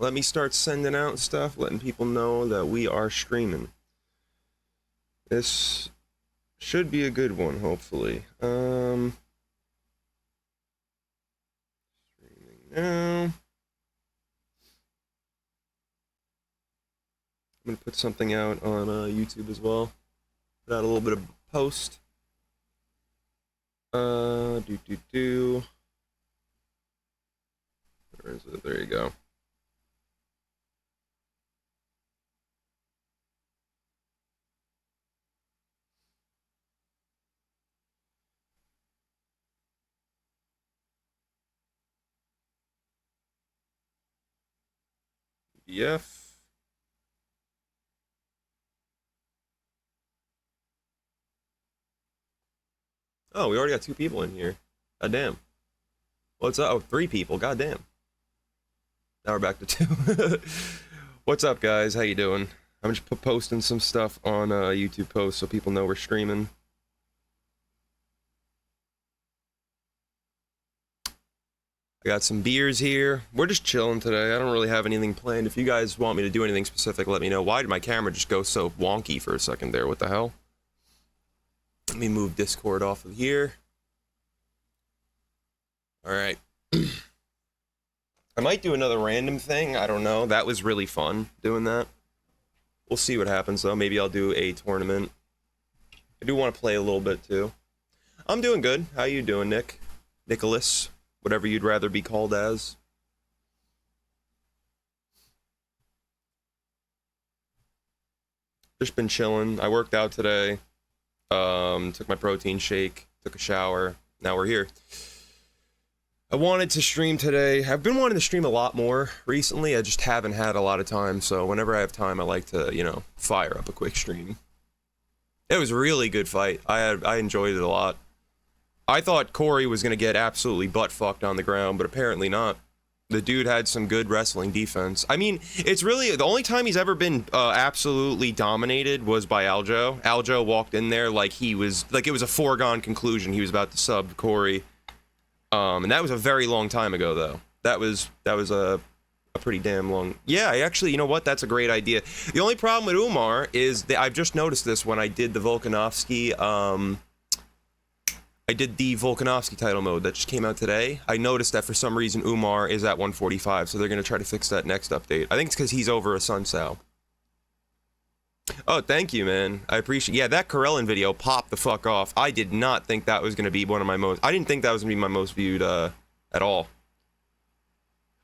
let me start sending out stuff, letting people know that we are streaming. This should be a good one, hopefully. Streaming now. I'm gonna put something out on YouTube as well. Put out a little bit of post. Where is it? There you go. PDF. Oh, we already got 2 people in here. God damn. What's up? Oh, 3 people. God damn. Now we're back to 2. What's up, guys? How you doing? I'm just posting some stuff on YouTube posts so people know we're streaming. I got some beers here. We're just chilling today. I don't really have anything planned. If you guys want me to do anything specific, let me know. Why did my camera just go so wonky for a second there? What the hell? Let me move Discord off of here. Alright. I might do another random thing. I don't know. That was really fun doing that. We'll see what happens, though. Maybe I'll do a tournament. I do want to play a little bit, too. I'm doing good. How you doing, Nick? Nicholas? Whatever you'd rather be called as. Just been chilling. I worked out today. Took my protein shake. Took a shower. Now we're here. I wanted to stream today. I've been wanting to stream a lot more recently. I just haven't had a lot of time. So whenever I have time, I like to, you know, fire up a quick stream. It was a really good fight. I enjoyed it a lot. I thought Corey was going to get absolutely butt-fucked on the ground, but apparently not. The dude had some good wrestling defense. I mean, it's really... The only time he's ever been absolutely dominated was by Aljo. Aljo walked in there like he was... Like, it was a foregone conclusion he was about to sub Corey. And that was a very long time ago, though. That was a pretty damn long... Yeah, actually, you know what? That's a great idea. The only problem with Umar is that I've just noticed this when I did the Volkanovski... I did the Volkanovski title mode that just came out today. I noticed that for some reason Umar is at 145, so they're going to try to fix that next update. I think it's because he's over a Sun Sal. Oh, thank you, man. I appreciate... Yeah, that Karelin video popped the fuck off. I did not think that was going to be one of my most... I didn't think that was going to be my most viewed at all.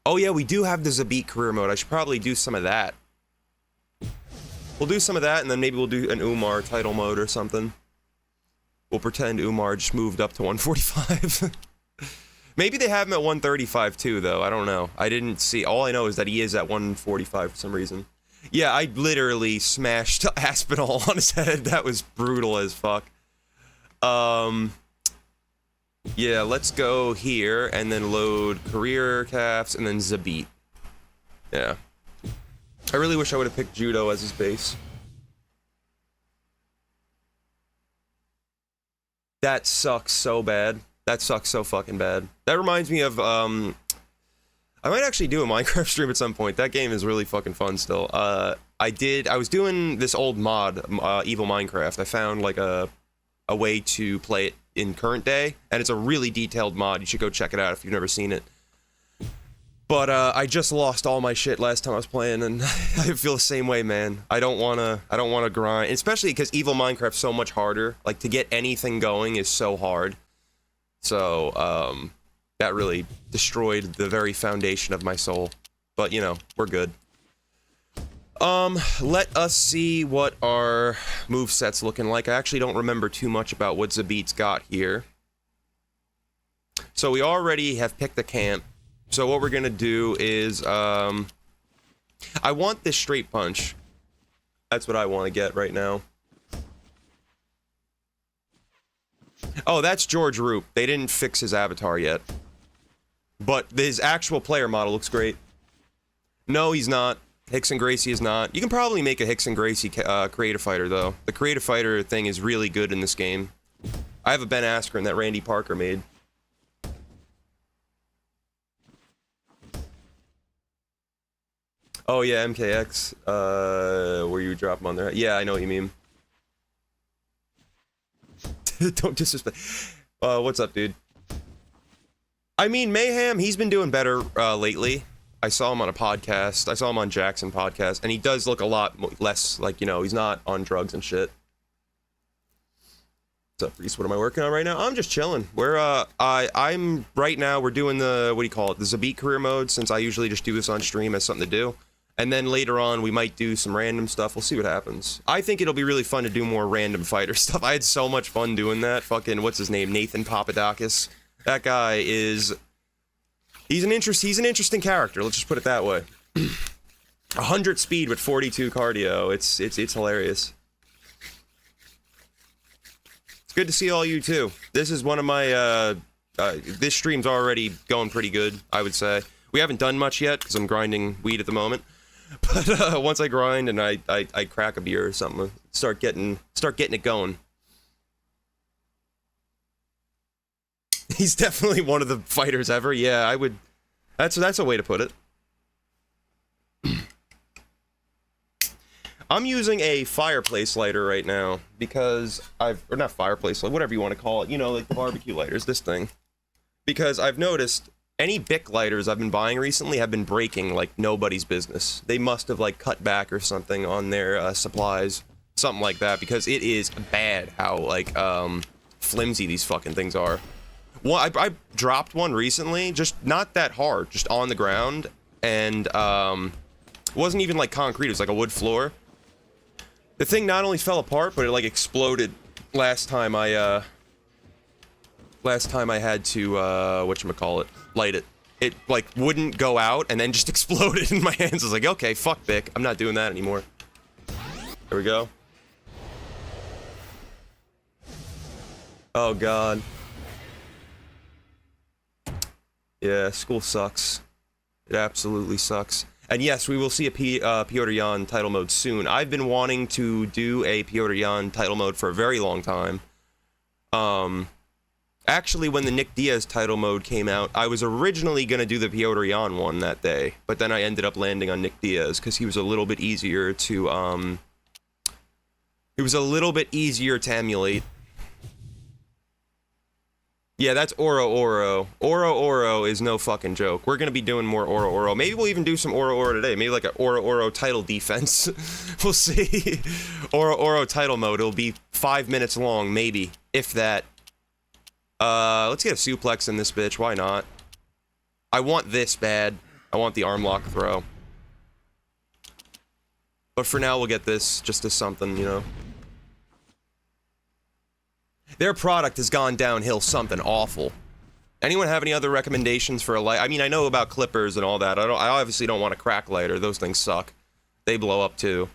Oh, yeah, we do have the Zabit career mode. I should probably do some of that. We'll do some of that, and then maybe we'll do an Umar title mode or something. We'll pretend Umar just moved up to 145. Maybe they have him at 135 too, though. I don't know. I didn't see. All I know is that he is at 145 for some reason. Yeah, I literally smashed Aspinall on his head. That was brutal as fuck. Yeah, let's go here and then load career calves and then Zabit. Yeah. I really wish I would have picked Judo as his base. That sucks so bad. That sucks so fucking bad. That reminds me of, I might actually do a Minecraft stream at some point. That game is really fucking fun still. I was doing this old mod, Evil Minecraft. I found, like, a way to play it in current day, and it's a really detailed mod. You should go check it out if you've never seen it. But, I just lost all my shit last time I was playing, and I feel the same way, man. I don't wanna grind, especially because Evil Minecraft's so much harder. Like, to get anything going is so hard. So, that really destroyed the very foundation of my soul. But, you know, we're good. Let us see what our moveset's looking like. I actually don't remember too much about what Zabit's got here. So we already have picked the camp. So what we're gonna do is, I want this straight punch. That's what I want to get right now. Oh, that's George Roop. They didn't fix his avatar yet. But his actual player model looks great. No, he's not. Hickson Gracie is not. You can probably make a Hickson Gracie creative fighter, though. The creative fighter thing is really good in this game. I have a Ben Askren that Randy Parker made. Oh yeah, MKX. Where you drop them on there? Yeah, I know what you mean. Don't disrespect. What's up, dude? I mean, Mayhem, he's been doing better lately. I saw him on a podcast. I saw him on Jackson podcast, and he does look a lot less like, you know, he's not on drugs and shit. What's up, Reese? What am I working on right now? I'm just chilling. I'm right now, we're doing the, what do you call it? The Zabit career mode, since I usually just do this on stream as something to do. And then later on, we might do some random stuff. We'll see what happens. I think it'll be really fun to do more random fighter stuff. I had so much fun doing that. Fucking, what's his name? Nathan Papadakis. That guy is... He's an interesting character. Let's just put it that way. 100 speed with 42 cardio. It's hilarious. It's good to see all you too. This is one of my this stream's already going pretty good, I would say. We haven't done much yet because I'm grinding weed at the moment. But once I grind and I crack a beer or something, start getting it going. He's definitely one of the fighters ever. Yeah, I would. That's a way to put it. I'm using a fireplace lighter right now because or not fireplace, whatever you want to call it. You know, like the barbecue lighters, this thing. Because I've noticed any Bic lighters I've been buying recently have been breaking like nobody's business. They must have like cut back or something on their supplies, something like that. Because it is bad how like flimsy these fucking things are. Well, I dropped one recently, just not that hard, just on the ground, and it wasn't even like concrete, it was like a wood floor. The thing not only fell apart, but it like exploded last time I had to whatchamacallit, light it. It like wouldn't go out and then just exploded in my hands. I was like, okay, fuck Bic, I'm not doing that anymore. There we go. Oh god. Yeah, school sucks. It absolutely sucks. And yes, we will see a Piotr Jan title mode soon. I've been wanting to do a Piotr Jan title mode for a very long time. Actually, when the Nick Diaz title mode came out, I was originally going to do the Piotr Jan one that day, but then I ended up landing on Nick Diaz because he was a little bit easier to, emulate. Yeah, that's Oro Oro. Oro Oro is no fucking joke. We're gonna be doing more Oro Oro. Maybe we'll even do some Oro Oro today. Maybe like an Oro Oro title defense. We'll see. Oro Oro title mode. It'll be 5 minutes long, maybe, if that. Let's get a suplex in this bitch. Why not? I want this bad. I want the arm lock throw. But for now, we'll get this just as something, you know. Their product has gone downhill something awful. Anyone have any other recommendations for a light? I mean, I know about clippers and all that. I obviously don't want a crack lighter. Those things suck. They blow up too.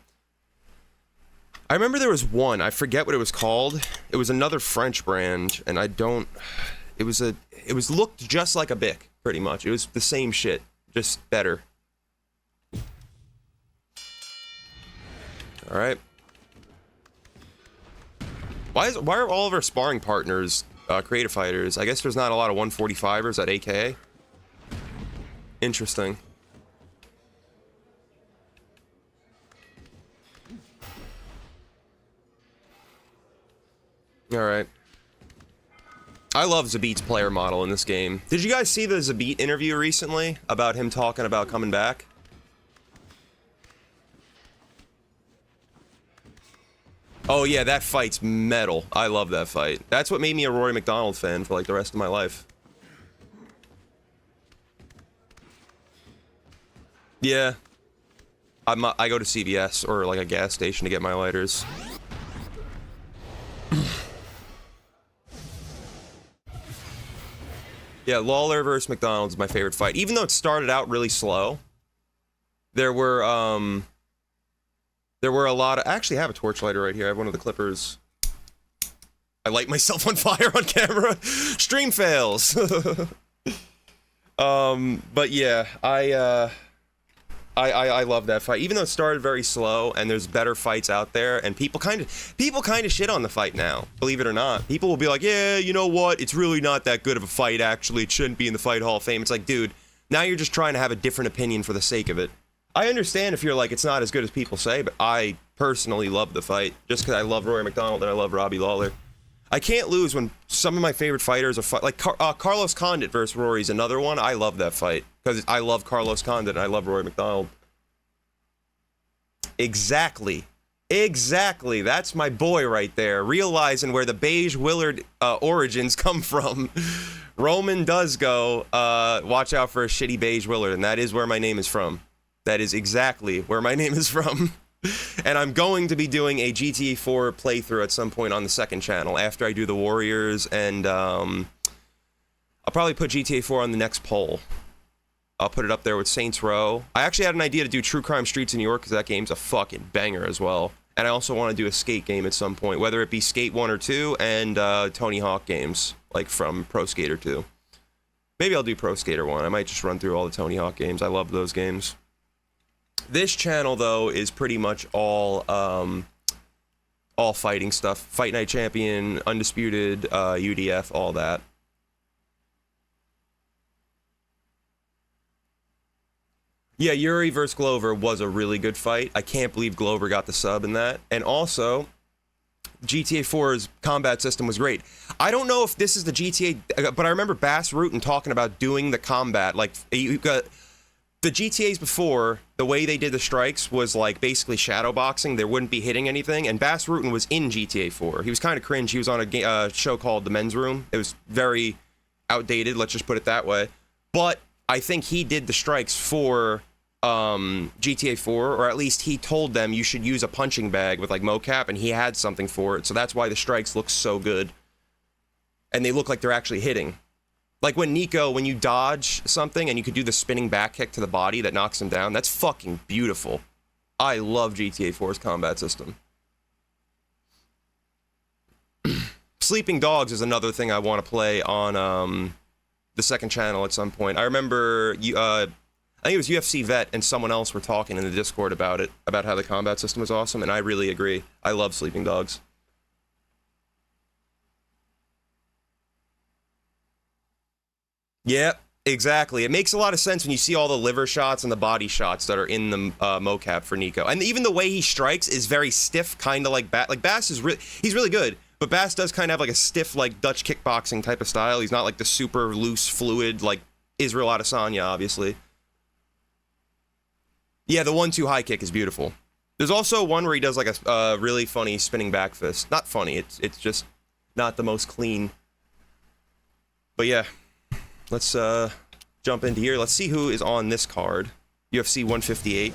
I remember there was one. I forget what it was called. It was another French brand, and I don't. It was looked just like a Bic, pretty much. It was the same shit, just better. All right. Why are all of our sparring partners creative fighters? I guess there's not a lot of 145ers at AKA. Interesting. Alright. I love Zabit's player model in this game. Did you guys see the Zabit interview recently about him talking about coming back? Oh yeah, that fight's metal. I love that fight. That's what made me a Rory McDonald fan for like the rest of my life. Yeah. I go to CVS or like a gas station to get my lighters. Yeah, Lawler versus McDonald's is my favorite fight. Even though it started out really slow, there were a lot of... I actually have a torch lighter right here. I have one of the clippers. I light myself on fire on camera. Stream fails. But yeah, I love that fight. Even though it started very slow and there's better fights out there, and people kind of shit on the fight now, believe it or not. People will be like, yeah, you know what? It's really not that good of a fight, actually. It shouldn't be in the Fight Hall of Fame. It's like, dude, now you're just trying to have a different opinion for the sake of it. I understand if you're like, it's not as good as people say, but I personally love the fight just because I love Rory McDonald and I love Robbie Lawler. I can't lose when some of my favorite fighters are like Carlos Condit versus Rory is another one. I love that fight because I love Carlos Condit and I love Rory McDonald. Exactly. That's my boy right there. Realizing where the Beige Willard origins come from. Roman does go, watch out for a shitty Beige Willard, and that is where my name is from. That is exactly where my name is from. And I'm going to be doing a GTA 4 playthrough at some point on the second channel after I do the Warriors, and I'll probably put GTA 4 on the next poll. I'll put it up there with Saints Row. I actually had an idea to do True Crime Streets in New York because that game's a fucking banger as well. And I also want to do a skate game at some point, whether it be Skate 1 or 2 and Tony Hawk games, like from Pro Skater 2. Maybe I'll do Pro Skater 1. I might just run through all the Tony Hawk games. I love those games. This channel, though, is pretty much all fighting stuff. Fight Night Champion, Undisputed, UDF, all that. Yeah, Yuri versus Glover was a really good fight. I can't believe Glover got the sub in that. And also, GTA 4's combat system was great. I don't know if this is the GTA, but I remember Bass Rutten talking about doing the combat. Like, you got the GTAs before, the way they did the strikes was like basically shadow boxing. There wouldn't be hitting anything. And Bass Rutten was in GTA 4. He was kind of cringe. He was on a show called The Men's Room. It was very outdated, let's just put it that way. But I think he did the strikes for GTA 4, or at least he told them you should use a punching bag with like mocap, and he had something for it. So that's why the strikes look so good. And they look like they're actually hitting. Like when Nico, when you dodge something and you could do the spinning back kick to the body that knocks him down, that's fucking beautiful. I love GTA 4's combat system. Sleeping Dogs is another thing I want to play on the second channel at some point. I remember I think it was UFC Vet and someone else were talking in the Discord about it, about how the combat system is awesome, and I really agree. I love Sleeping Dogs. Yeah, exactly. It makes a lot of sense when you see all the liver shots and the body shots that are in the mocap for Nico. And even the way he strikes is very stiff, kind of like Bass. Like, Bass is he's really good, but Bass does kind of have like a stiff, like, Dutch kickboxing type of style. He's not like the super loose, fluid, like Israel Adesanya, obviously. Yeah, the 1-2 high kick is beautiful. There's also one where he does like a really funny spinning back fist. Not funny, it's just not the most clean. But yeah. Let's jump into here. Let's see who is on this card. UFC 158.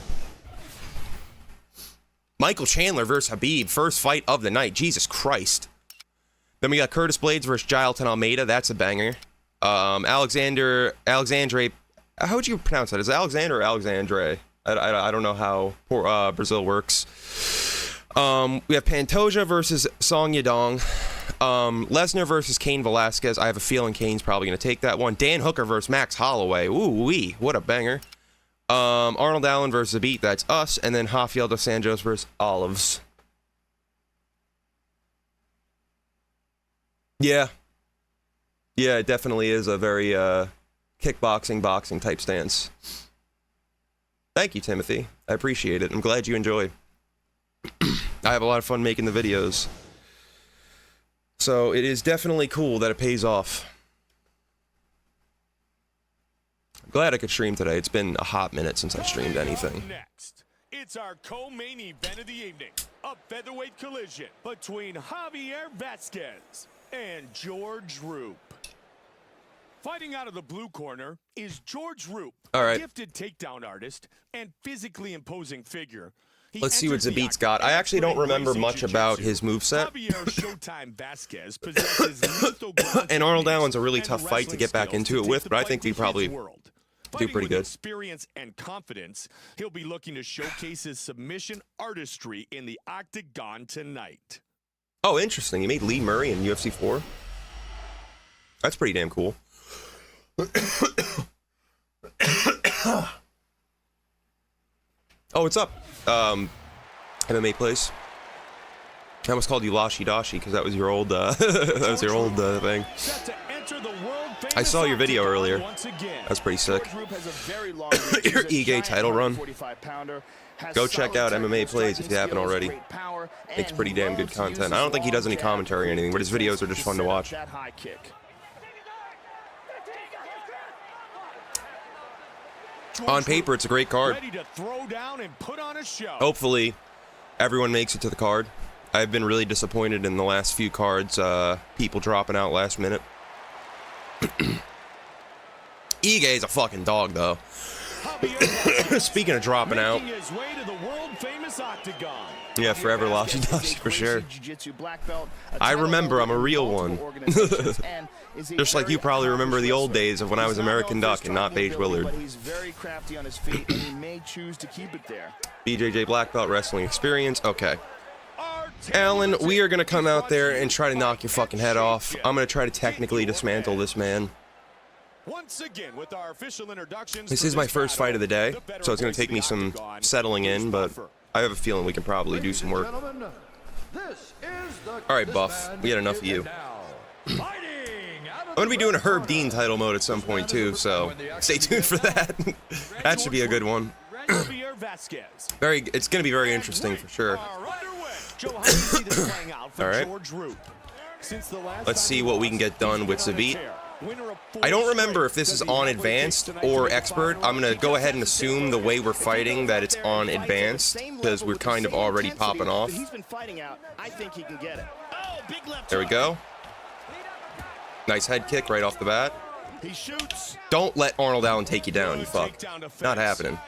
Michael Chandler versus Khabib. First fight of the night. Jesus Christ. Then we got Curtis Blades versus Jailton Almeida. That's a banger. Alexandre. How would you pronounce that? Is it Alexander or Alexandre? I don't know how Brazil works. We have Pantoja versus Song Yadong. Lesnar versus Cain Velasquez. I have a feeling Cain's probably going to take that one. Dan Hooker versus Max Holloway. Ooh-wee, what a banger. Arnold Allen versus Zabit. That's us. And then Rafael dos Anjos versus Olives. Yeah. Yeah, it definitely is a very kickboxing, boxing type stance. Thank you, Timothy. I appreciate it. I'm glad you enjoy. I have a lot of fun making the videos. So it is definitely cool that it pays off. I'm glad I could stream today. It's been a hot minute since I streamed anything. Next, it's our co-main event of the evening, a featherweight collision between Javier Vasquez and George Roop. Fighting out of the blue corner is George Roop, a gifted takedown artist and physically imposing figure. Let's see what Zabit's got. I actually don't remember much about his moveset. And Arnold Allen's a really tough fight to get back into it with, but I think we probably do pretty good. Experience and confidence, he'll be looking to showcase his submission artistry in the octagon tonight. Oh, interesting. He made Lee Murray in UFC 4. That's pretty damn cool. Oh, what's up? MMA place. I almost called you Lashi Dashi because that was your old thing. Set to I saw your video earlier. That's pretty sick. Your Ige title run. Go check out MMA Plays if you haven't already. Makes pretty damn good content. I don't think he does any commentary or anything, but his videos are just fun to watch. On paper, it's a great card. Hopefully, everyone makes it to the card. I've been really disappointed in the last few cards. People dropping out last minute. Ige is a fucking dog, though. Speaking of dropping out. Yeah, forever Lashidashi for sure. I remember I'm a real one. Just like you probably remember the old days of when I was American Duck and not Beige Willard. BJJ Black Belt Wrestling Experience. Okay. Alan, we are going to come out there and try to knock your fucking head off. I'm going to try to technically dismantle this man. Once again, with our official introductions, this is my first fight of the day, so it's going to take me some settling in, but I have a feeling we can probably do some work. Alright, Buff, we had enough of you. I'm going to be doing a Herb Dean title mode at some point, too, so stay tuned for that. That should be a good one. It's going to be very interesting, for sure. Alright. Let's see what we can get done with Zabit. I don't remember if this is on advanced or expert. I'm going to go ahead and assume the way we're fighting that it's on advanced, because we're kind of already popping off. There we go. Nice head kick right off the bat. Don't let Arnold Allen take you down, you fuck. Not happening.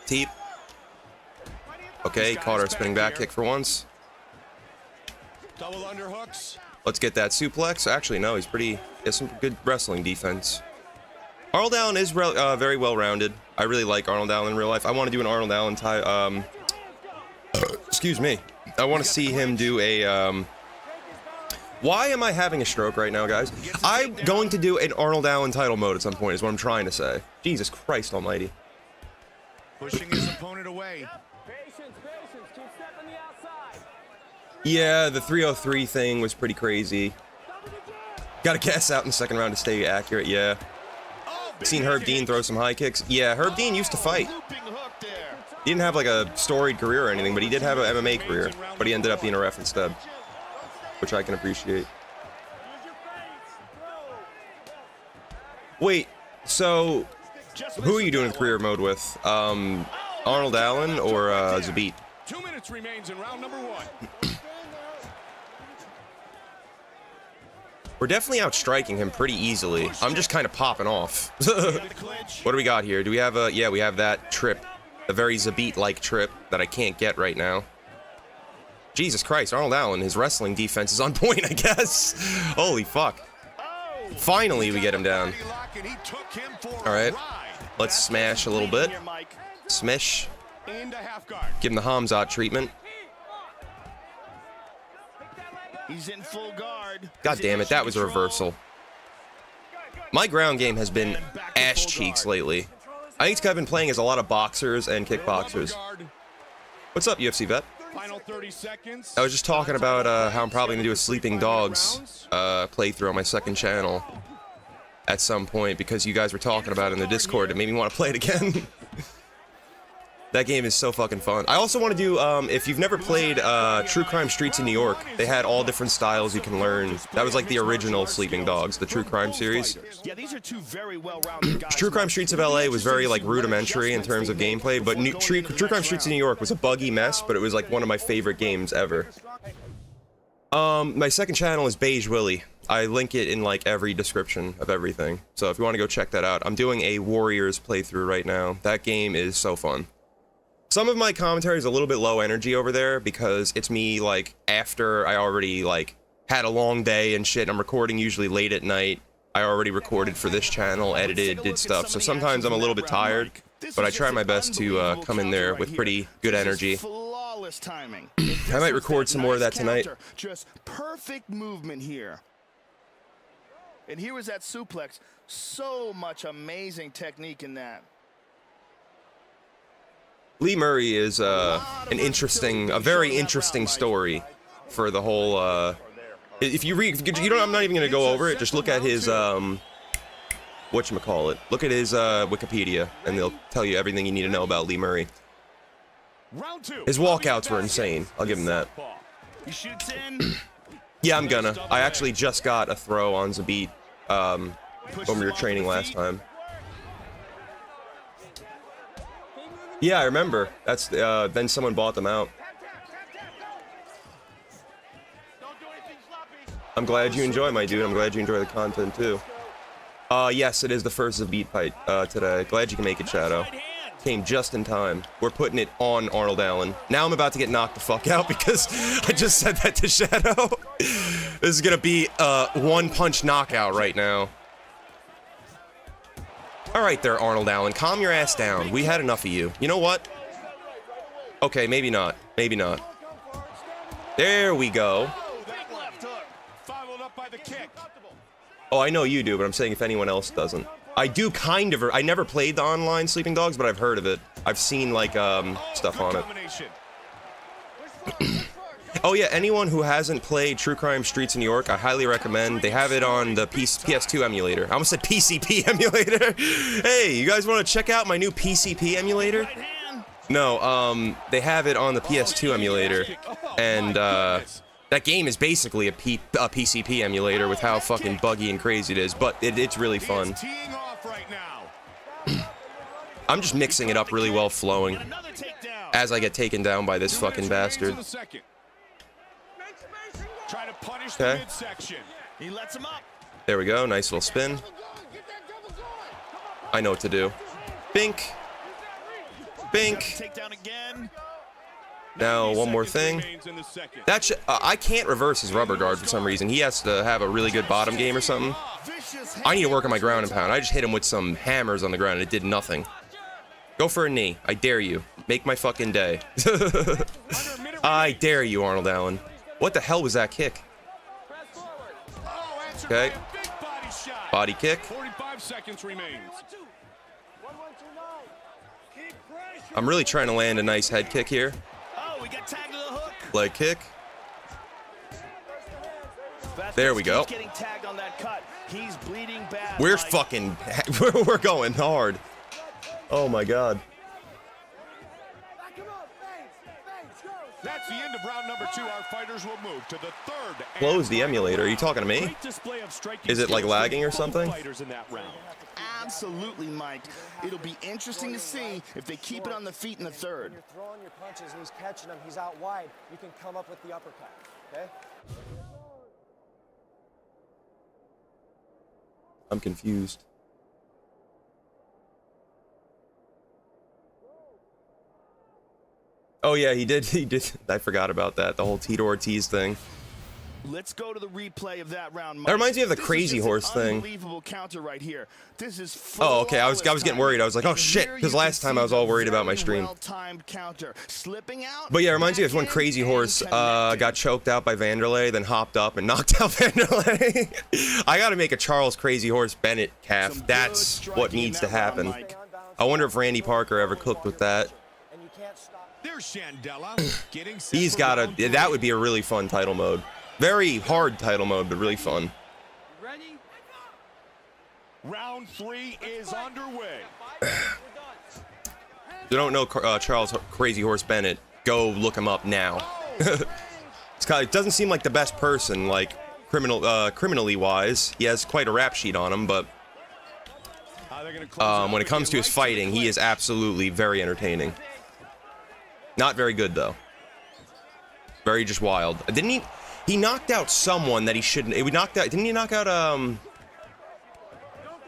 Teep. Okay, caught our spinning back kick for once. Double underhooks. Let's get that suplex. Actually, no, he has some good wrestling defense. Arnold Allen is very well-rounded. I really like Arnold Allen in real life. I want to do an Arnold Allen excuse me. I want to see him do a why am I having a stroke right now, guys? I'm going to do an Arnold Allen title mode at some point, is what I'm trying to say. Jesus Christ almighty. Pushing his opponent away. Yeah, the 303 thing was pretty crazy. Gotta gas out in the second round to stay accurate, yeah. Seen Herb Dean throw some high kicks. Yeah, Herb Dean used to fight. He didn't have like a storied career or anything, but he did have an MMA career. But he ended up being a ref instead, which I can appreciate. Wait, so who are you doing career mode with? Arnold Allen or Zabit? 2 minutes remains in round number 1. We're definitely outstriking him pretty easily. I'm just kind of popping off. What do we got here? Do we have a... Yeah, we have that trip. A very Zabit-like trip that I can't get right now. Jesus Christ, Arnold Allen, his wrestling defense is on point, I guess. Holy fuck. Finally, we get him down. Alright. Let's smash a little bit. Smish. Give him the Hamzat treatment. He's in full guard. God damn it, that was a reversal. My ground game has been ass cheeks lately. I think I've been playing as a lot of boxers and kickboxers. What's up, UFC vet? I was just talking about how I'm probably gonna do a Sleeping Dogs playthrough on my second channel at some point, because you guys were talking about it in the Discord. It made me want to play it again. That game is so fucking fun. I also want to do, if you've never played True Crime Streets in New York, they had all different styles you can learn. That was like the original Sleeping Dogs, the True Crime series. Yeah, these are two very well-rounded guys. True Crime Streets of LA was very like rudimentary in terms of gameplay, but True Crime Streets in New York was a buggy mess, but it was like one of my favorite games ever. My second channel is Beige Willie. I link it in like every description of everything. So if you want to go check that out. I'm doing a Warriors playthrough right now. That game is so fun. Some of my commentary is a little bit low energy over there because it's me, like, after I already, like, had a long day and shit. I'm recording usually late at night. I already recorded for this channel, edited, did stuff. So sometimes I'm a little bit tired, but I try my best to come in there with pretty good energy. I might record some more of that tonight. Just perfect movement here. And here was that suplex. So much amazing technique in that. Lee Murray is a very interesting story for the whole If you read, you don't, I'm not even gonna go over it. Just look at his whatchamacallit. Look at his Wikipedia, and they'll tell you everything you need to know about Lee Murray. His walkouts were insane. I'll give him that. He shoots in. Yeah, I'm gonna. I actually just got a throw on Zabit when we were training last time. Yeah, I remember. That's then someone bought them out. I'm glad you enjoy, my dude. I'm glad you enjoy the content too. Yes, it is the first Zabit fight today. Glad you can make it, Shadow. Came just in time. We're putting it on Arnold Allen. Now I'm about to get knocked the fuck out because I just said that to Shadow. This is gonna be a one-punch knockout right now. All right there, Arnold Allen. Calm your ass down. We had enough of you. You know what? Okay, maybe not. Maybe not. There we go. Oh, I know you do, but I'm saying if anyone else doesn't. I do kind of. I never played the online Sleeping Dogs, but I've heard of it. I've seen like stuff on it. Oh yeah, anyone who hasn't played True Crime Streets in New York, I highly recommend. They have it on the PS2 emulator. I almost said PCP emulator. Hey, you guys want to check out my new PCP emulator? No, they have it on the PS2 emulator, and that game is basically a PCP emulator with how fucking buggy and crazy it is, but it's really fun. I'm just mixing it up really well, flowing, as I get taken down by this fucking bastard. Okay. There we go, nice little spin. I know what to do. Bink. Bink. Now, one more thing. That I can't reverse his rubber guard for some reason. He has to have a really good bottom game or something. I need to work on my ground and pound. I just hit him with some hammers on the ground and it did nothing. Go for a knee. I dare you. Make my fucking day. I dare you, Arnold Allen. What the hell was that kick? Okay. Body kick. 45 seconds remains. I'm really trying to land a nice head kick here. We got tagged to the hook. Leg kick. There we go. Getting tagged on that cut. He's bleeding bad. We're fucking we're going hard. Oh my god. That's the end of round number 2. Our fighters will move to the third. Close the emulator. Are you talking to me? Is it like lagging or something? Absolutely, Mike. It'll be interesting to see if they keep it on the feet in the third. You're throwing your punches and he's catching them. He's out wide. You can come up with the uppercut. Okay? I'm confused. Oh yeah, he did. I forgot about that. The whole Tito Ortiz thing. Let's go to the replay of that round, Mike. That reminds me of the Crazy Horse thing. Unbelievable counter right here. This is oh, okay. I was getting worried. I was like, oh shit, because last time I was all worried about my stream. Slipping out. But yeah, it reminds me of when Crazy Horse got choked out by Vanderlei, then hopped up and knocked out Vanderlei. I got to make a Charles Crazy Horse Bennett calf. That's what needs to happen. I wonder if Randy Parker ever cooked with that. He's got a. That would be a really fun title mode. Very hard title mode, but really fun. Ready? Round 3 is underway. If you don't know Charles Crazy Horse Bennett, go look him up now. It doesn't seem like the best person, like criminally wise. He has quite a rap sheet on him, but when it comes to his fighting, he is absolutely very entertaining. Not very good though. Very just wild. Didn't he? He knocked out someone that he shouldn't. We knocked out. Didn't he knock out?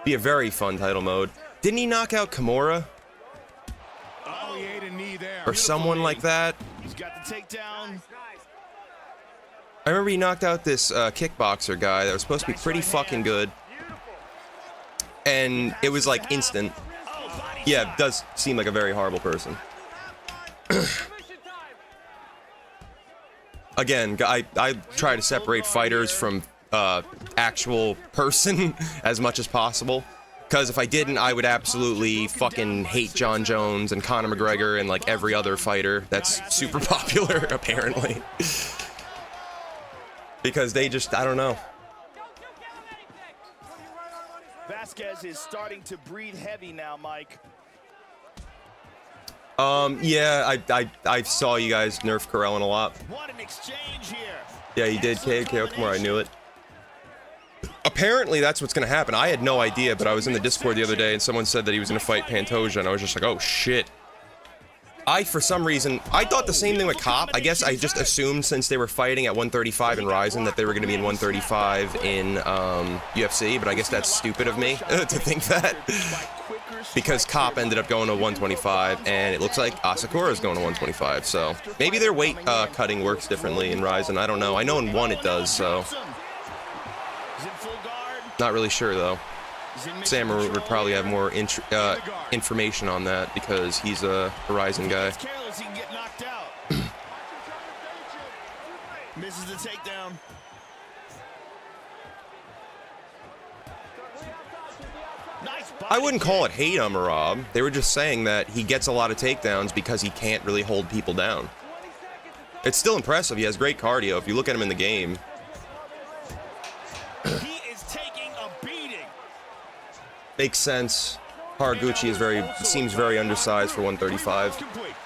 Be a very fun title mode. Didn't he knock out Kimura? Oh, he ate a knee there. Or someone like that? He's got the takedown. I remember he knocked out this kickboxer guy that was supposed to be pretty fucking good. And it was like instant. Yeah, it does seem like a very horrible person. Again, I try to separate fighters from actual person as much as possible. Because if I didn't, I would absolutely fucking hate John Jones and Conor McGregor and like every other fighter that's super popular, apparently. because they just, I don't know. Vasquez is starting to breathe heavy now, Mike. Yeah, I saw you guys nerf Corellin a lot. What an exchange here. Yeah, he did. KO Kimura, I knew it. Apparently, that's what's going to happen. I had no idea, but I was in the Discord the other day, and someone said that he was going to fight Pantoja, and I was just like, oh, shit. For some reason, I thought the same thing with Cop. I guess I just assumed since they were fighting at 135 in Ryzen that they were going to be in 135 in UFC, but I guess that's stupid of me to think that. Because Cop ended up going to 125, and it looks like Asakura is going to 125, so maybe their weight cutting works differently in Ryzen. I don't know. I know in 1 it does, so not really sure though. Sam would probably have more information on that because he's a Horizon guy. Misses the takedown. I wouldn't call it hate on Marab. They were just saying that he gets a lot of takedowns because he can't really hold people down. It's still impressive. He has great cardio. If you look at him in the game. He is taking a beating. Makes sense. Haraguchi is seems very undersized for 135.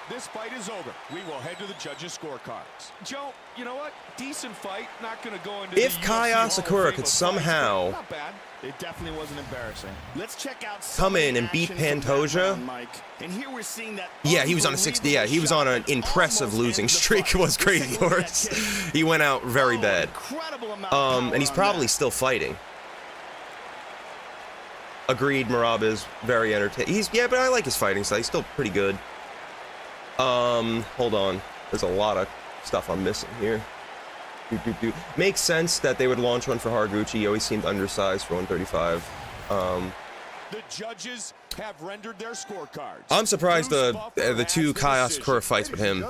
This fight is over. We will head to the judges' scorecards. Joe, you know what? Decent fight. Not going to go into If Kai Asakura could somehow not bad. It definitely wasn't embarrassing. Let's check out come in and beat Pantoja. And here we're seeing that. Yeah, he was on a 60. Yeah, he was on an impressive losing streak. It was crazy horse. He went out very bad. And he's probably still fighting. Agreed, Marab is very entertaining. Yeah, but I like his fighting style. He's still pretty good. Hold on. There's a lot of stuff I'm missing here. Makes sense that they would launch one for Haraguchi. He always seemed undersized for 135. The judges have rendered their scorecards. I'm surprised the two Kai Asakura fights with him.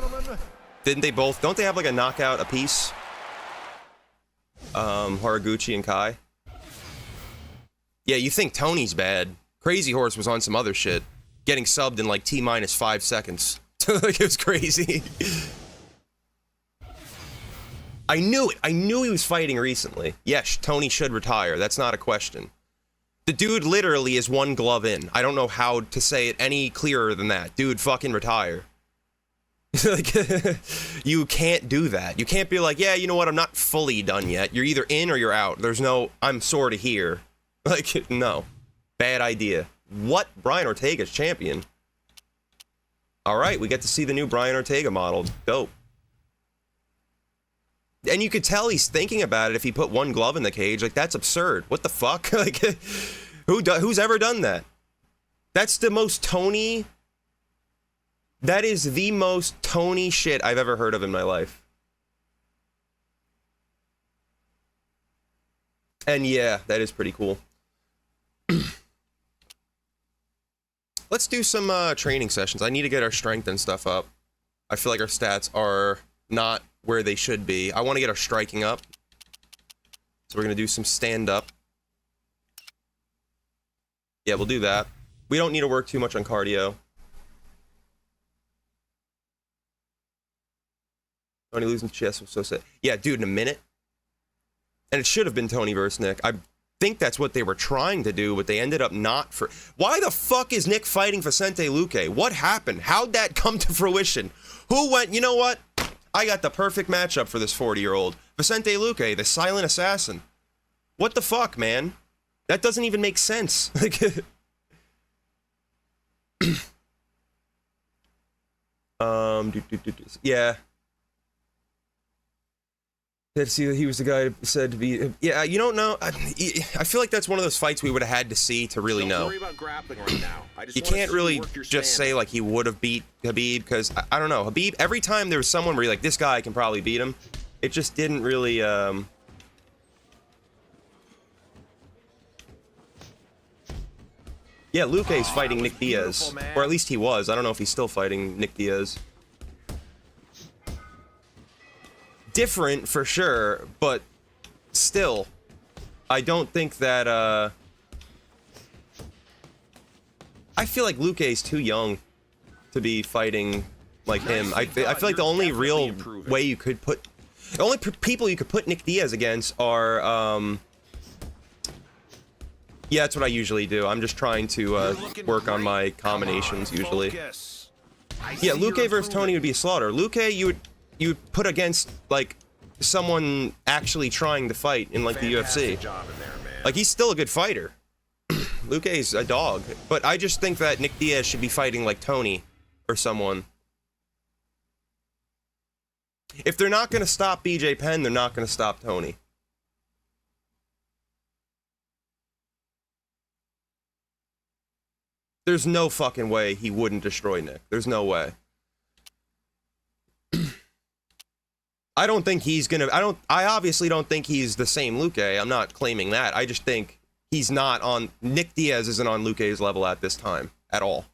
Didn't they both? Don't they have like a knockout apiece? Haraguchi and Kai. Yeah, you think Tony's bad. Crazy Horse was on some other shit. Getting subbed in like T-minus 5 seconds. Like, it was crazy. I knew it. I knew he was fighting recently. Yes, Tony should retire. That's not a question. The dude literally is one glove in. I don't know how to say it any clearer than that. Dude, fucking retire. Like, you can't do that. You can't be like, yeah, you know what? I'm not fully done yet. You're either in or you're out. There's no, I'm sort of here. Like, no. Bad idea. What? Brian Ortega's champion. All right, we get to see the new Brian Ortega model. Dope. And you could tell he's thinking about it if he put one glove in the cage. Like, that's absurd. What the fuck? Like, who's ever done that? That's the most Tony... That is the most Tony shit I've ever heard of in my life. And yeah, that is pretty cool. Let's do some training sessions. I need to get our strength and stuff up. I feel like our stats are not where they should be. I want to get our striking up. So we're going to do some stand-up. Yeah, we'll do that. We don't need to work too much on cardio. Tony losing chest was so sad. Yeah, dude, in a minute. And it should have been Tony versus Nick. I think that's what they were trying to do, but they ended up not for... Why the fuck is Nick fighting Vicente Luque? What happened? How'd that come to fruition? Who went, you know what? I got the perfect matchup for this 40-year-old. Vicente Luque, the silent assassin. What the fuck, man? That doesn't even make sense. Like... Yeah. He was the guy who said to be... Yeah, you don't know. I feel like that's one of those fights we would have had to see to really know. Don't worry about grappling right now. You can't really just say, like, he would have beat Khabib, because, I don't know, Khabib, every time there was someone where you're like, this guy can probably beat him, it just didn't really, Yeah, Luque's fighting Nick Diaz. Or at least he was. I don't know if he's still fighting Nick Diaz. Different, for sure, but still, I don't think that, I feel like Luque's too young to be fighting like him. I feel like the only real way you could put... The only people you could put Nick Diaz against are, yeah, that's what I usually do. I'm just trying to work on my combinations usually. Yeah, Luque versus Tony would be a slaughter. Luque, you would put against like someone actually trying to fight in like the UFC. Like he's still a good fighter. Luque's a dog, but I just think that Nick Diaz should be fighting like Tony or someone. If they're not going to stop BJ Penn, they're not going to stop Tony. There's no fucking way he wouldn't destroy Nick. There's no way. I don't think he's gonna, I obviously don't think he's the same Luque. I'm not claiming that. I just think he's not on, Nick Diaz isn't on Luque's level at this time, at all.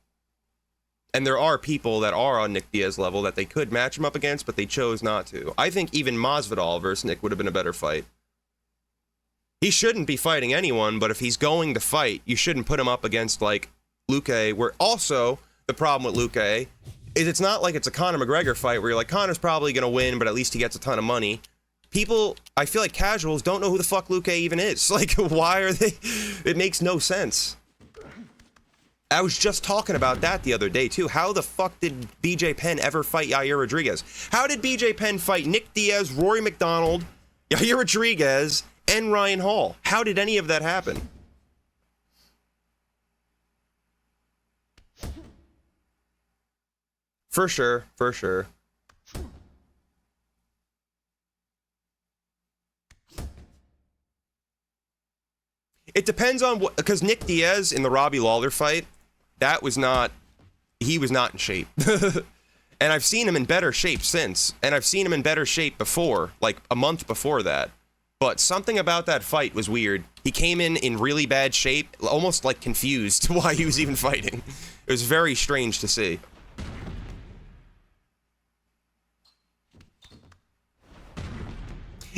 And there are people that are on Nick Diaz's level that they could match him up against, but they chose not to. I think even Masvidal versus Nick would have been a better fight. He shouldn't be fighting anyone, but if he's going to fight, you shouldn't put him up against, like, Luque, where also, the problem with Luque is it's not like it's a Conor McGregor fight where you're like, Conor's probably going to win, but at least he gets a ton of money. People, I feel like casuals don't know who the fuck Luque even is. Like, why are they? It makes no sense. I was just talking about that the other day, too. How the fuck did BJ Penn ever fight Yair Rodriguez? How did BJ Penn fight Nick Diaz, Rory McDonald, Yair Rodriguez, and Ryan Hall? How did any of that happen? For sure, for sure. It depends on what, because Nick Diaz in the Robbie Lawler fight, that was not, he was not in shape. And I've seen him in better shape since, and I've seen him in better shape before, like a month before that. But something about that fight was weird. He came in really bad shape, almost like confused why he was even fighting. It was very strange to see.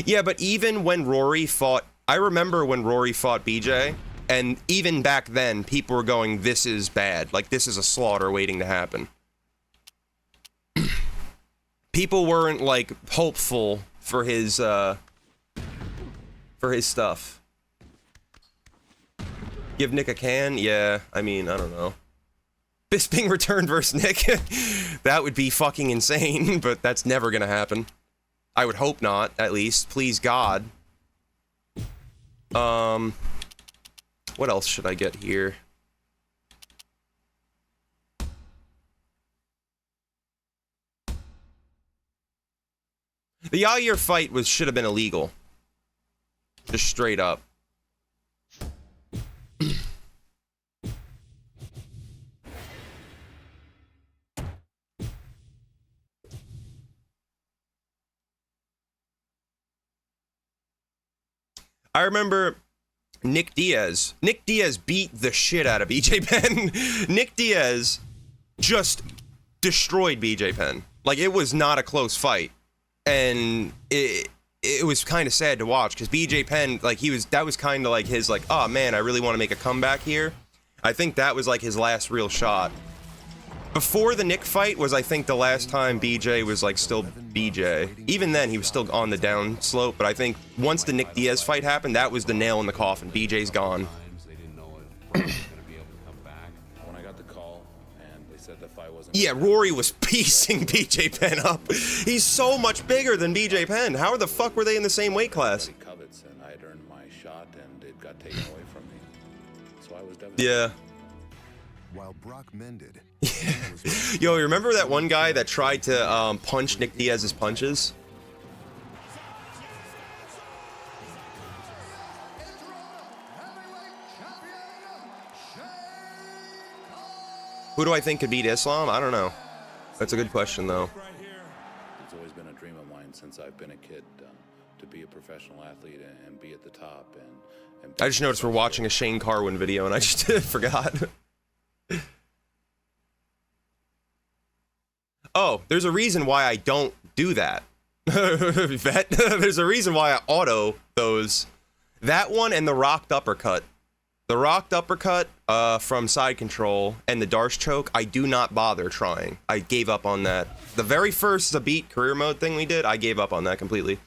Yeah, but even when Rory fought, I remember when Rory fought BJ, and even back then, people were going, this is bad. Like, this is a slaughter waiting to happen. People weren't, like, hopeful for his stuff. Give Nick a can? Yeah, I mean, I don't know. Bisping returned versus Nick? That would be fucking insane, but that's never gonna happen. I would hope not, at least. Please, God. What else should I get here? The Yair fight should have been illegal. Just straight up. I remember Nick Diaz. Nick Diaz beat the shit out of BJ Penn. Nick Diaz just destroyed BJ Penn. Like, it was not a close fight. And it was kind of sad to watch because BJ Penn, like, that was kind of like his, like, oh man, I really want to make a comeback here. I think that was like his last real shot. Before the Nick fight was, I think, the last time BJ was, like, still BJ. Even then, he was still on the down slope, but I think once the Nick Diaz fight happened, that was the nail in the coffin. BJ's gone. Yeah, Rory was piecing BJ Penn up. He's so much bigger than BJ Penn. How the fuck were they in the same weight class? Yeah. While Brock mended. Yo, remember that one guy that tried to punch Nick Diaz's punches? Who do I think could beat Islam? I don't know. That's a good question, though. It's always been a dream of mine since I've been a kid to be a professional athlete and be at the top. And I just noticed we're watching a Shane Carwin video, and I just forgot. Oh, there's a reason why I don't do that. Vet, there's a reason why I auto those. That one and the rocked uppercut. The rocked uppercut from side control and the Darce choke, I do not bother trying. I gave up on that. The very first Zabit career mode thing we did, I gave up on that completely.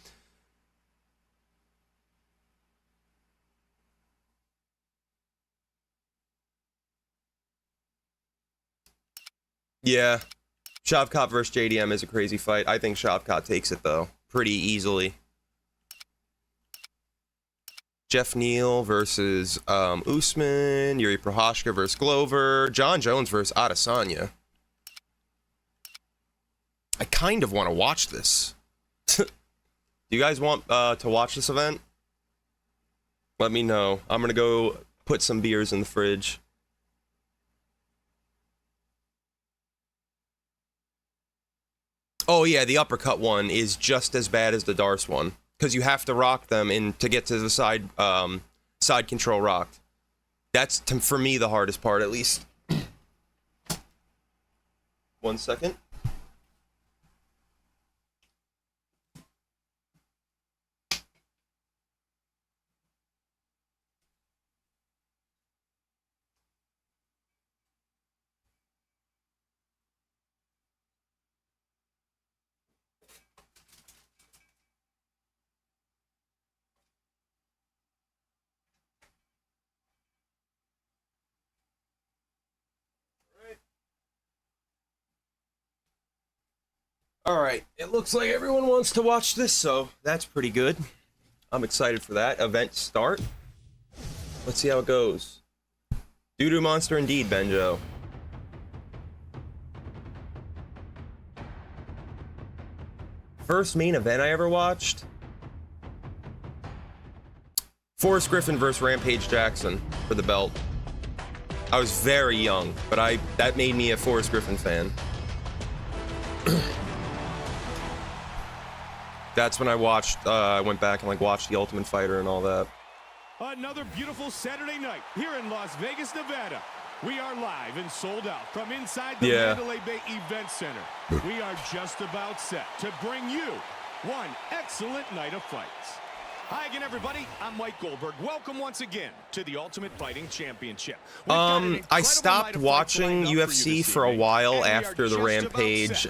Yeah. Shavkat versus JDM is a crazy fight. I think Shavkat takes it, though, pretty easily. Jeff Neal versus Usman. Yuri Prohashka versus Glover. John Jones versus Adesanya. I kind of want to watch this. Do you guys want to watch this event? Let me know. I'm going to go put some beers in the fridge. Oh yeah, the uppercut one is just as bad as the Darce one, because you have to rock them in to get to the side side control rocked. That's for me the hardest part, at least. 1 second. All right, it looks like everyone wants to watch this, so that's pretty good. I'm excited for that event start. Let's see how it goes. Doo-doo monster indeed, Benjo. First main event I ever watched? Forrest Griffin versus Rampage Jackson for the belt. I was very young, but that made me a Forrest Griffin fan. That's when I watched, I went back and like watched The Ultimate Fighter and all that. Another beautiful Saturday night here in Las Vegas, Nevada. We are live and sold out from inside the Mandalay Bay Event Center. We are just about set to bring you one excellent night of fights. Hi again, everybody. I'm Mike Goldberg. Welcome once again to the Ultimate Fighting Championship. I stopped watching UFC for a while after the Rampage,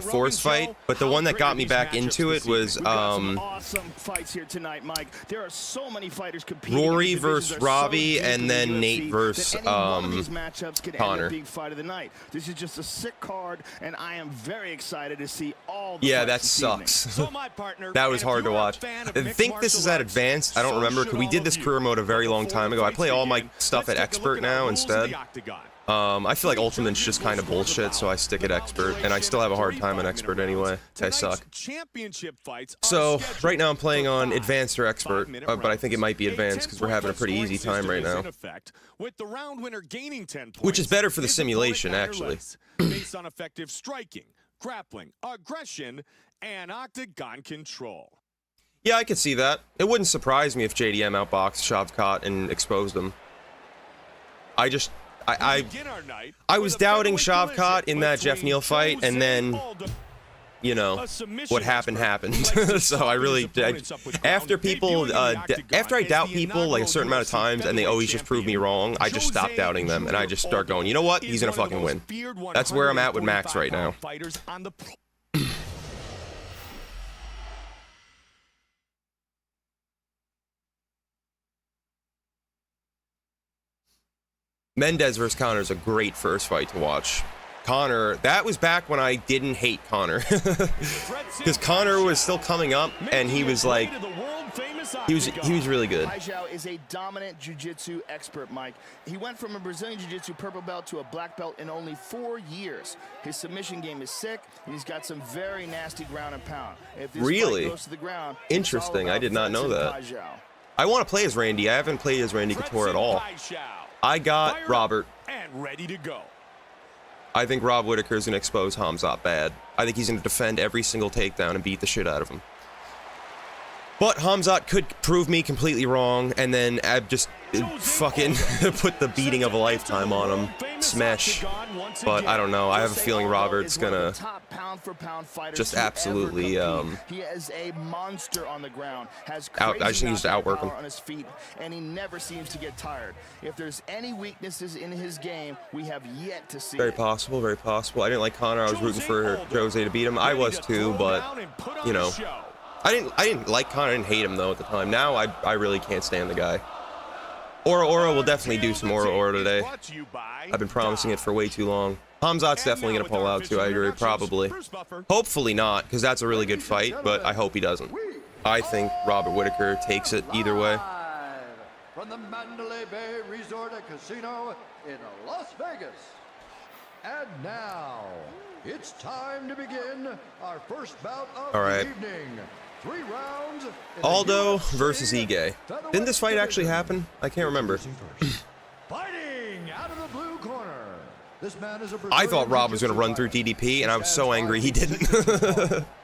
Force fight, but the one that got me back into it was awesome fights here tonight, Mike. There are so many fighters competing. Rory versus Robbie, and then Nate versus Connor. Big fight of the night. This is just a sick card, and I am very excited to see all the that sucks. That was hard to watch. I think this is at Advanced. I don't remember, because we did this career mode a very long time ago. I play all my stuff at Expert now instead. I feel like Ultimate's just kind of bullshit, so I stick at Expert, and I still have a hard time on Expert anyway. I suck. So, right now I'm playing on Advanced or Expert, but I think it might be Advanced, because we're having a pretty easy time right now. Which is better for the simulation, actually. Based on effective striking, grappling, aggression, and octagon control. Yeah, I could see that. It wouldn't surprise me if JDM outboxed Shavkat and exposed him. I was doubting Shavkat in that Jeff Neal fight, and then, you know, what happened. So I really, after I doubt people like a certain amount of times and they always just prove me wrong, I just stop doubting them and I just start going, you know what, he's gonna fucking win. That's where I'm at with Max right now. Mendez versus Connor is a great first fight to watch. Connor, that was back when I didn't hate Connor. Because Connor was still coming up, and he was like, he was really good. Pajau is a dominant jiu-jitsu expert, Mike. He went from a Brazilian jiu-jitsu purple belt to a black belt in only 4 years. His submission game is sick, and he's got some very nasty ground and pound. If this fight goes to the ground, interesting. I did not know that. Pajau. I want to play as Randy. I haven't played as Randy Couture at all. I got Robert. And ready to go. I think Rob Whittaker is going to expose Hamzat bad. I think he's going to defend every single takedown and beat the shit out of him. But Hamzat could prove me completely wrong, and then just fucking put the beating of a lifetime on him. Smash. But I don't know. I have a feeling Robert's gonna just absolutely he is a monster on the ground. I just need to outwork him on his feet, and he never seems to get tired. If there's any weaknesses in his game, we have yet to see. Very possible, very possible. I didn't like Connor. I was rooting for Jose to beat him. I was too, but you know, I didn't like Connor. I didn't hate him though at the time. Now I really can't stand the guy. Ora will definitely do some Ora today. Brought to you by I've been promising it for way too long. Hamzat's definitely going to pull out too, I agree, probably. Hopefully not, because that's a really good fight, but I hope he doesn't. I think Robert Whittaker takes it either way. From the Mandalay Bay Resort and Casino in Las Vegas. And now, it's time to begin our first bout of the evening. 3 rounds. Aldo versus Ige. Didn't this fight actually happen? I can't remember. Fighting out of the blue corner. This man is a I thought Rob was going to run through DDP, and I was so angry he didn't.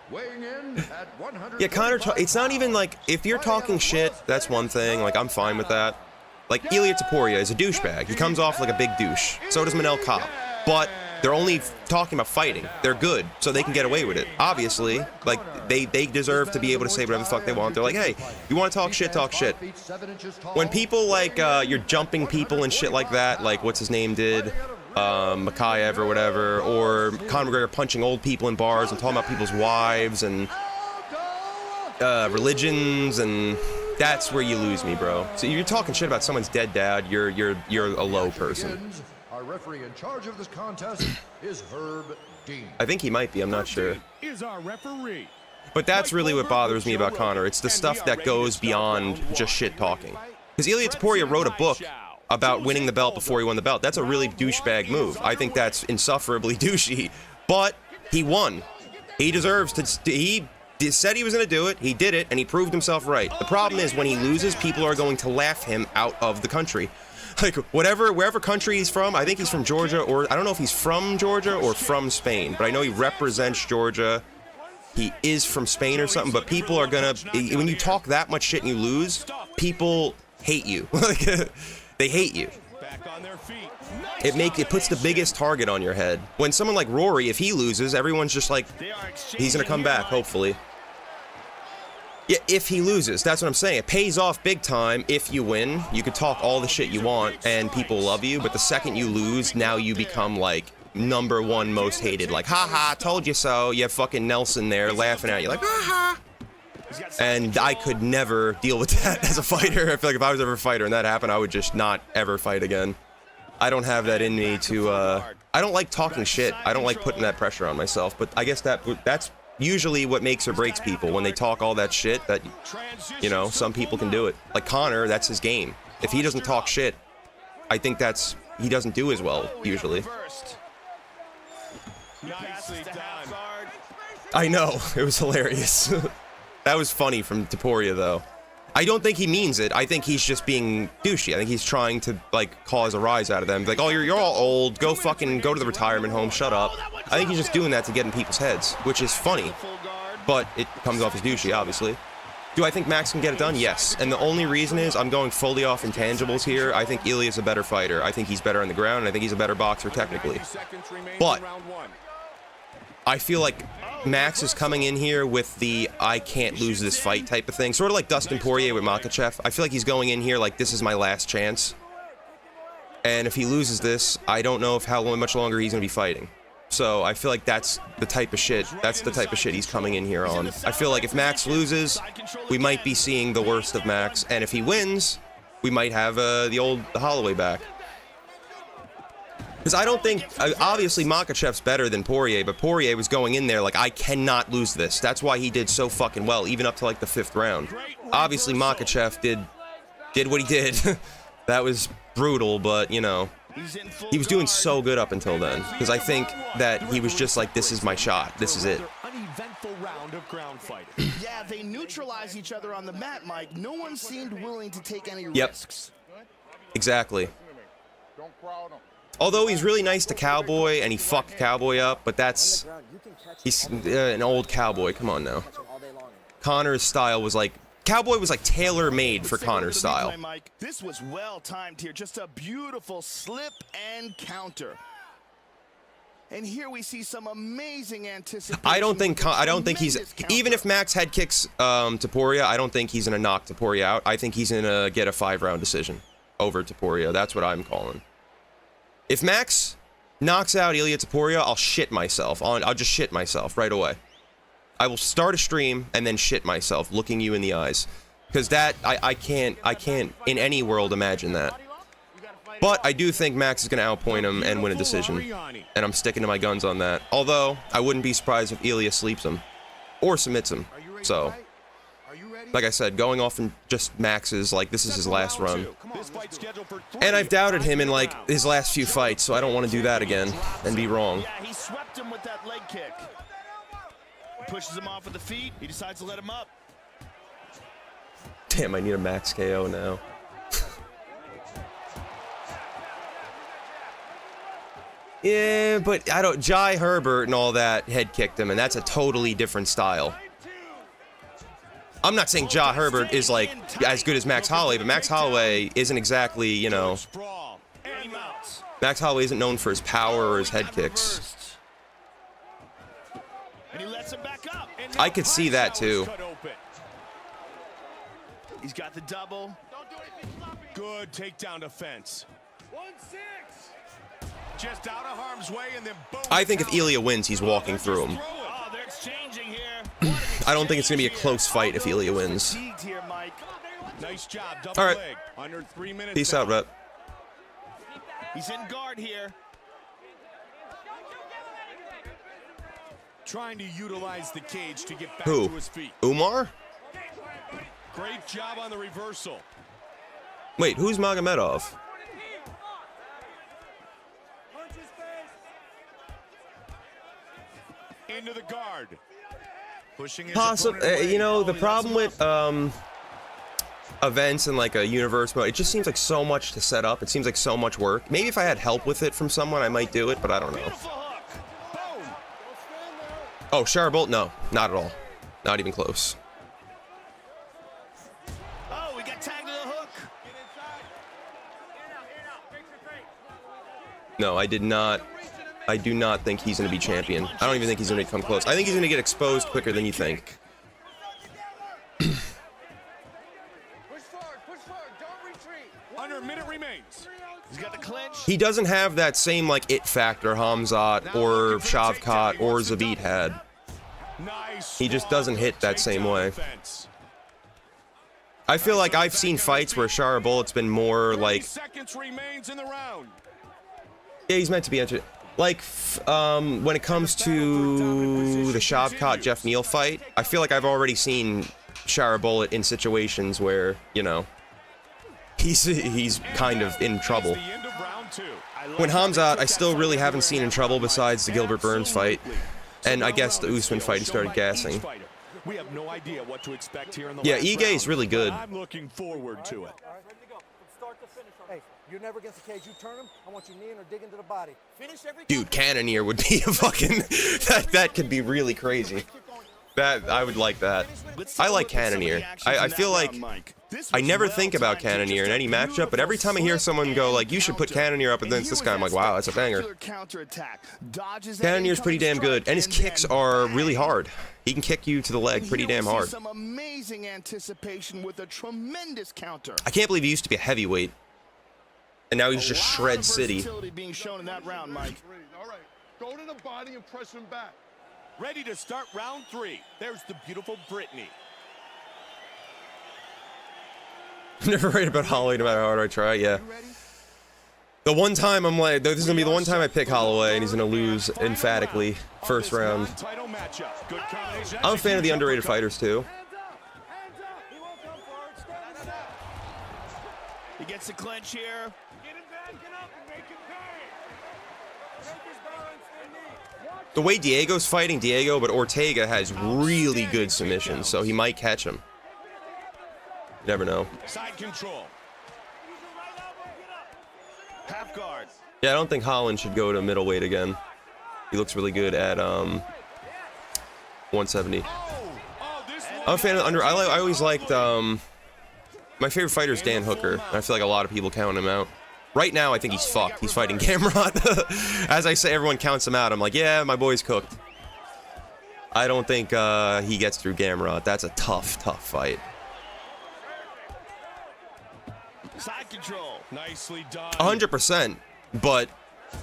Weighing in at 100. Yeah, Connor, it's not even like, if you're talking shit, that's one thing. Like, I'm fine with that. Like, Ilia Topuria is a douchebag. He comes off like a big douche. So does Manel Kape. But they're only talking about fighting. They're good, so they can get away with it. Obviously, like, they deserve to be able to say whatever the fuck they want. They're like, hey, you want to talk shit, talk shit. When people, like, you're jumping people and shit like that, like, what's his name did, Makayev or whatever, or Conor McGregor punching old people in bars and talking about people's wives and religions, and that's where you lose me, bro. So you're talking shit about someone's dead dad, you're a low person. Our referee in charge of this contest is Herb Dean. I think he might be, I'm not sure. Is our referee. But that's really what bothers me about Conor. It's the stuff that goes beyond just shit talking. Because Ilia Topuria wrote a book about winning the belt before he won the belt. That's a really douchebag move. I think that's insufferably douchey. But he won. He deserves to... He said he was going to do it. He did it, and he proved himself right. The problem is when he loses, people are going to laugh him out of the country. Like, wherever country he's from, I think he's from Georgia, or I don't know if he's from Georgia or from Spain, but I know he represents Georgia. He is from Spain or something, but people are gonna, when you talk that much shit and you lose, people hate you. Like, they hate you. It puts the biggest target on your head. When someone like Rory, if he loses, everyone's just like, he's gonna come back, hopefully. Yeah, if he loses, that's what I'm saying. It pays off big time if you win. You could talk all the shit you want and people love you, but the second you lose, now you become like #1 most hated. Like, haha, told you so. You have fucking Nelson there laughing at you like, haha. And I could never deal with that as a fighter. I feel like if I was ever a fighter and that happened, I would just not ever fight again. I don't have that in me to, I don't like talking shit. I don't like putting that pressure on myself, but I guess that's usually what makes or breaks people, when they talk all that shit that, you know, some people can do it. Like Conor, that's his game. If he doesn't talk shit, I think he doesn't do as well, usually. I know, it was hilarious. That was funny from Topuria, though. I don't think he means it. I think he's just being douchey. I think he's trying to, like, cause a rise out of them. Like, oh, you're all old. Go to the retirement home. Shut up. I think he's just doing that to get in people's heads, which is funny. But it comes off as douchey, obviously. Do I think Max can get it done? Yes. And the only reason is I'm going fully off intangibles here. I think Ilia's a better fighter. I think he's better on the ground, and I think he's a better boxer technically. But I feel like Max is coming in here with the I can't lose this fight type of thing. Sort of like Dustin Poirier with Makhachev. I feel like he's going in here like this is my last chance. And if he loses this, I don't know how much longer he's going to be fighting. So I feel like that's the type of shit he's coming in here on. I feel like if Max loses, we might be seeing the worst of Max. And if he wins, we might have the old Holloway back. Because I don't think, obviously Makhachev's better than Poirier, but Poirier was going in there like, I cannot lose this. That's why he did so fucking well, even up to like the 5th round. Obviously Makhachev did what he did. That was brutal, but you know, he was doing so good up until then. Because I think that he was just like, this is my shot. This is it. Yeah, they neutralize each other on the mat, Mike. No one seemed willing to take any risks. Exactly. Although he's really nice to Cowboy, and he fucked Cowboy up, but he's an old Cowboy. Come on now. Conor's style was like, Cowboy was like tailor-made for Conor's style. This was well timed here. Just a beautiful slip and counter. And here we see some amazing anticipation. I don't think he's, even if Max head kicks Topuria, I don't think he's gonna knock Topuria out. I think he's gonna get a 5-round decision over Topuria. That's what I'm calling. If Max knocks out Ilia Topuria, I'll shit myself. I'll just shit myself right away. I will start a stream and then shit myself, looking you in the eyes. because that I can't in any world imagine that. But I do think Max is going to outpoint him and win a decision, and I'm sticking to my guns on that. Although I wouldn't be surprised if Ilya sleeps him or submits him. So, like I said, going off and just Max's, like, this is his last run. And I've doubted him in, like, his last few fights, so I don't want to do that again and be wrong. Yeah, he swept him with that leg kick. Pushes him off with the feet. He decides to let him up. Damn, I need a Max KO now. Yeah, but I don't. Jai Herbert and all that head kicked him, and that's a totally different style. I'm not saying Jai Herbert is like as good as Max Holloway, but Max Holloway isn't exactly, you know. Max Holloway isn't known for his power or his head kicks. I could see that too. He's got the double. Good takedown defense. 1-6. Just out of harm's way, and then boom. I think if Ilya wins, he's walking through him. Oh, they're exchanging here. I don't think it's going to be a close fight if Ilya wins. Nice job. All right. Under 3 minutes. Peace out, Rep. He's in guard here. Trying to utilize the cage to get back Who? to his feet. Umar? Great job on the reversal. Wait, who's Magomedov? Into the guard. Pushing his You know, the problem with events and like a universe mode, it just seems like so much to set up. It seems like so much work. Maybe if I had help with it from someone, I might do it, but I don't know. Oh, Sharabolt? No, not at all. Not even close. Oh, we got tagged to the hook. No, I did not. I do not think he's going to be champion. I don't even think he's going to come close. I think he's going to get exposed quicker than you think. Push forward, don't retreat. Under a minute remains. He's got the clinch. He doesn't have that same like it factor Hamzat or Shavkat or Zabit had. Nice. He just doesn't hit that same way. I feel like I've seen fights where Sharabolt's been more like. Seconds remains in the round. Yeah, he's meant to be entered. Like, when it comes to the Shavkat Jeff Neal fight, I feel like I've already seen Sharabolt in situations where, you know, he's kind of in trouble. When Hamzat, I still really haven't seen in trouble besides the Gilbert Burns fight. And I guess the Usman fight, he started gassing. We have no idea what to expect here in the Yeah, Ige is really good. I'm looking forward to it. Hey, you're never against the cage. You turn him, I want you kneeing or digging to the body. Finish every Dude, Cannonier would be a fucking... that could be really crazy. That, I would like that. I like Cannonier. I feel like... I never think about Cannonier in any matchup, but every time I hear someone go, like, you should put Cannonier up against this guy, I'm like, wow, that's a banger. Cannonier's pretty damn good, and his kicks are really hard. He can kick you to the leg pretty damn hard. Some amazing anticipation with a tremendous counter. I can't believe he used to be a heavyweight, and now he's just shred city. Being shown in that round, Mike. All right, go to the body and press him back. Ready to start round 3. There's the beautiful Brittany. I'm never right about Holloway no matter how hard I try, yeah. The one time I'm like, this is going to be the one time I pick Holloway and he's going to lose emphatically first round. I'm a fan of the underrated fighters too. He gets the clinch here. The way Diego's fighting Diego, but Ortega has really good submissions, so he might catch him. You never know. Side control. Half guard. Yeah, I don't think Holland should go to middleweight again. He looks really good at 170. I'm a fan of under. I always liked my favorite fighter is Dan Hooker. And I feel like a lot of people count him out. Right now, I think he's fucked. He's fighting Gamrot. As I say, everyone counts him out. I'm like, yeah, my boy's cooked. I don't think he gets through Gamrot. That's a tough fight. Side control. Nicely done. 100%. But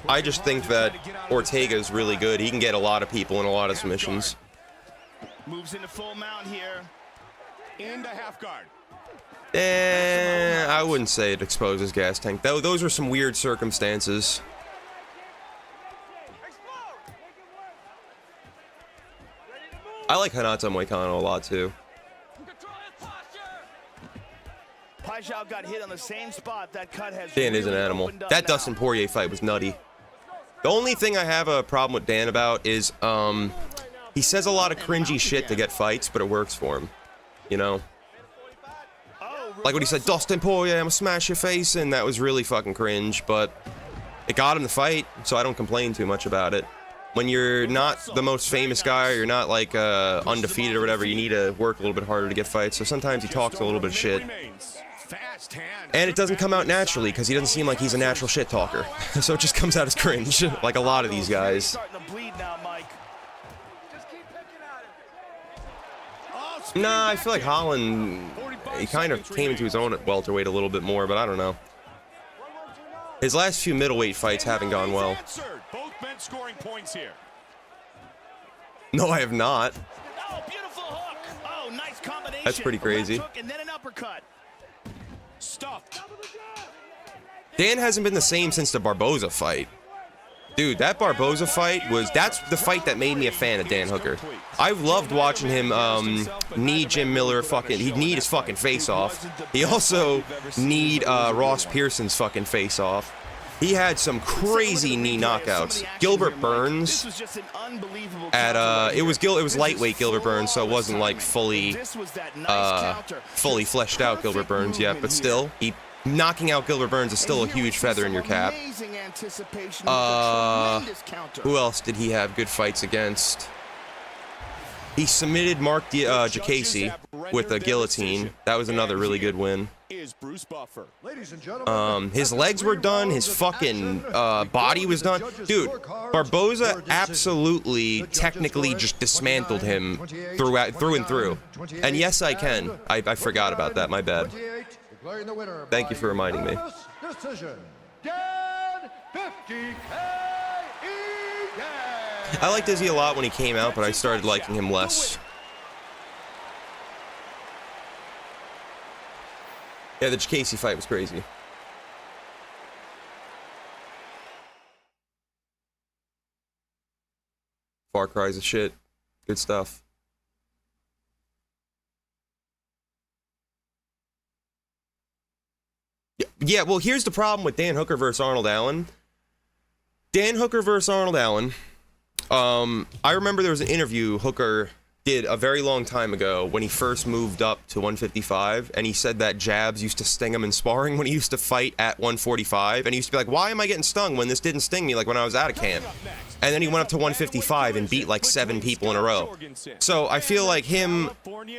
I just think that Ortega is really good. He can get a lot of people in a lot of submissions. Moves into full mount here. Into half guard. I wouldn't say it exposed his gas tank. Though those are some weird circumstances. I like Hinata Moicano a lot too. Paixão got hit on the same spot. That cut has Dan is an really animal. opened up That now. Dustin Poirier fight was nutty. The only thing I have a problem with Dan about is he says a lot of cringy shit to get fights, but it works for him. You know? Like when he said, Dustin Poirier, I'm gonna smash your face, and that was really fucking cringe, but it got him the fight, so I don't complain too much about it. When you're not the most famous guy, or you're not like undefeated or whatever, you need to work a little bit harder to get fights, so sometimes he talks a little bit of shit. And it doesn't come out naturally, because he doesn't seem like he's a natural shit talker. So it just comes out as cringe, like a lot of these guys. Starting to bleed now, Mike. Nah, I feel like Holland, he kind of came into his own at welterweight a little bit more, but I don't know. His last few middleweight fights haven't gone well. Both men scoring points here. No, I have not. Oh, beautiful hook. Oh, nice combination. That's pretty crazy. A left hook and then an uppercut. Stuffed. Dan hasn't been the same since the Barboza fight. Dude, that Barboza fight that's the fight that made me a fan of Dan Hooker. I loved watching him knee Jim Miller he'd need his fucking face off. He also kneed Ross Pearson's fucking face off. He had some crazy knee knockouts. Gilbert Burns at it was lightweight Gilbert Burns, so it wasn't like fully fleshed out Gilbert Burns yet, but still, knocking out Gilbert Burns is still a huge feather in your cap. Who else did he have good fights against? He submitted Mark Jacasey with a guillotine. That was another really good win. His legs were done. His fucking body was done. Dude, Barboza absolutely, technically just dismantled him through and through. And yes, I can. I forgot about that. My bad. Thank you for reminding me. I liked Izzy a lot when he came out, but I started liking him less. Yeah, the Jacasey fight was crazy. Far Cry's a shit. Good stuff. Yeah, well, here's the problem with Dan Hooker versus Arnold Allen. Dan Hooker versus Arnold Allen. I remember there was an interview Hooker did a very long time ago when he first moved up to 155, and he said that jabs used to sting him in sparring when he used to fight at 145, and he used to be like, why am I getting stung when this didn't sting me like when I was out of camp? And then he went up to 155 and beat like 7 people in a row. So I feel like him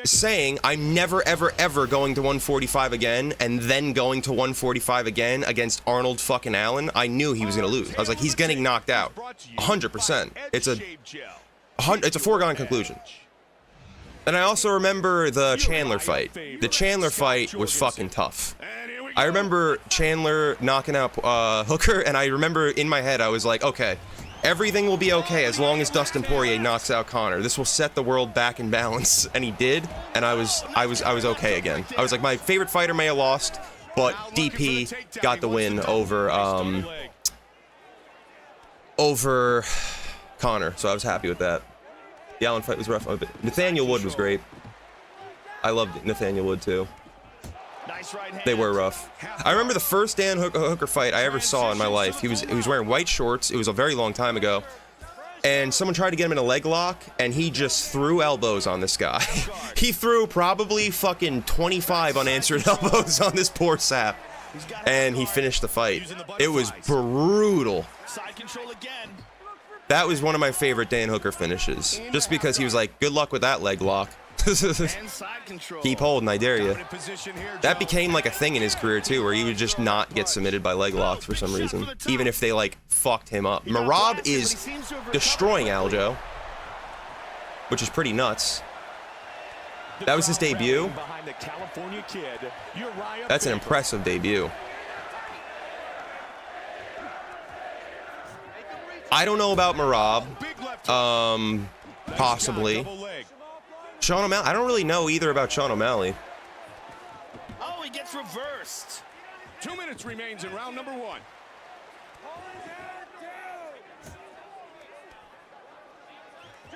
saying, I'm never, ever, ever going to 145 again, and then going to 145 again against Arnold fucking Allen, I knew he was going to lose. I was like, he's getting knocked out. 100%. It's a foregone conclusion. And I also remember the Chandler fight. The Chandler fight was fucking tough. I remember Chandler knocking out Hooker, and I remember in my head I was like, okay, everything will be okay as long as Dustin Poirier knocks out Conor. This will set the world back in balance, and he did. And I was okay again. I was like, my favorite fighter may have lost, but DP got the win over Conor, so I was happy with that. The Allen fight was rough. Nathaniel Wood was great. I loved Nathaniel Wood too. They were rough. I remember the first Dan Hooker fight I ever saw in my life. He was wearing white shorts. It was a very long time ago. And someone tried to get him in a leg lock, and he just threw elbows on this guy. He threw probably fucking 25 unanswered elbows on this poor sap. And he finished the fight. It was brutal. That was one of my favorite Dan Hooker finishes. Just because he was like, good luck with that leg lock. Keep holding, I dare you. That became like a thing in his career too, where he would just not get submitted by leg locks for some reason, even if they like fucked him up. Merab is destroying Aljo, which is pretty nuts. That was his debut. That's an impressive debut. I don't know about Merab. Possibly. Sean O'Malley. I don't really know either about Sean O'Malley. gets reversed. 2 minutes remains in round number 1.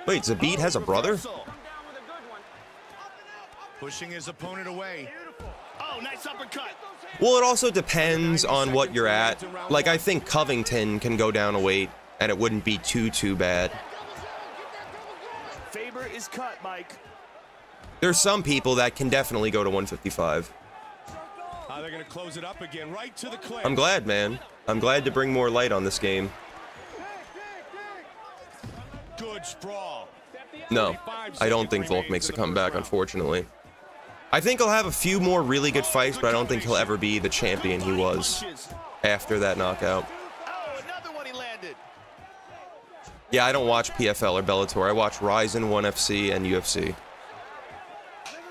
Wait, Zabit has a brother? Reversal. Pushing his opponent away. Oh, nice uppercut. Well, it also depends on what you're at. Like, I think Covington can go down a weight, and it wouldn't be too bad. Faber is cut, Mike. There's some people that can definitely go to 155. They're going to close it up again, right to the clinch. I'm glad, man. I'm glad to bring more light on this game. Good sprawl. No, I don't think Volk makes a comeback, unfortunately. I think he'll have a few more really good fights, but I don't think he'll ever be the champion he was after that knockout. Oh, another one he landed. Yeah, I don't watch PFL or Bellator. I watch Ryzen, 1FC, and UFC.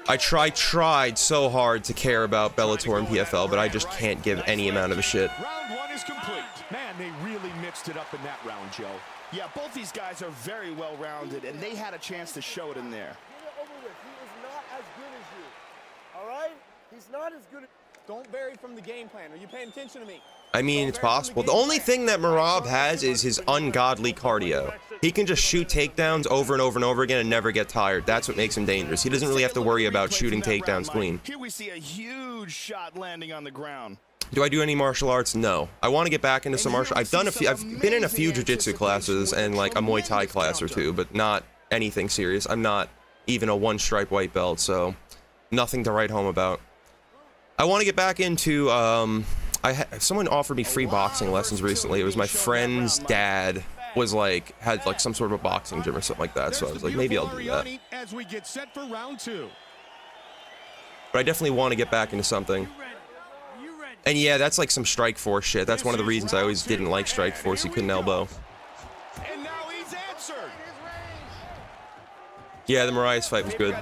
I tried so hard to care about Bellator and PFL, but I just can't give any amount of a shit. Round 1 is complete. Man, they really mixed it up in that round, Joe. Yeah, both these guys are very well-rounded, and they had a chance to show it in there. He is not as good as you. All right? He's not as good as... Don't vary from the game plan. Are you paying attention to me? I mean, it's possible. The only thing that Merab has is his ungodly cardio. He can just shoot takedowns over and over and over again and never get tired. That's what makes him dangerous. He doesn't really have to worry about shooting takedowns clean. Here we see a huge shot landing on the ground. Do I do any martial arts? No. I want to get back into some martial. I've been in a few jiu-jitsu classes and like a Muay Thai class or two, but not anything serious. I'm not even a one-stripe white belt, so nothing to write home about. I want to get back into someone offered me free boxing lessons recently. It was my friend's dad had like some sort of a boxing gym or something like that, so I was like, maybe I'll do that. As we get set for round 2. But I definitely want to get back into something. And yeah, that's like some Strike Force shit. That's one of the reasons I always didn't like Strike Force. You couldn't elbow. And now he's answered. Yeah, the Marias fight was good.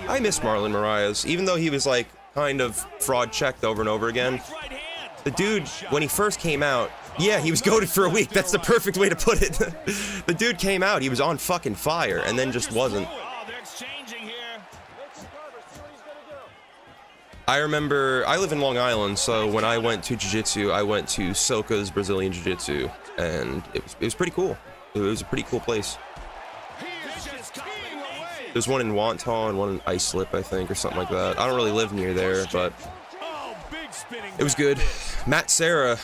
I miss Marlon Marias, even though he was like kind of fraud checked over and over again. The dude, when he first came out, yeah, he was goated for a week. That's the perfect way to put it. The dude came out, he was on fucking fire, and then just wasn't. I remember, I live in Long Island, so when I went to jiu-jitsu, I went to Soka's Brazilian Jiu-Jitsu, and it was pretty cool. It was a pretty cool place. There's one in Wantagh and one in Islip, I think, or something like that. I don't really live near there, but it was good. Matt Sarah,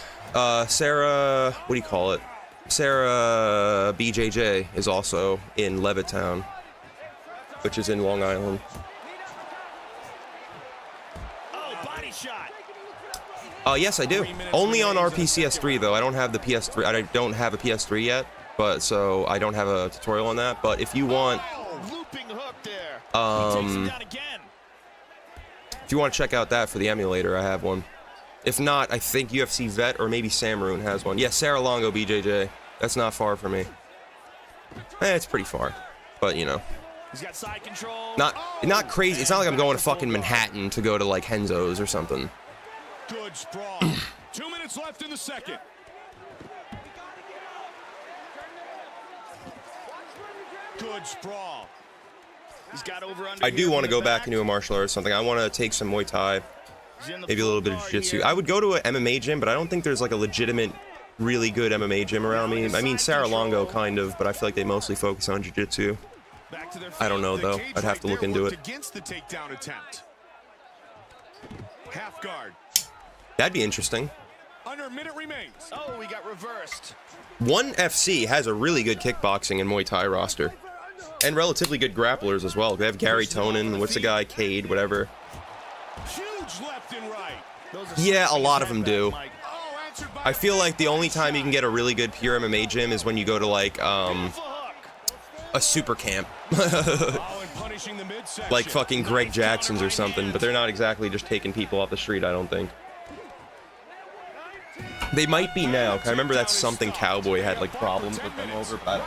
Sarah, what do you call it? Sarah BJJ is also in Levittown, which is in Long Island. Yes, I do. Only on RPCS3 though. I don't have the PS3. I don't have a PS3 yet, but so I don't have a tutorial on that. But if you want, if you want to check out that for the emulator, I have one. If not, I think UFC Vet or maybe Samaroon has one. Yeah, Sarah Longo BJJ. That's not far from me. It's pretty far, but you know. He's got side control. Not crazy. It's not like I'm going to fucking Manhattan to go to like Henzo's or something. Good sprawl. 2 minutes left in the second. Good sprawl. He's got over under. I do want to go back into a martial art or something. I want to take some Muay Thai, maybe a little bit of jiu-jitsu. I would go to an MMA gym, but I don't think there's like a legitimate, really good MMA gym around me. I mean, Sarah Longo kind of, but I feel like they mostly focus on jiu-jitsu. I don't know though. I'd have to look into it. Against the takedown attempt. Half guard. That'd be interesting. Under a minute remains. Oh, we got reversed. 1FC has a really good kickboxing and Muay Thai roster. And relatively good grapplers as well. They have Gary Tonin, what's the guy, Cade, whatever. Huge left and right. Yeah, a lot of them do. I feel like the only time you can get a really good pure MMA gym is when you go to like a super camp. Like fucking Greg Jackson's or something, but they're not exactly just taking people off the street, I don't think. They might be now, 'cause I remember that Something Cowboy had like problems with them over, but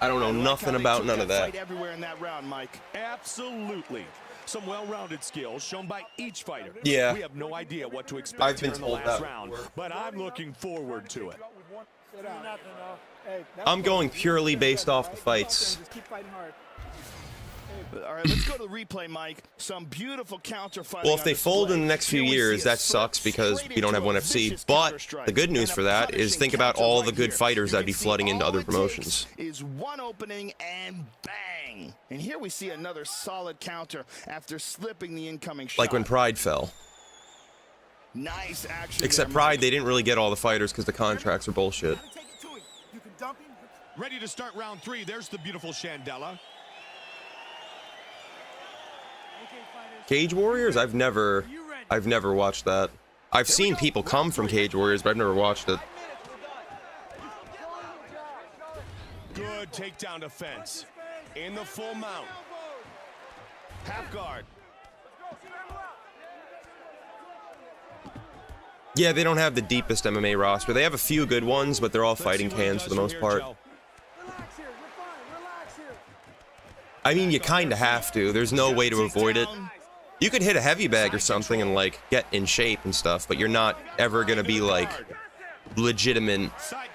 I don't know nothing about none of that. Everywhere in that round, Mike. Absolutely. Some well-rounded skills shown by each fighter. Yeah. We have no idea what to expect I've been here in the told last that round, but I'm looking forward to it. I'm going purely based off the fights. All right, let's go to the replay, Mike. Some beautiful counter fighting. Well, if they fold in the next few years, that sucks because we don't have one FC. But the good news for that is think about all the good fighters that'd be flooding into other promotions. Is one opening and bang. And here we see another solid counter after slipping the incoming shot. Like when Pride fell. Nice action. Except Pride, they didn't really get all the fighters because the contracts are bullshit. Ready to start round 3. There's the beautiful Chandela. Cage Warriors? I've never watched that. I've seen people come from Cage Warriors, but I've never watched it. Good takedown defense. In the full mount. Half guard. Yeah, they don't have the deepest MMA roster. They have a few good ones, but they're all fighting cans for the most part. I mean, you kind of have to. There's no way to avoid it. You could hit a heavy bag or something and, like, get in shape and stuff, but you're not ever going to be, like, legitimate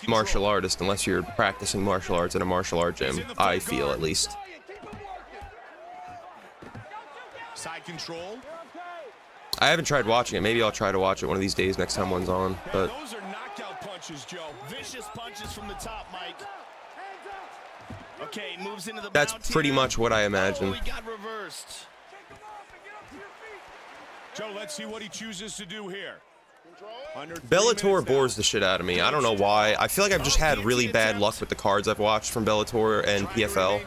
martial artist unless you're practicing martial arts in a martial art gym, I feel, at least. Side control. I haven't tried watching it. Maybe I'll try to watch it one of these days next time one's on. But those are knockout punches, Joe. Vicious punches from the top, Mike. Okay, moves into the that's pretty much what I imagine. Oh, he got reversed. Joe, let's see what he chooses to do here. Bellator bores the shit out of me. I don't know why. I feel like I've just had really bad luck with the cards I've watched from Bellator and PFL.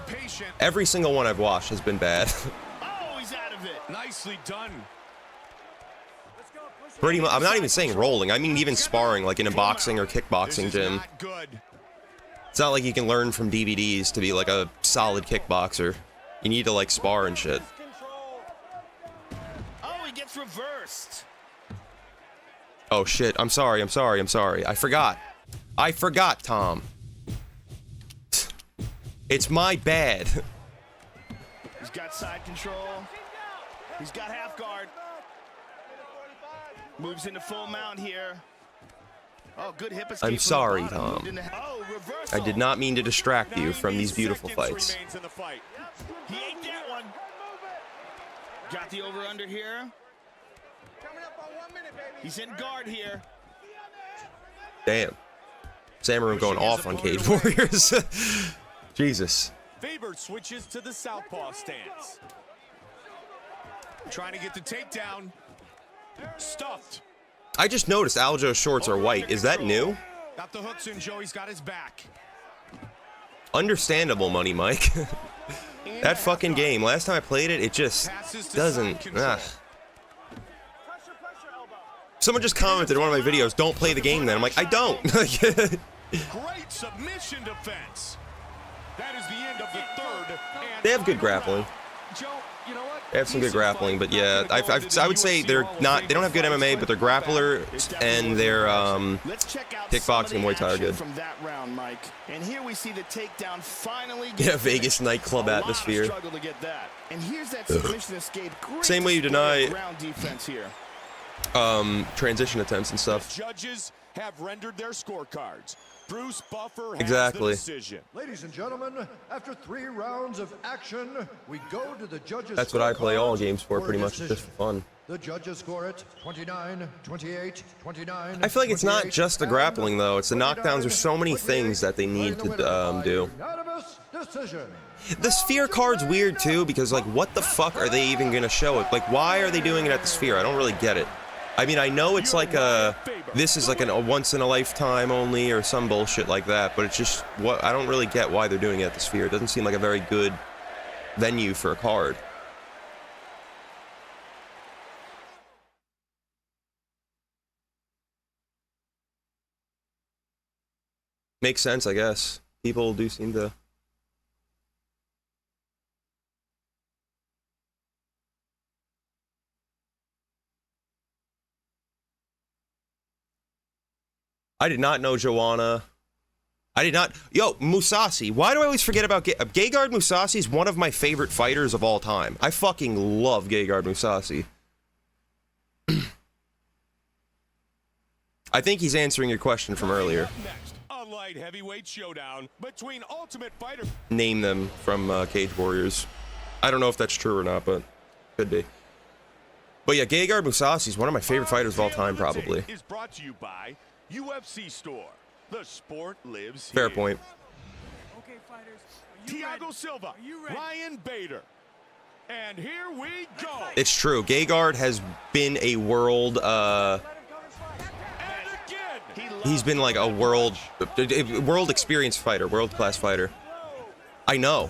Every single one I've watched has been bad. Oh, he's out of it. Nicely done. Pretty much. I'm not even saying rolling. I mean even sparring, like in a boxing or kickboxing gym. It's not like you can learn from DVDs to be like a solid kickboxer. You need to like spar and shit. Oh, he gets reversed. Oh shit, I'm sorry. I forgot, Tom. It's my bad. He's got side control. He's got half guard. Moves into full mount here. Oh, good hip escape. I'm sorry, Tom. I did not mean to distract you from these beautiful fights. He ate that one. Got the over-under here. He's in guard here. Damn. Samaru going off on Cage Warriors. Jesus. Faber switches to the southpaw stance. Trying to get the takedown. Stuffed. I just noticed Aljo's shorts are white. Is that new? Got the hooks in, Joe. He's got his back. Understandable, Money Mike. That fucking game. Last time I played it, it just doesn't. Someone just commented in one of my videos, "Don't play the game." Then I'm like, I don't. Great submission defense. That is the end of the third. They have good grappling. Joe, you know what? They have some good grappling, but yeah, I would say they're not. They don't have good MMA, but their grappler and their kickboxing and Muay Thai are good. From that round, Mike. And here we see the takedown finally. Yeah, Vegas nightclub atmosphere. Struggle to get that. And here's that submission escape. Same way you deny ground defense here. Transition attempts and stuff. Judges have rendered their scorecards. Bruce Buffer has exactly. the decision. Ladies and gentlemen, after 3 rounds of action, we go to the judges. That's what I play all games for, pretty much, just for fun. The judges score it 29, 28, 29. I feel like it's not just the grappling though; it's the knockdowns. There's so many things that they need to do. The Sphere card's weird too, because like, what the fuck are they even gonna show it? Like, why are they doing it at the Sphere? I don't really get it. I mean, I know it's like this is like a once in a lifetime only or some bullshit like that, but it's just what I don't really get why they're doing it at the Sphere. It doesn't seem like a very good venue for a card. Makes sense, I guess. People do seem to. I did not know Joanna. I did not. Yo, Musashi. Why do I always forget about Gegard Musashi? Is one of my favorite fighters of all time. I fucking love Gegard Musashi. I think he's answering your question from earlier. Next, a light heavyweight showdown between Ultimate Fighter. Name them from Cage Warriors. I don't know if that's true or not, but could be. But yeah, Gegard Mousasi is one of my favorite fighters of all time, probably. Is brought to you by UFC Store. The sport lives Fair here. point. Okay, fighters. Are you Thiago ready? Silva, Are you ready? Ryan Bader. And here we go. It's true. Gegard has been a world, And again. he's been like a world experience fighter, world-class fighter. I know.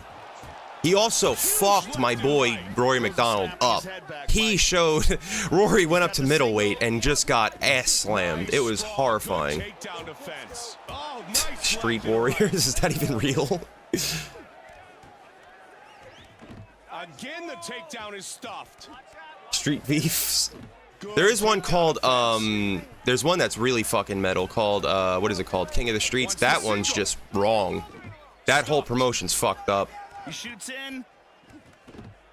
He also fucked my boy Rory McDonald up. He showed Rory went up to middleweight and just got ass slammed. It was horrifying. Takedown defense. Oh, nice Street work. Warriors, is that even real? Again, the takedown is stuffed. Street Beefs. There is one called there's one that's really fucking metal called what is it called? King of the Streets. That one's just wrong. That whole promotion's fucked up. He shoots in.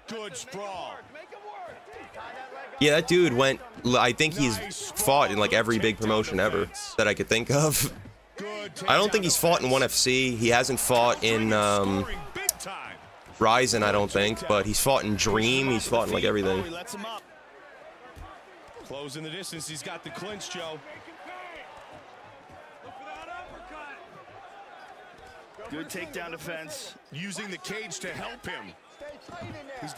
Good sprawl. Yeah, that dude went, I think he's fought in like every big promotion ever that I could think of. Good I don't think he's fought in ONE FC. He hasn't fought in scoring big time. Ryzen, I don't think, but he's fought in Dream. He's fought in like everything. He lets him up. Closing the distance. He's got the clinch, Joe. Good takedown defense. Using the cage to help him.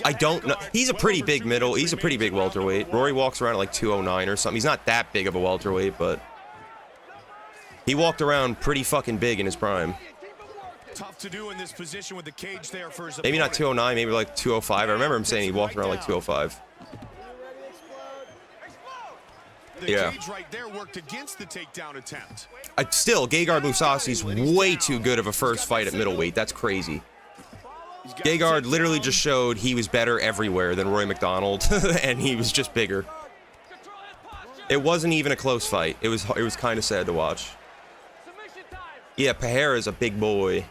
I don't know. He's a pretty big middle. He's a pretty big welterweight. Rory walks around at like 209 or something. He's not that big of a welterweight, but he walked around pretty fucking big in his prime. Tough to do in this position with the cage there for his Maybe not opponent. 209, maybe like 205. I remember him saying he walked around like 205. The Yeah. cage right there worked against the takedown attempt. Still, Gegard Mousasi's way too good of a first fight at middleweight. That's crazy. Gegard literally just showed he was better everywhere than Roy McDonald, and he was just bigger. It wasn't even a close fight. It was kind of sad to watch. Yeah, Pereira's a big boy.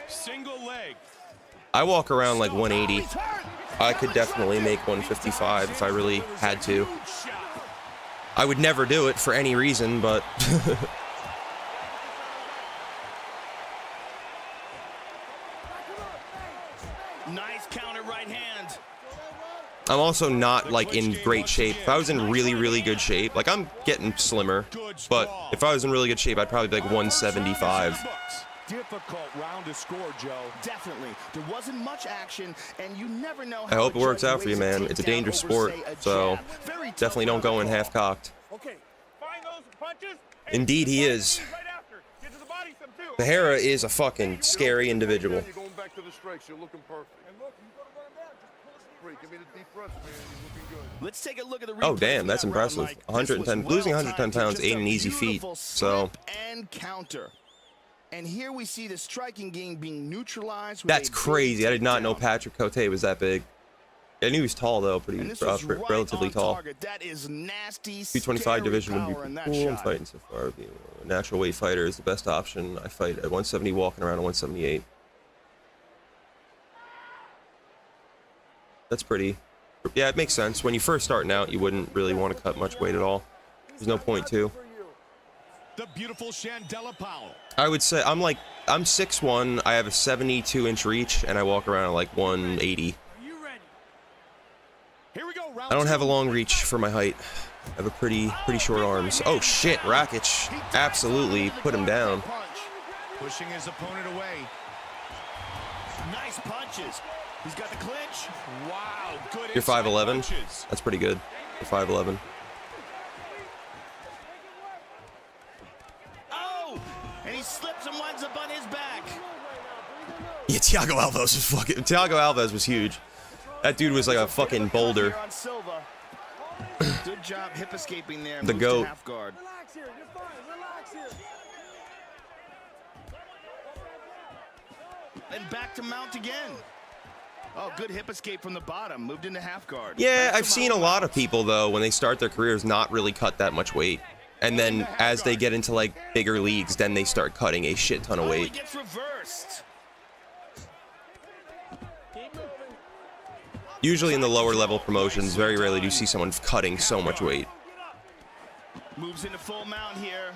Single leg. I walk around like 180. I could definitely make 155 if I really had to. I would never do it for any reason, but Nice counter right hand. I'm also not like in great shape. If I was in really, really good shape, like I'm getting slimmer, but if I was in really good shape, I'd probably be like 175. Difficult round to score, Joe. Definitely. There wasn't much action, and you never know I how hope a it works judge out for you, weighs man. It's a takedown dangerous over, sport, say, a so jab. Very tough definitely don't go in round to half-cocked. Okay, find those punches. and Indeed, he is. right after. Get to the body some too. Pereira is a fucking scary individual. You're going back to the strikes. You're looking perfect. And look, you go to run him down. Just pull his knee. Great. Give me the deep breaths, man. You're looking good. Let's take a look at the Oh replay damn, from that's that round, impressive. Mike. This 110, was losing well-timed 110 to pounds just ain't a an easy feat. beautiful So slip and counter. And here we see the striking game being neutralized. With that's a big crazy. I did not know takedown. Patrick Cote was that big. I knew he was tall though, but he And was this was right relatively on tall. target. That is nasty. 225 scary division would power be in that cool. I'm shot. fighting so far. A natural weight fighter is the best option. I fight at 170, walking around at 178. That's pretty. Yeah, it makes sense. When you first starting out, you wouldn't really want to cut much weight at all. There's no point to. The beautiful Shandella Powell. I would say I'm 6'1", I have a 72-inch reach, and I walk around at like 180. Are you ready? Here we go. Round I don't have a two. long reach for my height. I have a pretty short arms. Oh shit, Rakic absolutely put him down. Punch. Pushing his opponent away. Nice punches. He's got the clinch. Wow. Good You're inside 5'11". punches. That's pretty good for 5'11". Oh! And he slips and winds up on his back. Yeah, Thiago Alves was huge. That dude was like a fucking boulder. Here on Silva. Good job hip escaping there. The Moves to GOAT. half guard. Relax here. You're fine. Relax here. And back to mount again. Oh, good hip escape from the bottom. Moved into half guard. Yeah, Back to I've seen a mount. lot of people though when they start their careers not really cut that much weight, and then as they get into like bigger leagues, then they start cutting a shit ton of Oh, he weight. gets reversed. Usually in the lower level promotions, very rarely do you see someone cutting so much weight. Moves into full mount here.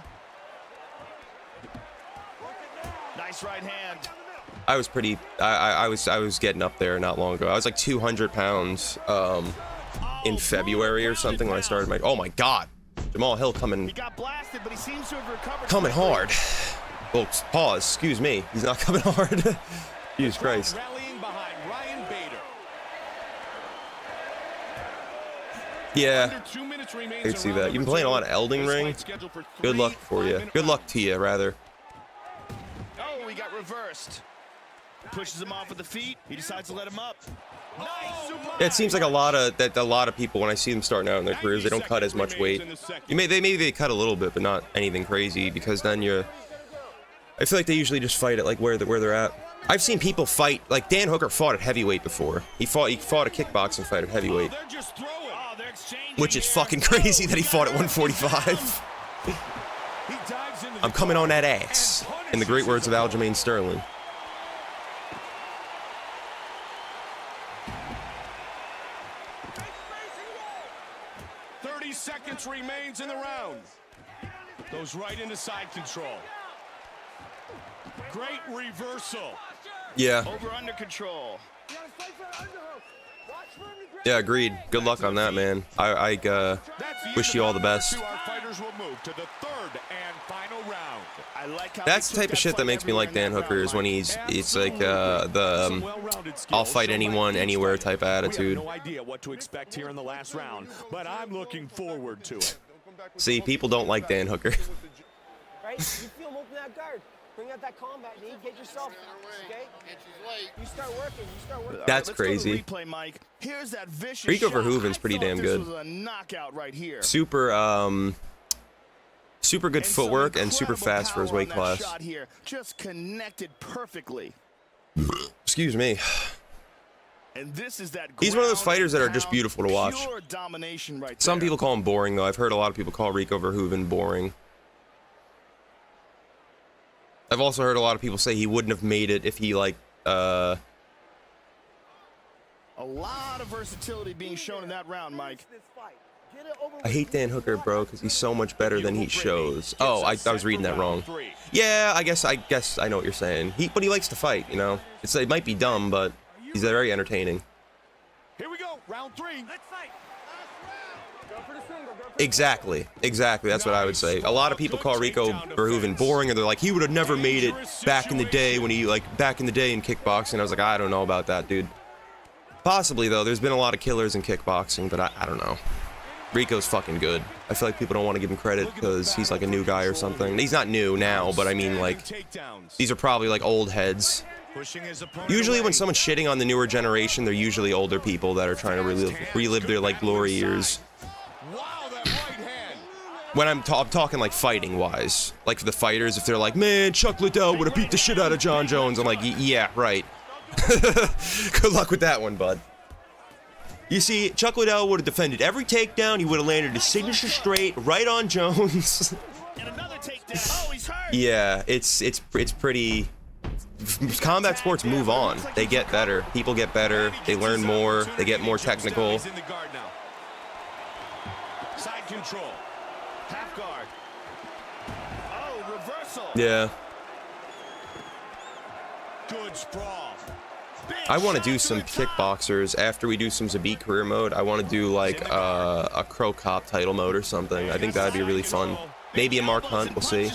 Nice right hand. I was pretty. I was getting up there not long ago. I was like 200 pounds in February or something when I started my. Oh my God, Jamal Hill coming. He got blasted, but he seems to have recovered. Coming hard. Well, pause. Excuse me. He's not coming hard. Jesus Christ. Rallying behind Ryan Bader. Yeah. Under 2 minutes I remains can see in that. round You've been number playing a 2. lot of Elden This Ring. fight's scheduled for Good luck 3 for you. 5-minute Good luck rounds. to you, rather. Oh, he got reversed. Pushes him off with the feet. He decides to let him up. Nice. Yeah, it seems like a lot of people when I see them starting out in their careers, they don't cut as much weight. Maybe they cut a little bit, but not anything crazy, because then I feel like they usually just fight at like where they're at. I've seen people fight, like Dan Hooker fought at heavyweight before. He fought a kickboxing fight at heavyweight, They're just throwing. They're exchanging which is here. fucking crazy that he fought at 145. He dives into the I'm coming on that guard ass, and in the great punishes words his of opponent. Aljamain Sterling. 30 seconds remains in the round. Goes right into side control. Great reversal. Yeah, Over under control. yeah, agreed. Good luck on that, man. I That's the wish end you of all the round best. 2. Our fighters will move to the third and final round. I like how That's he the took type of shit that fight makes me like everywhere Dan in that Hooker, round, is when Mike. it's like Some well-rounded skills I'll fight shown anyone, by each anywhere fighter. type of attitude. We have no idea what to expect here in the last round, but I'm looking forward to it. See, people don't like Dan Hooker. Right? You feel him open that guard. Bring out that combat knee. Get yourself, okay? You start working. That's Let's crazy. Go to replay, Mike. Here's that vicious Rico shot. Verhoeven's pretty I damn thought good. This was a knockout right here. Super good And some footwork and super incredible fast for his power weight on that class. shot here. Just connected perfectly. Excuse me. And this is that He's one of those ground fighters that are and just pound, beautiful to watch. Pure domination right Some there. people call him boring, though. I've heard a lot of people call Rico Verhoeven boring. I've also heard a lot of people say he wouldn't have made it if he, like, A lot of versatility being shown in that round, Mike. I hate Dan Hooker, bro, because he's so much better than he shows. Oh, I was reading that wrong. Yeah, I guess I know what you're saying. But he likes to fight, you know? It might be dumb, but he's very entertaining. Here we go, round 3. Let's fight. Exactly. That's what I would say. A lot of people call Rico Verhoeven boring, and they're like, he would have never made it back in the day back in the day in kickboxing. I was like, I don't know about that, dude. Possibly, though. There's been a lot of killers in kickboxing, but I don't know. Rico's fucking good. I feel like people don't want to give him credit because he's like a new guy or something. He's not new now, but I mean, like, these are probably like old heads. Usually when someone's shitting on the newer generation, they're usually older people that are trying to relive their, like, glory years. When I'm talking, like, fighting-wise. Like, for the fighters, if they're like, man, Chuck Liddell would have beat the shit out of John Jones, I'm like, yeah, right. Good luck with that one, bud. You see, Chuck Liddell would have defended every takedown. He would have landed his signature straight right on Jones. And another takedown. Oh, he's hurt. Yeah, it's pretty. Combat sports move on. They get better. People get better. They learn more. They get more technical. Side control. Half guard. Oh, reversal. Yeah. Good sprawl. I want to do some kickboxers after we do some Zabit career mode. I want to do like a Crow Cop title mode or something. I think that'd be really fun. Maybe a Mark Hunt. We'll see.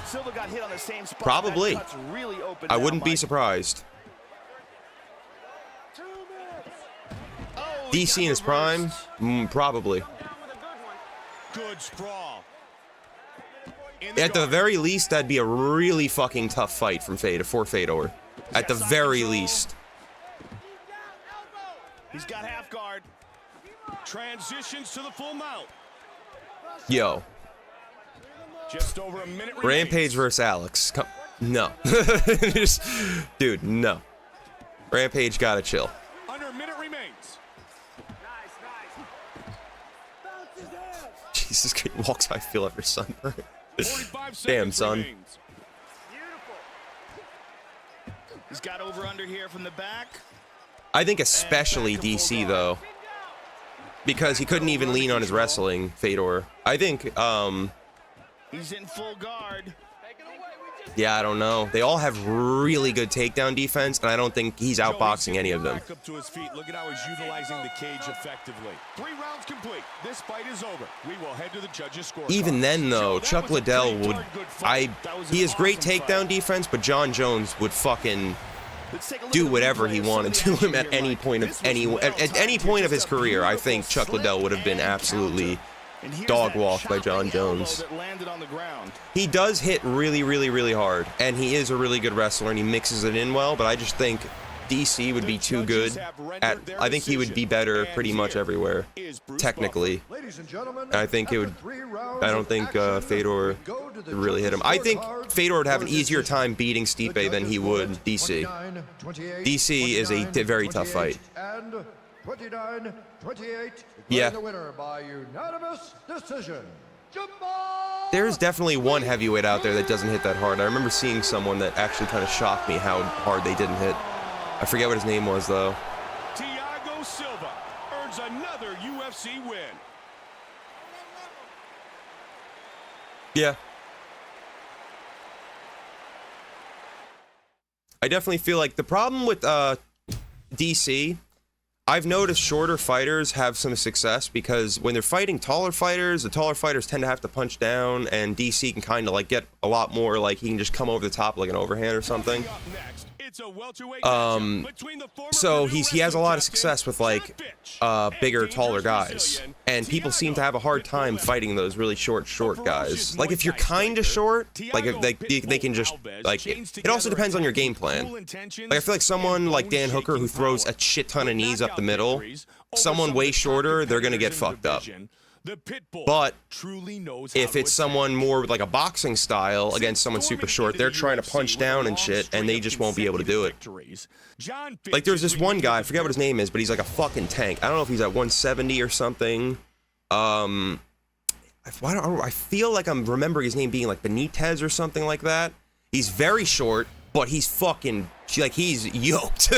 Silva got hit on the same spot. Probably. That cut's really open I now, wouldn't be Mike. surprised. Oh, DC in his prime? Probably. Good sprawl. At the very least, that'd be a really fucking tough fight for Fedor. At the very least. He's got half guard. Transitions to the full mount. Yo. Just over a minute remains. Rampage versus Alex. No. Dude, no. Rampage gotta chill. Under a minute remains. Jesus, he walks how I feel after sunburn. 45 Damn, seconds son. remains. He's got over under here from the back. I think especially DC, though. because he couldn't even lean on his wrestling, Fedor. I think, He's in full guard. yeah, I don't know. They all have really good takedown defense, and I don't think he's outboxing any of them. Back up to his feet. Look at how he's utilizing the cage effectively. 3 rounds complete. This fight is over. We will head to the judges' scorecard. Even then, though, Chuck Liddell would, he has great takedown defense, but John Jones would fucking do whatever he wanted to him at any point of at any point of his career. I think Chuck Liddell would have been absolutely dog walked by John Jones. He does hit really, really, really hard, and he is a really good wrestler, and he mixes it in well, but I just think DC would be too good at, I think he would be better pretty much everywhere, technically. And I think it would, I don't think Fedor would really hit him. I think Fedor would have an easier time beating Stipe than he would DC. DC is a very tough fight. 29-28, Yeah. the winner by unanimous decision. There's definitely one heavyweight out there that doesn't hit that hard. I remember seeing someone that actually kind of shocked me how hard they didn't hit. I forget what his name was, though. Thiago Silva earns another UFC win. Yeah. I definitely feel like the problem with DC, I've noticed shorter fighters have some success because when they're fighting taller fighters, the taller fighters tend to have to punch down, and DC can kind of like get a lot more, like he can just come over the top like an overhand or something. So he has a lot of success with like bigger, taller guys, and people seem to have a hard time fighting those really short guys. Like if you're kind of short, like if they can just like it also depends on your game plan. Like I feel like someone like Dan Hooker who throws a shit ton of knees up the middle, someone way shorter, they're gonna get fucked up. But if it's someone more with like a boxing style against someone super short, they're trying to punch down and shit, and they just won't be able to do it. Like there's this one guy, I forget what his name is, but he's like a fucking tank. I don't know if he's at 170 or something. I feel like I'm remembering his name being like Benitez or something like that. He's very short, but he's fucking, like he's yoked.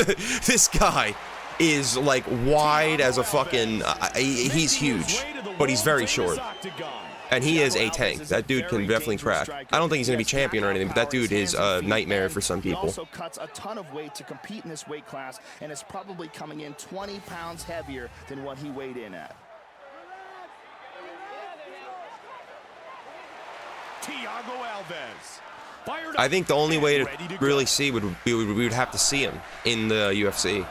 This guy is like wide as a fucking, he's huge, but he's very short. And he is a tank. That dude can definitely crack. I don't think he's going to be champion or anything, but that dude is a nightmare for some people. He also cuts a ton of weight to compete in this weight class, and is probably coming in 20 pounds heavier than what he weighed in at. Thiago Alves. I think the only way to really see we would have to see him in the UFC.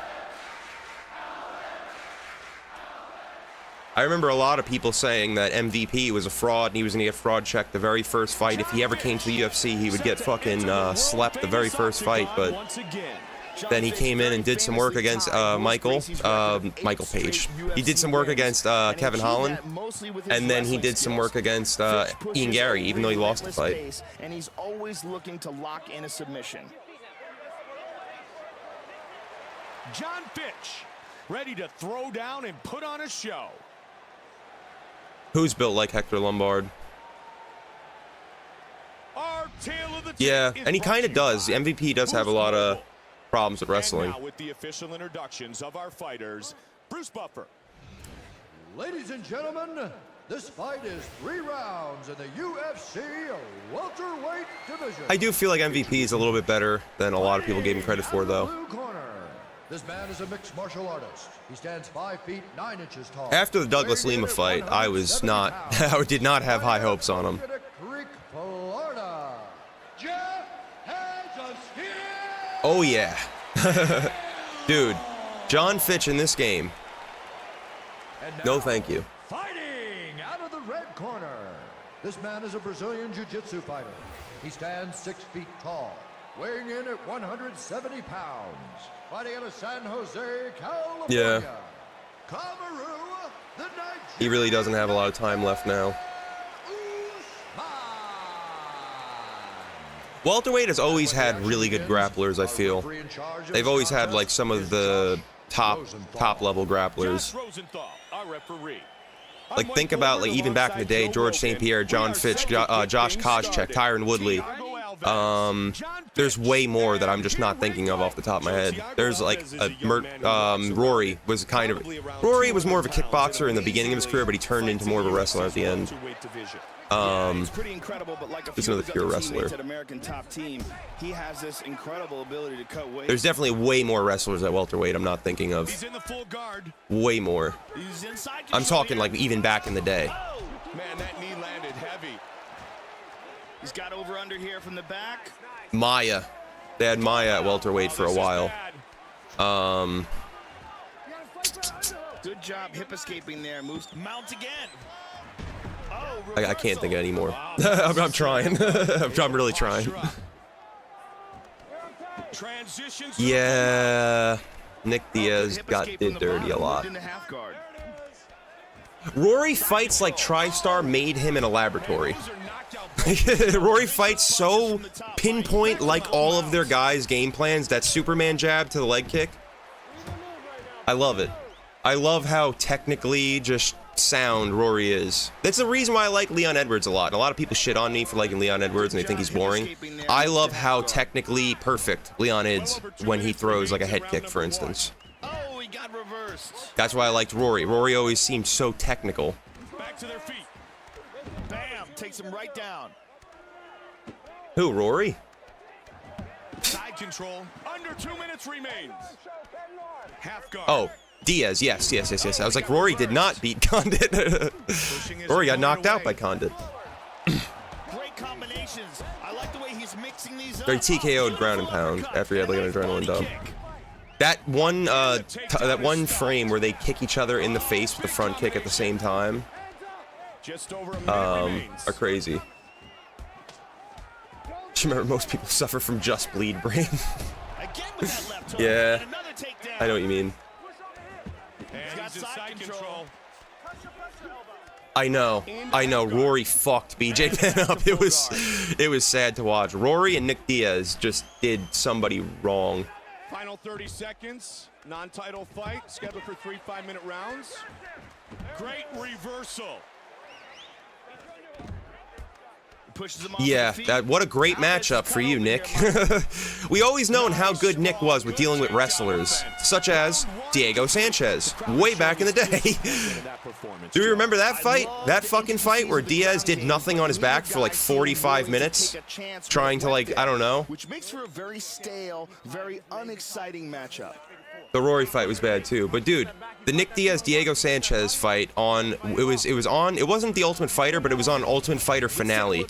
I remember a lot of people saying that MVP was a fraud and he was going to get fraud checked the very first fight. If he ever came to the UFC, he would get fucking slept the very first fight. But then he came in and did some work against Michael Page. He did some work against Kevin Holland. And then he did some work against Ian Gary, even though he lost the fight. And he's always looking to lock in a submission. John Fitch, ready to throw down and put on a show. Who's built like Hector Lombard? Our tale of the Yeah, and he kind of does. The MVP does have a lot of problems with wrestling. And now with the official introductions of our fighters, Bruce Buffer. Ladies and gentlemen, this fight is 3 rounds in the UFC welterweight division. I do feel like MVP is a little bit better than a lot of people gave him credit for, though. Blue corner. This man is a mixed martial artist. He stands 5 feet 9 inches tall. After the Douglas Lima fight, I was not, I did not have high hopes on him. Oh yeah. Dude, John Fitch in this game. No thank you. Fighting out of the red corner. This man is a Brazilian jiu-jitsu fighter. He stands 6 feet tall, weighing in at 170 pounds. Fighting out of San Jose, California. Yeah. Kamaru, the He really doesn't have a lot of time left now. Welterweight has always had really good grapplers, I feel. They've always had like some of the top level grapplers. Like think about like even back in the day, George St. Pierre, John Fitch, Josh Koscheck, Tyron Woodley. There's way more that I'm just not thinking of off the top of my head. There's like Rory was Rory was more of a kickboxer in the beginning of his career, but he turned into more of a wrestler at the end. It's pretty incredible, but like a He's few another of the pure other wrestler. teammates at American Top Team, he has this incredible ability to cut weight. There's definitely way more wrestlers at welterweight I'm not thinking of. He's in the full guard. Way more. He's inside I'm control talking here. like even back in the day. Man, that knee landed heavy. He's got over under here from the back. Maya. They had Maya at welterweight for a while. Good job hip escaping there. Moves mount again. Oh, I can't think of any more. I'm trying. I'm really trying. Transitions. Yeah. Nick Diaz Hip did escape from the dirty a bottom, lot. moved into half guard. Rory fights like TriStar made him in a laboratory. Rory fights so pinpoint like all of their guys' game plans. That Superman jab to the leg kick. I love it. I love how technically just sound Rory is. That's the reason why I like Leon Edwards a lot. And a lot of people shit on me for liking Leon Edwards and they think he's boring. I love how technically perfect Leon is when he throws like a head kick, for instance. Oh, he got reversed. That's why I liked Rory. Rory always seemed so technical. Back to their feet. Bam, takes him right down. Who, Rory? Side control. Under 2 minutes remains. Half guard. Oh, Diaz. Yes. I was like, Rory did not beat Condit. Rory got knocked out by Condit. Great combinations. I like the way he's mixing these up. He TKO'd ground and pound after he had like an adrenaline dump. That one frame where they kick each other in the face with the front kick at the same time Just over a minute remains. are crazy. Just remember, most people suffer from just bleed brain. Again with that left hook. Yeah. And another takedown. I know what you mean. And got he's in side side control. control. I know. Rory fucked BJ Penn up. It was sad to watch. Rory and Nick Diaz just did somebody wrong. Final 30 seconds. Non-title fight. Scheduled for 3 5-minute rounds. Great reversal. Pushes him off Yeah, the feet. what a great matchup for you, Nick. We always known how good Nick was with dealing with wrestlers, such as Diego Sanchez, way back in the day. Do you remember that fight? That fucking fight where Diaz did nothing on his back for like 45 minutes, trying to like, I don't know. Which makes for a very stale, very unexciting matchup. The Rory fight was bad too, but dude, the Nick Diaz Diego Sanchez fight it wasn't the Ultimate Fighter, but it was on Ultimate Fighter finale.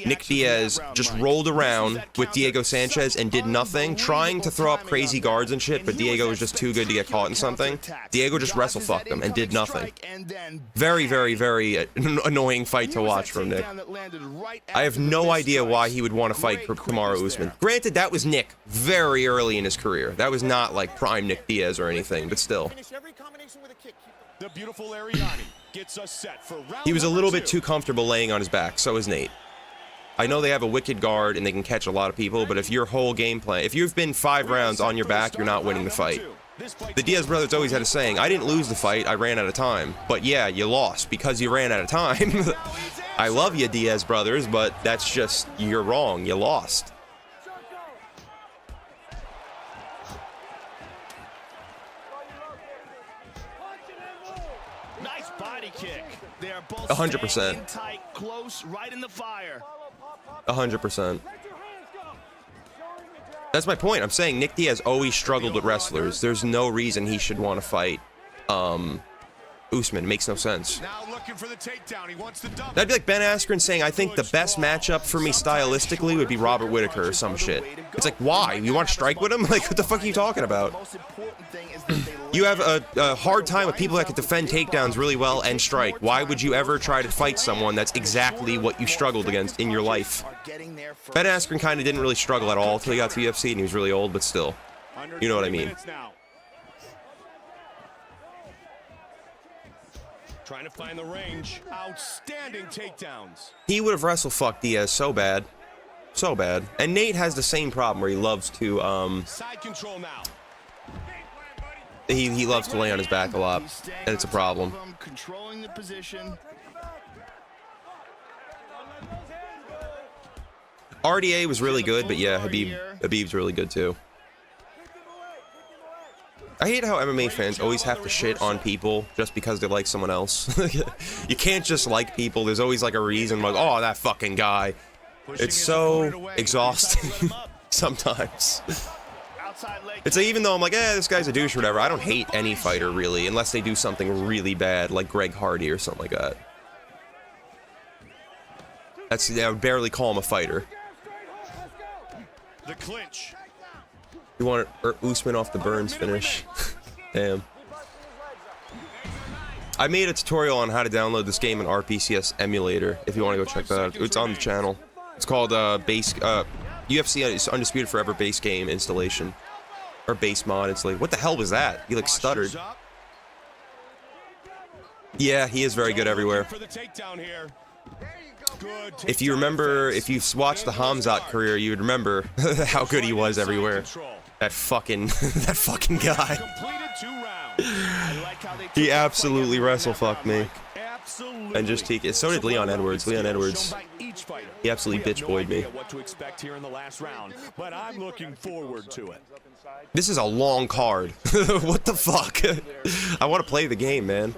Nick Diaz just rolled around with Diego Sanchez and did nothing, trying to throw up crazy guards and shit, but Diego was just too good to get caught in something. Diego just wrestle fucked him and did nothing. Very, very, very annoying fight to watch from Nick. I have no idea why he would want to fight Kamaru Usman. Granted, that was Nick very early in his career. That was not like prime Nick Diaz or anything, but still. The beautiful Ariani gets us set for round He was a little number bit too comfortable laying on his back. So is Nate. I know they have a wicked guard and they can catch a lot of people, but if your whole game plan, if you've been 5 rounds on your back, you're not winning the fight. The Diaz brothers always had a saying, I didn't lose the fight, I ran out of time. But yeah, you lost because you ran out of time. I love you, Diaz brothers, but that's just, you're wrong. You lost. Nice body kick. They are both 100%. staying in tight, close, right in the fire. 100%. That's my point. I'm saying Nick Diaz always struggled with wrestlers. There's no reason he should want to fight Usman. It makes no sense. Now looking for the takedown. He wants the double. That'd be like Ben Askren saying, I think the best matchup for me stylistically would be Robert Whittaker or some shit. It's like, why? You want to strike with him? Like, what the fuck are you talking about? You have a hard time with people that can defend takedowns really well and strike. Why would you ever try to fight someone that's exactly what you struggled against in your life? Ben Askren kind of didn't really struggle at all until he got to UFC and he was really old, but still. You know what I mean. Trying to find the range. Outstanding takedowns. He would have wrestle fucked Diaz so bad. So bad. And Nate has the same problem where he loves to, Side control now. he loves to lay on his back a lot. And it's a problem. Controlling the position. RDA was really good, but yeah, Habib's really good too. I hate how MMA fans always have to shit on people just because they like someone else. You can't just like people. There's always like a reason, like, oh, that fucking guy. It's so exhausting sometimes. It's like, even though I'm like, this guy's a douche or whatever, I don't hate any fighter really, unless they do something really bad, like Greg Hardy or something like that. I would barely call him a fighter. The clinch. You want Usman off the Burns finish. Damn. I made a tutorial on how to download this game in RPCS emulator, if you want to go check that out. It's on the channel. It's called UFC Undisputed Forever base game installation. Or base mod installation. What the hell was that? He like stuttered. Yeah, he is very good everywhere. If you remember, if you've watched the Hamzat career, you would remember how good he was everywhere. That fucking guy. He absolutely wrestle fucked me. And just TK. So did Leon Edwards. Leon Edwards. He absolutely bitch boyed me. What to expect here in the last round, but I'm looking forward to it. This is a long card. What the fuck? I want to play the game, man.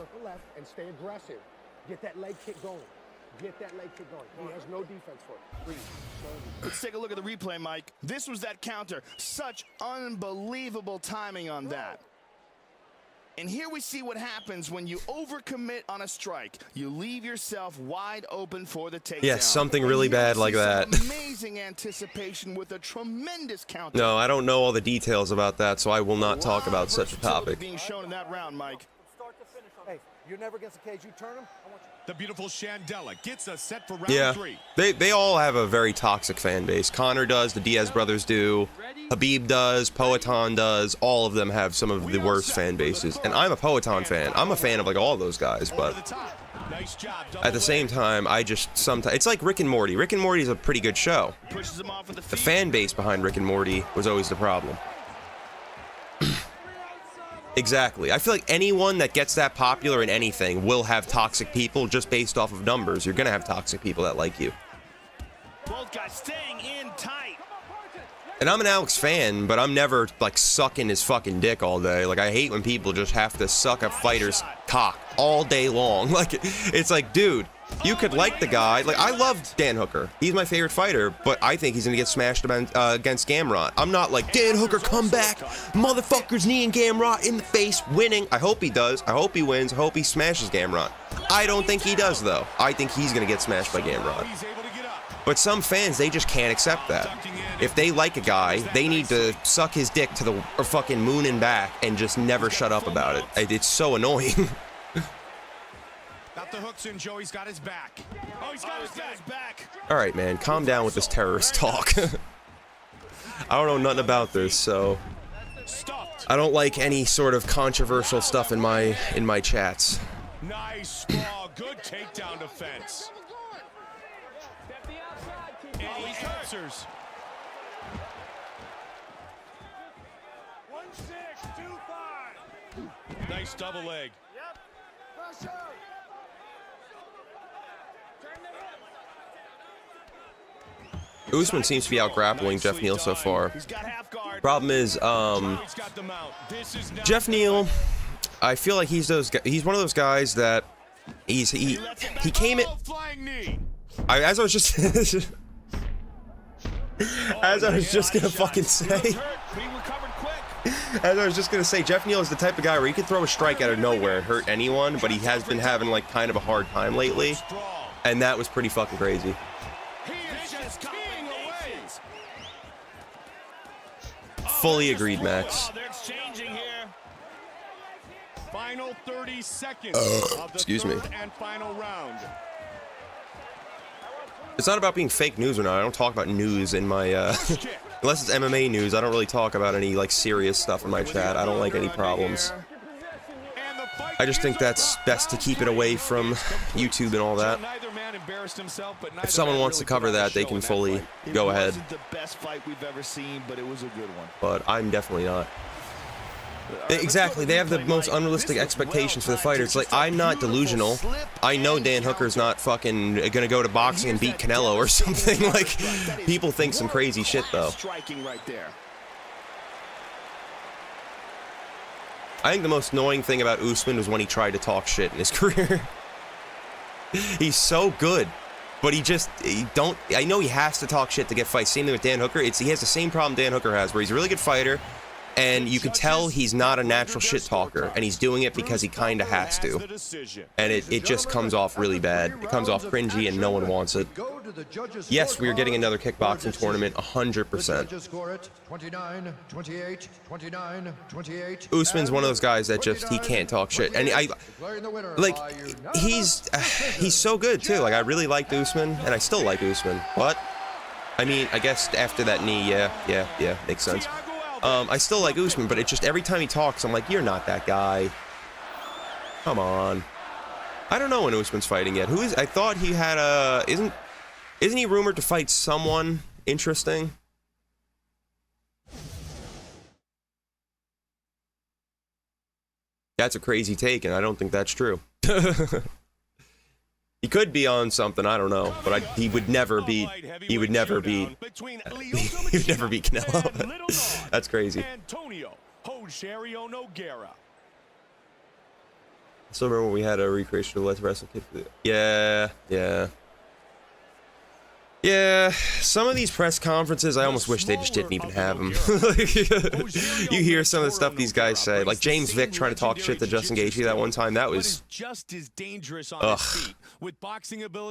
And stay aggressive. Get that leg kick going. Get that leg kick going. He has no defense for it. Please. Let's take a look at the replay, Mike. This was that counter. Such unbelievable timing on that. And here we see what happens when you overcommit on a strike. You leave yourself wide open for the takedown. Yeah, something really bad like that. Amazing anticipation with a tremendous counter. No, I don't know all the details about that, so I will not talk about such a topic. Being shown in that round, Mike. Hey, you're never against the cage. You turn him. I want you. The beautiful Shandela gets us set for round Yeah, 3. they all have a very toxic fan base. Conor does, the Diaz brothers do, Habib does, Poatan does. All of them have some of the worst fan bases. And I'm a Poatan fan. I'm a fan of like all those guys, but at the same time, I just sometimes it's like Rick and Morty. Rick and Morty is a pretty good show. The fan base behind Rick and Morty was always the problem. Exactly. I feel like anyone that gets that popular in anything will have toxic people just based off of numbers. You're gonna have toxic people that like you. Both guys staying in tight. And I'm an Alex fan, but I'm never like sucking his fucking dick all day. Like I hate when people just have to suck a fighter's cock all day long. Like it's like, dude, you could like the guy. Like I loved Dan Hooker. He's my favorite fighter, but I think he's gonna get smashed against Gamrot. I'm not like, Dan Hooker, come back, motherfuckers kneeing Gamrot in the face, winning. I hope he does. I hope he wins. I hope he smashes Gamrot. I don't think he does though. I think he's gonna get smashed by Gamrot. But some fans, they just can't accept that. If they like a guy, they need to suck his dick to the fucking moon and back and just never shut up about it. It's so annoying. Got the hooks in, Joey's got his back. Oh, he's got his back. All right, man, calm down with this terrorist talk. I don't know nothing about this, so I don't like any sort of controversial stuff in my chats. Nice sprawl, good takedown defense. And he answers. 1-6-2-5. Nice double leg. Yep. Pressure. Usman seems to be out grappling Jeff Neal so far. Problem is, Jeff Neal, I feel like he's one of those guys that he came in. As I was just gonna fucking say. As I was just gonna say, Jeff Neal is the type of guy where he could throw a strike out of nowhere and hurt anyone, but he has been having like kind of a hard time lately, and that was pretty fucking crazy. Fully agreed, Max. Final 30 seconds of the excuse me. third and final round. It's not about being fake news or not. I don't talk about news in my unless it's MMA news. I don't really talk about any like serious stuff in my chat. I don't like any problems. I just think that's best to keep it away from YouTube and all that. If someone wants to cover that, they can fully go ahead. It wasn't the best fight we've ever seen, but it was a good one. But I'm definitely not. Exactly, they have the most unrealistic expectations for the fighters. Like, I'm not delusional. I know Dan Hooker's not fucking gonna go to boxing and beat Canelo or something. Like, people think some crazy shit, though. I think the most annoying thing about Usman was when he tried to talk shit in his career. He's so good, but I know he has to talk shit to get fights. Same thing with Dan Hooker. He has the same problem Dan Hooker has, where he's a really good fighter, and you can tell he's not a natural shit talker, and he's doing it because he kind of has to. And it just comes off really bad. It comes off cringy, and no one wants it. Yes, we are getting another kickboxing tournament, 100%. 29, 28, 29, 28. Usman's one of those guys that he can't talk shit. And he's so good, too. Like, I really liked Usman, and I still like Usman. But, I mean, I guess after that knee, yeah, makes sense. I still like Usman, but it just, every time he talks, I'm like, you're not that guy. Come on. I don't know when Usman's fighting yet. Who is, I thought he had isn't he rumored to fight someone interesting? That's a crazy take, and I don't think that's true. He could be on something, I don't know, but he would never beat Canelo. That's crazy. I still remember when we had a recreation of Let's Wrestle Kid. Yeah, some of these press conferences, I almost wish they just didn't even have them. You hear some of the stuff these guys say, like James Vick trying to talk shit to Justin Gaethje that one time. That was ugh.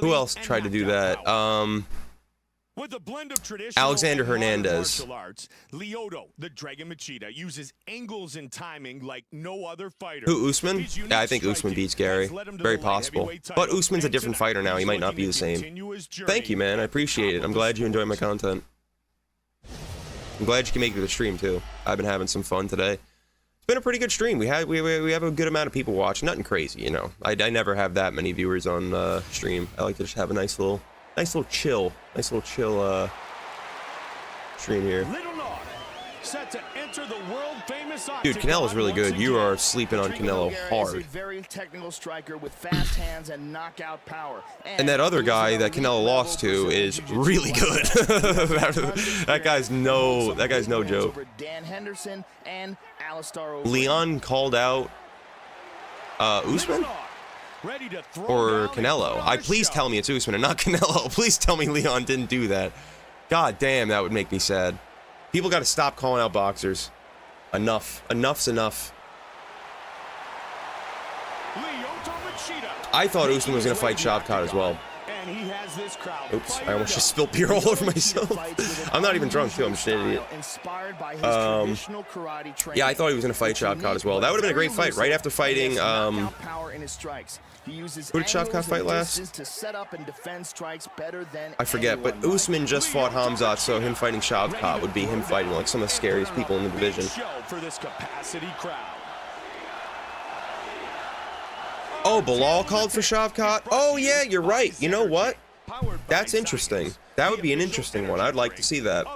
Who else tried to do that? With a blend of traditional Alexander Hernandez. martial arts, Lyoto, the Dragon Machida, uses angles and timing like no other fighter. Who, Usman? Yeah, I think Usman beats Gary. Very possible. But Usman's a different fighter now. He might not be the same. Thank you, man. I appreciate it. I'm glad you enjoy my content. I'm glad you can make it to the stream, too. I've been having some fun today. It's been a pretty good stream. We have a good amount of people watching. Nothing crazy, you know. I never have that many viewers on stream. I like to just have a nice little chill stream here. Set to enter the world-famous Dude, Canelo's really good. You are sleeping on Canelo hard. Is a very technical striker with fast hands and knockout power. And that other guy that Canelo lost to is really good. that guy's no joke. Dan Henderson and Alistair Leon called out Usman? Or Canelo. Please tell me it's Usman and not Canelo. Please tell me Leon didn't do that. God damn, that would make me sad. People got to stop calling out boxers. Enough. Enough's enough. I thought Usman was going to fight Shavkat as well. Oops, I almost just spilled beer all over myself. I'm not even drunk, too. I'm just an idiot. Yeah, I thought he was going to fight Shavkat as well. That would have been a great fight. Right after fighting, who did Shavkat fight last? I forget, but Usman just fought Hamzat, so him fighting Shavkat would be him fighting like some of the scariest people in the division. Oh, Bilal called for Shavkat? Oh, yeah, you're right. You know what? That's interesting. That would be an interesting one. I'd like to see that.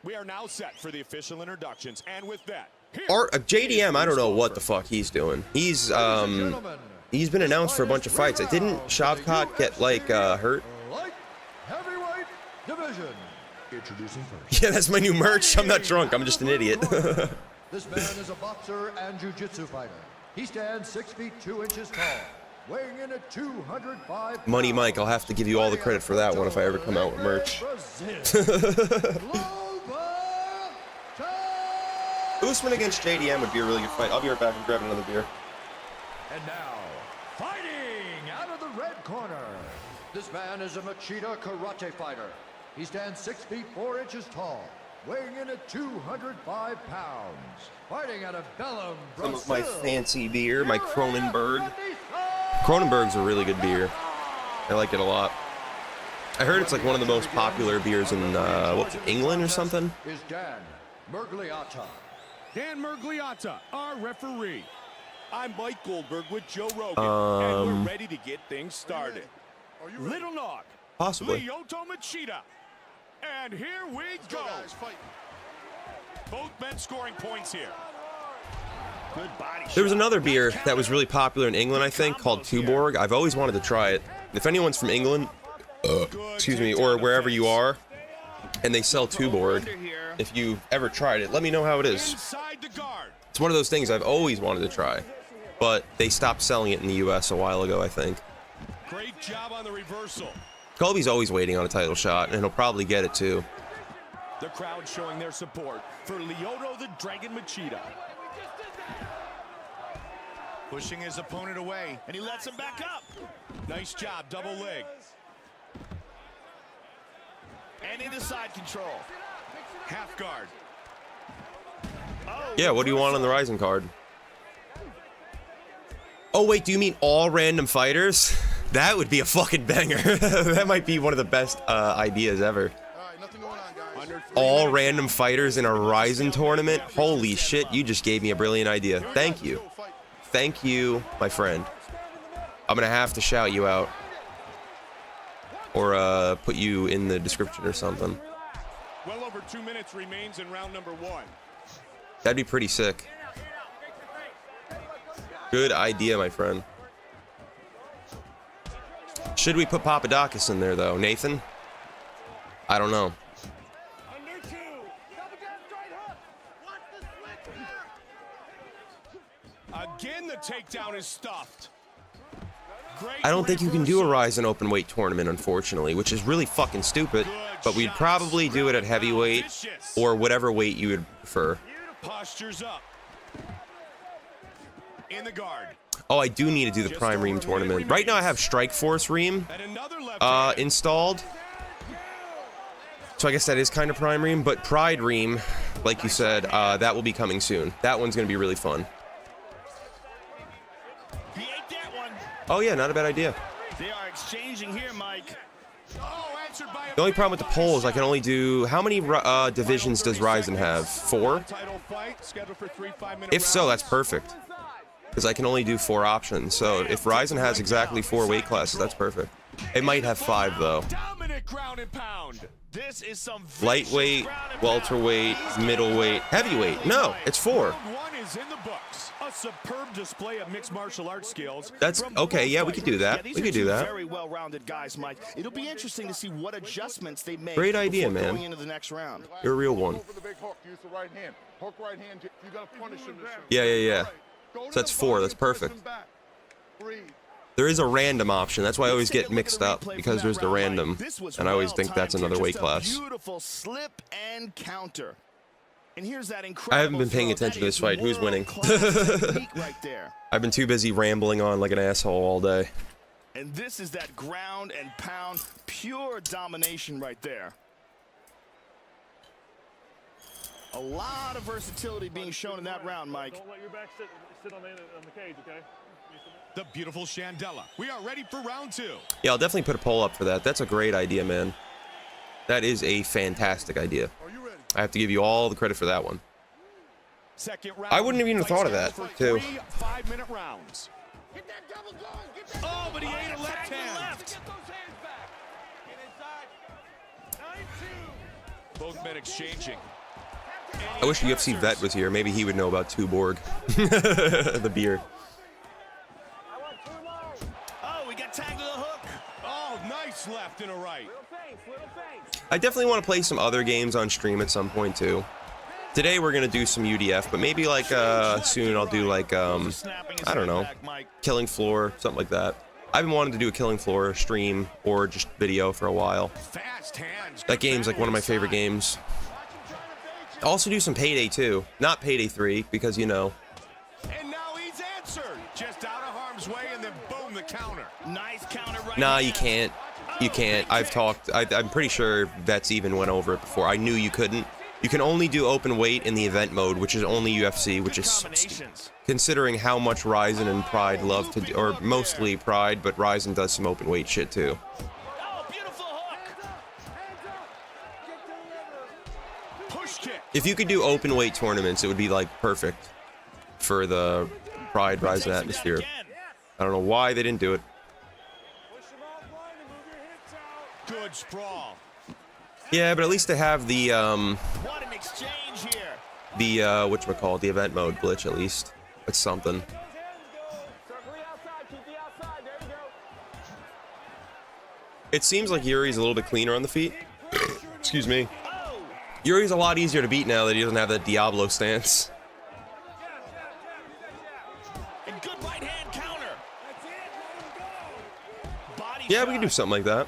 We are now set for the official introductions, and with that, JDM, I don't know what the fuck he's doing. He's been announced for a bunch of fights. Didn't Shavkat get hurt? Heavyweight division. Introducing first. Yeah, that's my new merch. I'm not drunk. I'm just an idiot. This man is a boxer and jiu-jitsu fighter. He stands 6 feet 2 inches tall, weighing in at 205 pounds. Money Mike, I'll have to give you all the credit for that one if I ever come out with merch. Usman against JDM would be a really good fight. I'll be right back and grab another beer. And now, fighting out of the red corner. This man is a Machida karate fighter. He stands 6 feet 4 inches tall, weighing in at 205 pounds. Fighting out of Belém, Brazil. Some of my fancy beer, my Kronenberg. Kronenberg's a really good beer. I like it a lot. I heard it's like one of the most popular beers in, England or something? Is Dan Miragliotta. Dan Miragliotta, our referee. I'm Mike Goldberg with Joe Rogan, and we're ready to get things started. Little Nog, possibly. Lyoto Machida, and here we go. Both men scoring points here. Good body There was shot. another beer that was really popular in England, I think, called Tuborg. I've always wanted to try it. If anyone's from England, excuse me, or wherever you are, and they sell Tuborg, if you've ever tried it, let me know how it is. Inside the guard. It's one of those things I've always wanted to try, but they stopped selling it in the US a while ago, I think. Great job on the reversal. Colby's always waiting on a title shot, and he'll probably get it too. The crowd showing their support for Lyoto the Dragon Machida. Pushing his opponent away. And he lets him back up. Nice job, double leg. And into side control. Half guard. Yeah, what do you want on the Rising card? Oh, wait, do you mean all random fighters? That would be a fucking banger. That might be one of the best ideas ever. All random fighters in a Rising tournament? Holy shit, you just gave me a brilliant idea. Thank you. Thank you, my friend. I'm gonna have to shout you out. Or put you in the description or something. Well over 2 minutes remains in round number 1. That'd be pretty sick. Good idea, my friend. Should we put Papadakis in there, though? Nathan? I don't know. Again, the takedown is stuffed. Great I don't think you can do a reversal. Rise and open weight tournament, unfortunately, which is really fucking stupid. But we'd probably do it at heavyweight or whatever weight you would prefer. Postures up. In the guard. Oh, I do need to do the Prime Ream tournament. Right now I have Strike Force Ream And another left hand. installed. So I guess that is kind of Prime Ream, but Pride Ream, like you said, that will be coming soon. That one's going to be really fun. He ate that one. Oh yeah, not a bad idea. They are exchanging here, Mike. Oh, answered by a The only problem with the poll is I can only do... How many divisions does Ryzen have? 4? title fight scheduled for 3 5-minute If so, that's rounds. perfect. Because I can only do 4 options. So if Ryzen has exactly 4 weight classes, that's perfect. It might have 5, though. Dominant ground and pound. This is some Lightweight, welterweight, middleweight, heavyweight. No, it's 4. Round 1 is in the books. A superb display of mixed martial arts skills. That's from okay. both Yeah, we could do that. these We are could do two that. Very well-rounded guys, Mike. It'll be interesting to see what adjustments they make. Great idea, before man. Going into the next round. You're a real one. Go for the big hook. Use the right hand. Hook right hand. You gotta punish him. Yeah, yeah, yeah. Go to So that's the 4. body That's and press perfect. him back. Breathe. There is a random option. That's why I always get mixed up, Replay from because that there's the round, Mike. random, This was and I always think well that's timed here. another weight Just a class. Beautiful slip and counter. And here's that I incredible haven't been paying throw. attention to That this is fight. Who's winning? world-class technique right there. I've been too busy rambling on like an asshole all day. And this is that ground and pound, pure domination right there. A lot of versatility being shown in that round, Mike. Don't let your back sit on the cage, okay? The beautiful Shandella. We are ready for round 2. Yeah, I'll definitely put a poll up for that. That's a great idea, man. That is a fantastic idea. Are you ready? I have to give you all the credit for that one. Second round. I wouldn't have even Fight thought of that, scheduled for too. 3 5-minute rounds. Oh, but he ate a left hand. Both men exchanging. I wish UFC Vet was here. Maybe he would know about Tuborg. The beer. Oh, we got tagged with a hook. Oh, nice left and a right. I definitely want to play some other games on stream at some point, too. Today we're going to do some UDF, but maybe like soon I'll do like, I don't know, Killing Floor, something like that. I've been wanting to do a Killing Floor stream or just video for a while. Fast hands. That game's like one of my favorite games. I'll also do some Payday 2. Not Payday 3, because, you know. And now he's answered. Just out of harm's way, and then boom, the counter. Nice counter right Nah, there. you can't. You can't. I've talked. I'm pretty sure Vets even went over it before. I knew you couldn't. You can only do open weight in the event mode, which is only UFC, which is Combinations. considering how much Ryzen and Pride love to do, or mostly Pride, but Ryzen does some open weight shit too. Oh, beautiful hook. Push kick. If you could do open weight tournaments, it would be like perfect for the Pride Ryzen atmosphere. I don't know why they didn't do it. Good sprawl. Yeah, but at least they have the What an exchange here. the whatchamacallit, the event mode glitch at least. It's something. It seems like Yuri's a little bit cleaner on the feet. Excuse me. Yuri's a lot easier to beat now that he doesn't have that Diablo stance. And good right hand counter. Yeah, we can do something like that.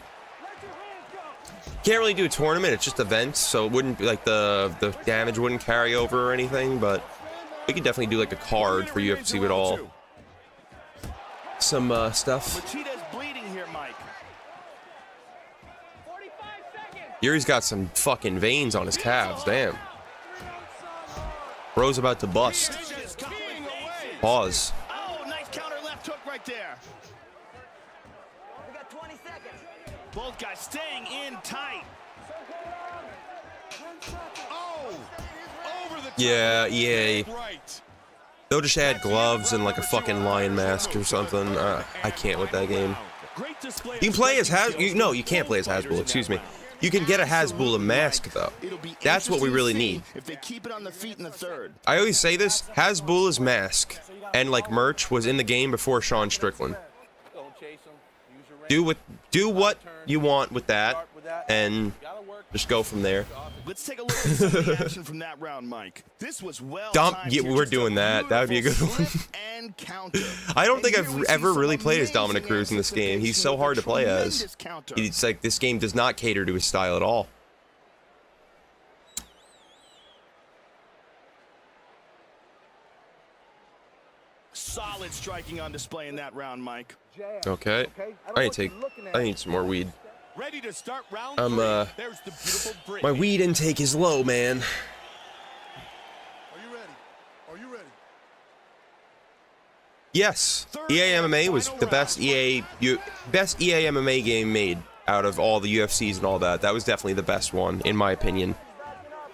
Can't really do a tournament, it's just events, so it wouldn't be like the damage wouldn't carry over or anything, but we could definitely do like a card for UFC with all some stuff. Machita's bleeding here, Mike. Yuri's got some fucking veins on his calves, damn. Bro's about to bust. Pause. Oh, nice counter left hook right there. We got 20 seconds. Both guys staying in tight. Oh, over the top. Yeah, EA. Right. They'll just add gloves and like a fucking lion mask or something. I can't with that game. Great display. You can play as no, you can't play as Hasbulla, excuse me. You can get a Hasbulla mask though. That's what we really need. If they keep it on the feet in the third. I always say this, Hasbulla's mask and like merch was in the game before Sean Strickland. Do what you want with that and just go from there. Let's take a look at some of the action from that round, Mike. This was well timed Yeah, here, we're just doing that. That would be a good one. and counter. I don't think And I've here we ever see really some played as amazing Dominic Cruz in this game. He's so anticipation hard to with a play as. tremendous counter. It's like this game does not cater to his style at all. Solid striking on display in that round, Mike. Okay. I need some more weed. Ready to start round I'm three. There's the beautiful Brit. my weed intake is low, man. Are you ready? Are you ready? Yes, EA MMA was the best EA MMA game made out of all the UFCs and all that. That was definitely the best one, in my opinion.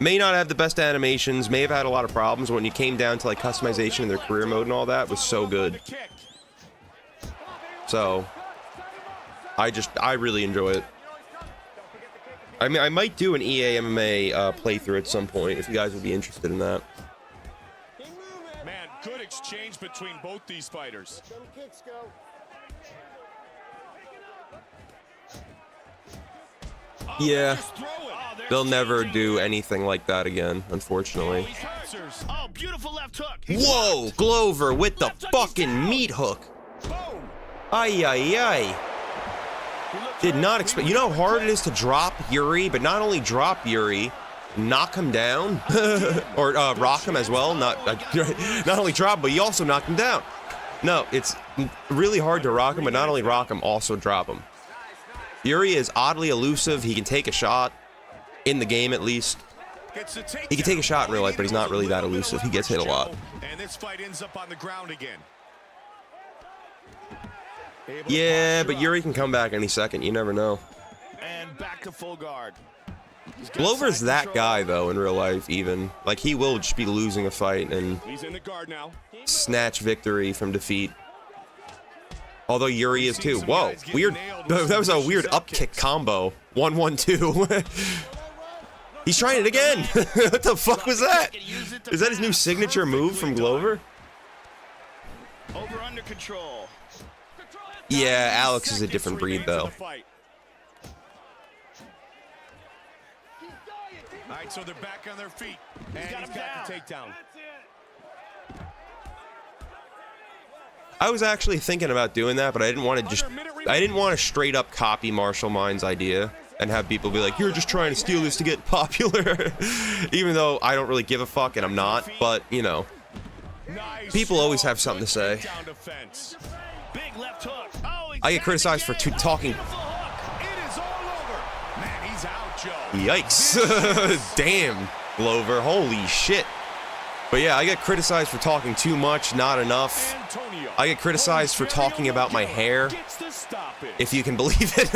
May not have the best animations, may have had a lot of problems when you came down to like customization in their career mode and all that. It was so good. So, I really enjoy it. I mean, I might do an EA MMA playthrough at some point if you guys would be interested in that. Man, good exchange between both these fighters. Yeah, they'll never do anything like that again, unfortunately. Oh, beautiful left hook. Whoa, Glover with the fucking meat hook. Ay, ay, ay. Did not expect. You know how hard it is to drop Yuri, but not only drop Yuri, knock him down, or rock him as well. Not only drop, but you also knock him down. No, it's really hard to rock him, but not only rock him, also drop him. Yuri is oddly elusive. He can take a shot in the game, at least. He can take a shot in real life, but he's not really that elusive. He gets hit a lot. And this fight ends up on the ground again. Yeah, but Yuri can come back any second. You never know. And back to full guard. Glover's that guy, though, in real life, even. Like, he will just be losing a fight and He's in the guard now. snatch victory from defeat. Although Yuri is too. Whoa, weird. That was a weird up kick combo. 1-1-2. He's trying it again. What the fuck was that? Is that his new signature move from Glover? Over under control. Yeah, Alex is a different breed, though. All right, so they're back on their feet. And he's got the takedown. I was actually thinking about doing that, but I didn't want to straight up copy Marshall Mind's idea and have people be like, you're just trying to steal this to get popular. Even though I don't really give a fuck and I'm not, but you know, people always have something to say. Big left hook. I get criticized for talking. It is all over. Man, he's out, Joe. Yikes. Damn, Glover. Holy shit. But yeah, I get criticized for talking too much, not enough. I get criticized for talking about my hair. If you can believe it.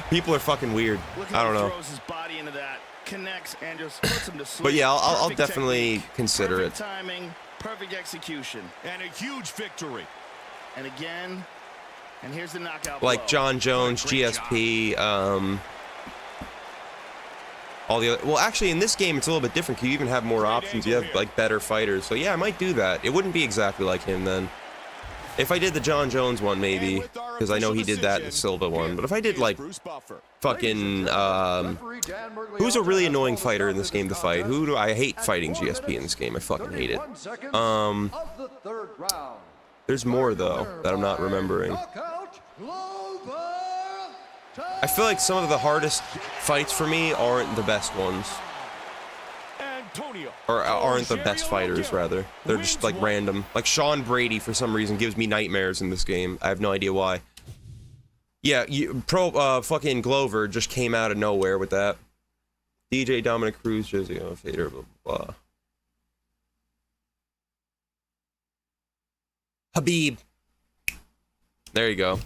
People are fucking weird. I don't know. Throws his body into that, connects and just puts him to sleep. But yeah, I'll Perfect definitely technique, consider perfect it. Timing, perfect execution. And a huge victory. And again, and here's the knockout Like blow. John Jones, GSP, all the other. Well, actually, in this game, it's a little bit different. You even have more options. You have like better fighters. So yeah, I might do that. It wouldn't be exactly like him then. If I did the John Jones one, maybe, because I know he did that in the Silva one. But if I did like fucking who's a really annoying fighter in this game to fight? Who do I hate fighting GSP in this game? I fucking hate it. There's more though that I'm not remembering. I feel like some of the hardest fights for me aren't the best ones. Or aren't the best fighters, rather. They're just like random. Like Sean Brady, for some reason, gives me nightmares in this game. I have no idea why. Yeah, fucking Glover just came out of nowhere with that. DJ Dominic Cruz, Jose Fader, blah, blah, blah. Habib. There you go.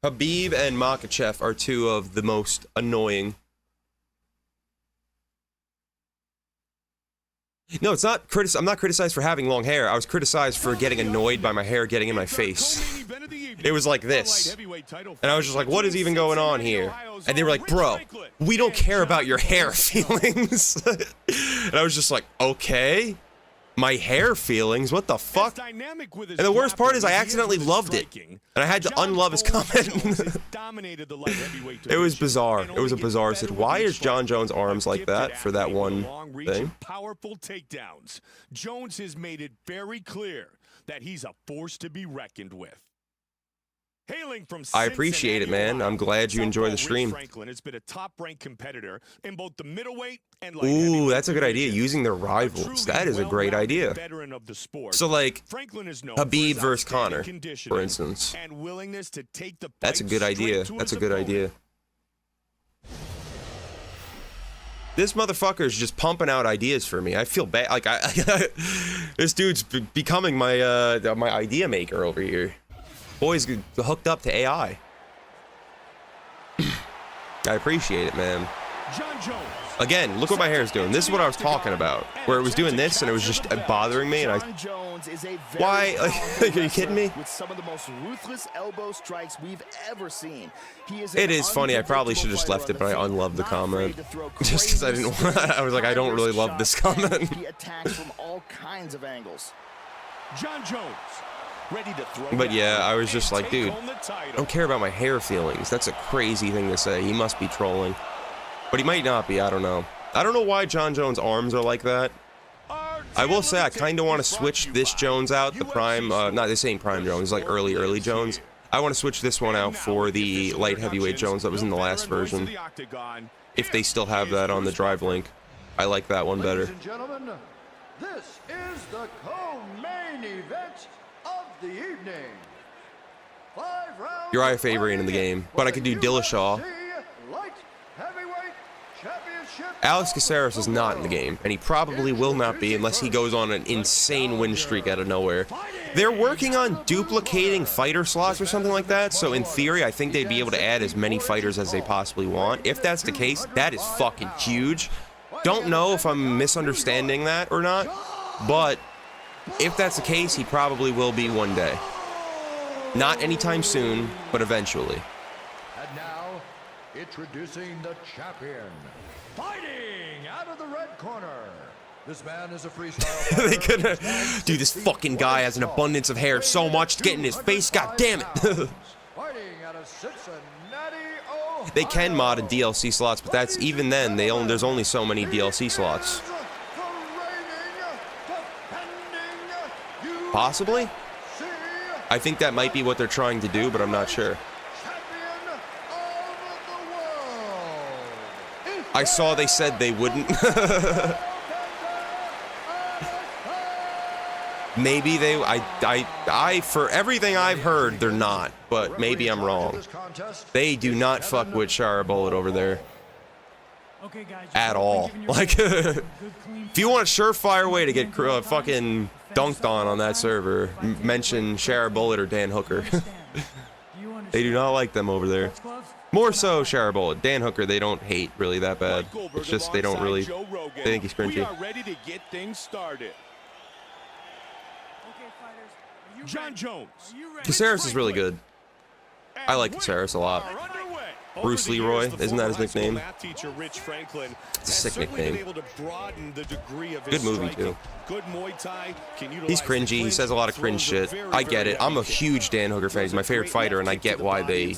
Habib and Makhachev are two of the most annoying. No, it's not I'm not criticized for having long hair. I was criticized for getting annoyed by my hair getting in my face. It was like this. And I was just like, what is even going on here? And they were like, bro, we don't care about your hair feelings. And I was just like, okay. My hair feelings? What the fuck? And the worst part is I accidentally loved it. And I had to unlove his comment. It was bizarre. It was a bizarre situation. Why is John Jones' arms like that for that one thing? Powerful takedowns. Jones has made it very clear that he's a force to be reckoned with. Hailing from I appreciate it, man. I'm glad you enjoy the stream. Franklin has been a top-ranked competitor in both the middleweight and ooh, that's a good idea. Using their rivals. That is a great idea. So, like, Habib versus Conor, for instance. That's a good idea. That's a good idea. This motherfucker is just pumping out ideas for me. I feel bad. Like, this dude's becoming my my idea maker over here. Boys hooked up to AI. I appreciate it, man. Again, look what my hair is doing. This is what I was talking about. Where it was doing this and it was just bothering me, and I. Why? Like, are you kidding me? With some of the most ruthless elbow strikes we've ever seen. It is funny. I probably should have just left it, but I unloved the comment just because I didn't want. I was like, I don't really love this comment. He attacks from all kinds of angles. John Jones. But yeah, I was just like, dude, I don't care about my hair feelings. That's a crazy thing to say. He must be trolling. But he might not be. I don't know. I don't know why John Jones' arms are like that. I will say I kind of want to switch this Jones out. The prime, not this ain't prime Jones, like early Jones. I want to switch this one out for the light heavyweight Jones that was in the last version. If they still have that on the drive link. I like that one better. Ladies and gentlemen, this is the co-main event of the evening. 5 rounds. Uriah Faber ain't in the game, but I could do Dillashaw. Alex Caceres is not in the game, and he probably will not be unless he goes on an insane win streak out of nowhere. They're working on duplicating fighter slots or something like that, so in theory, I think they'd be able to add as many fighters as they possibly want. If that's the case, that is fucking huge. Don't know if I'm misunderstanding that or not, but if that's the case, he probably will be one day. Not anytime soon, but eventually. And now, introducing the champion. Fighting out of the red corner. This man is a freestyle. They couldn't. Dude, this fucking guy has an abundance of hair so much to get in his face. God damn it. Fighting out of Cincinnati, Ohio. They can mod in DLC slots, but that's even then. There's only so many DLC slots. Possibly. I think that might be what they're trying to do, but I'm not sure. I saw they said they wouldn't. Maybe they, I, for everything I've heard, they're not, but maybe I'm wrong. They do not fuck with Shara Bullet over there. At all. Like, if you want a surefire way to get fucking dunked on that server, mention Shara Bullet or Dan Hooker. They do not like them over there. More so Shara Bullet. Dan Hooker, they don't hate really that bad. It's just they don't really, they think he's cringy. We are ready to get things started. John Jones. Caceres is really good. I like Caceres a lot. Bruce Leroy, isn't that his nickname? It's a sick nickname. Good movie too. He's cringy. He says a lot of cringe shit. I get it. I'm a huge Dan Hooker fan. He's my favorite fighter, and I get why they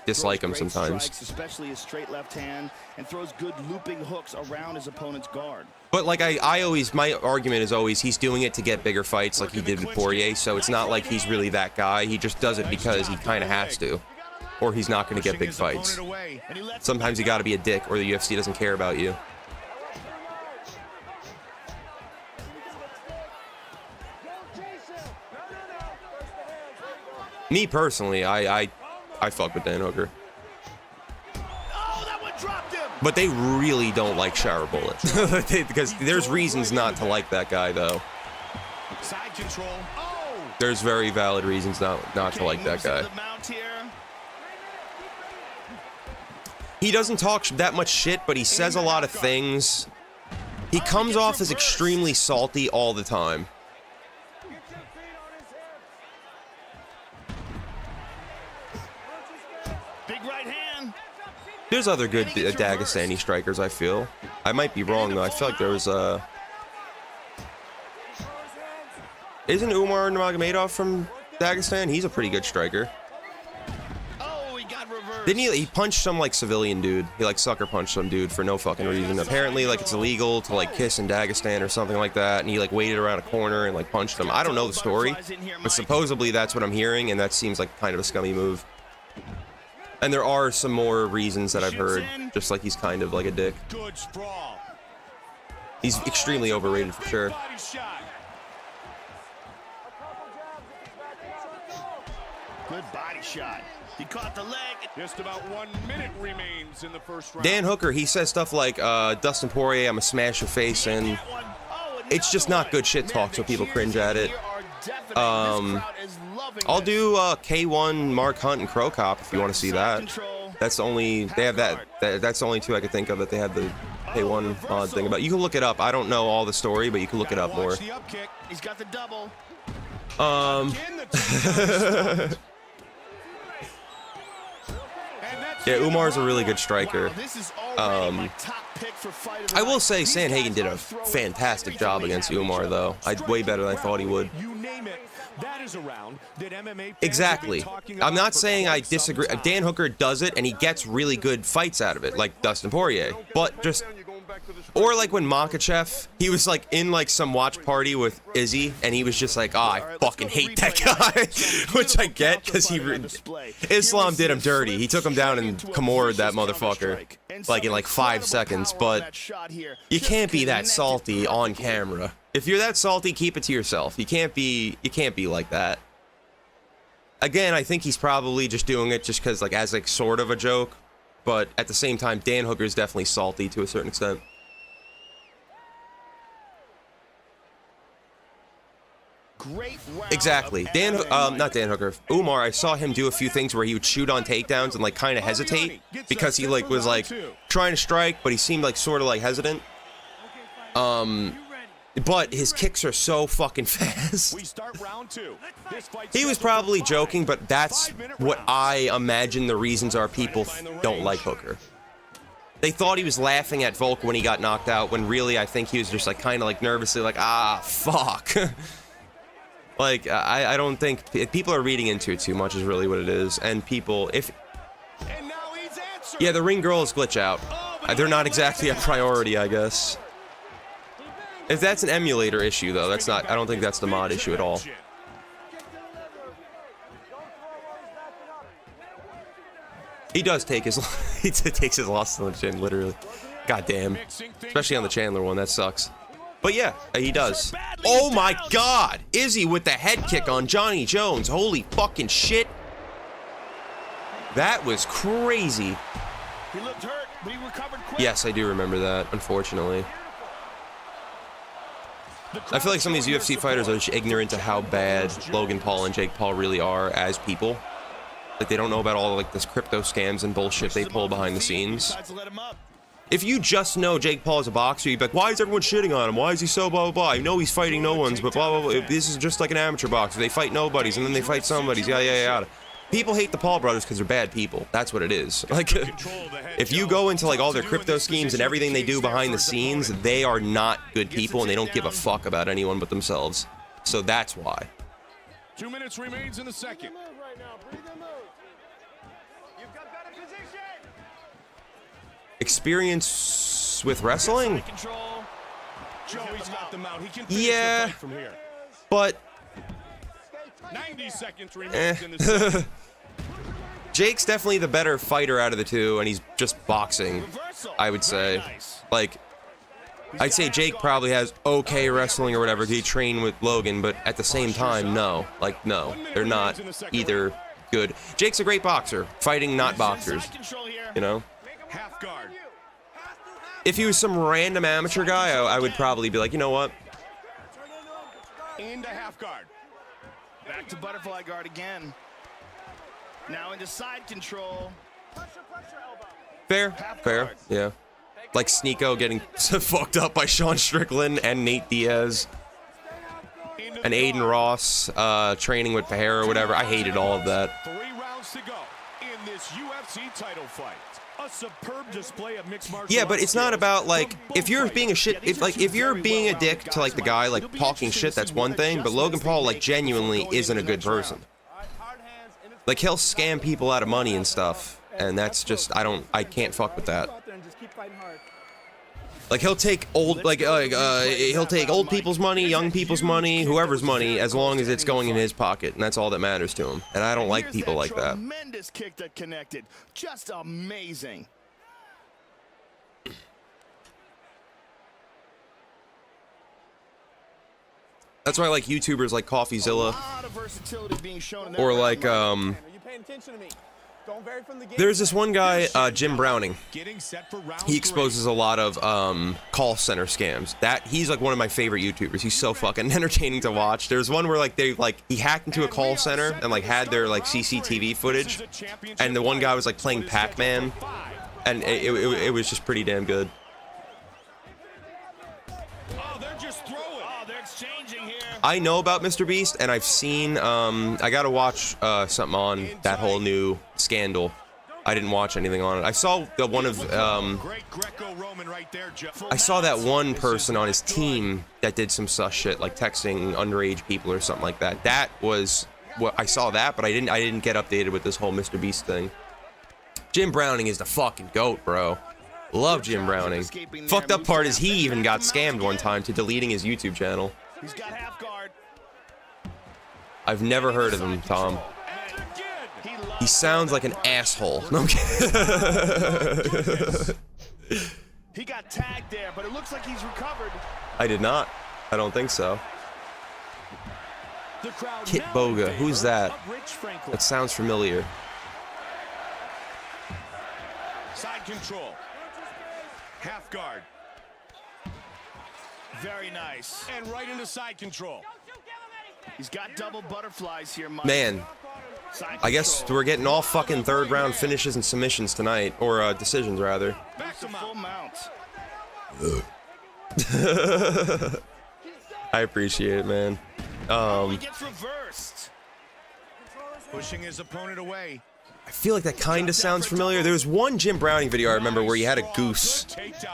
dislike him sometimes. Especially his straight left hand, and throws good looping hooks around his opponent's guard. But like I always, my argument is always he's doing it to get bigger fights like he did with Poirier, so it's not like he's really that guy. He just does it because he kind of has to, or he's not going to get big fights. Sometimes you got to be a dick, or the UFC doesn't care about you. Me personally, I fuck with Dan Hooker. But they really don't like shower bullet. Because there's reasons not to like that guy, though. Side control. Oh! There's very valid reasons not to like that guy. He doesn't talk that much shit, but he says a lot of things. He comes off as extremely salty all the time. Big right hand. There's other good Dagestani strikers, I feel. I might be wrong, though. I feel like there was Isn't Umar Nurmagomedov from Dagestan? He's a pretty good striker. Oh, he got reversed. Didn't he punched some, like, civilian dude. He, like, sucker punched some dude for no fucking reason. Apparently, like, it's illegal to, like, kiss in Dagestan or something like that, and he, like, waited around a corner and, like, punched him. I don't know the story, but supposedly that's what I'm hearing, and that seems like kind of a scummy move. And there are some more reasons that I've heard, just like he's kind of like a dick. Good sprawl. He's extremely overrated for sure. Body shot. Good body shot. He caught the leg. Just about 1 minute remains in the first round. Dan Hooker, he says stuff like, Dustin Poirier, I'm gonna smash your face, and it's just not good shit talk, so people cringe at it. I'll do K1, Mark Hunt, and Crow Cop if you want to see that. That's the only, they have that, that's the only two I could think of that they had the K1 thing about. You can look it up. I don't know all the story, but you can look it up more. He's got the double. Yeah, Umar's a really good striker. I will say Sandhagen did a fantastic job against Umar, though. Way better than I thought he would. You name it. That is a round that MMA Exactly. I'm not saying I disagree. Dan Hooker does it, and he gets really good fights out of it, like Dustin Poirier. But just, or like when Makhachev, he was like in like some watch party with Izzy, and he was just like, I fucking hate that guy, which I get because Islam did him dirty. He took him down and Kimura'd that motherfucker, like in like 5 seconds. But you can't be that salty on camera. If you're that salty, keep it to yourself. You can't be like that. Again, I think he's probably just doing it just because, like, as like sort of a joke. But at the same time, Dan Hooker is definitely salty to a certain extent. Exactly. Not Dan Hooker. Umar, I saw him do a few things where he would shoot on takedowns and like kind of hesitate because he like was like trying to strike, but he seemed like sort of like hesitant. But his kicks are so fucking fast. He was probably joking, but that's what I imagine the reasons are people don't like Hooker. They thought he was laughing at Volk when he got knocked out, when really I think he was just like kind of like nervously like, ah, fuck. Like, I don't think people are reading into it too much is really what it is. And people, yeah, the ring girls glitch out. They're not exactly a priority, I guess. If that's an emulator issue, though, that's not, I don't think that's the mod issue at all. He does take his, he takes his loss on the chin, literally. God damn. Especially on the Chandler one, that sucks. But yeah, he does. Oh my god! Izzy with the head kick on Johnny Jones. Holy fucking shit. That was crazy. He looked hurt, but he recovered quick. Yes, I do remember that, unfortunately. I feel like some of these UFC fighters are just ignorant to how bad Logan Paul and Jake Paul really are as people. Like, they don't know about all like this crypto scams and bullshit they pull behind the scenes. If you just know Jake Paul is a boxer, you'd be like, why is everyone shitting on him? Why is he so blah, blah, blah? I know he's fighting no ones, but blah, blah, blah. This is just like an amateur boxer. They fight nobodies, and then they fight somebodies. Yada, yada, yada. people hate the Paul brothers because they're bad people. That's what it is. Like, if you go into like all their crypto schemes and everything they do behind the scenes, they are not good people and they don't give a fuck about anyone but themselves. So that's why. 2 minutes remains in the second. Experience with wrestling? Joey's got them out. He can finish Yeah, the fight from here. but 90 seconds remains in the second. Jake's definitely the better fighter out of the two, and he's just boxing, I would say. Like, I'd say Jake probably has okay wrestling or whatever. He trained with Logan, but at the same time, no. Like, no. They're not either good. Jake's a great boxer. Fighting not boxers. You know? Half guard. If he was some random amateur guy, I would probably be like, you know what? Into half guard. Back to butterfly guard again. Now into side control. Fair, fair, yeah. Like Sneeko getting fucked up by Sean Strickland and Nate Diaz. And Aiden Ross training with Pereira or whatever. I hated all of that. 3 rounds to go in this UFC title fight. A superb display of mixed martial Yeah, but arts it's not skills about like from both if you're being a shit if you're being a dick to like the guy like talking shit, that's one thing, but Logan Paul like genuinely isn't a good person. Like he'll scam people out of money and stuff, and that's just I can't fuck with that. Like he'll take old he'll take old people's money, young people's money, whoever's money, as long as it's going in his pocket, and that's all that matters to him. And I don't like people like that. Tremendous kick that connected. Just amazing. That's why I like YouTubers like CoffeeZilla or like Are you paying attention to me? Don't vary from the game. there's this one guy, Jim Browning. He exposes a lot of call center scams. He's like one of my favorite YouTubers. He's so fucking entertaining to watch. There's one where like he hacked into a call center and like had their like CCTV footage, and the one guy was like playing Pac-Man, and it was just pretty damn good. I know about Mr. Beast, and I've seen, I gotta watch something on that whole new scandal. I didn't watch anything on it. I saw the one of, I saw that one person on his team that did some sus shit, like texting underage people or something like that. That was what I saw that, but I didn't get updated with this whole Mr. Beast thing. Jim Browning is the fucking GOAT, bro. Love Jim Browning. Fucked up part is he even got scammed one time to deleting his YouTube channel. He's got half guard. I've never heard of him, Tom. He sounds like an asshole. No, I'm kidding. He got tagged there, but it looks like he's recovered. I did not. I don't think so. Kit Boga. Who's that? That sounds familiar. Side control. Half guard. Very nice. And right into side control. He's got double butterflies here, Mike. Man, I guess we're getting all fucking third round finishes and submissions tonight, or decisions rather. Back to full mount. I appreciate it, man. He gets reversed. Pushing his opponent away. I feel like that kind of sounds familiar. There was one Jim Browning video I remember where he had a goose.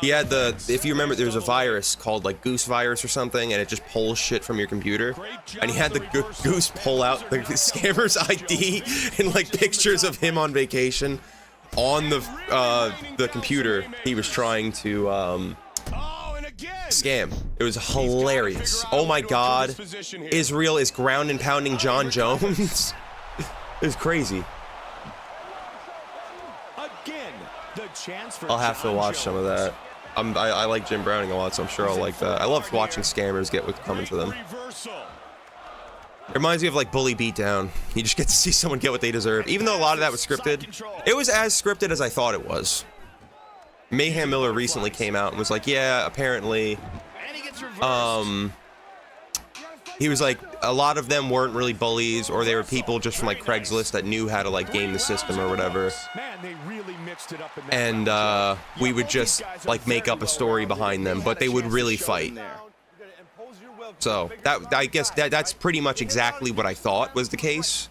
He had if you remember, there's a virus called like goose virus or something, and it just pulls shit from your computer. And he had the goose pull out the scammer's ID and like pictures of him on vacation on the computer he was trying to scam. It was hilarious. Oh my God, Israel is ground and pounding John Jones. It was crazy. I'll have to watch some of that. I like Jim Browning a lot, so I'm sure I'll like that. I love watching scammers get what's coming to them. It reminds me of like Bully Beatdown. You just get to see someone get what they deserve. Even though a lot of that was scripted, it was as scripted as I thought it was. Mayhem Miller recently came out and was like, yeah, apparently, he was like, a lot of them weren't really bullies, or they were people just from like Craigslist that knew how to like game the system or whatever. And we would just like make up a story behind them, but they would really fight. So that I guess that's pretty much exactly what I thought was the case.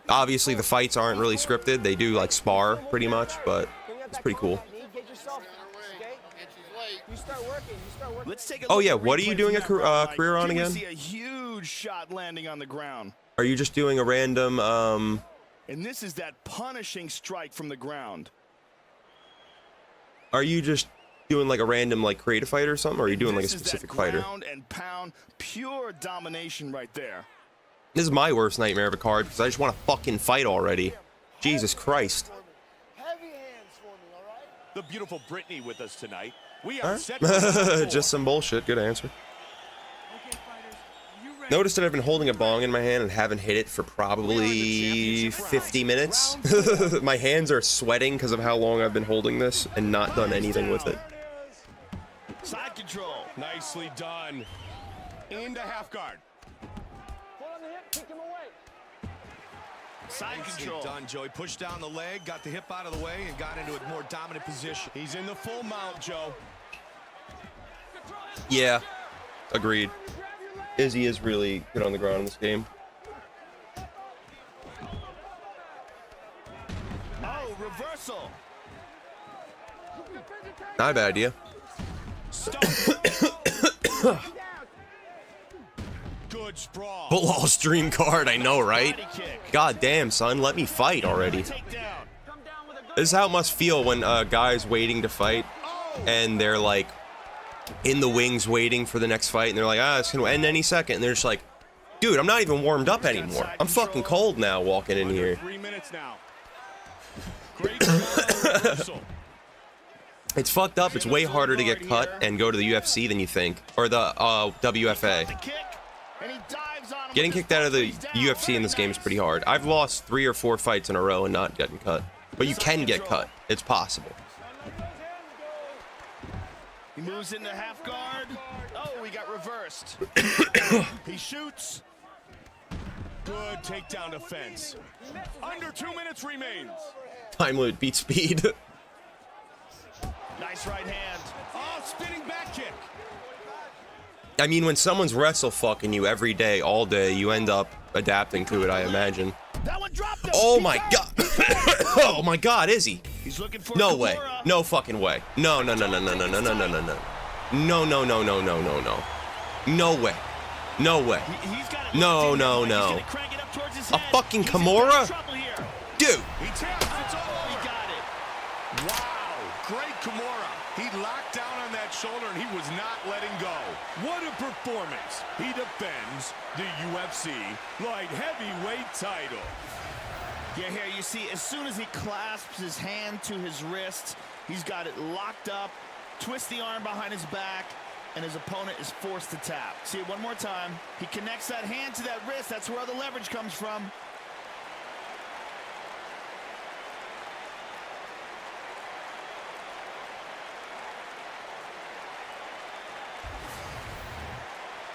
Obviously, the fights aren't really scripted. They do like spar pretty much, but it's pretty cool. Let's take a Oh look yeah, at what are you replays doing a from that round, Mike. career on Here we again? see a huge shot landing on the ground. Are you just doing a random And this is that punishing strike from the ground. Are you just doing like a random like creative fight or something, or are you doing like a This is that specific fighter? ground and pound, pure domination right there. This is my worst nightmare of a card because I just want to fucking fight already. Jesus Christ. Heavy hands for me, all right? The beautiful Brittany with us tonight. We are Alright. set for round 4. Just some bullshit. Good answer. Notice that I've been holding a bong in my hand and haven't hit it for probably 50 minutes. My hands are sweating because of how long I've been holding this and not done anything with it. Side control. Nicely done. Into half guard. Foot on the hip, kick him away. Side Nicely control. done, Joey. Pushed down the leg, got the hip out of the way, and got into a more dominant position. He's in the full mount, Joe. Yeah, agreed. Izzy is really good on the ground in this game. Oh, reversal. Not a bad idea. Good sprawl. Football stream card, I know, right? Body kick. God damn, son, let me fight already. Takedown. This is how it must feel when a guy's waiting to fight and they're like in the wings waiting for the next fight and they're like, it's gonna end any second, and they're just like, dude, I'm not even warmed up anymore. I'm fucking cold now walking in here. 3 minutes now. Great reversal. It's fucked up. It's way harder to get cut and go to the UFC than you think, or the WFA. The kick, and he dives on him Getting with his kicked out of the bones down. UFC in this game is pretty hard. I've lost 3 or 4 fights in a row and not getting cut, but you can get cut. It's possible. He moves into half guard. Oh, he got reversed. He shoots. Good takedown defense. Under 2 minutes remains. Time limit beats speed. Nice right hand. Oh, spinning back kick. I mean, when someone's wrestle fucking you every day, all day, you end up adapting to it, I imagine. That one dropped him. Oh He's my out. god. Oh my god, Izzy. He's looking for No Kimura. way. No fucking way. No, no, no, no, no, no, no, no, no, no, no. No, no, no, no, no, no, no. No way. No way. He's got it No, locked in no, here, Mike. no. He's gonna crank it up towards his A head. fucking He's in Kimura? trouble here. Dude. He taps. It's over. He got it. Wow. Great Kimura. He locked down on that shoulder, and he was not letting go. What a performance. He defends the UFC light heavyweight title. Yeah, here you see, as soon as he clasps his hand to his wrist, he's got it locked up, twists the arm behind his back, and his opponent is forced to tap. See it one more time. He connects that hand to that wrist. That's where the leverage comes from.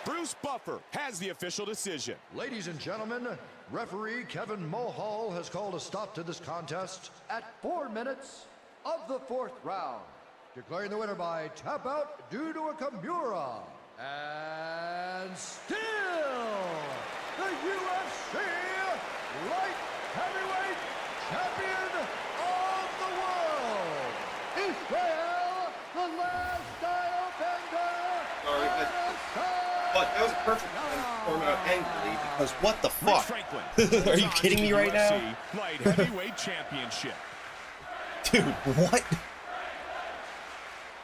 Bruce Buffer has the official decision. Ladies and gentlemen, referee Kevin Mohall has called a stop to this contest at 4 minutes of the 4th round, declaring the winner by tap out due to a Kimura. And still, the UFC light heavyweight champion of the world, Israel, the last style bender. But that was a perfect format angrily because what the Rich fuck? Franklin. Are you kidding me right now? UFC light heavyweight championship. Dude, what?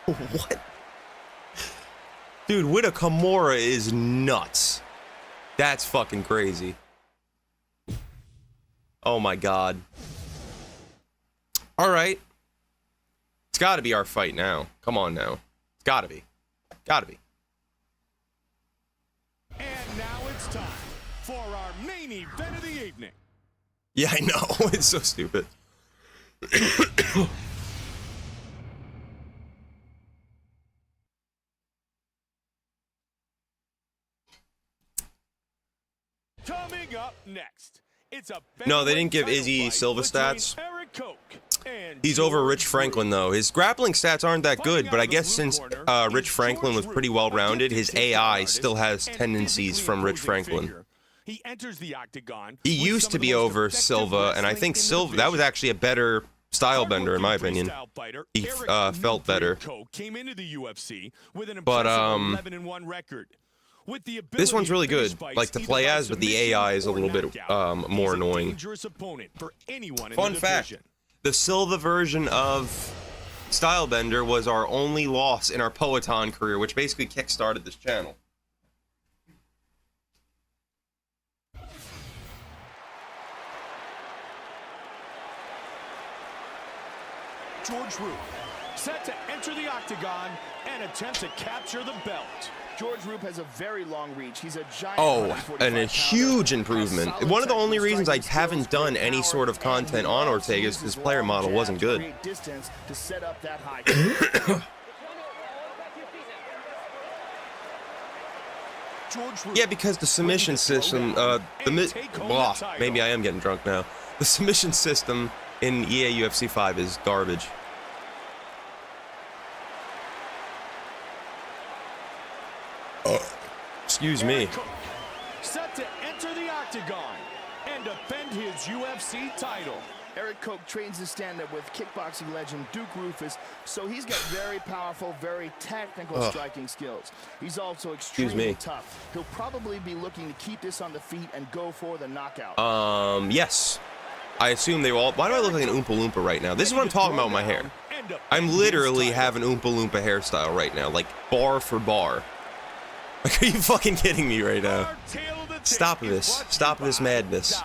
What? Dude, with a Kimura is nuts. That's fucking crazy. Oh my god. Alright. It's gotta be our fight now. Come on now. It's gotta be. Gotta be. And now it's time for our main event of the evening. Yeah, I know. It's so stupid. Coming up next, it's a No, they didn't give title Izzy fight Silva between stats. Eric Koch and He's over George Rich Franklin, Rude. though. His grappling stats aren't that good, but I guess since Rich Franklin was pretty well-rounded, his AI still has tendencies from Rich Franklin. He enters the octagon. He used to be over Silva, and I think Silva, that was actually a better style bender in my opinion. He felt better. Came into the UFC with an But 11-1 record. With the this one's really good, like to play as, but the AI is a little bit more annoying. Fun fact: the Silva version of Stylebender was our only loss in our Poeton career, which basically kick-started this channel. George Roop, set to enter the octagon and attempt to capture the belt. George Roop has a very long reach. He's a giant. Oh, and a huge improvement. One of the only reasons I haven't done any sort of content on Ortega is his player model wasn't good. Distance to set up that high. Yeah, because the submission system, maybe I am getting drunk now. The submission system in EA UFC 5 is garbage. Excuse me. Set to enter the octagon and defend his UFC title. Eric Koch trains to stand up with kickboxing legend Duke Roufus, so he's got very powerful, very technical striking skills. He's also extremely tough. He'll probably be looking to keep this on the feet and go for the knockout. Yes. I assume they all. Why do I look like an Oompa Loompa right now? This is what I'm talking about with my hair. I'm literally having Oompa Loompa hairstyle right now, like bar for bar. Like, are you fucking kidding me right now? Stop this. Stop this madness.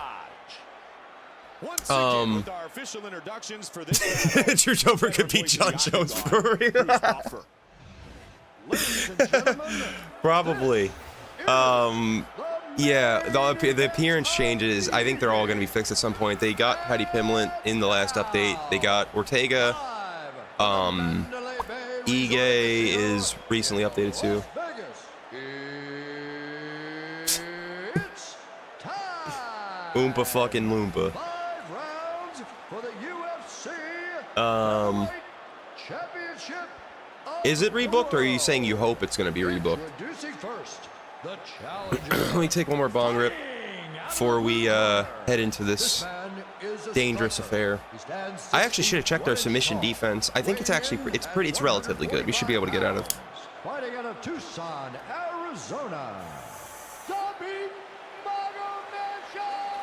Drew Dober could beat John Jones for a career. Probably. Yeah, the appearance changes, I think they're all going to be fixed at some point. They got Paddy Pimblett in the last update. They got Ortega. Ige is recently updated too. Oompa fucking Loompa. Is it rebooked, or are you saying you hope it's going to be rebooked? Let me take one more bong rip before we head into this dangerous affair. I actually should have checked our submission defense. I think it's actually it's relatively good. We should be able to get out of. Fighting out of Tucson, Arizona.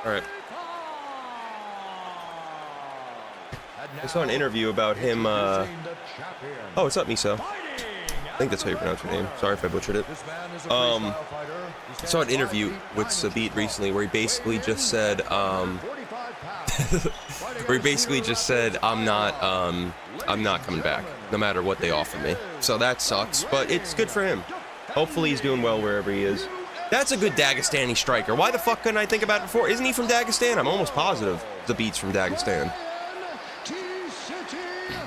All right. I saw an interview about him. Oh, what's up, Miso? I think that's how you pronounce your name. Sorry if I butchered it. I saw an interview with Sabit recently where he basically just said, I'm not coming back, no matter what they offer me. So that sucks, but it's good for him. Hopefully he's doing well wherever he is. That's a good Dagestani striker. Why the fuck couldn't I think about it before? Isn't he from Dagestan? I'm almost positive Zabit's from Dagestan.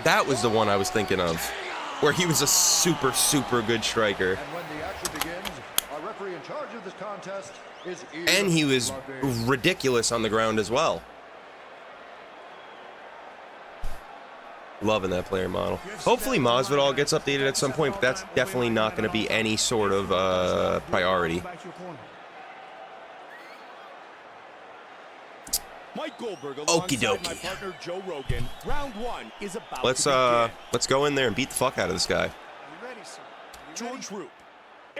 That was the one I was thinking of, where he was a super, super good striker. And he was ridiculous on the ground as well. Loving that player model. Hopefully Masvidal gets updated at some point, but that's definitely not going to be any sort of priority. Okie dokie. Let's go in there and beat the fuck out of this guy.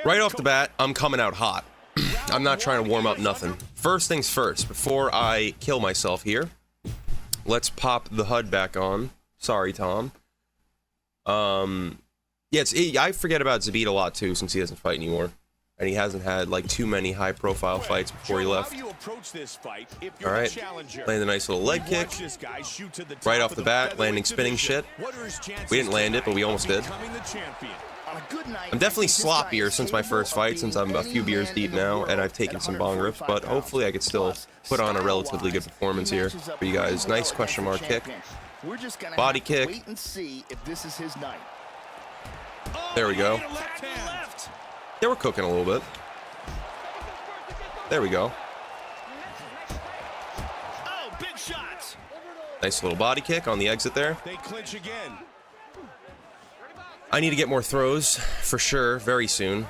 Right off the bat, I'm coming out hot. I'm not trying to warm up nothing. First things first, before I kill myself here, let's pop the HUD back on. Sorry, Tom. Yeah, I forget about Zabit a lot too, since he doesn't fight anymore, and he hasn't had like too many high-profile fights before he left. All right, landing a nice little leg kick right off the bat, landing spinning shit. We didn't land it, but we almost did. I'm definitely sloppier since my first fight, since I'm a few beers deep now, and I've taken some bong rips, but hopefully I could still put on a relatively good performance here for you guys. Nice question mark kick. Body kick. Wait and see if this is his night. There we go. Yeah, we're cooking a little bit. There we go. Oh, big shots. Nice little body kick on the exit there. They clinch again. I need to get more throws for sure very soon.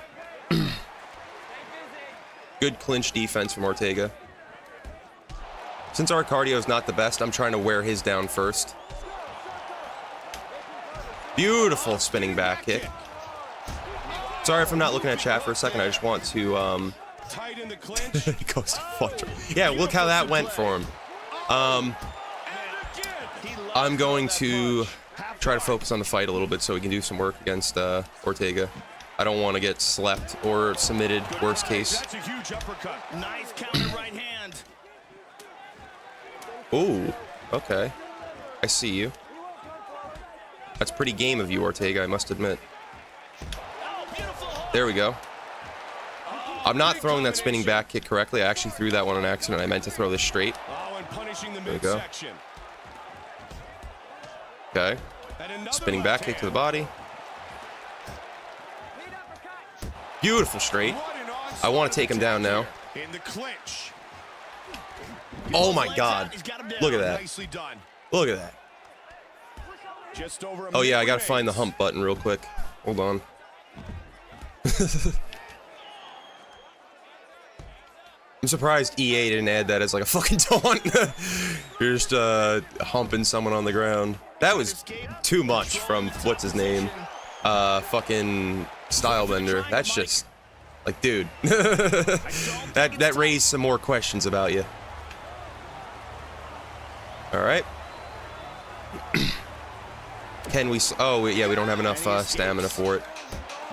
Good clinch defense from Ortega. Since our cardio is not the best, I'm trying to wear his down first. Beautiful spinning back kick. Sorry if I'm not looking at chat for a second. I just want to, Tight in the clinch. he goes to fuck. Yeah, look how that went for him. I'm going to try to focus on the fight a little bit so we can do some work against Ortega. I don't want to get slept or submitted, worst case. That's a huge uppercut. Nice counter right hand. Ooh, okay. I see you. That's pretty game of you, Ortega, I must admit. There we go. I'm not throwing that spinning back kick correctly. I actually threw that one on accident. I meant to throw this straight. Oh, and punishing the There we go. midsection. Okay. And another Spinning left back kick to the hand. body. Beautiful straight. What an onslaught I want of to take him down now. in the clinch. Oh my God. He's got him down. Look at that. Nicely done. Look at that. Just over a Oh yeah, I minute gotta find the remains. hump button real quick. Hold on. I'm surprised EA didn't add that as like a fucking taunt. You're just humping someone on the ground. That was too much from what's his name? Fucking Stylebender. That's just like, dude. that raised some more questions about you. All right. Can we? Oh yeah, we don't have enough stamina for it.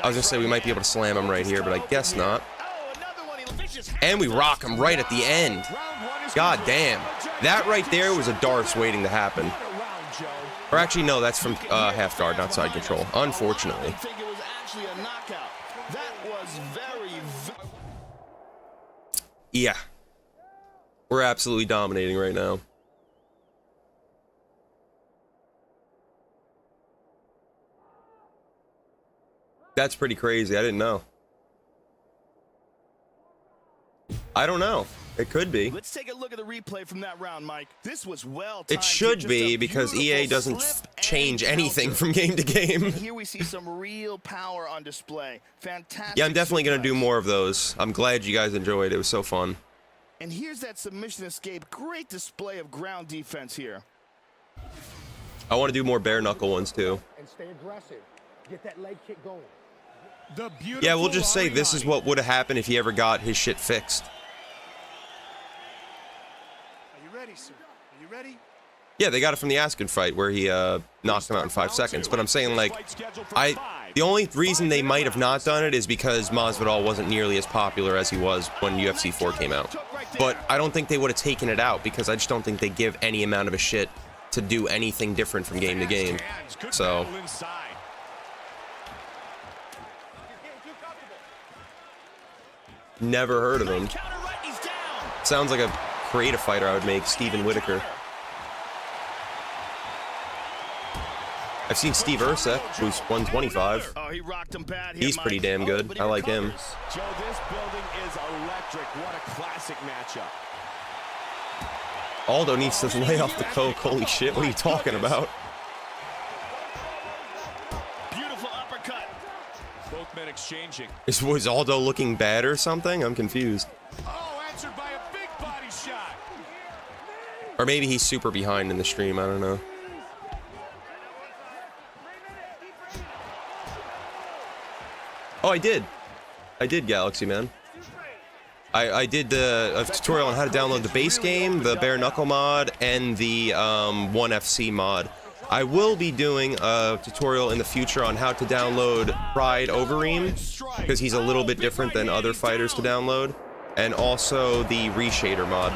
I was gonna say we might be able to slam him right here, but I guess not. And we rock him right at the end. God damn. That right there was a Darce waiting to happen. Or actually, no, that's from half guard, not side control. Unfortunately. I think it was actually a knockout. That was very. Yeah. We're absolutely dominating right now. That's pretty crazy. I didn't know. I don't know. It could be. Let's take a look at the replay from that round, Mike. This was well It should be because EA doesn't change anything from game to game. Here we see some real power on display. Fantastic. Yeah, I'm definitely going to do suplex. more of those. I'm glad you guys enjoyed. It was so fun. And here's that submission escape. Great display of ground defense here. I want to do more bare knuckle ones too. And stay aggressive. Get that leg kick going. The Yeah, we'll just say beautiful this is what would have happened if he ever got his shit fixed. Are you ready, sir? Are you ready? Yeah, they got it from the Askin fight where he knocked him out in 5 seconds. But I'm saying, like, the only reason they might have not done it is because Masvidal wasn't nearly as popular as he was when UFC 4 came out. But I don't think they would have taken it out because I just don't think they give any amount of a shit to do anything different from game to game. So never heard of him. Sounds like a creative fighter I would make, Steven Whitaker. I've seen Steve Ursak, who's 125. Oh, he rocked him bad here, He's pretty Mike. damn good. But he I like him. recovers. Joe, this building is electric. What a classic matchup. Aldo needs to lay off the coke. Holy shit, what are you talking about? Beautiful uppercut. Both men exchanging. Was Aldo looking bad or something? I'm confused. Oh, answered by a big body shot. Or maybe he's super behind in the stream, I don't know. Oh, I did, Galaxy Man. I did a tutorial on how to download the base game, the bare knuckle mod, and the 1FC mod. I will be doing a tutorial in the future on how to download Pride Overeem, because he's a little bit different than other fighters to download, and also the Reshader mod,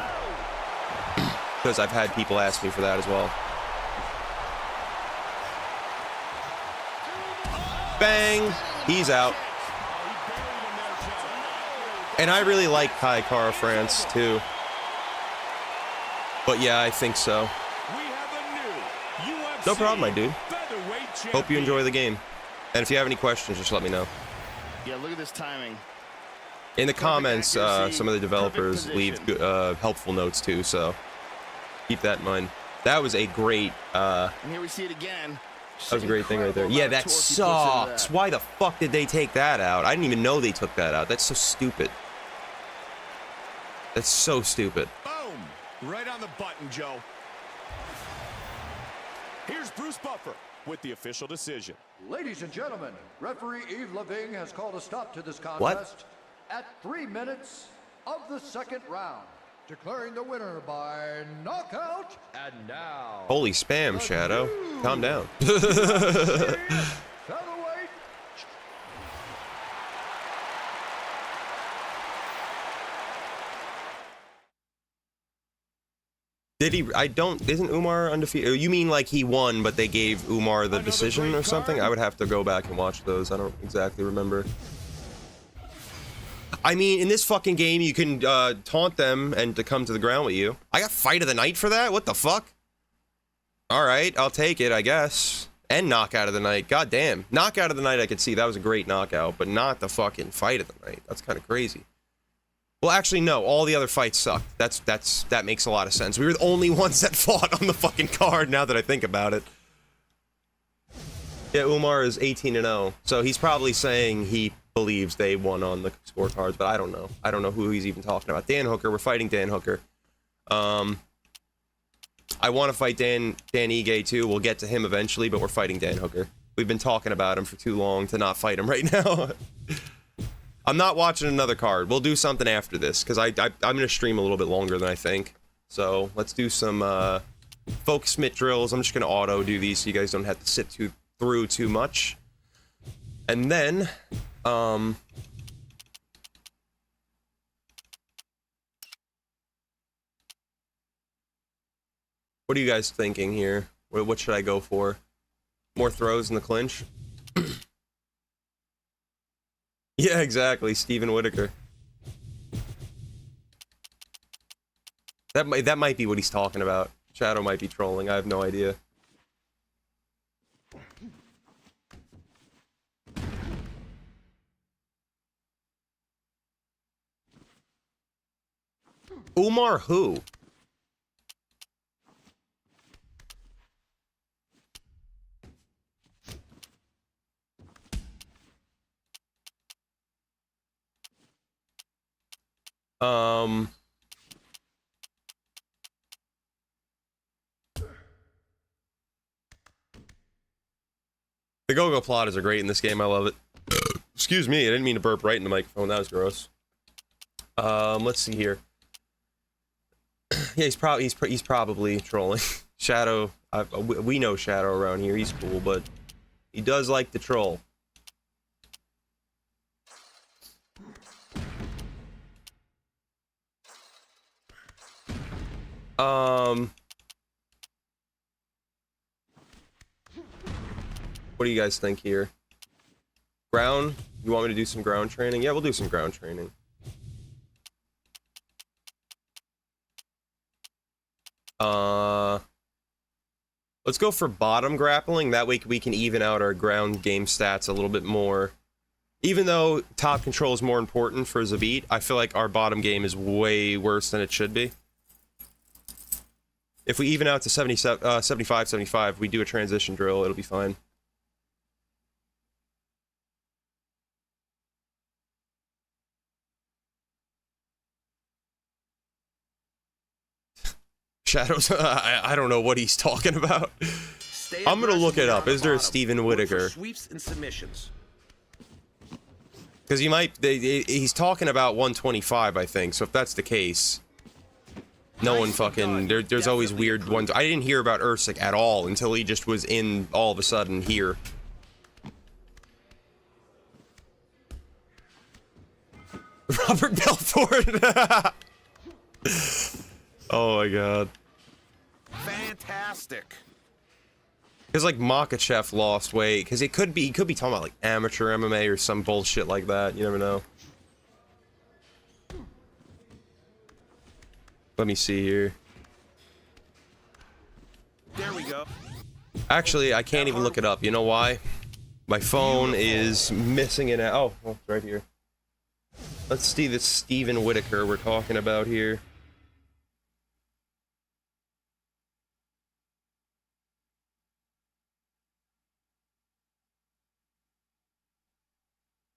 because I've had people ask me for that as well. Bang! He's out. And I really like Kai Kara France too. But yeah, I think so. We have a new UFC No problem, my dude. featherweight Hope you champion. enjoy the game. And if you have any questions, just let me know. Yeah, look at this timing. In the comments, accuracy, some of the developers perfect leave position. helpful notes too, so keep that in mind. That was a great, And here we see it again. that was a great thing right there. Incredible Yeah, amount that of torque he puts into sucks. that. Why the fuck did they take that out? I didn't even know they took that out. That's so stupid. That's so stupid. Boom! Right on the button, Joe. Here's Bruce Buffer with the official decision. Ladies and gentlemen, referee Yves Leving has called a stop to this contest at 3 minutes of the second round, declaring the winner by knockout. And now, Holy spam, Shadow. Calm down. featherweight. Did he? I don't. Isn't Umar undefeated? You mean like he won, but they gave Umar the decision or something? I would have to go back and watch those. I don't exactly remember. I mean, in this fucking game, you can taunt them and to come to the ground with you. I got fight of the night for that? What the fuck? All right, I'll take it, I guess. And knockout of the night. God damn. Knockout of the night, I could see. That was a great knockout, but not the fucking fight of the night. That's kind of crazy. Well, actually, no. All the other fights sucked. That makes a lot of sense. We were the only ones that fought on the fucking card, now that I think about it. Yeah, Umar is 18-0, so he's probably saying he believes they won on the scorecards, but I don't know. I don't know who he's even talking about. Dan Hooker, we're fighting Dan Hooker. I want to fight Dan Ige too. We'll get to him eventually, but we're fighting Dan Hooker. We've been talking about him for too long to not fight him right now. I'm not watching another card. We'll do something after this, because I'm going to stream a little bit longer than I think. So let's do some focus mitt drills. I'm just going to auto do these so you guys don't have to sit through too much. And then, what are you guys thinking here? What should I go for? More throws in the clinch? Yeah, exactly. Steven Whitaker. That might be what he's talking about. Shadow might be trolling. I have no idea. Umar who? The go-go plotters are great in this game. I love it. Excuse me, I didn't mean to burp right in the microphone. That was gross. Let's see here. Yeah, he's probably trolling. Shadow, we know Shadow around here. He's cool, but he does like to troll. What do you guys think here? Ground? You want me to do some ground training? Yeah, we'll do some ground training. Let's go for bottom grappling. That way we can even out our ground game stats a little bit more. Even though top control is more important for Zabit, I feel like our bottom game is way worse than it should be. If we even out to 75-75, we do a transition drill, it'll be fine. Shadows, I don't know what he's talking about. I'm gonna look it up. Is there a Steven Whitaker? Sweeps and submissions. Because he's talking about 125, I think. So if that's the case, no one fucking, there's always weird ones. I didn't hear about Usyk at all until he just was in all of a sudden here. Robert Belfort. Oh my god. Fantastic. Because like Makhachev lost weight, because he could be talking about like amateur MMA or some bullshit like that. You never know. Let me see here. There we go. Actually, I can't even look it up. You know why? My phone is missing it out. Oh, it's right here. Let's see this Steven Whitaker we're talking about here.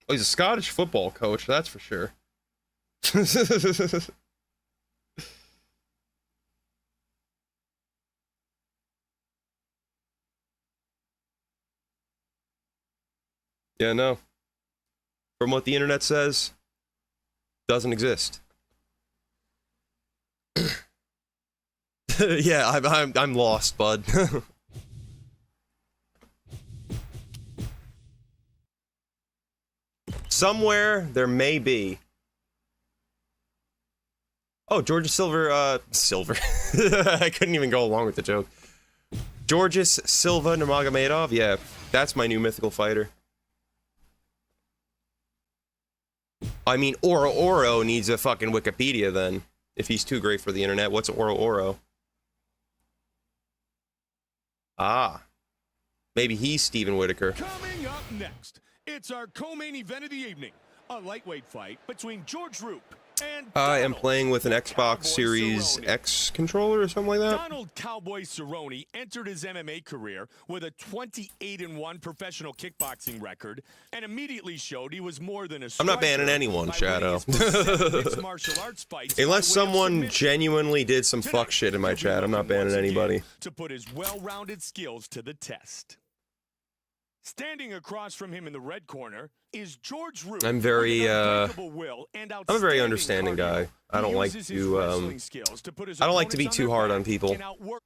Oh, he's a Scottish football coach, that's for sure. Yeah, no. From what the internet says, doesn't exist. Yeah, I'm lost, bud. Somewhere there may be. Oh, Georgia Silver. I couldn't even go along with the joke. Georges Silva Nurmagomedov. Yeah, that's my new mythical fighter. I mean, Oro Oro needs a fucking Wikipedia then. If he's too great for the internet, what's Oro Oro? Ah. Maybe he's Steven Whitaker. Coming up next, it's our co-main event of the evening. A lightweight fight between George Roop and I am Donald playing with an Xbox Cowboy Series Cerrone. X controller or something like that. Donald Cowboy Cerrone entered his MMA career with a 28-1 professional kickboxing record and immediately showed he was more than a I'm not striker banning anyone, by Shadow. winning his first 7 mixed martial arts fights by way Unless of someone submission. genuinely did some fuck shit in my He'll be chat, I'm not looking banning once again anybody. to put his well-rounded skills to the test. Standing across from him in the red corner is George Roop. I'm very, with an unbreakable will and I'm a very outstanding understanding cardio. guy. I don't He like uses his to, wrestling skills to put his I don't like to be opponents too their hard back on people. and outwork-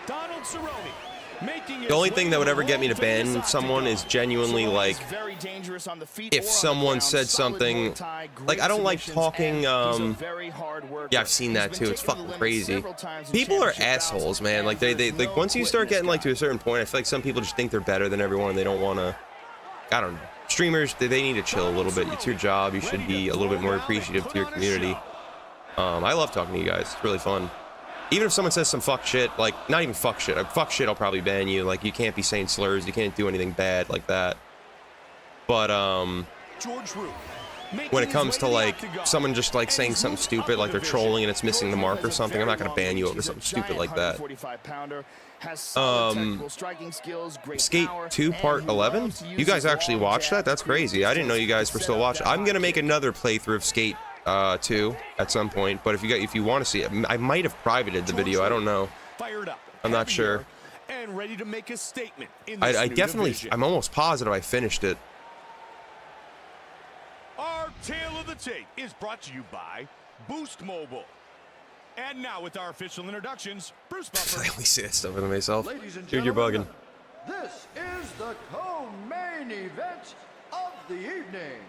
Donald Cerrone. The only thing that would ever get me to ban someone is genuinely like if someone said something like I don't like talking yeah, I've seen that too. It's fucking crazy. People are assholes, man. Like they like once you start getting like to a certain point, I feel like some people just think they're better than everyone and they don't want to. I don't know. Streamers, they need to chill a little bit. It's your job. You should be a little bit more appreciative to your community. I love talking to you guys. It's really fun. Even if someone says some fuck shit, like, not even fuck shit. Fuck shit, I'll probably ban you. Like, you can't be saying slurs. You can't do anything bad like that. But, when it comes to, like, someone just, like, saying something stupid, like they're trolling and it's missing the mark or something, I'm not gonna ban you over something stupid like that. Skate 2 Part 11? You guys actually watched that? That's crazy. I didn't know you guys were still watching. I'm gonna make another playthrough of Skate 2 at some point, but if you want to see it, I might have privated the video. I don't know. I'm not sure. And ready to make a statement in I this definitely, division. I'm almost positive I finished it. Our tale of the tape is brought to you by Boost Mobile. And now with our official introductions, Bruce Buffer. I only say that stuff to myself. Ladies and Dude, you're bugging. gentlemen, this is the co-main event of the evening.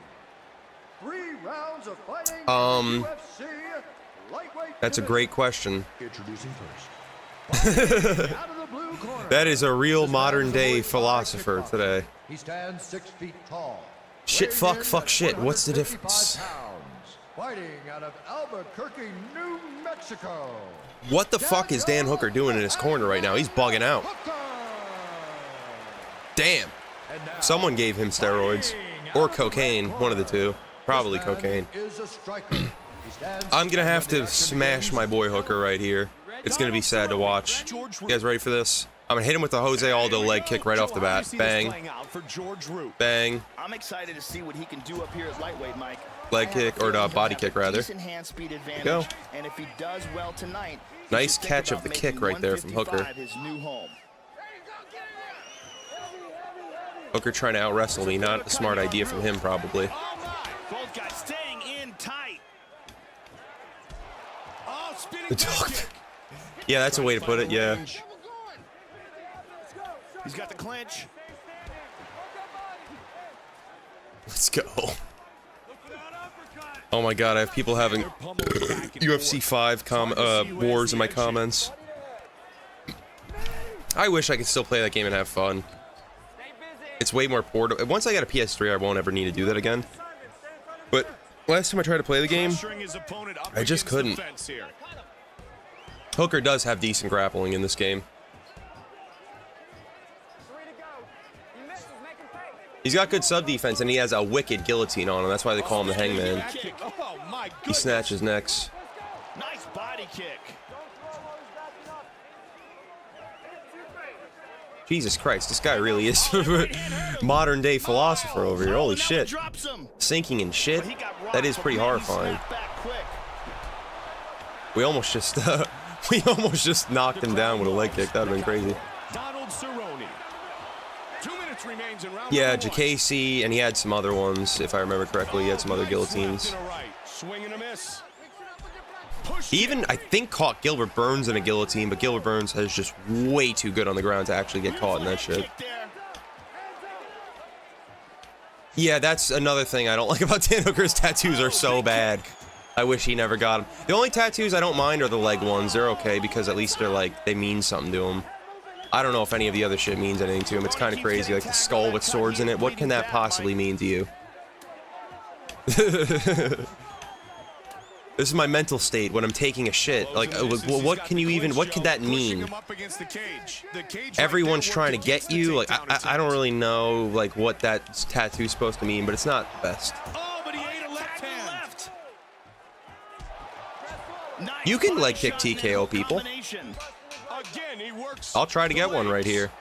3 rounds of fighting in the UFC lightweight That's a great question. Introducing first. Out of the blue corner. That is a real modern day philosopher today. He stands 6 feet tall. Shit, Weighing fuck, in shit. at What's the 155 difference? pounds. Fighting out of Albuquerque, New Mexico. What the fuck is Dan Hooker doing in his corner right now? He's bugging out. Damn. Someone gave him steroids. Or cocaine. One of the two. Probably cocaine. I'm gonna have to smash my boy Hooker right here. It's gonna be sad to watch. You guys ready for this? I'm gonna hit him with the Jose Aldo leg kick right off the bat. Bang. Bang. I'm excited to see what he can do up here at lightweight, Mike. Leg kick, or body kick rather. Decent hand speed advantage, Go. and if he does well tonight, Nice catch of the kick right there from Hooker. his new home. Hooker trying to out-wrestle me. Not a smart idea from him, probably. Both guys staying in tight. Oh, spinning The dog. Yeah, that's a way to put it, yeah. He's got the clinch. Let's go. Oh my god, I have people having UFC 5 wars in my comments. I wish I could still play that game and have fun. It's way more portable. Once I get a PS3, I won't ever need to do that again. But last time I tried to play the game, I just couldn't. Hooker does have decent grappling in this game. He's got good sub defense, and he has a wicked guillotine on him. That's why they call him the Hangman. He snatches necks. Nice body kick. Jesus Christ, this guy really is modern day philosopher over here. Holy shit. Sinking in shit. That is pretty horrifying. We almost just knocked him down with a leg kick. That would have been crazy. Yeah, JKC, and he had some other ones, if I remember correctly. He had some other guillotines. He even, I think, caught Gilbert Burns in a guillotine, but Gilbert Burns is just way too good on the ground to actually get caught in that shit. Yeah, that's another thing I don't like about Dan Hooker's tattoos are so bad. I wish he never got them. The only tattoos I don't mind are the leg ones. They're okay because at least they're like, they mean something to him. I don't know if any of the other shit means anything to him. It's kind of crazy, like the skull with swords in it. What can that possibly mean to you? This is my mental state when I'm taking a shit. Like, what can you even, what could that mean? Everyone's trying to get you. Like, I don't really know, like, what that tattoo's supposed to mean, but it's not the best. You can leg kick TKO people. I'll try to get one right here.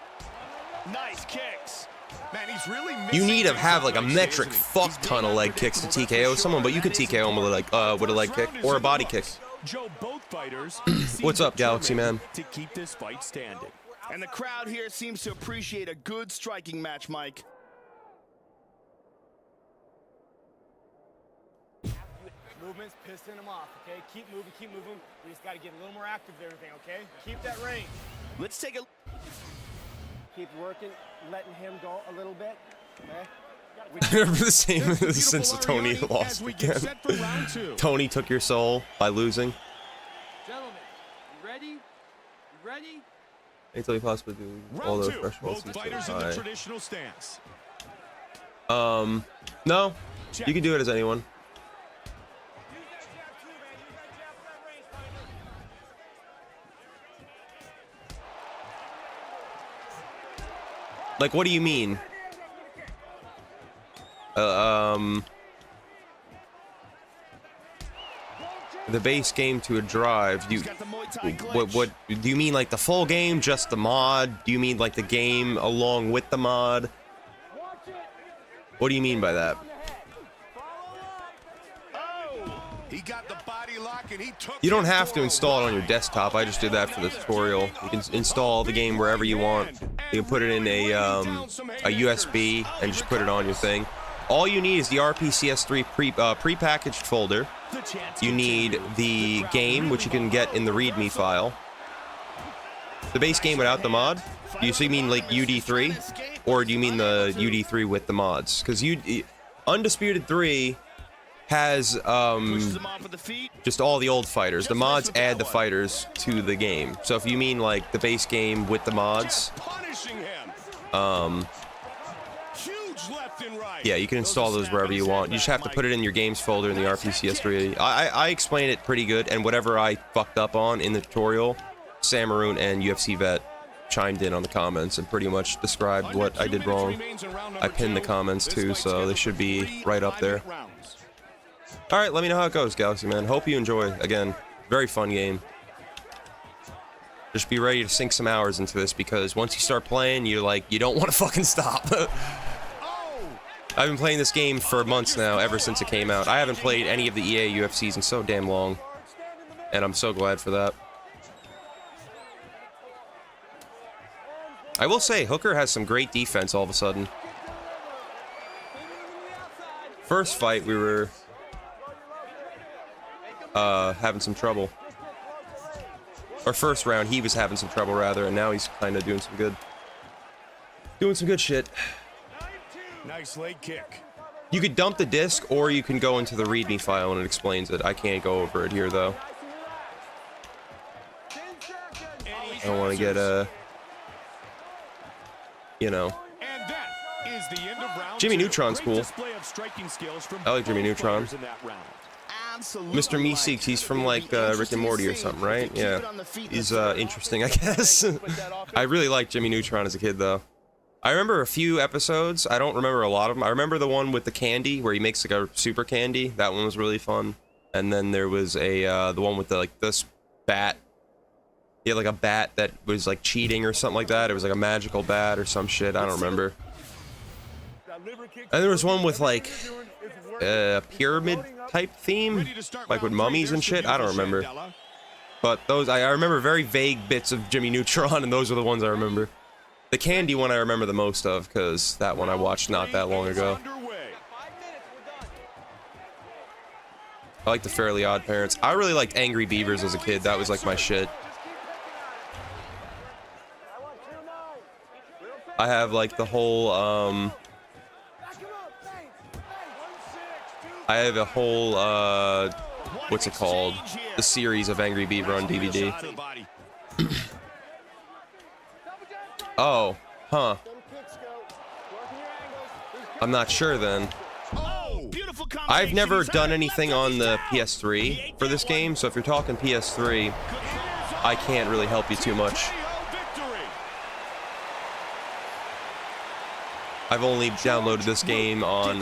You need to have like a metric fuck ton of leg kicks to TKO someone, but you can TKO him with a leg kick or a body kick. What's up, Galaxy Man? To keep this fight standing. And the crowd here seems to appreciate a good striking match, Mike. Movement's pissing him off, okay? Keep moving, keep moving. We just got to get a little more active with everything, okay? Keep that range. Let's take a... Keep working, letting him go a little bit, okay? The same since Tony lost again. Tony took your soul by losing. Gentlemen, you ready? You ready? Until you possibly do all those fresh balls. No, you can do it as anyone. Like, what do you mean? The base game to a drive. What do you mean? Like the full game, just the mod? Do you mean like the game along with the mod? What do you mean by that? You don't have to install it on your desktop. I just did that for the tutorial. You can install the game wherever you want. You can put it in a USB and just put it on your thing. All you need is the RPCS3 pre-packaged folder. You need the game, which you can get in the README file. The base game without the mod? Do you mean like UD3? Or do you mean the UD3 with the mods? Because Undisputed 3 has just all the old fighters. The mods add the fighters to the game. So if you mean like the base game with the mods, yeah, you can install those wherever you want. You just have to put it in your games folder in the RPCS3. I explain it pretty good, and whatever I fucked up on in the tutorial, Samaroon and UFC Vet chimed in on the comments and pretty much described what I did wrong. I pinned the comments too, so they should be right up there. Alright, let me know how it goes, Galaxy Man. Hope you enjoy. Again, very fun game. Just be ready to sink some hours into this, because once you start playing, you don't want to fucking stop. I've been playing this game for months now, ever since it came out. I haven't played any of the EA UFCs in so damn long, and I'm so glad for that. I will say, Hooker has some great defense all of a sudden. First fight, we were having some trouble. Or first round, he was having some trouble, rather, and now he's kind of doing some good shit. Nice leg kick. You could dump the disc, or you can go into the README file and it explains it. I can't go over it here, though. I don't want to get you know. Jimmy Neutron's cool. I like Jimmy Neutron. Mr. Meeseeks, he's from like Rick and Morty or something, right? Yeah. He's interesting, I guess. I really liked Jimmy Neutron as a kid, though. I remember a few episodes. I don't remember a lot of them. I remember the one with the candy, where he makes like a super candy. That one was really fun. And then there was a the one with the this bat He had like a bat that was like cheating or something like that. It was like a magical bat or some shit. I don't remember. And there was one with like a pyramid type theme, like with mummies and shit. I don't remember. But those, I remember very vague bits of Jimmy Neutron, and those are the ones I remember. The candy one I remember the most of, because that one I watched not that long ago. I like the Fairly Odd Parents. I really liked Angry Beavers as a kid. That was like my shit. I have like the whole, I have a whole, what's it called? The series of Angry Beaver on DVD. Oh, huh. I'm not sure then. I've never done anything on the PS3 for this game, so if you're talking PS3, I can't really help you too much. I've only downloaded this game on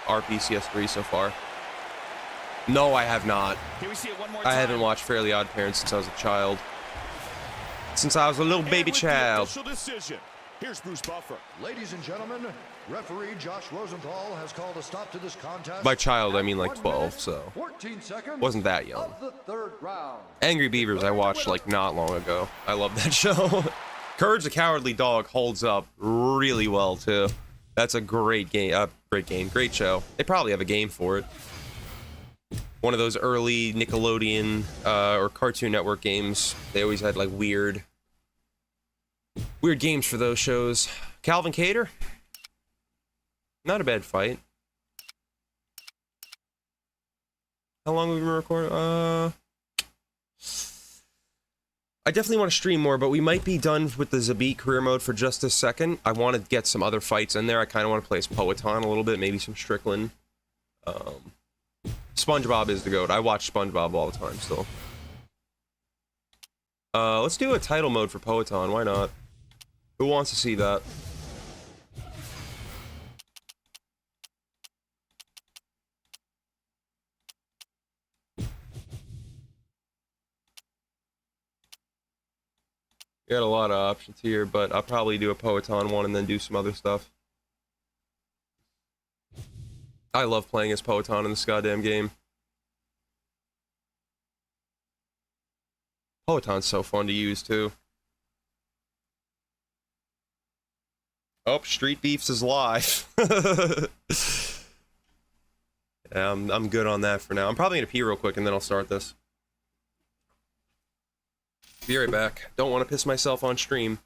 RPCS3 so far. No, I have not. I haven't watched Fairly Odd Parents since I was a child. Since I was a little baby child. Here's Bruce Buffer. Ladies and gentlemen, referee Josh Rosenthal has called a stop to this contest. By child, I mean like 12, so 14 seconds wasn't that young. of the third round. Angry Beavers I watched like not long ago. I love that show. Courage the Cowardly Dog holds up really well too. That's a great game, great show. They probably have a game for it. One of those early Nickelodeon or Cartoon Network games. They always had like weird games for those shows. Calvin Cater, not a bad fight. How long have we been recording? I definitely want to stream more, but we might be done with the Zabit career mode for just a second. I want to get some other fights in there. I kind of want to play as Poeton a little bit, maybe some Strickland. SpongeBob is the GOAT. I watch SpongeBob all the time still. Let's do a title mode for Poeton. Why not? Who wants to see that? We got a lot of options here, but I'll probably do a Poeton one and then do some other stuff. I love playing as Poeton in this goddamn game. Poeton's so fun to use, too. Oh, Street Beefs is live. Yeah, I'm good on that for now. I'm probably gonna pee real quick and then I'll start this. Be right back. Don't want to piss myself on stream.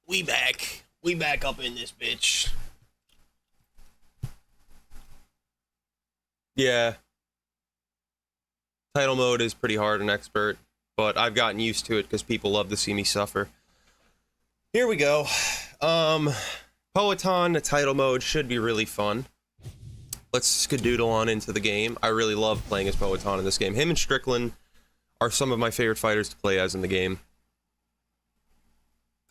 We back. We back up in this bitch. Yeah. Title mode is pretty hard on expert, but I've gotten used to it because people love to see me suffer. Here we go. Poetan title mode should be really fun. Let's skadoodle on into the game. I really love playing as Poetan in this game. Him and Strickland are some of my favorite fighters to play as in the game.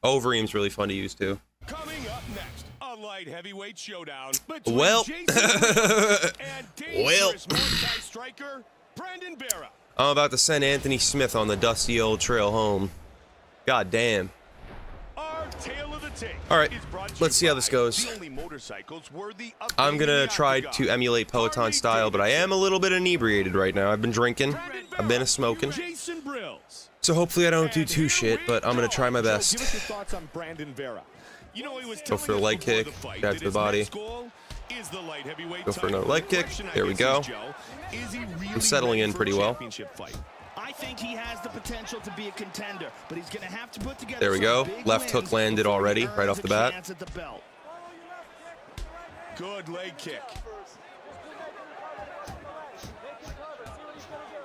Overeem's really fun to use too. Coming up next, a light heavyweight showdown between Well, and well, Muay Thai striker Brandon Vera. I'm about to send Anthony Smith on the dusty old trail home. God damn. Our tale of the tape. All right, let's see how this goes. The only motorcycles worthy of I'm gonna the try octagon. to emulate Poetan style, but I am a little bit inebriated right now. I've been drinking, I've been smoking, Jason Brills. so hopefully I don't do too shit, but I'm gonna try my best. Give us your thoughts on Brandon Vera. You know, he was Go for a leg kick, grab to the body. Go for another leg kick. There we go. I'm settling in pretty well. I think he has the potential to be a contender, but he's going to have to put together. There we go. some big Left hook wins landed before he already, earns right off the a bat. chance at the belt. Good leg kick.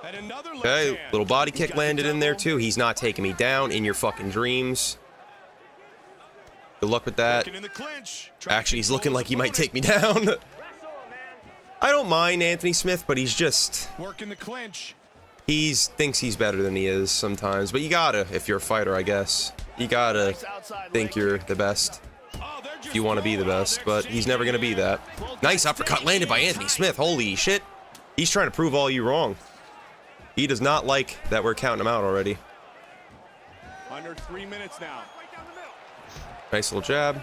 And another left Okay, hand. little body He's kick got the landed in there double. too. He's not taking me down in your fucking dreams. Good luck with that. Looking in the clinch. Trying to Actually, he's control looking his like he might opponent. take me down. I don't mind Anthony Smith, but he's just... Working the clinch. He thinks he's better than he is sometimes. But you gotta, if you're a fighter, I guess. You gotta Nice outside think leg you're kick. the best. Oh, they're If just you want to be the rolling. best, They're but he's never going to be that. exchanging Nice uppercut landed by Anthony Smith. Holy shit. He's trying to prove all you wrong. He does not like that we're counting him out already. Under 3 minutes now. Nice little jab.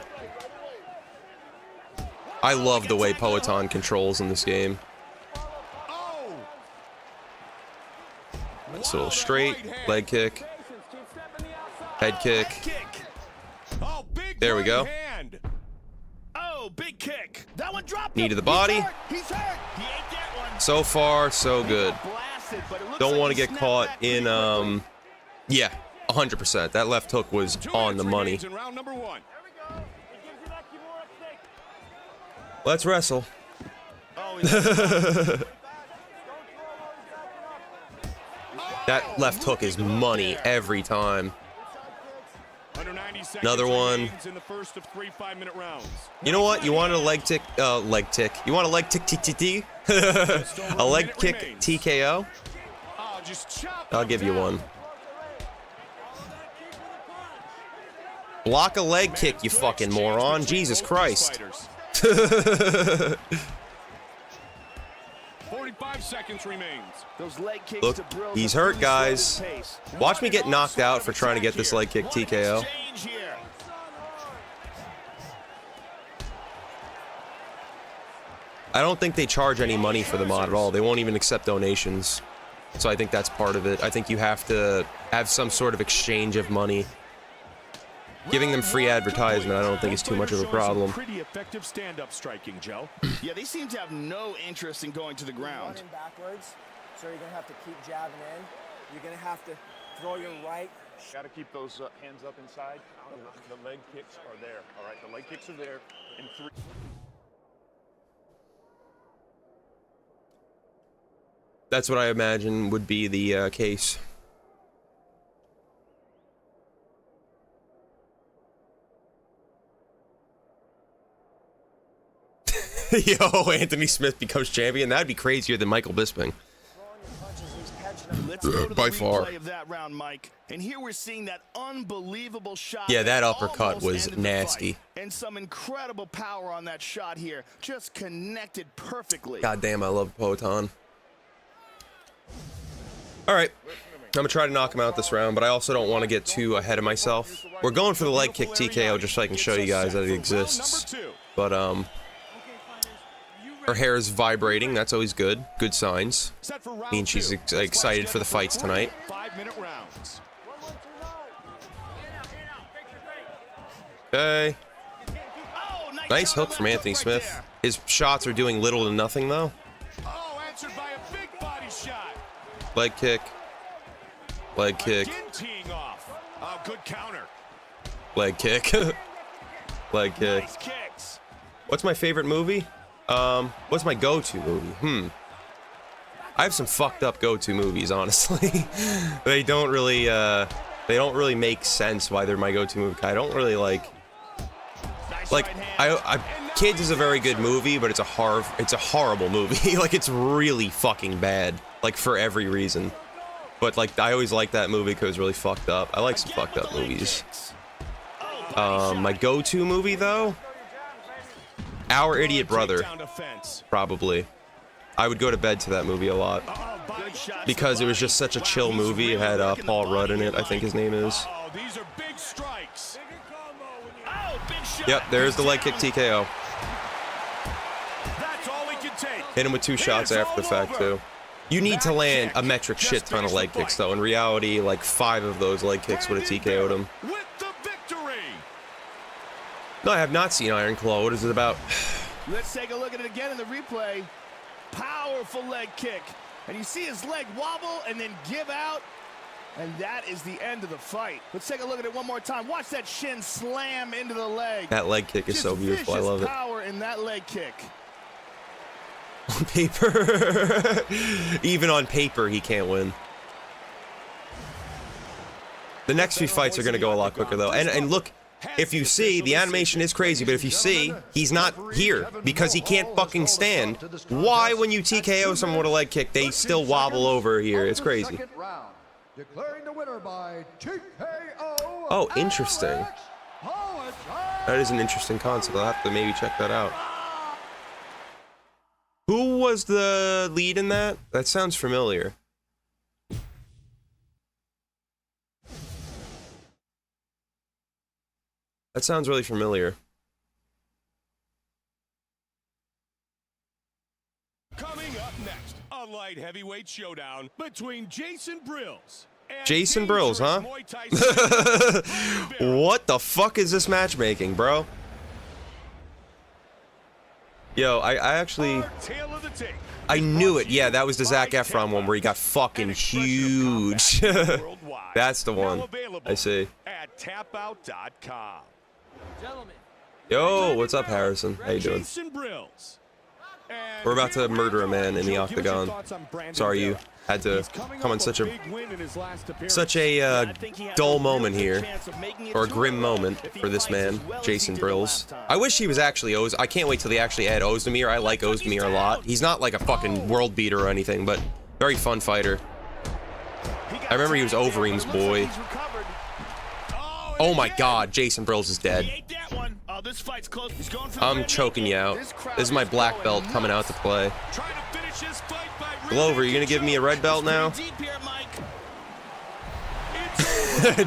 I love the way Poetan controls in this game. Oh! Nice little straight leg kick. Head kick. Kick. Oh, big There we right go. hand. Oh, big kick. That one dropped Knee him. to the body. He's hurt. He's hurt. He ate that one. So far, so good. Blasted, but it looks Don't like want to he get snapped caught back in, pretty quickly. yeah, 100%. That left hook was 2 on the minutes money. remains in round number 1. Let's wrestle. Oh, he's That left hook is money every time. Under 90 seconds Another one. remains in the first of 3 5-minute rounds. You know what? You want a leg tick? Leg tick. You want a leg tick TTT? A leg kick TKO? Oh, just chop I'll him give you down. one. Block a leg kick, you fucking moron. Jesus Christ. 45 seconds remains. Those leg kicks Look, to Brills he's have hurt, really guys. slowed his pace. Watch me get knocked out for trying to get this leg kick What TKO. exchange here. I don't think they charge any money for the mod at all. They won't even accept donations. So I think that's part of it. I think you have to have some sort of exchange of money. Giving them free advertisement, I don't think is too much of a problem. Pretty effective stand-up striking, Joe. Yeah, they seem to have no interest in going to the ground. Running backwards, so you're gonna have to keep jabbing in. You're gonna have to throw your right. Got to keep those hands up inside. The leg kicks are there. All right, the leg kicks are there in 3. That's what I imagine would be the case. Yo, Anthony Smith becomes champion. That'd be crazier than Michael Bisping. Let's go to the By replay far. of that round, Mike. And here we're seeing that unbelievable shot. Yeah, that uppercut almost was ended the nasty. fight. And some incredible power on that shot here. Just connected perfectly. God damn, I love Poetan. All right, I'm gonna try to knock him out this round, but I also don't want to get too ahead of myself. We're going for the leg kick TKO just so I can show you guys that it exists. But her hair is vibrating. That's always good. Good signs. Means she's excited for the fights tonight. 5-minute rounds. Okay. Oh, Nice hook from Anthony Smith. His shots are doing little to nothing though. Oh, answered by a big body shot. Leg kick. Leg kick. Again teeing off. Oh, good counter. Leg kick. Leg kick. Nice kicks. What's my favorite movie? What's my go-to movie? I have some fucked up go-to movies, honestly. They don't really make sense why they're my go-to movie. I don't really like Kids is a very good movie, but it's a horrible movie. Like, it's really fucking bad, like, for every reason. But, like, I always liked that movie because it was really fucked up. I like some fucked up movies. My go-to movie, though? Our Idiot Brother. Probably. I would go to bed to that movie a lot. Because it was just such a chill movie. It had Paul Rudd in it, I think his name is. Yep, there's the leg kick TKO. Hit him with 2 shots after the fact, too. You need to land a metric shit ton of leg kicks, though. In reality, like 5 of those leg kicks would have TKO'd him. No, I have not seen Iron Claw. What is it about? Let's take a look at it again in the replay. Powerful leg kick. And you see his leg wobble and then give out. And that is the end of the fight. Let's take a look at it one more time. Watch that shin slam into the leg. That leg kick is so beautiful. I love it. Power in that leg kick. On paper. Even on paper, he can't win. The next few fights are going to go a lot quicker, though. And look, if you see, the animation is crazy, but if you see, he's not here because he can't fucking stand. Why, when you TKO someone with a leg kick, they still wobble over here? It's crazy. Oh, interesting. That is an interesting concept. I'll have to maybe check that out. Who was the lead in that? That sounds familiar. That sounds really familiar. Coming up next, a light heavyweight showdown between Jason Brills and Jason Brills, huh? What the fuck is this matchmaking, bro? Yo, I actually... I knew it. Yeah, that was the Zac Efron one where he got fucking huge. That's the one. I see. At tapout.com. Yo, what's up, Harrison? How you doing? We're about to murder a man in the octagon. Sorry you had to come on such a dull moment here, or a grim moment for this man, Jason Brills. I wish he was actually I can't wait till they actually add Ozdemir. I like Ozdemir a lot. He's not like a fucking world beater or anything, but very fun fighter. I remember he was Overeem's boy. Oh my god, Jason Brills is dead. I'm choking you out. This is my black belt coming out to play. Glover, you gonna give me a red belt now?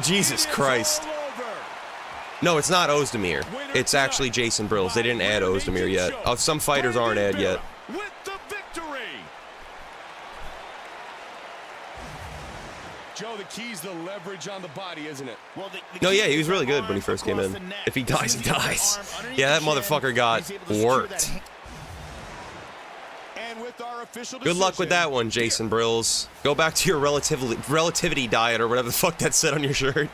Jesus Christ. No, it's not Ozdemir. It's actually Jason Brills. They didn't add Ozdemir yet. Oh, some fighters aren't added yet. Joe, the key's the leverage on the body, isn't it? Well, no, yeah, he was really good when he first came in. If he dies, he dies. Yeah, that motherfucker got worked. Good luck with that one, Jason Brills. Go back to your relativity diet or whatever the fuck that said on your shirt.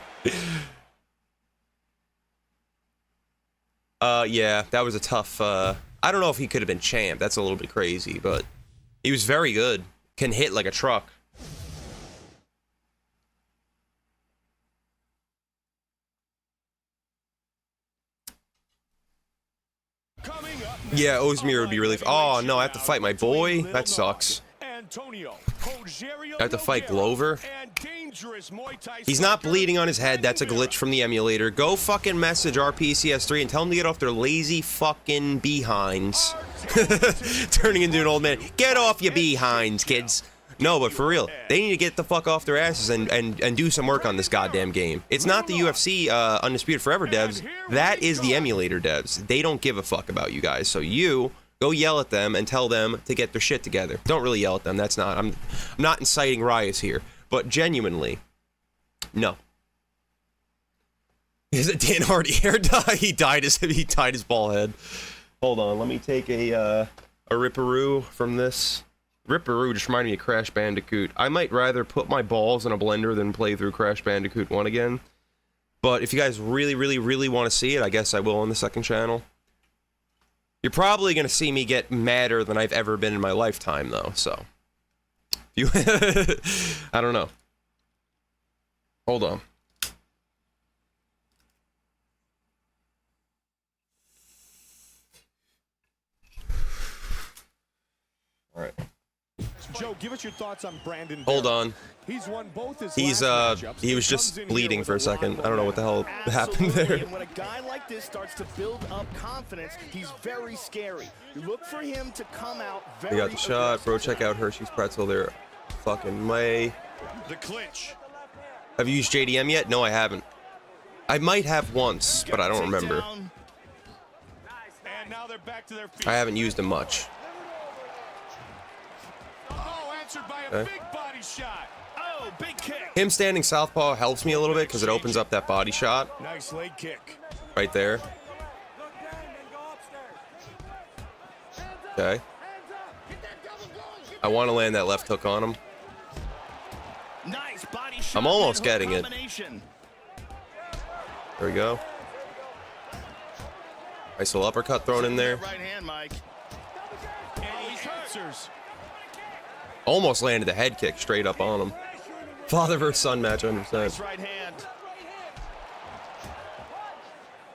Yeah, that was a tough, I don't know if he could have been champ. That's a little bit crazy, but he was very good. Can hit like a truck. Yeah, Ozdemir would be really... Oh, no, I have to fight my boy? That sucks. I have to fight Glover? He's not bleeding on his head. That's a glitch from the emulator. Go fucking message RPCS3 and tell them to get off their lazy fucking behinds. Turning into an old man. Get off your behinds, kids. No, but for real, they need to get the fuck off their asses and do some work on this goddamn game. It's not the UFC Undisputed Forever devs. That is the emulator devs. They don't give a fuck about you guys. So you go yell at them and tell them to get their shit together. Don't really yell at them. That's not. I'm not inciting riots here. But genuinely, no. Is it Dan Hardy hair dye? He dyed his bald head. Hold on, let me take a ripperoo from this. Ripperoo just reminded me of Crash Bandicoot. I might rather put my balls in a blender than play through Crash Bandicoot 1 again. But if you guys really, really, really want to see it, I guess I will on the second channel. You're probably going to see me get madder than I've ever been in my lifetime, though, so. You I don't know. Hold on. All right. Joe, give us your thoughts on Brandon. Hold on. He's won both his He was just bleeding for a second. I don't know what the hell happened there. And when a guy like this starts to build up confidence, he's very scary. You look for him to come out very We got the shot, bro. Check out Hershey's pretzel there. Fucking way. The clinch. Have you used JDM yet? No, I haven't. I might have once, but I don't remember. And now they're back to their feet. I haven't used him much. Oh, answered by a big body shot. Oh, big kick. Him standing southpaw helps me a little bit because it opens up that body shot Nice leg kick. right there. Okay. I want to land that left hook on him. Nice body shot. I'm almost and getting it. combination. There we go. Nice little uppercut thrown in there. Right hand, Mike. And he answers. Almost landed the head kick straight up on him. Father versus son match, 100%. Nice right hand.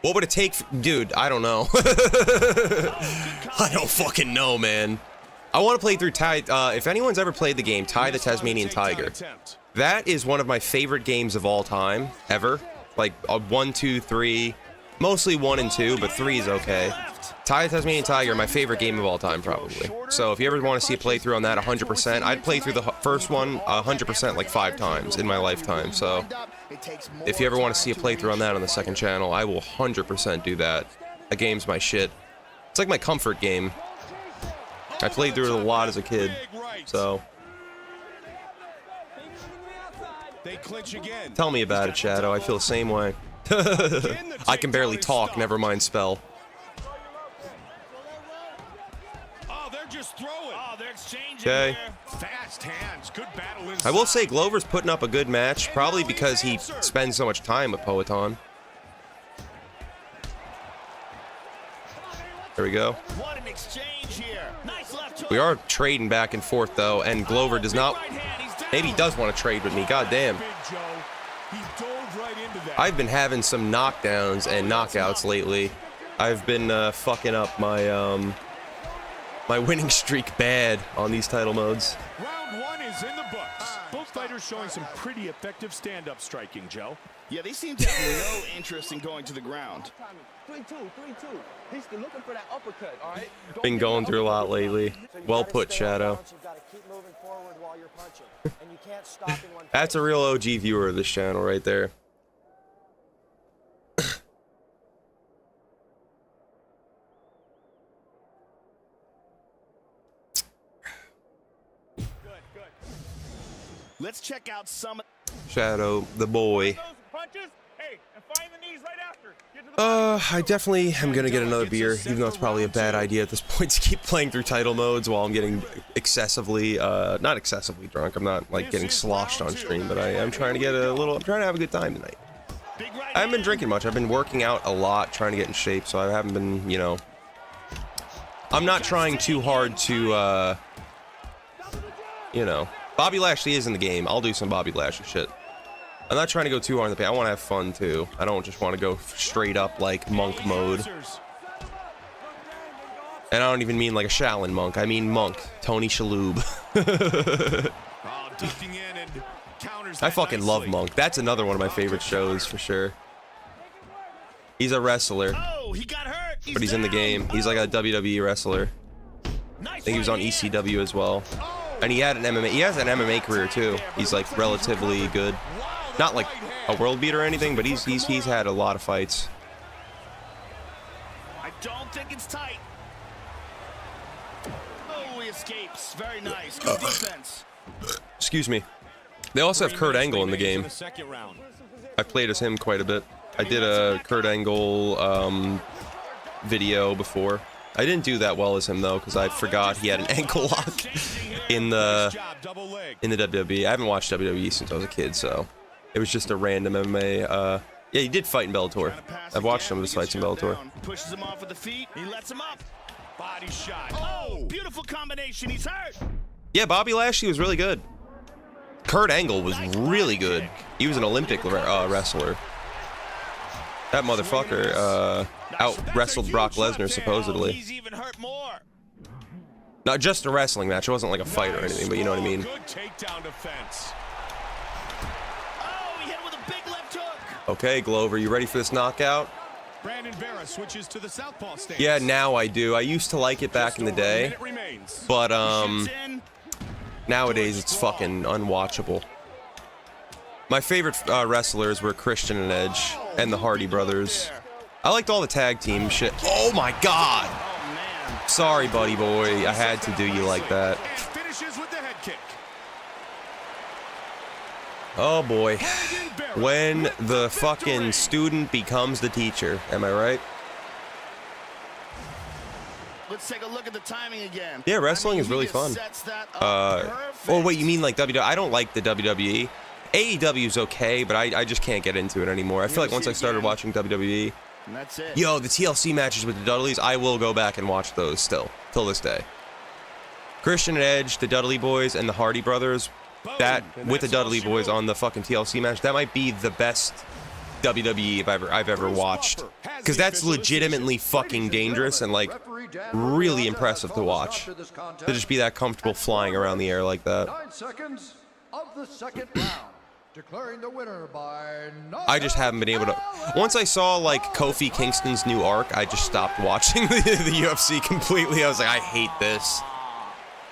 What would it take? Dude, I don't know. I don't fucking know, man. I want to play through Ty. If anyone's ever played the game, Ty the Tasmanian Tiger, that is one of my favorite games of all time, ever. Like 1, 2, 3, mostly 1 and 2, but 3 is okay. Ty the Tasmanian Tiger, my favorite game of all time, probably. So if you ever want to see a playthrough on that, 100%, I'd play through the first one 100% like 5 times in my lifetime. So if you ever want to see a playthrough on that on the second channel, I will 100% do that. That game's my shit. It's like my comfort game. I played through it a lot as a kid, so They clinch again. Tell me about it, Shadow. I feel the same way. I can barely talk, never mind spell. Oh, they're just throwing. Oh, they're exchanging. Okay. Fast hands. Good battle inside. I will say Glover's putting up a good match, probably because he spends so much time with Poeton. There we go. What an exchange here. Nice left hook. We are trading back and forth, though, and Glover does not... Maybe he does want to trade with me. God damn. Big Joe. He dove right into that. I've been having some knockdowns and knockouts lately. I've been fucking up my my winning streak bad on these title modes. Round 1 is in the books. Both fighters showing some pretty effective stand-up striking, Joe. Yeah, they seem to have no interest in going to the ground. 3-2, 3-2. He's looking for that uppercut, all right? Been going through a lot lately. Well put, Shadow. You've got to keep moving forward while you're punching, and you can't stop in one. That's a real OG viewer of this channel right there. Let's check out some. Shadow, the boy. Punches. Hey, and find the knees right after. I definitely am gonna get another beer, even though it's probably a bad idea at this point to keep playing through title modes while I'm getting excessively, not excessively drunk. I'm not like getting sloshed on stream, but I am trying to get I'm trying to have a good time tonight. I haven't been drinking much. I've been working out a lot, trying to get in shape, so I haven't been, you know, I'm not trying too hard to, you know, Bobby Lashley is in the game. I'll do some Bobby Lashley shit. I'm not trying to go too hard in the paint. I want to have fun too. I don't just want to go straight up like monk mode. And I don't even mean like a Shaolin monk. I mean monk. Tony Shalhoub. I fucking love Monk. That's another one of my favorite shows for sure. He's a wrestler. Oh, he got hurt. But he's in the game. He's like a WWE wrestler. I think he was on ECW as well. And he had an MMA. He has an MMA career too. He's like relatively good. Not like a world beater or anything, but he's had a lot of fights. I don't think it's tight. Oh, he escapes. Very nice. Good defense. Excuse me. They also have Kurt Angle in the game. I played as him quite a bit. I did a Kurt Angle video before. I didn't do that well as him though, because I forgot he had an ankle lock in the WWE. I haven't watched WWE since I was a kid, so it was just a random MMA. Yeah, he did fight in Bellator. I've watched some of his fights in Bellator. Pushes him off with the feet. He lets him up. Body shot. Oh, beautiful combination. He's hurt. Yeah, Bobby Lashley was really good. Kurt Angle was really good. He was an Olympic wrestler. That motherfucker out-wrestled Brock Lesnar, supposedly. He's even hurt more. Not just a wrestling match. It wasn't like a fight or anything, but you know what I mean. Good takedown defense. Oh, he hit with a big left hook. Okay, Glover, you ready for this knockout? Brandon Vera switches to the southpaw stance. Yeah, now I do. I used to like it back in the day, but nowadays it's fucking unwatchable. My favorite wrestlers were Christian and Edge and the Hardy Brothers. I liked all the tag team shit. Oh my god! Sorry, buddy boy. I had to do you like that. Finishes with the head kick. Oh boy. When the fucking student becomes the teacher. Am I right? Let's take a look at the timing again. Yeah, wrestling is really fun. Oh wait, you mean like WWE? I don't like the WWE. AEW's okay, but I just can't get into it anymore. I feel like once I started watching WWE, and that's it. Yo, the TLC matches with the Dudleys, I will go back and watch those still, till this day. Christian and Edge, the Dudley Boys, and the Hardy Brothers, that, with the Dudley Boys on the fucking TLC match, that might be the best WWE I've ever watched. Because that's legitimately fucking dangerous and, like, really impressive to watch. To just be that comfortable flying around the air like that. 9 seconds of the second round. Declaring the winner by I just haven't been able to. Once I saw like Kofi Kingston's new arc, I just stopped watching the UFC completely. I was like, I hate this.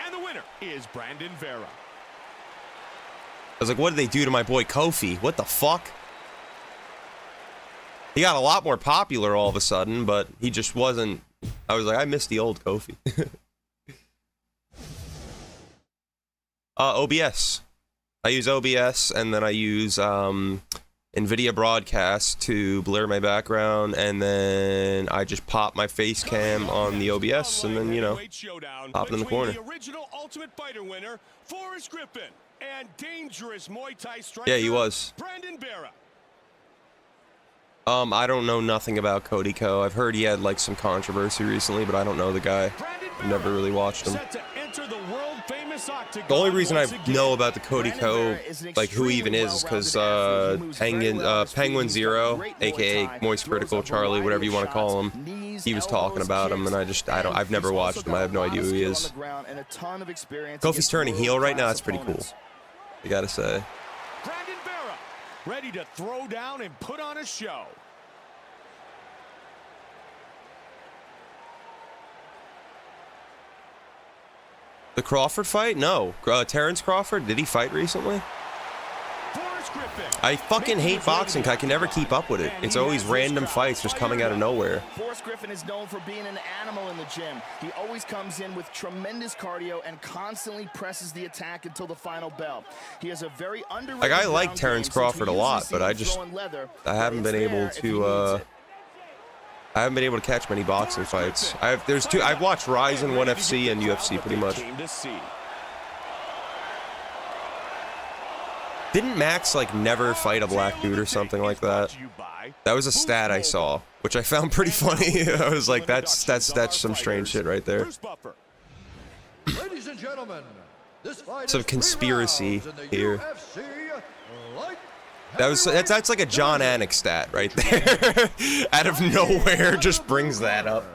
And the winner is Brandon Vera. I was like, what did they do to my boy Kofi? What the fuck? He got a lot more popular all of a sudden, but he just wasn't. I was like, I miss the old Kofi. OBS. I use OBS, and then I use NVIDIA Broadcast to blur my background, and then I just pop my face cam on the OBS, and then, you know, pop it in the corner. The original Ultimate Fighter winner, Forrest Griffin, and dangerous Muay Thai striker, Yeah, he was. Brandon Vera. I don't know nothing about Cody Ko. I've heard he had, like, some controversy recently, but I don't know the guy. I've never really watched him. Set to enter the world-famous octagon. The only reason I know about the Cody Ko, like who he even is because Penguin Zero, aka Moist Critical Charlie, whatever you want to call him, he was talking about him, and I've never watched him. I have no idea who he is. Kofi's turning heel right now. That's pretty cool, I gotta say. Brandon Vera, ready to throw down and put on a show. The Crawford fight? No. Terrence Crawford? Did he fight recently? I fucking hate boxing. I can never keep up with it. It's always random fights just coming out of nowhere. Forrest Griffin is known for being an animal in the gym. He always comes in with tremendous cardio and constantly presses the attack until the final bell. He has a very underrated. Like, I like Terrence Crawford a lot, but I haven't been able to catch many boxing fights. I've watched Rise and 1 FC and UFC pretty much. Didn't Max like never fight a black dude or something like that? That was a stat I saw, which I found pretty funny. I was like, that's some strange shit right there. Ladies and gentlemen, this fight some is conspiracy 3 rounds in the here. UFC light That's like a John Anik stat right there. Out of nowhere, just brings that up.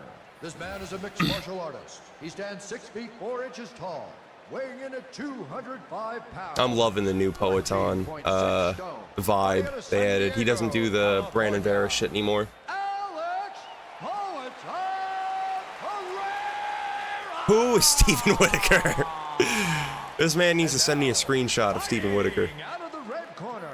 This man is a mixed martial artist. He stands 6 feet 4 inches tall, weighing in at 205 pounds. I'm loving the new Poeton vibe they added. He doesn't do the Brandon Vera shit anymore. Who is Stephen Whitaker? This man needs to send me a screenshot of Stephen Whitaker. Out of the red corner.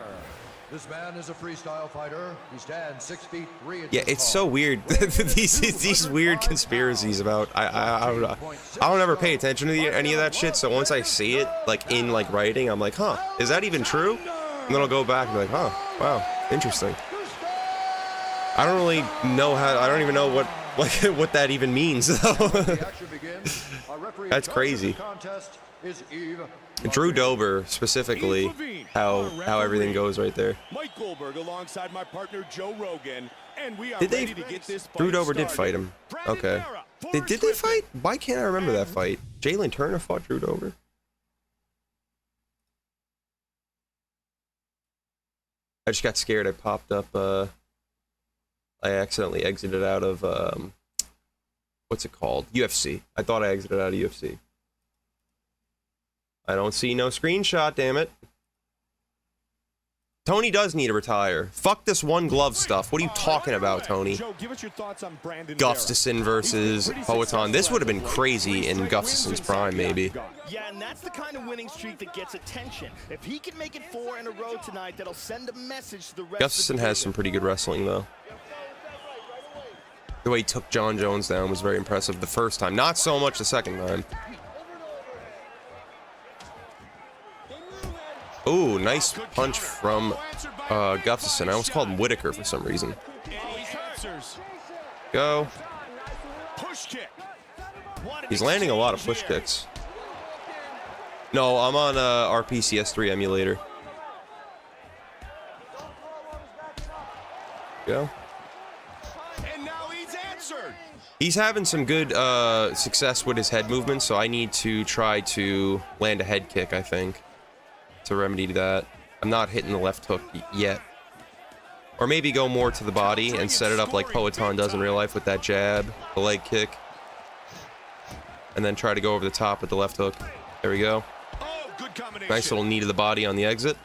This man is a freestyle fighter. He stands 6 feet 3 inches Yeah, it's so weird. these weird conspiracies about I don't ever pay attention to any of that shit. So once I see it like in like writing, I'm like, huh, is that even true? And then I'll go back and be like, huh, wow, interesting. I don't really know how. I don't even know what that even means though. That's crazy. Drew Dober specifically, how everything goes right there. Mike Goldberg alongside my partner Joe Rogan, and we are Did ready they? to get this Drew fight Dober did started. fight him. Okay. Did they fight? Why can't I remember that fight? Jalen Turner fought Drew Dober. I just got scared. I popped up. I accidentally exited out of what's it called? UFC. I thought I exited out of UFC. I don't see no screenshot, damn it. Tony does need to retire. Fuck this one glove stuff. What are you talking about, Tony? Joe, give us your thoughts on Brandon Gustafsson versus Poatan. This would have been crazy in Gustafsson's prime, maybe. Yeah, and that's the kind of winning streak that gets attention. If he can make it 4 in a row tonight, that'll send a message to the rest Gustafsson has some pretty good wrestling, though. The way he took John Jones down was very impressive the first time. Not so much the second time. Ooh, nice punch from Gustafsson. I almost called him Whitaker for some reason. Go. He's landing a lot of push kicks. No, I'm on RPCS3 emulator. Go. He's having some good success with his head movement, so I need to try to land a head kick, I think, to remedy that. I'm not hitting the left hook yet. Or maybe go more to the body and set it up like Poatan does in real life with that jab, the leg kick. And then try to go over the top with the left hook. There we go. Nice little knee to the body on the exit.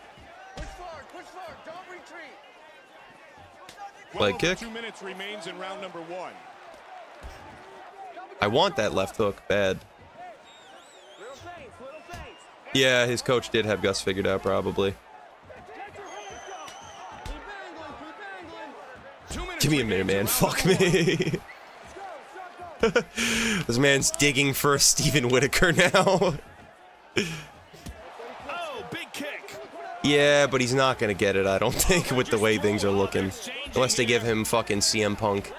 Leg kick. 2 minutes remains in round number 1. I want that left hook bad. Yeah, his coach did have Gus figured out, probably. Give me a minute, man. Fuck me. This man's digging for a Steven Whitaker now. Oh, big kick. Yeah, but he's not going to get it, I don't think, with the way things are looking. Unless they give him fucking CM Punk.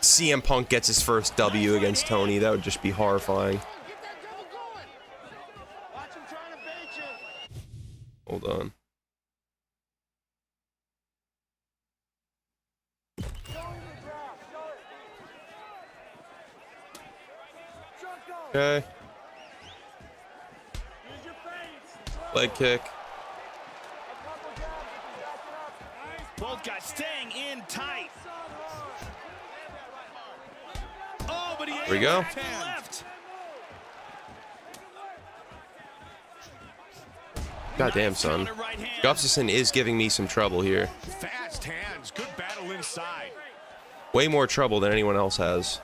CM Punk gets his first W against Tony. That would just be horrifying. Hold on. Okay. Leg kick. Both guys staying in tight. Oh, but There we go. left. Goddamn, son. Gustafsson is giving me some trouble here. Fast hands, good battle inside. Way more trouble than anyone else has.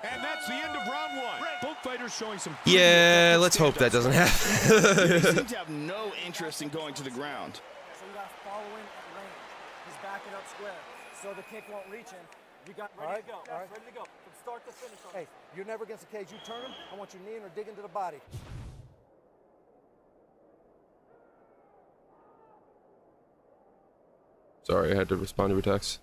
And that's the end of round 1. Both fighters showing some. Yeah, let's hope that doesn't happen. They seem to have no interest in going to the ground. So you got to follow in at range. He's backing up square, so the kick won't reach him. You got ready to go. All right. Ready to go from start to finish. Hey, you're never against the cage. You turn him. I want your knee in or dig into the body. Sorry, I had to respond to your text.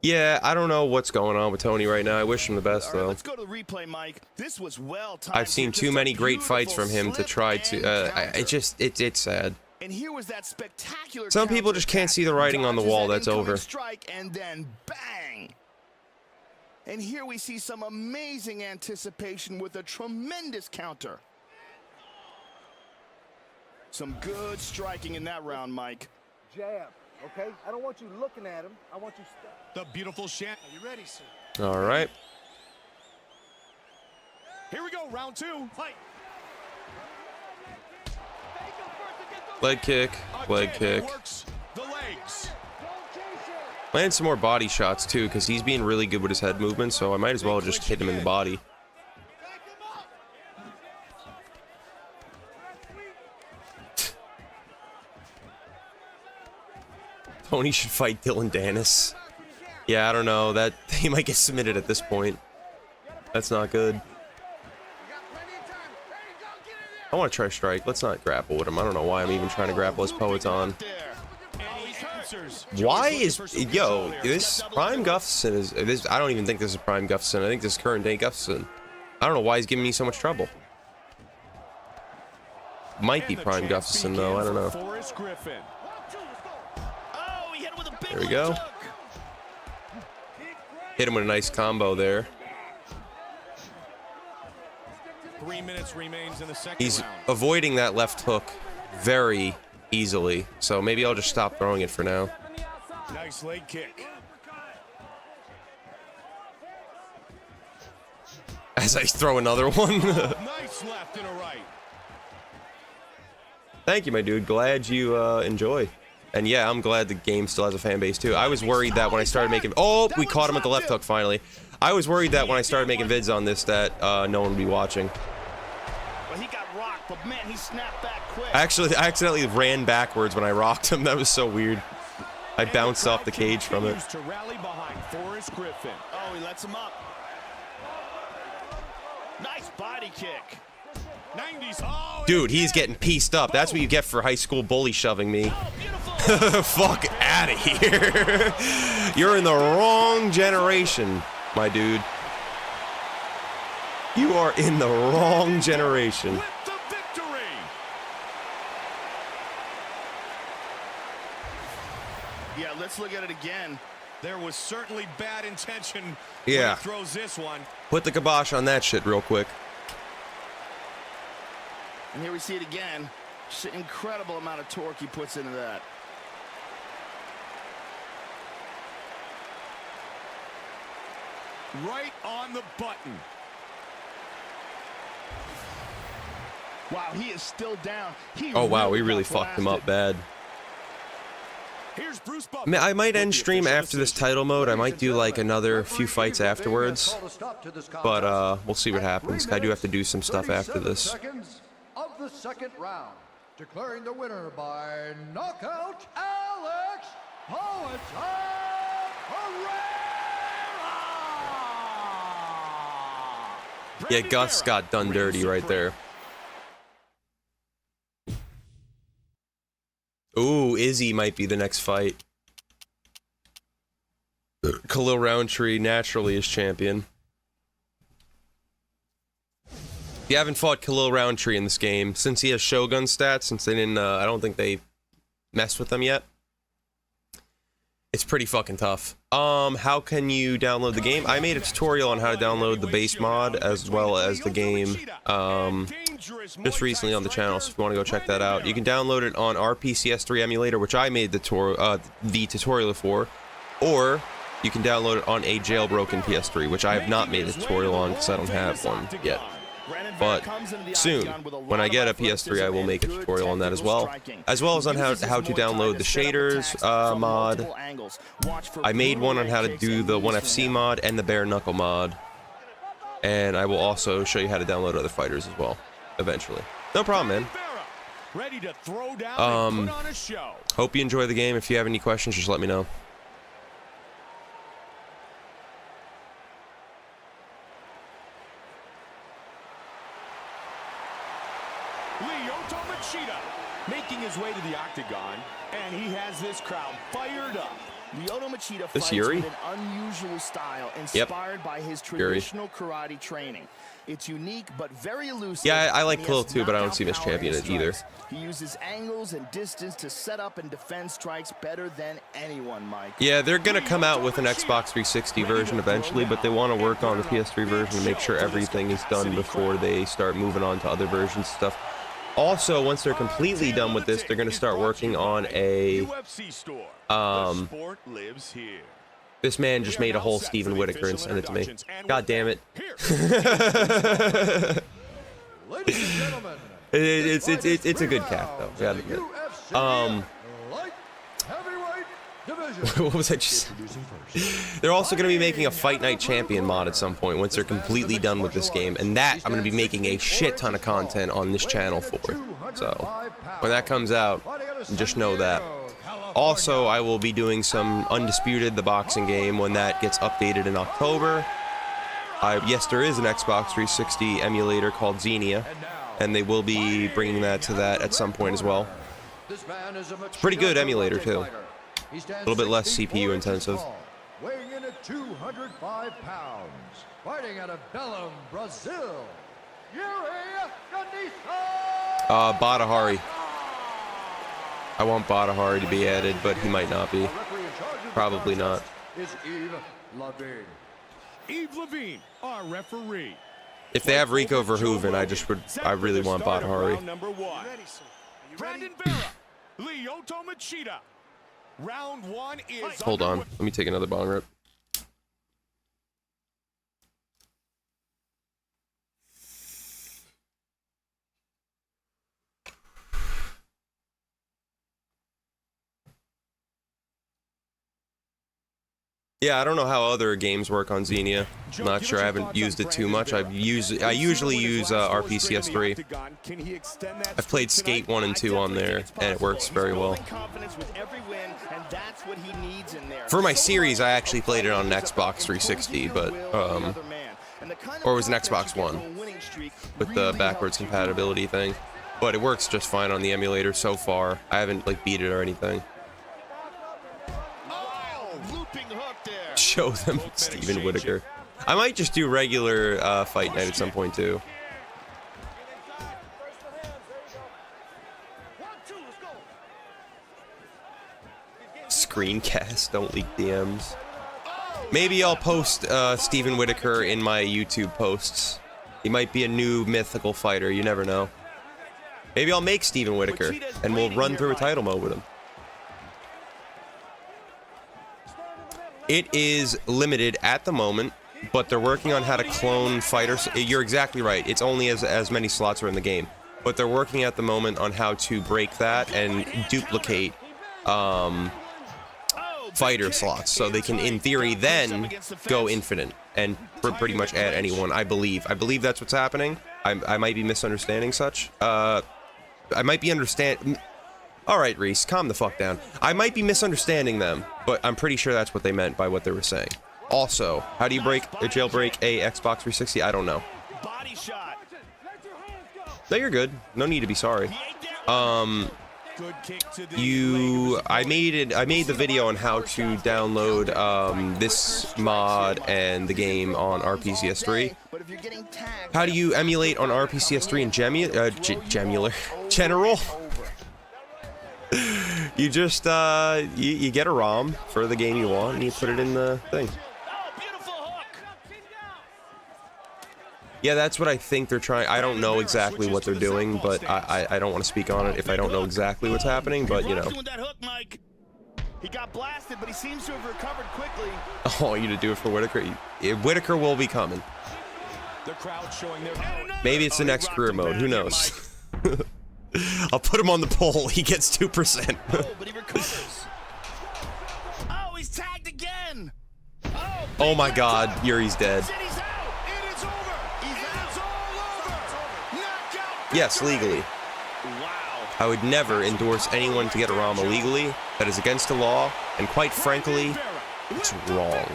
Yeah, I don't know what's going on with Tony right now. I wish him the best, though. Let's go to the replay, Mike. This was well timed. I've seen too many great fights from him to try to. It's sad. And here was that spectacular. Some people just can't see the writing on the wall. That's over. Strike and then bang. And here we see some amazing anticipation with a tremendous counter. Some good striking in that round, Mike. Jab, okay? I don't want you looking at him. I want you step. The beautiful shot. Are you ready, sir? All right. Here we go, round 2. Fight. Leg kick. Leg kick. The legs. Land some more body shots too, because he's being really good with his head movement, so I might as well just hit him in the body. Tony should fight Dylan Dennis. Yeah, I don't know. That he might get submitted at this point. That's not good. I want to try strike. Let's not grapple with him. I don't know why I'm even trying to grapple as Poatan. Why is this Prime Gustafsson is this? I don't even think this is Prime Gustafsson. I think this is current day Gustafsson. I don't know why he's giving me so much trouble. Might be Prime Gustafsson though. I don't know. There we go. Hit him with a nice combo there. 3 minutes remains in the second He's round. avoiding that left hook very easily, so maybe I'll just stop throwing it for now. Nice leg kick. As I throw another one. Nice left and a right. Thank you, my dude. Glad you enjoy. And yeah, I'm glad the game still has a fan base too. I was worried that when I started making... Oh, we caught him at the left hook finally. I was worried that when I started making vids on this that no one would be watching. But he got rocked, but man, he snapped back quick. Actually, I accidentally ran backwards when I rocked him. That was so weird. I bounced off the cage from it. To rally behind Forrest Griffin. Oh, he lets him up. Nice body kick. 90s. Oh, Dude, he's getting pieced up. That's what you get for high school bully shoving me. Fuck out of here. You're in the wrong generation, my dude. You are in the wrong generation. with the victory. Yeah, let's look at it again. There was certainly bad intention Yeah. when he throws this one. Put the kibosh on that shit real quick. And here we see it again. Just an incredible amount of torque he puts into that. Right on the button. Wow, he is still down. Oh wow, we really got fucked him up blasted. bad. Here's Bruce Buffer. I might end with the stream official after this decision. title mode. I might do like another few fights afterwards. But we'll see what happens. I do have to do some stuff after this. Seconds of the second round, declaring the winner by knockout, Alex Yeah, Gus got done dirty right there. Ooh, Izzy might be the next fight. Khalil Roundtree naturally is champion. If you haven't fought Khalil Roundtree in this game, since he has Shogun stats, since they didn't, I don't think they messed with them yet. It's pretty fucking tough. How can you download the game? I made a tutorial on how to download the base mod as well as the game, just recently on the channel, so if you want to go check that out. You can download it on RPCS3 emulator, which I made the tutorial for, or you can download it on a jailbroken PS3, which I have not made a tutorial on because I don't have one yet. But soon, when I get a PS3, I will make a tutorial on that as well as on how to download the shaders mod. I made one on how to do the 1FC mod and the bare knuckle mod, and I will also show you how to download other fighters as well eventually. No problem, man. Ready to throw down and put on a show. Hope you enjoy the game. If you have any questions, just let me know. Making his way to the octagon, and he has this crowd fired up. Lyoto Machida This fights Yuri? with an unusual style inspired by his traditional karate training. It's unique but very elusive. Yeah, I like and he Khalil has too, but I don't knockout see him as power champion in his either. strikes. He uses angles and distance to set up and defend strikes better than anyone, Mike. Yeah, they're gonna come out with an Xbox 360 version eventually, but they want to work on the PS3 version to make sure everything is done before they start moving on to other versions and stuff. Also, once they're completely done with this, they're going to start working on a, UFC store. The sport lives here. this man just made a whole Steven Whittaker and sent it to me. God damn it. Ladies and gentlemen, It's a good cap, though. Gotta admit. heavyweight division. What was I just... They're also going to be making a Fight Night Champion mod at some point once they're completely done with this game, and that I'm going to be making a shit ton of content on this channel for. So, when that comes out, just know that. Also, I will be doing some Undisputed, the boxing game, when that gets updated in October. Yes, there is an Xbox 360 emulator called Xenia, and they will be bringing that to that at some point as well. It's a pretty good emulator, too. A little bit less CPU intensive. Weighing in at 205 pounds, fighting out of Belém, Brazil, Yuri Badahari. I want Badahari to be added, but he might not be. Probably not. Is Yves Levine. Eve Levine, our referee. If they have Rico Verhoeven, I really want Badahari. Number 1. Brandon Vera, Lyoto Machida. Round 1 is Hold on, let me take another bong rip. Yeah, I don't know how other games work on Xenia. I'm not sure. I haven't used it too much. I usually use RPCS3. I've played Skate 1 and 2 on there, and it works very well. For my series, I actually played it on an Xbox 360, but or it was an Xbox One with the backwards compatibility thing. But it works just fine on the emulator so far. I haven't like beat it or anything. Show them Steven Whittaker. I might just do regular fight night at some point too. Screencast, don't leak DMs. Maybe I'll post Steven Whittaker in my YouTube posts. He might be a new mythical fighter, you never know. Maybe I'll make Steven Whittaker and we'll run through a title mode with him. It is limited at the moment, but they're working on how to clone fighters. You're exactly right. It's only as many slots are in the game. But they're working at the moment on how to break that and duplicate fighter slots. So they can, in theory, then go infinite and pretty much add anyone, I believe. I believe that's what's happening. I might be misunderstanding such. I might be All right, Reese, calm the fuck down. I might be misunderstanding them, but I'm pretty sure that's what they meant by what they were saying. Also, how do you jailbreak a Xbox 360? I don't know. No, you're good. No need to be sorry. I made the video on how to download this mod and the game on RPCS3. How do you emulate on RPCS3 in General? You just you get a ROM for the game you want and you put it in the thing. Yeah, that's what I think they're trying. I don't know exactly what they're doing, but I don't want to speak on it if I don't know exactly what's happening, but you know. He got blasted, but he seems to have recovered quickly. I want you to do it for Whittaker. Whittaker will be coming. Maybe it's the next career mode, who knows? I'll put him on the pole. He gets 2%. Oh, but he recovers. Oh, he's tagged again. Oh my God, Yuri's dead. Yes, legally. I would never endorse anyone to get a ROM illegally. That is against the law, and quite frankly, it's wrong.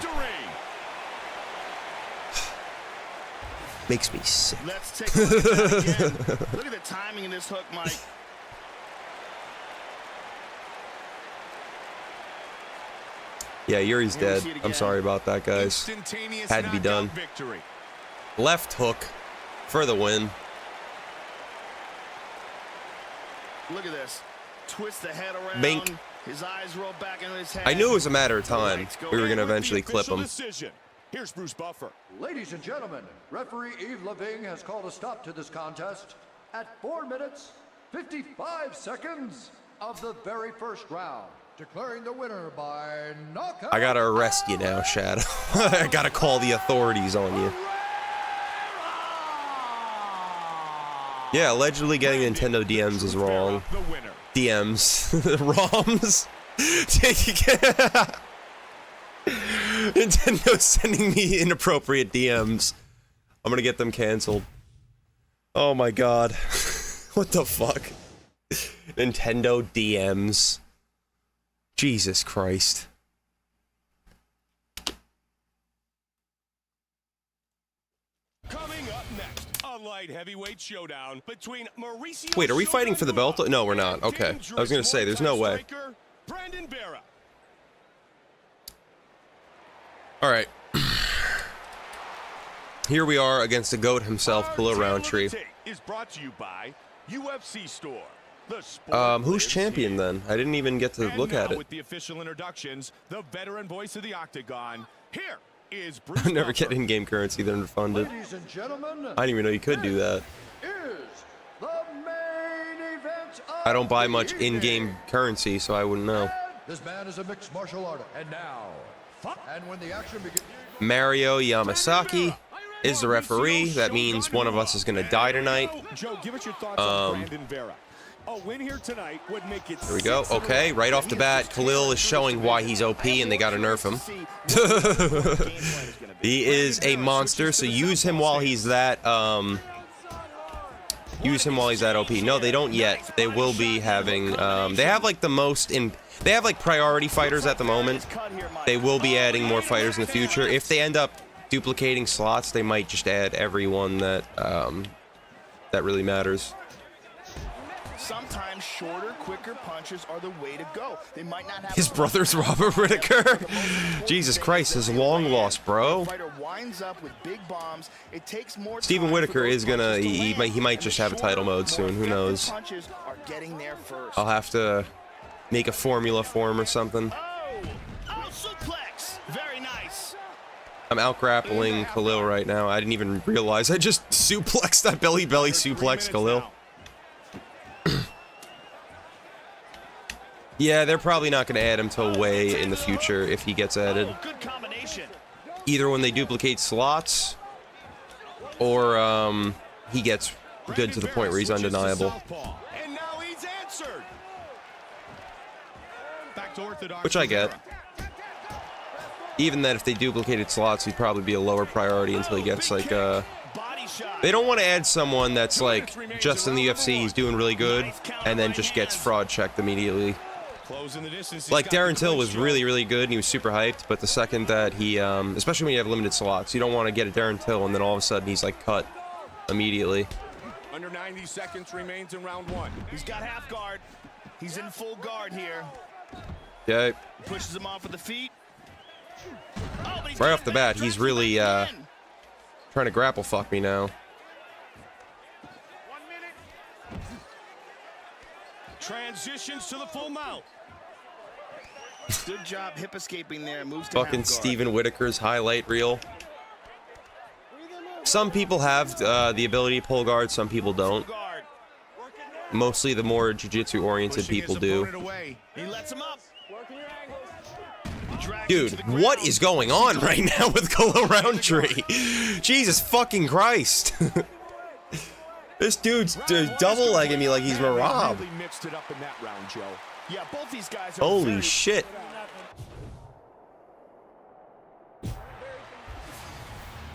Makes me sick. Let's take a look at that again. Look at the timing in this hook, Mike. Yeah, Yuri's dead. I'm sorry about that, guys. Had to be done. Left hook for the win. Look at this. Twist the head around. Mink. His eyes roll back into his head. I knew it was a matter of time. We were going to eventually clip him. Here's Bruce Buffer. Ladies and gentlemen, referee Eve Levine has called a stop to this contest at 4 minutes, 55 seconds of the very first round, declaring the winner by knockout. I gotta arrest you now, Shadow. I gotta call the authorities on you. Yeah, allegedly getting Nintendo DMs is wrong. DMs. ROMs. Nintendo's sending me inappropriate DMs. I'm gonna get them canceled. Oh my God. What the fuck? Nintendo DMs. Jesus Christ. Coming up next, a light heavyweight showdown between Mauricio. Wait, are we fighting for the belt? No, we're not. Okay. I was gonna say, there's no way. Brandon Vera. All right. Here we are against the GOAT himself, Khalil Roundtree. Is brought to you by UFC Store. Who's champion then? I didn't even get to look at it. With the official introductions, the veteran voice of the Octagon, here is Bruce Never Buffer. get in-game currency, they're funded. Ladies and gentlemen, I didn't even know you could do that. is the main event of I don't buy the much evening. in-game currency, so I wouldn't know. This man is a mixed martial artist. And now, and when the action begins, Mario Yamasaki is the referee. That means one of us is going to die tonight. Joe, give us your thoughts on Brandon Vera. A win here tonight would make it. There we go. Okay, right off the bat, Khalil is showing why he's OP and they got to nerf him. He is a monster, so use him while he's that, use him while he's that OP. No, they don't yet. They will be having, they have like the most in, they have like priority fighters at the moment. They will be adding more fighters in the future. If they end up duplicating slots, they might just add everyone that, that really matters. Sometimes shorter, quicker punches are the way to go. They might not have His brother's Robert Whittaker. Jesus Christ, his long lost bro. Fighter winds up with big bombs. It takes more Steven time Whittaker for those is gonna, punches to he land, might and just the have a title shorter, mode soon. more Who effective knows? punches are getting there first. I'll have to make a formula for him or something. Oh, suplex. Very nice. I'm out grappling Khalil right now. I didn't even realize I just suplexed that belly suplex Khalil. Yeah, they're probably not going to add him till way in the future if he gets added. Good combination. Either when they duplicate slots, or he gets good to the point where he's undeniable. And now he's answered. Back to orthodox. Which I get. Even that if they duplicated slots, he'd probably be a lower priority until he gets like they don't want to add someone that's like just in the UFC, he's doing really good, and then just gets fraud checked immediately. Like Darren Till was really good and he was super hyped, but the second that he especially when you have limited slots, you don't want to get a Darren Till and then all of a sudden he's like cut immediately. Under 90 seconds remains in round one. He's got half guard. He's in full guard here. Okay. Pushes him off with the feet. Oh, Right off the bat, he's really trying to grapple fuck me now. Transitions to the full mount. Good job hip escaping there. Moves to Fucking half guard. Steven Whittaker's highlight reel. Some people have the ability to pull guard, some people don't. Mostly the more jiu-jitsu oriented people do. He lets him up. Dude, what is going on right now with Khalil Roundtree? Jesus fucking Christ. This dude's double legging me like he's Marab. Really mixed it up in that round, Joe. Yeah, both these guys are Holy very shit.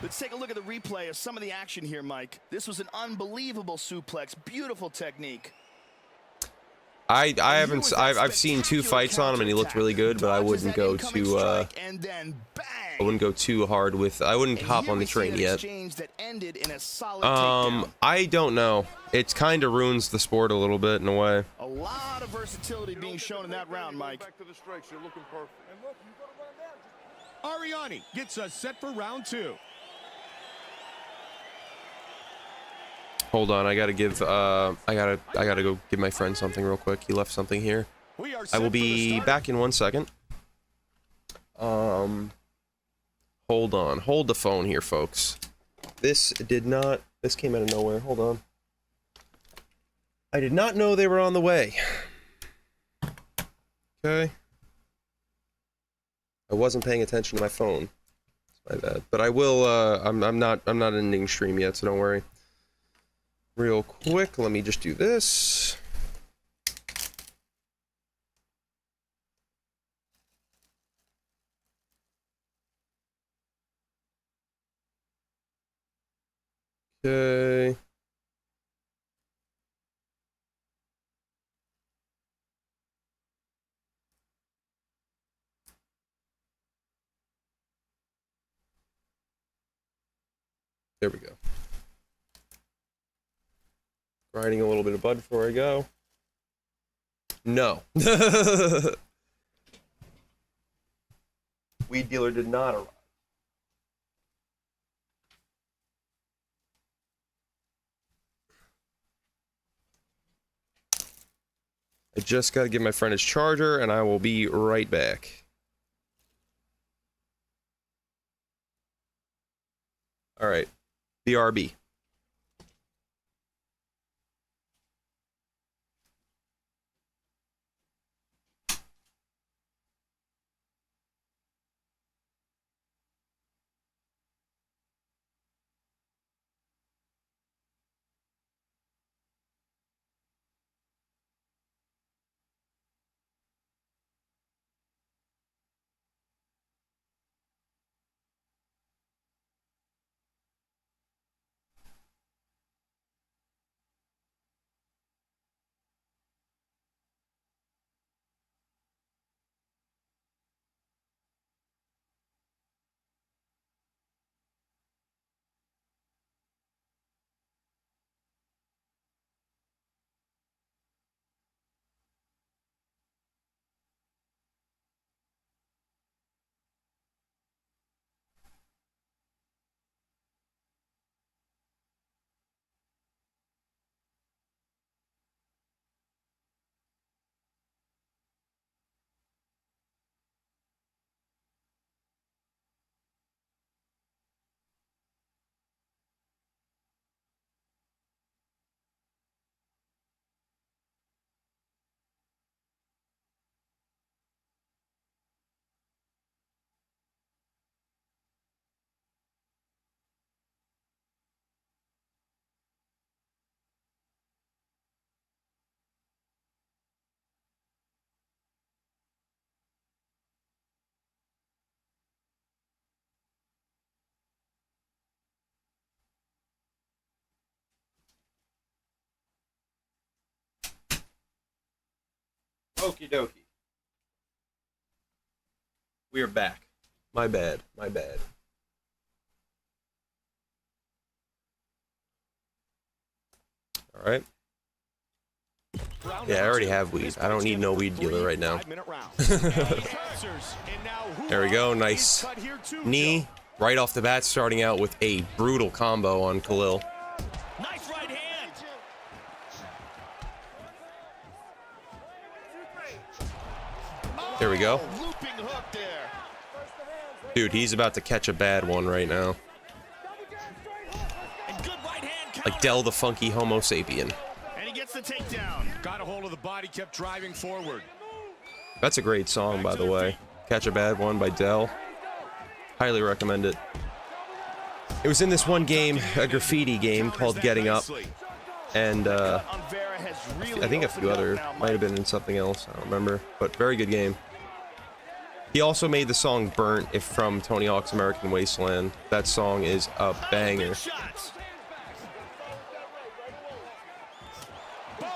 Let's take a look at the replay of some of the action here, Mike. This was an unbelievable suplex. Beautiful technique. I've seen 2 fights on him and he looked really good, but I wouldn't go too And then bang. I wouldn't go too hard with I wouldn't hop on the train yet. That ended in a solid takedown. I don't know. It kind of ruins the sport a little bit in a way. A lot of versatility being shown in that round, Mike. Back to the strikes. You're looking perfect. Ariani gets us set for round 2. Hold on, I gotta give I gotta go give my friend something real quick. He left something here. I will be back in 1 second. Hold on, hold the phone here, folks. This came out of nowhere. Hold on. I did not know they were on the way. Okay. I wasn't paying attention to my phone. It's my bad. But I will I'm not ending stream yet, so don't worry. Real quick, let me just do this. Okay. There we go. Grinding a little bit of bud before I go. No. Weed dealer did not arrive. I just gotta give my friend his charger and I will be right back. All right. BRB. Okie dokie. We are back. My bad. My bad. All right. Yeah, I already have weed. I don't need no weed dealer right now. There we go. Nice knee. Right off the bat, starting out with a brutal combo on Khalil. Nice right hand. There we go. Looping hook there. Dude, he's about to catch a bad one right now. And good right hand Like Del the Funky Homo Sapien. And he gets the takedown. Got a hold of the body, kept driving forward. That's a great song, by the way. Catch a Bad One by Del. Highly recommend it. It was in this one game, a graffiti game called Getting Up. And I think a few other, might have been in something else, I don't remember. But very good game. He also made the song Burnt from Tony Hawk's American Wasteland. That song is a banger.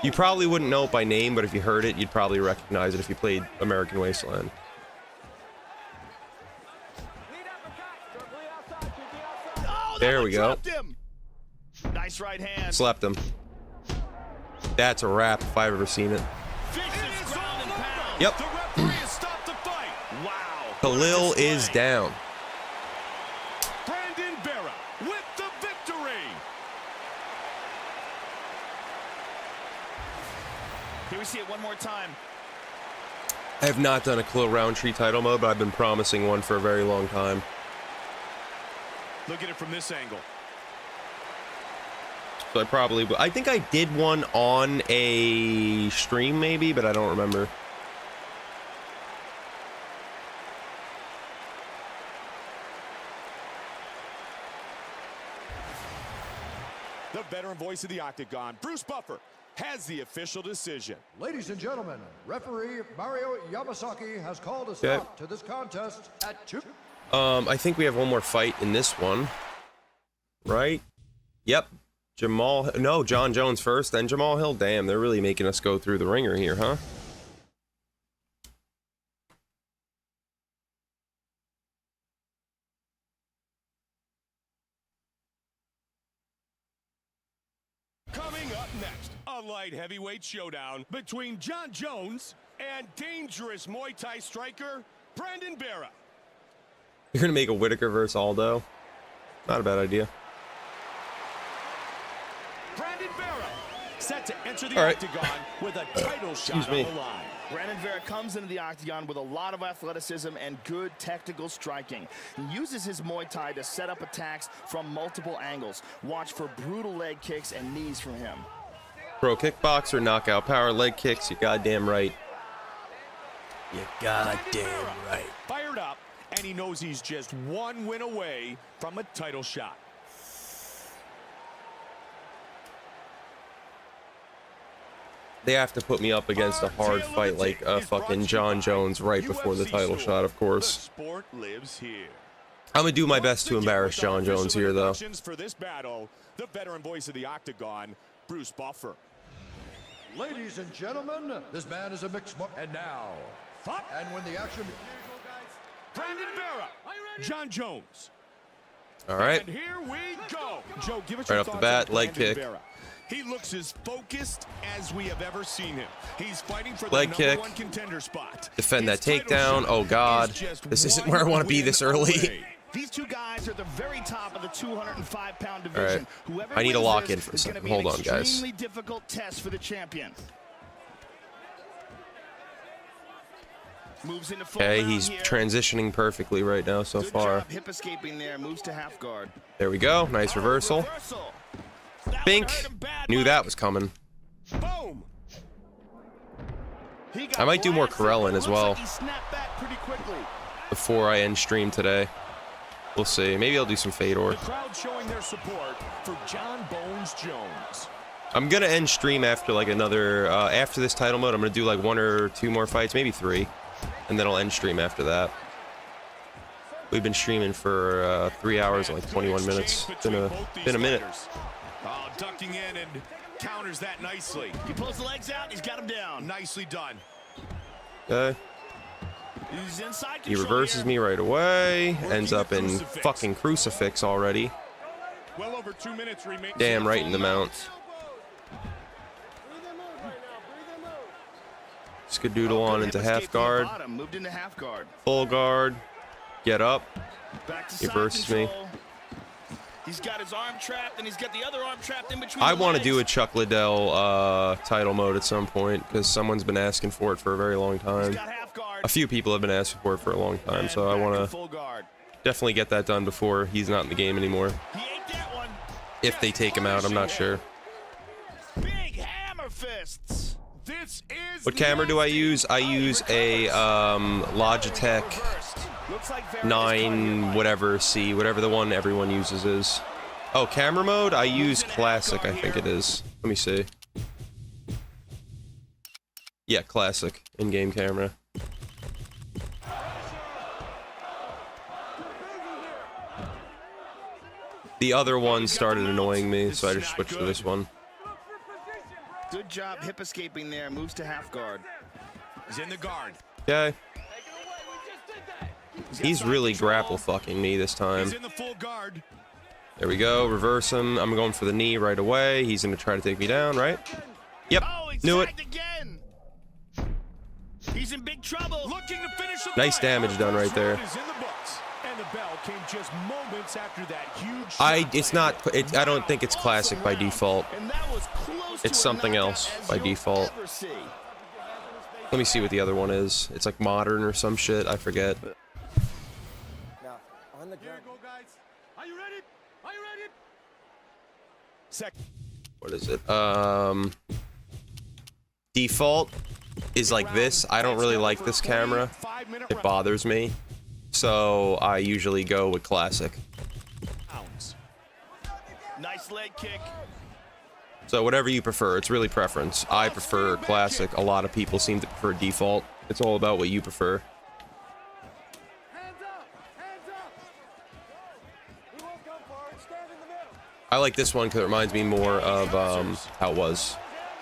You probably wouldn't know it by name, but if you heard it, you'd probably recognize it if you played American Wasteland. There we go. Nice right hand. Slept him. That's a wrap if I've ever seen it. Yep. Wow. Khalil is down. Brandon Vera with the victory. Here we see it one more time. I have not done a Khalil Roundtree title mode, but I've been promising one for a very long time. Look at it from this angle. So I think I did one on a stream maybe, but I don't remember. The veteran voice of the Octagon, Bruce Buffer, has the official decision. Ladies and gentlemen, referee Mario Yamasaki has called a stop to this contest at 2. I think we have one more fight in this one. Right? Yep. John Jones first, then Jamal Hill. Damn, they're really making us go through the ringer here, huh? Coming up next, a light heavyweight showdown between John Jones and dangerous Muay Thai striker Brandon Vera. You're gonna make a Whitaker versus Aldo. Not a bad idea. Brandon Vera set to enter the All right. octagon with a title Excuse shot me. on the line. Brandon Vera comes into the octagon with a lot of athleticism and good technical striking. He uses his Muay Thai to set up attacks from multiple angles. Watch for brutal leg kicks and knees from him. Pro kickboxer, knockout power, leg kicks. You goddamn right. You goddamn right. Fired up, and he knows he's just one win away from a title shot. They have to put me up against a hard fight like fucking John Jones right before the title shot, of The course. sport lives here. I'm gonna do my best to embarrass John Jones here, though. For this battle, the veteran voice of the octagon, Bruce Buffer. Ladies and gentlemen, this man is a mixed mark. And now, fight. And when the action... Brandon Vera, John Jones. All right. And here we go. Joe, give us Right your off the thoughts bat, on leg Brandon kick. Vera. He looks as focused as we have ever seen him. He's fighting for Leg the kick. #1 contender spot. Defend His that title takedown. shot Oh, God. is just This isn't one where I want to be win this early. away. These two guys are at the very top of the 205-pound All division. right. Whoever I need to wins lock this in for a is gonna second. be Hold an on, guys. extremely difficult test for the champion. Moves into full Okay, round he's here. transitioning perfectly right now so Good far. job hip escaping there. Moves to half guard. There we go. Nice reversal. That one Bink. hurt him bad, Knew Mike. that was coming. Boom. He got I might do more blasted, Karelin but as looks well like he snapped back pretty quickly. before I end stream today. We'll see. Maybe I'll do some Fedor. The crowd showing their support for John Bones Jones. I'm gonna end stream after like another after this title mode. I'm gonna do like 1 or 2 more fights, maybe 3, and then I'll end stream after that. We've been streaming for 3 hours and like 21 minutes. Been a minute. Oh, ducking in and counters that nicely. He pulls the legs out. He's got him down. Nicely done. Okay. He's inside He control reverses here. me right away. Ends up in fucking crucifix already. Well over 2 minutes remain. Damn right in the mount. Skadoodle on into half guard. Bottom, moved into half guard. Full guard. Get up. Back to He side versus me. control. He's got his arm trapped, and he's got the other arm trapped in between. I the want to legs. do a Chuck Liddell title mode at some point because someone's been asking for it for a very long time. He's got half guard. A few people have been asking for it for a long time, And so I back want in to full guard. definitely get that done before he's not in the game anymore. He ate that one. If they take him out, I'm not sure. Big hammer fists. This is What camera do I use? I use a Logitech Reversed. Looks like Vera is 9 whatever C, whatever the one everyone uses is. Oh, camera mode? I use classic, I think it is. Let me see. Yeah, classic in-game camera. The other one started annoying me, so I just switched to this one. Good job hip escaping there. Moves to half guard. He's in the guard. Okay. He's really grapple fucking me this time. He's in the full guard. There we go. Reverse him. I'm going for the knee right away. He's going to try to take me down, right? Yep. Oh, he's Knew it. sagged again. He's in big trouble. Looking to finish the Nice fight. damage done right there. Is in the books. And the bell came just moments after that huge It's not. I don't think it's classic by default. And that was close to It's a something knockout else as by you'll default. ever see. Let me see what the other one is. It's like modern or some shit. I forget. Now, on the ground. Go, guys. Are you ready? Are you ready? Second. What is it? Default is like this. I don't really like this camera. It bothers me. So I usually go with classic. Nice leg kick. So whatever you prefer, it's really preference. I prefer classic. A lot of people seem to prefer default. It's all about what you prefer. Hands up! Hands up! He won't come forward. Stand in the middle. I like this one because it reminds me more of how it was.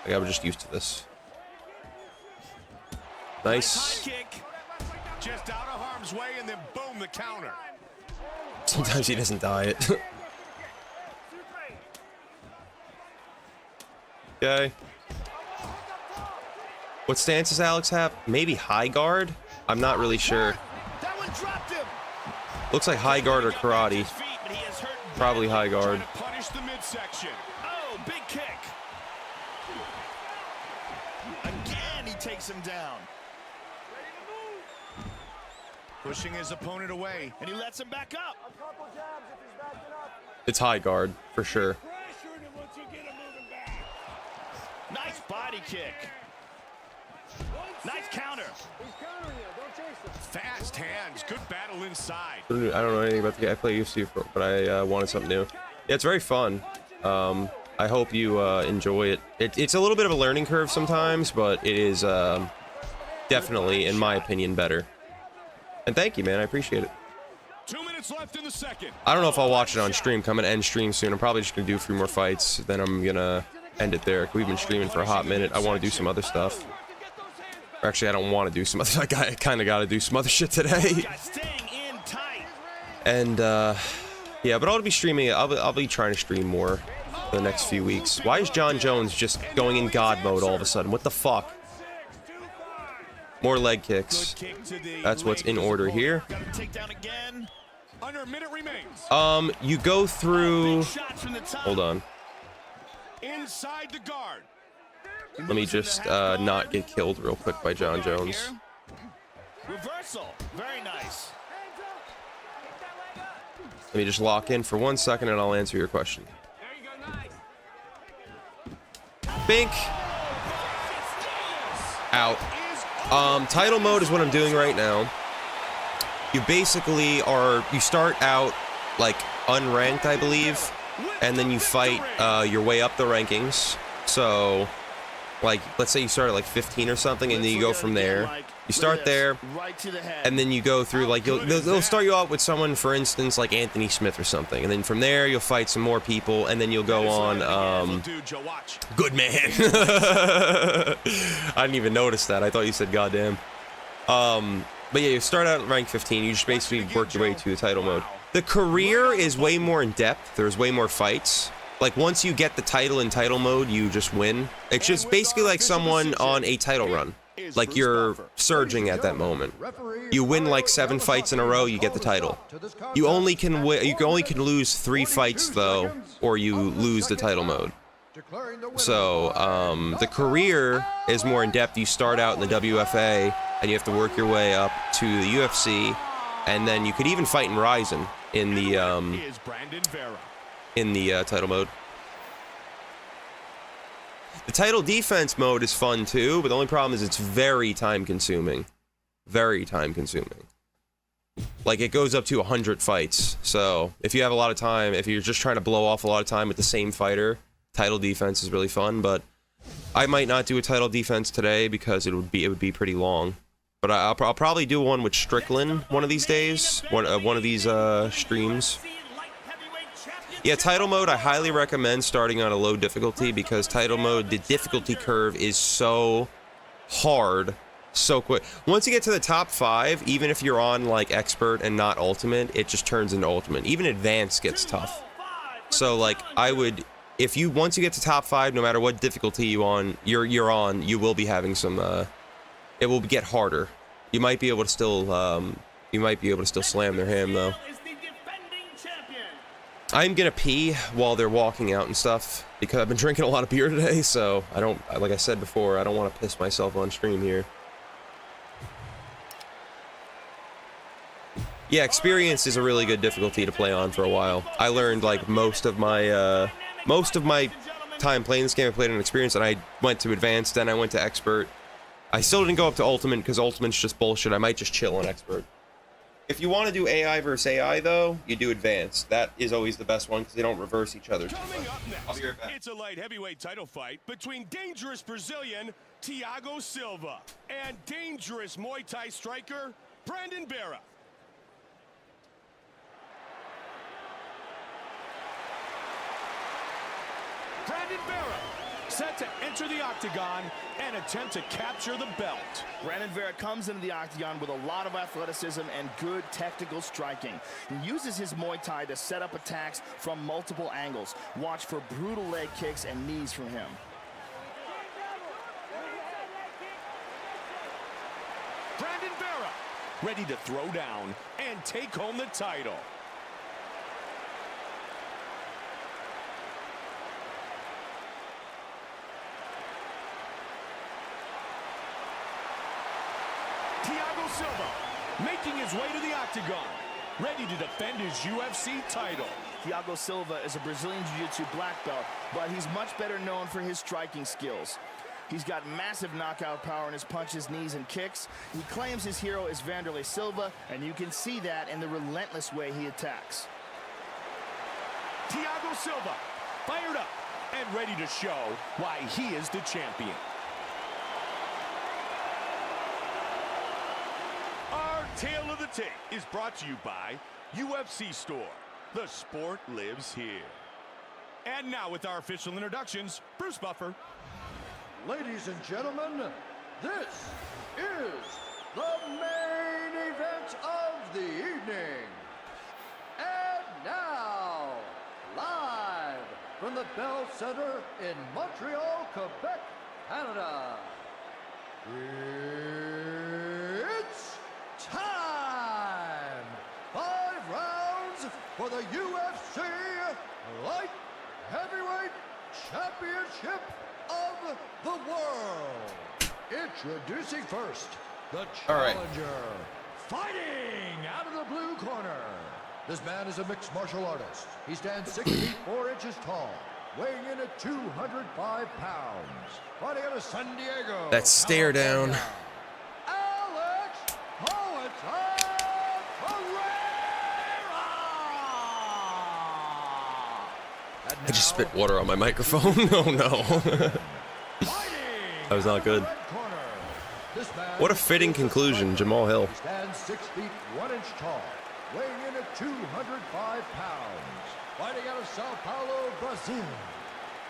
Like I was just used to this. Nice. High kick. Just out of harm's way, and then boom, the counter. Sometimes he doesn't die it. Okay. What stance does Alex have? Maybe high guard? I'm not really sure. That one dropped him. Looks like high guard or karate. His feet, but he is hurt Probably high guard. Trying to punish the midsection. Oh, big kick. takes him down. Pushing his opponent away, and he lets him back up. A couple jabs if he's backing up. It's high guard for sure. Nice body kick. Nice counter. He's countering you. Don't chase him. Fast hands. Good battle inside. I don't know anything about the game. I play UFC, but I wanted something new. Yeah, it's very fun. I hope you enjoy it. It's a little bit of a learning curve sometimes, but it is definitely, in my opinion, better. And thank you, man. I appreciate it. 2 minutes left in the second. I don't know if I'll watch it on stream. I'm gonna end stream soon. I'm probably just gonna do a few more fights. Then I'm gonna end it there. We've been streaming for a hot minute. I want to do some other stuff. Or actually, I don't want to do some other. I kind of got to do some other shit today. And yeah, but I'll be streaming. I'll be trying to stream more for the next few weeks. Why is John Jones just going in God mode all of a sudden? What the fuck? More leg kicks. That's what's in order here. Under a minute remains. You go through. Hold on. Inside the guard. Let me just not get killed real quick by John Jones. Reversal. Very nice. Let me just lock in for 1 second and I'll answer your question. Bink. Out. Title mode is what I'm doing right now. You basically you start out like unranked, I believe, and then you fight your way up the rankings. So, like, let's say you start at like 15 or something, and then you go from there. You start there, and then you go through, like, they'll start you out with someone, for instance, like Anthony Smith or something, and then from there you'll fight some more people, and then you'll go on, good man. I didn't even notice that. I thought you said goddamn. But yeah, you start out at rank 15, you just basically work your way to the title mode. The career is way more in depth, there's way more fights. Like, once you get the title in title mode, you just win. It's just basically like someone on a title run. Like, you're surging at that moment. You win like 7 fights in a row, you get the title. You only can lose 3 fights though, or you lose the title mode. So the career is more in depth. You start out in the WFA, and you have to work your way up to the UFC, and then you could even fight in Ryzen in the title mode. The title defense mode is fun too, but the only problem is it's very time consuming. Very time consuming. Like, it goes up to 100 fights. So if you have a lot of time, if you're just trying to blow off a lot of time with the same fighter, title defense is really fun. But I might not do a title defense today because it would be pretty long. But I'll probably do one with Strickland one of these days, one of these streams. Yeah, title mode, I highly recommend starting on a low difficulty, because title mode, the difficulty curve is so hard, so quick. Once you get to the top 5, even if you're on like expert and not ultimate, it just turns into ultimate. Even advanced gets tough. So like, once you get to top 5, no matter what difficulty you're on, you will be having some, it will get harder. You might be able to still slam their ham though. I'm gonna pee while they're walking out and stuff, because I've been drinking a lot of beer today, so like I said before, I don't want to piss myself on stream here. Yeah, experience is a really good difficulty to play on for a while. I learned like most of my time playing this game, I played on experience, and I went to advanced, then I went to expert. I still didn't go up to ultimate because ultimate's just bullshit. I might just chill on expert. If you want to do AI versus AI, though, you do advanced. That is always the best one because they don't reverse each other. Coming up next, I'll be right back. it's a light heavyweight title fight between dangerous Brazilian Thiago Silva and dangerous Muay Thai striker Brandon Vera. Brandon Vera set to enter the octagon and attempt to capture the belt. Brandon Vera comes into the octagon with a lot of athleticism and good technical striking. He uses his Muay Thai to set up attacks from multiple angles. Watch for brutal leg kicks and knees from him. Brandon Vera ready to throw down and take home the title. Silva making his way to the octagon, ready to defend his UFC title. Thiago Silva is a Brazilian Jiu-Jitsu black belt, but he's much better known for his striking skills. He's got massive knockout power in his punches, knees, and kicks. He claims his hero is Vanderlei Silva, and you can see that in the relentless way he attacks. Thiago Silva, fired up and ready to show why he is the champion. Our Tale of the Tape is brought to you by UFC Store. The sport lives here. And now with our official introductions, Bruce Buffer. Ladies and gentlemen, this is the main event of the evening. And now, live from the Bell Center in Montreal, Quebec, Canada, it's time! 5 rounds for the UFC Light Heavyweight Championship of the world. Introducing first, the challenger, fighting out of the blue corner. This man is a mixed martial artist. He stands 6 feet 4 inches tall, weighing in at 205 pounds. Fighting out of San Diego, That stare down. Alex Poeta Pereira. I just spit water on my microphone. Oh no. That was not good. What a fitting conclusion, Jamal Hill. He stands 6 feet 1 inch tall, weighing in at 205 pounds. Fighting out of Sao Paulo, Brazil.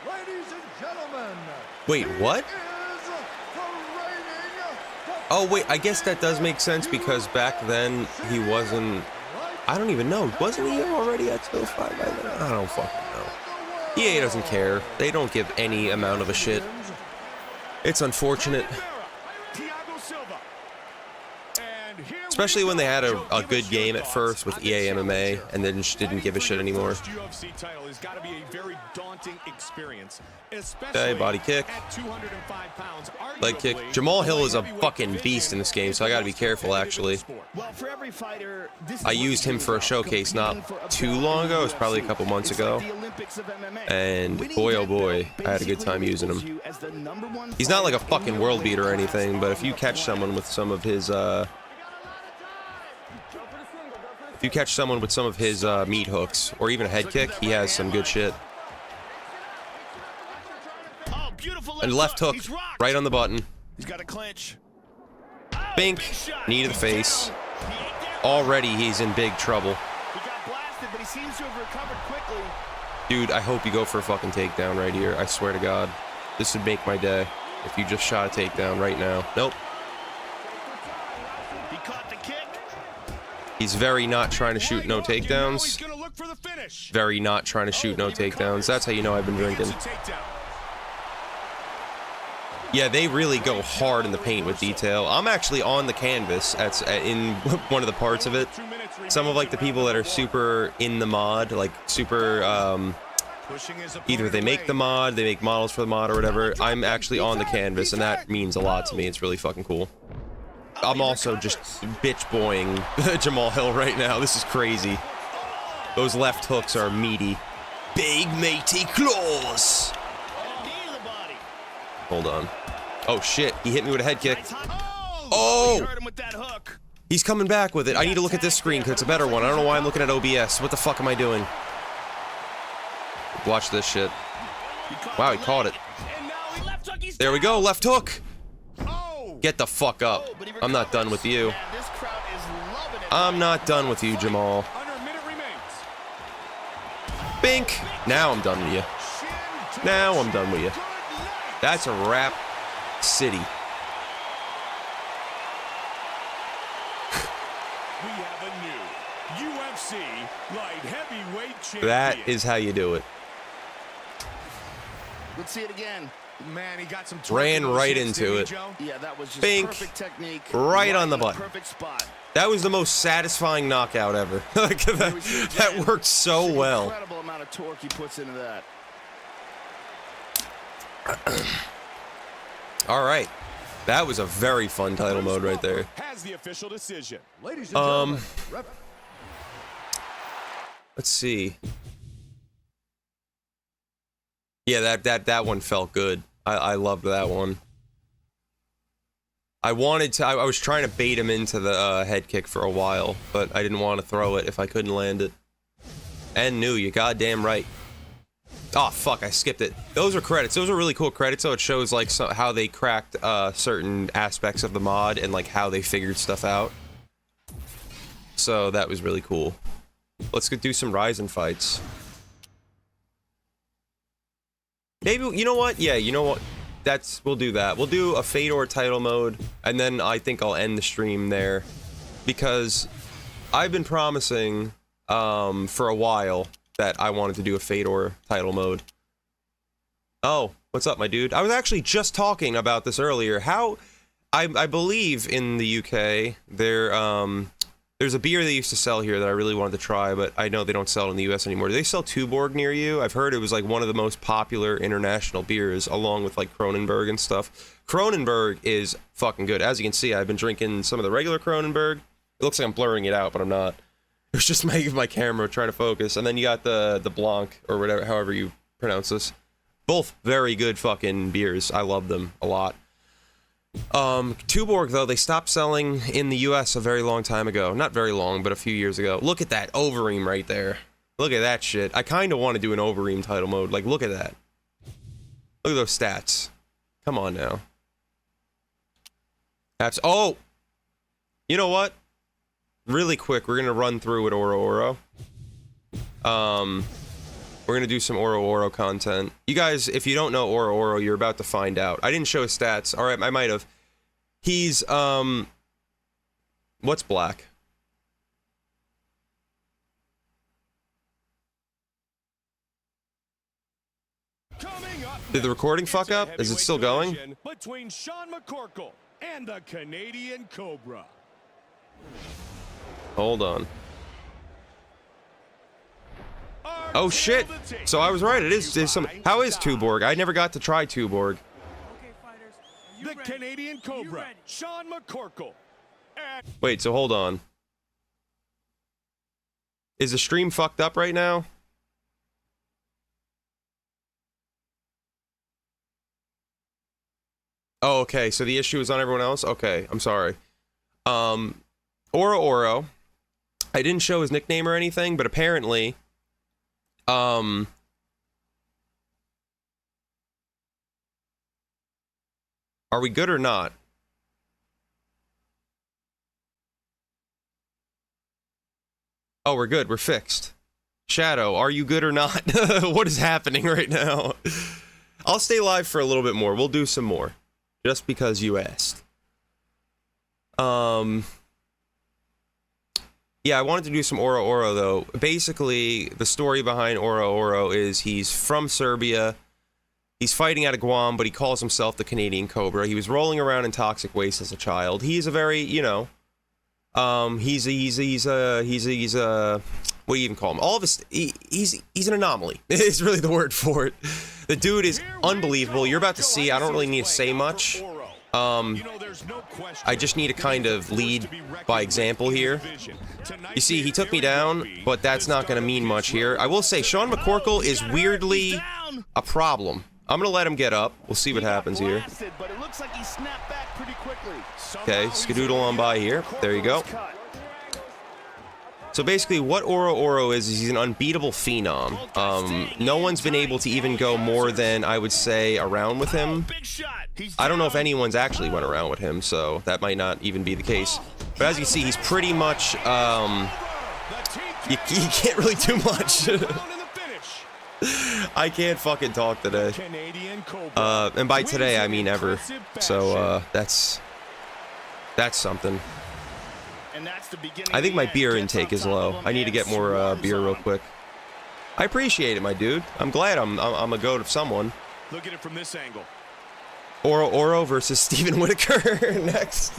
Ladies and gentlemen. Wait, what? He is the reigning Oh wait, I guess that does make sense because back then he wasn't. I don't even know. Wasn't he already at 205 by then? I don't fucking know. EA doesn't care. They don't give any amount of a shit. It's unfortunate. Especially when they had a good game at first with EA MMA and then just didn't give a shit anymore. UFC title has got to be a very daunting experience, Okay, body kick. at 205 pounds. Leg kick. Jamal Hill is a fucking beast in this game, so I gotta be careful actually. Well, for every fighter, this is I used him for a showcase not too long ago. It was probably a couple months ago. And boy, oh boy, I had a good time using him. He's not like a fucking world beater or anything, but if you catch someone with some of his, meat hooks, or even a head kick, he has some good shit. And left hook, right on the button. He's got a clinch. Bink, knee to the face. Already he's in big trouble. He got blasted, but he seems to have recovered quickly. Dude, I hope you go for a fucking takedown right here. I swear to God. This would make my day if you just shot a takedown right now. Nope. He caught the kick. He's very not trying to shoot no takedowns. Very not trying to shoot no takedowns. That's how you know I've been drinking. Yeah, they really go hard in the paint with detail. I'm actually on the canvas in one of the parts of it. Some of like the people that are super in the mod, like super, either they make the mod, they make models for the mod or whatever. I'm actually on the canvas, and that means a lot to me. It's really fucking cool. I'm also just bitch boying Jamal Hill right now. This is crazy. Those left hooks are meaty. Big matey claws. Hold on. Oh shit, he hit me with a head kick. Oh! He's coming back with it. I need to look at this screen because it's a better one. I don't know why I'm looking at OBS. What the fuck am I doing? Watch this shit. Wow, he caught it. There we go, left hook. Get the fuck up. I'm not done with you. I'm not done with you, Jamal. Bink. Now I'm done with you. Now I'm done with you. That's a wrap city. We have a new UFC light heavyweight champion. That is how you do it. Let's see it again. Man, he got some ran right into it. Yeah, that was just Bink. perfect technique. Right on the button. Perfect spot. That was the most satisfying knockout ever. Like, that worked so well. Incredible amount of torque he puts into that. All right. That was a very fun title mode right there. Has the official decision. Ladies and gentlemen, Let's see. Yeah, that one felt good. I loved that one. I was trying to bait him into the head kick for a while, but I didn't want to throw it if I couldn't land it. And knew you goddamn right. Oh fuck, I skipped it. Those are credits. Those are really cool credits. So it shows like how they cracked certain aspects of the mod and like how they figured stuff out. So that was really cool. Let's go do some Ryzen fights. Maybe, you know what? Yeah, you know what? We'll do that. We'll do a Fedor title mode, and then I think I'll end the stream there. Because I've been promising for a while that I wanted to do a Fedor title mode. Oh, what's up, my dude? I was actually just talking about this earlier. How, I believe in the UK, there's a beer they used to sell here that I really wanted to try, but I know they don't sell it in the US anymore. Do they sell Tuborg near you? I've heard it was like one of the most popular international beers, along with like Kronenberg and stuff. Kronenberg is fucking good. As you can see, I've been drinking some of the regular Kronenberg. It looks like I'm blurring it out, but I'm not. It was just my camera trying to focus. And then you got the Blanc, or whatever, however you pronounce this. Both very good fucking beers. I love them a lot. Tuborg, though, they stopped selling in the US a very long time ago. Not very long, but a few years ago. Look at that Overeem right there. Look at that shit. I kind of want to do an Overeem title mode. Like, look at that. Look at those stats. Come on now. Oh! You know what? Really quick, we're going to run through with Oro Oro. We're going to do some Oro Oro content. You guys, if you don't know Oro Oro, you're about to find out. I didn't show his stats. Alright, I might have. He's, what's black? Did the recording fuck up? Is it still going? Between Sean McCorkle and the Canadian Cobra. Hold on. Oh shit! So I was right. It is. There's some. How is Tuborg? I never got to try Tuborg. The Canadian Cobra, Sean McCorkle. Wait. So hold on. Is the stream fucked up right now? Oh, okay. So the issue is on everyone else. Okay, I'm sorry. Oro Oro. I didn't show his nickname or anything, but apparently. Are we good or not? Oh, we're good. We're fixed. Shadow, are you good or not? What is happening right now? I'll stay live for a little bit more. We'll do some more. Just because you asked. Yeah, I wanted to do some Oro Oro, though. Basically, the story behind Oro Oro is he's from Serbia. He's fighting out of Guam, but he calls himself the Canadian Cobra. He was rolling around in toxic waste as a child. He's a very, you know, he's a what do you even call him? All of his, he's an anomaly. Is really the word for it. The dude is unbelievable. You're about to see. I don't really need to say much. I just need to kind of lead by example here. You see, he took me down, but that's not going to mean much here. I will say, Sean McCorkle is weirdly a problem. I'm going to let him get up. We'll see what happens here. Okay, skedoodle on by here. There you go. So basically, what Oro Oro is he's an unbeatable phenom. No one's been able to even go more than, I would say, a round with him. I don't know if anyone's actually went around with him, so that might not even be the case. But as you see, he's pretty much, you can't really do much. I can't fucking talk today. And by today, I mean ever. So, that's something. I think my beer intake is low. I need to get more beer real quick. I appreciate it, my dude. I'm glad I'm a goat of someone. Look at it from this angle. Oro Oro versus Steven Whitaker next.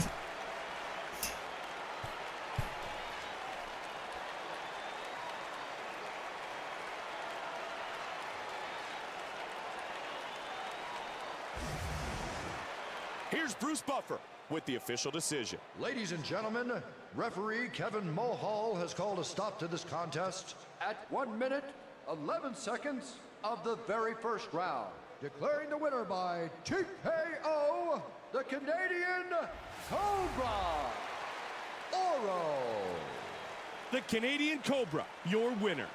Here's Bruce Buffer with the official decision. Ladies and gentlemen, referee Kevin Mulhall has called a stop to this contest at 1 minute, 11 seconds of the very first round, declaring the winner by TKO, the Canadian Cobra, Oro. The Canadian Cobra, your winner.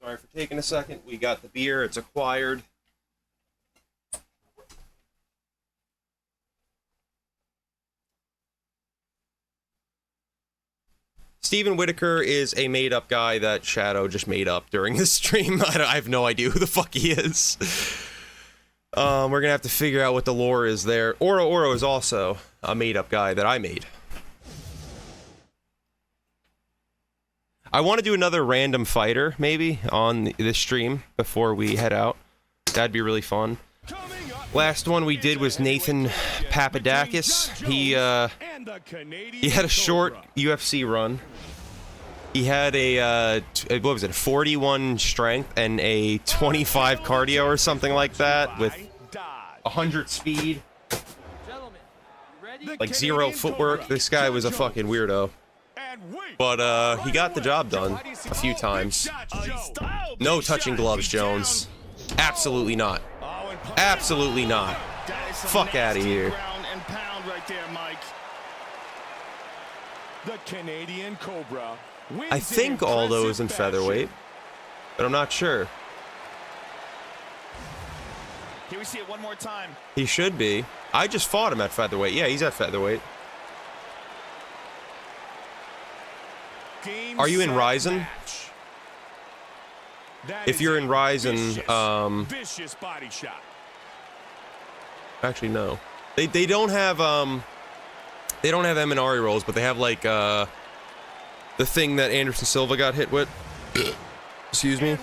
Sorry for taking a second. We got the beer. It's acquired. Steven Whitaker is a made-up guy that Shadow just made up during this stream. I have no idea who the fuck he is. We're gonna have to figure out what the lore is there. Oro is also a made-up guy that I made. I want to do another random fighter, maybe, on this stream before we head out. That'd be really fun. Last one we did was Nathan Papadakis. He had a short UFC run. He had a, what was it, 41 strength and a 25 cardio or something like that, with 100 speed. Like 0 footwork. This guy was a fucking weirdo. But he got the job done a few times. No touching gloves, Jones. Absolutely not. Absolutely not. Fuck out of here. The Canadian Cobra wins. I think Aldo is in featherweight, but I'm not sure. Can we see it one more time? He should be. I just fought him at featherweight. Yeah, he's at featherweight. Are you in Ryzen? If you're in Ryzen, vicious body shot. Actually no. They don't have they don't have Eminari rolls, but they have like the thing that Anderson Silva got hit with. Excuse me.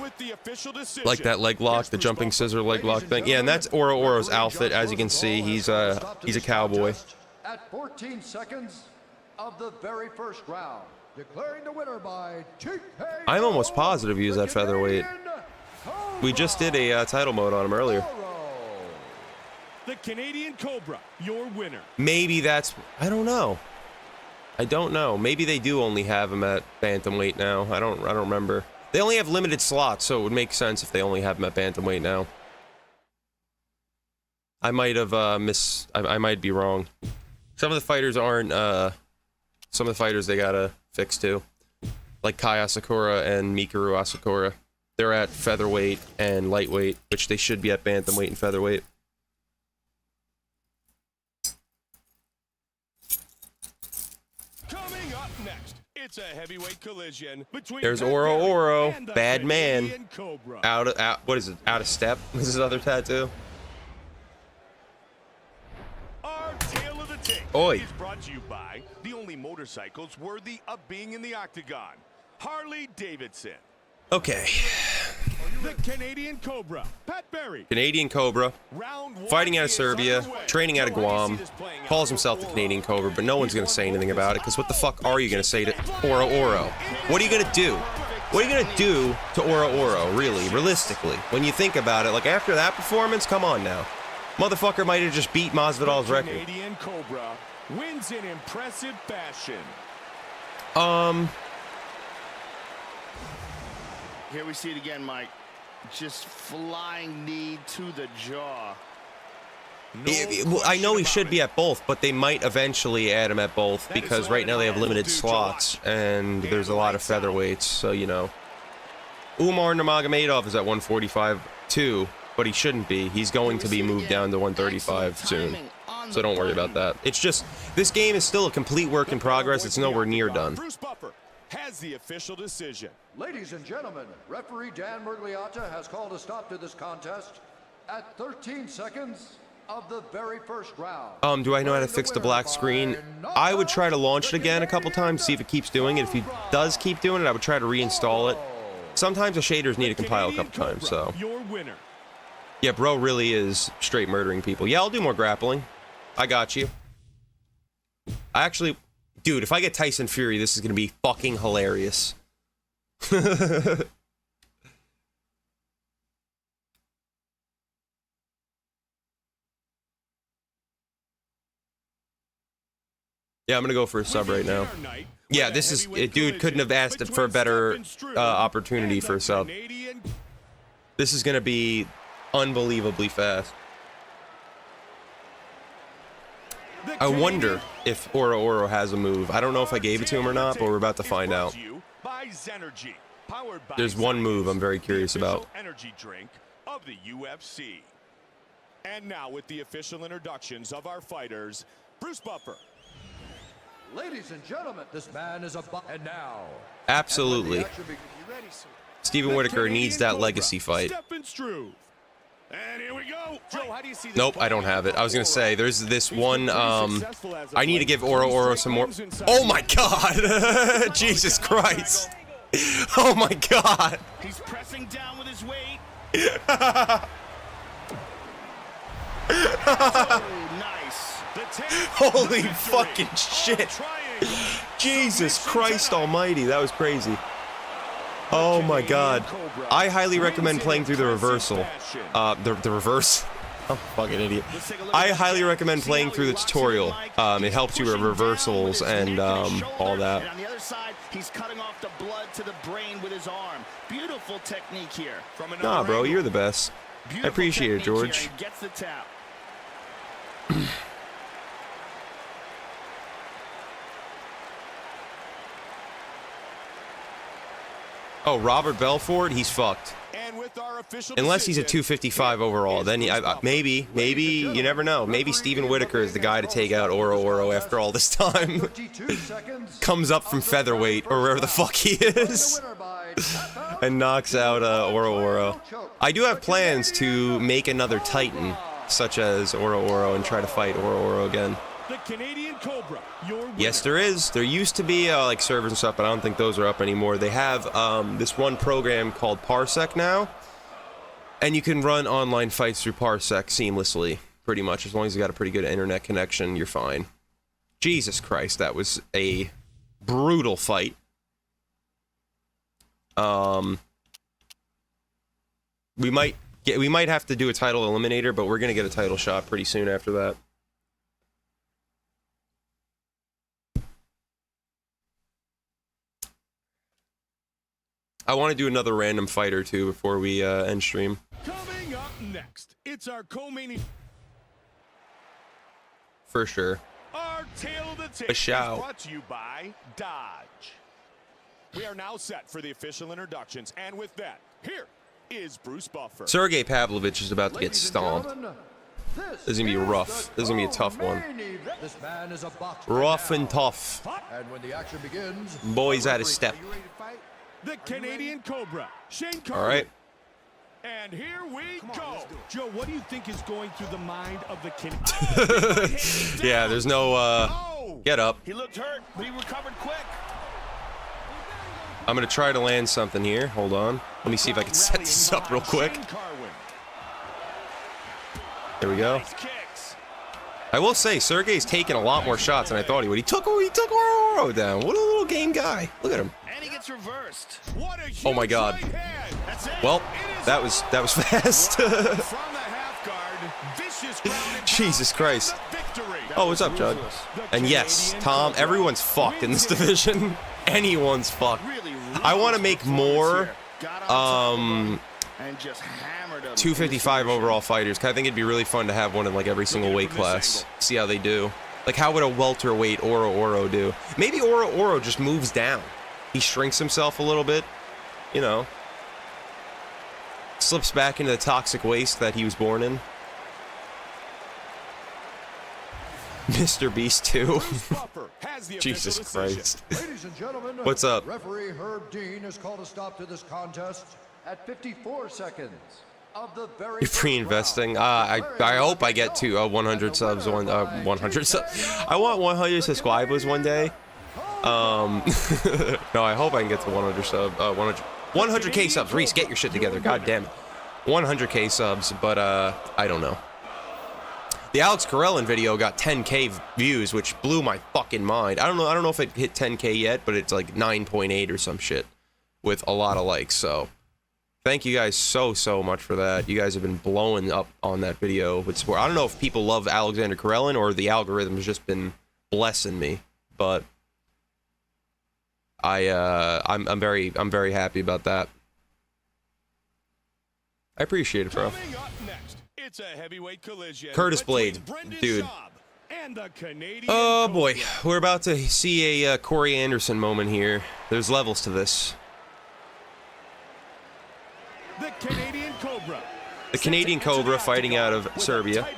Like that leg lock, the jumping scissor leg lock thing. Yeah, and that's Oro's outfit. As you can see, he's a cowboy. At 14 seconds of the very first round, declaring the winner by TKO. I'm almost positive he was at featherweight. We just did a title mode on him earlier. The Canadian Cobra, your winner. Maybe that's, I don't know. I don't know. Maybe they do only have him at bantamweight now. I don't remember. They only have limited slots, so it would make sense if they only have him at bantamweight now. I might have I might be wrong. Some of the fighters aren't some of the fighters they gotta fix too. Like Kai Asakura and Mikuru Asakura. They're at featherweight and lightweight, which they should be at bantamweight and featherweight. Coming up next, it's a heavyweight collision between. There's Oro, and the bad man. Canadian Cobra. Out, what is it? Out of step? Is his other tattoo? Oi. He's brought to you by the only motorcycles worthy of being in the octagon, Harley Davidson. Okay. The Canadian Cobra, Pat Barry. Canadian Cobra, fighting out of Serbia, training out of Guam, calls himself the Canadian Cobra, but no one's going to say anything about it, because what the fuck are you going to say to Oro Oro? What are you going to do? What are you going to do to Oro Oro, really, realistically? When you think about it, like, after that performance, come on now. Motherfucker might have just beat Masvidal's record. Canadian Cobra wins in impressive fashion. Here we see it again, Mike. Just flying knee to the jaw. Well, I know he should be at both, but they might eventually add him at both, because right now they have limited slots, and there's a lot of featherweights, so, you know. Umar Nurmagomedov is at 145 too, but he shouldn't be. He's going to be moved down to 135 soon, so don't worry about that. It's just, this game is still a complete work in progress. It's nowhere near done. Bruce Buffer has the official decision. Ladies and gentlemen, referee Dan Mergliata has called a stop to this contest at 13 seconds of the very first round. Do I know how to fix the black screen? I would try to launch it again a couple times, see if it keeps doing it. If he does keep doing it, I would try to reinstall it. Sometimes the shaders need to compile a couple times, so. Your winner. Yeah, bro really is straight murdering people. Yeah, I'll do more grappling. I got you. I actually, dude, if I get Tyson Fury, this is going to be fucking hilarious. Yeah, I'm gonna go for a sub right now. Yeah, this is, dude couldn't have asked for a better opportunity for a sub. This is gonna be unbelievably fast. I wonder if Oro Oro has a move. I don't know if I gave it to him or not, but we're about to find out. There's one move I'm very curious about. Energy drink of the UFC. And now with the official introductions of our fighters, Bruce Buffer. Ladies and gentlemen, this man is and now. Absolutely. Steven Whitaker needs that legacy fight. And here we go. Joe, how do you see this? Nope, I don't have it. I was gonna say, there's this one, I need to give Oro Oro some more. Oh my god! Jesus Christ! Oh my god! He's pressing down with his weight. Nice. Holy fucking shit! Jesus Christ almighty, that was crazy. Oh my god. I highly recommend playing through the reversal. The reverse. I'm a fucking idiot. I highly recommend playing through the tutorial. It helps you with reversals and all that. And on the other side, he's cutting off the blood to the brain with his arm. Beautiful technique here. Nah, bro, you're the best. I appreciate it, George. Gets the tap. Oh, Robert Belfort, he's fucked. Unless he's a 255 overall, then maybe, you never know. Maybe Steven Whitaker is the guy to take out Oro Oro after all this time. Comes up from featherweight, or wherever the fuck he is, and knocks out Oro Oro. I do have plans to make another Titan, such as Oro Oro, and try to fight Oro Oro again. The Canadian Cobra, your winner. Yes, there is. There used to be like servers and stuff, but I don't think those are up anymore. They have this one program called Parsec now, and you can run online fights through Parsec seamlessly, pretty much. As long as you got a pretty good internet connection, you're fine. Jesus Christ, that was a brutal fight. We might have to do a title eliminator, but we're gonna get a title shot pretty soon after that. I want to do another random fight or two before we end stream. Coming up next, it's our co-main. For sure. Our tail of the tape is brought to you by Dodge. We are now set for the official introductions, and with that, here is Bruce Buffer. Sergey Pavlovich is about to get stomped. This is gonna be rough. This is gonna be a tough one. Rough and tough. And when the action begins, boy's at his step. The Canadian Cobra, Shane Carter. All right. And here we go. Joe, what do you think is going through the mind of the kid? Yeah, there's no get up. He looked hurt, but he recovered quick. I'm gonna try to land something here. Hold on. Let me see if I can set this up real quick. There we go. I will say, Sergey's taken a lot more shots than I thought he would. He took Oro down. What a little game guy. Look at him. And he gets reversed. Oh my God. Well, that was fast. Jesus Christ. Oh, what's up, Jug? And yes, Tom, everyone's fucked in this division. Anyone's fucked. I want to make more 255 overall fighters, because I think it'd be really fun to have one in like every single weight class. See how they do. Like, how would a welterweight Oro do? Maybe Oro just moves down. He shrinks himself a little bit, you know. Slips back into the toxic waste that he was born in. Mr. Beast 2. Jesus Christ. Ladies and gentlemen, what's up? Referee Herb Dean has called a stop to this contest at 54 seconds of the very You're pre-investing. I hope I get to 100 subs. 100 subs. I want 100 subscribers one day. No, I hope I can get to 100 sub. 100k subs. Reese, get your shit together. God damn it. 100k subs, but I don't know. The Alex Karelin video got 10k views, which blew my fucking mind. I don't know if it hit 10k yet, but it's like 9.8 or some shit with a lot of likes. So thank you guys so much for that. You guys have been blowing up on that video with sport. I don't know if people love Alexander Karelin or the algorithm has just been blessing me, but I'm very happy about that. I appreciate it, bro. It's a heavyweight collision. Curtis Blade, dude. Oh boy, we're about to see a Corey Anderson moment here. There's levels to this. The Canadian Cobra. The Canadian Cobra fighting out of Serbia.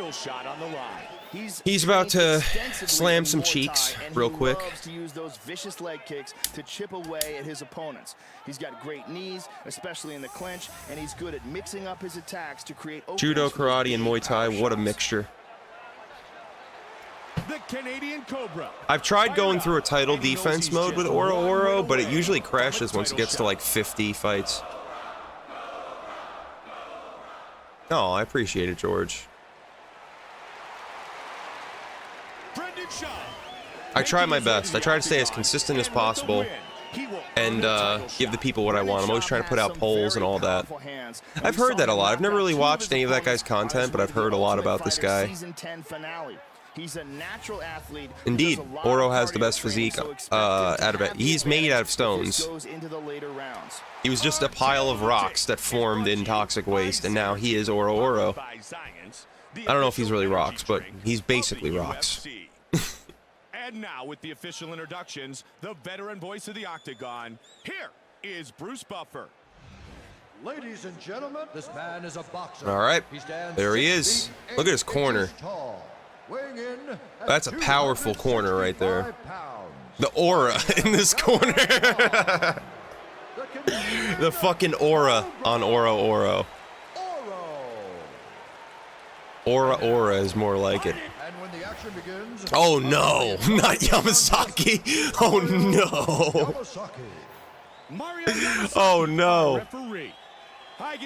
He's about to slam some cheeks real quick. He loves to use those vicious leg kicks to chip away at his opponents. He's got great knees, especially in the clinch, and he's good at mixing up his attacks to create Judo, karate, and Muay Thai. What a mixture. The Canadian Cobra. I've tried going through a title defense mode with Oro, but it usually crashes once it gets to like 50 fights. Oh, I appreciate it, George. I try my best. I try to stay as consistent as possible and give the people what I want. I'm always trying to put out polls and all that. I've heard that a lot. I've never really watched any of that guy's content, but I've heard a lot about this guy. He's a natural athlete. Indeed, Oro has the best physique out of it. He's made out of stones. He was just a pile of rocks that formed in toxic waste, and now he is Oro. I don't know if he's really rocks, but he's basically rocks. And now with the official introductions, the veteran voice of the Octagon, here is Bruce Buffer. Ladies and gentlemen, this man is a boxer. All right, there he is. Look at his corner. That's a powerful corner right there. The aura in this corner. The fucking aura on Oro. Aura is more like it. Oh no, not Yamasaki. Oh no. Oh no.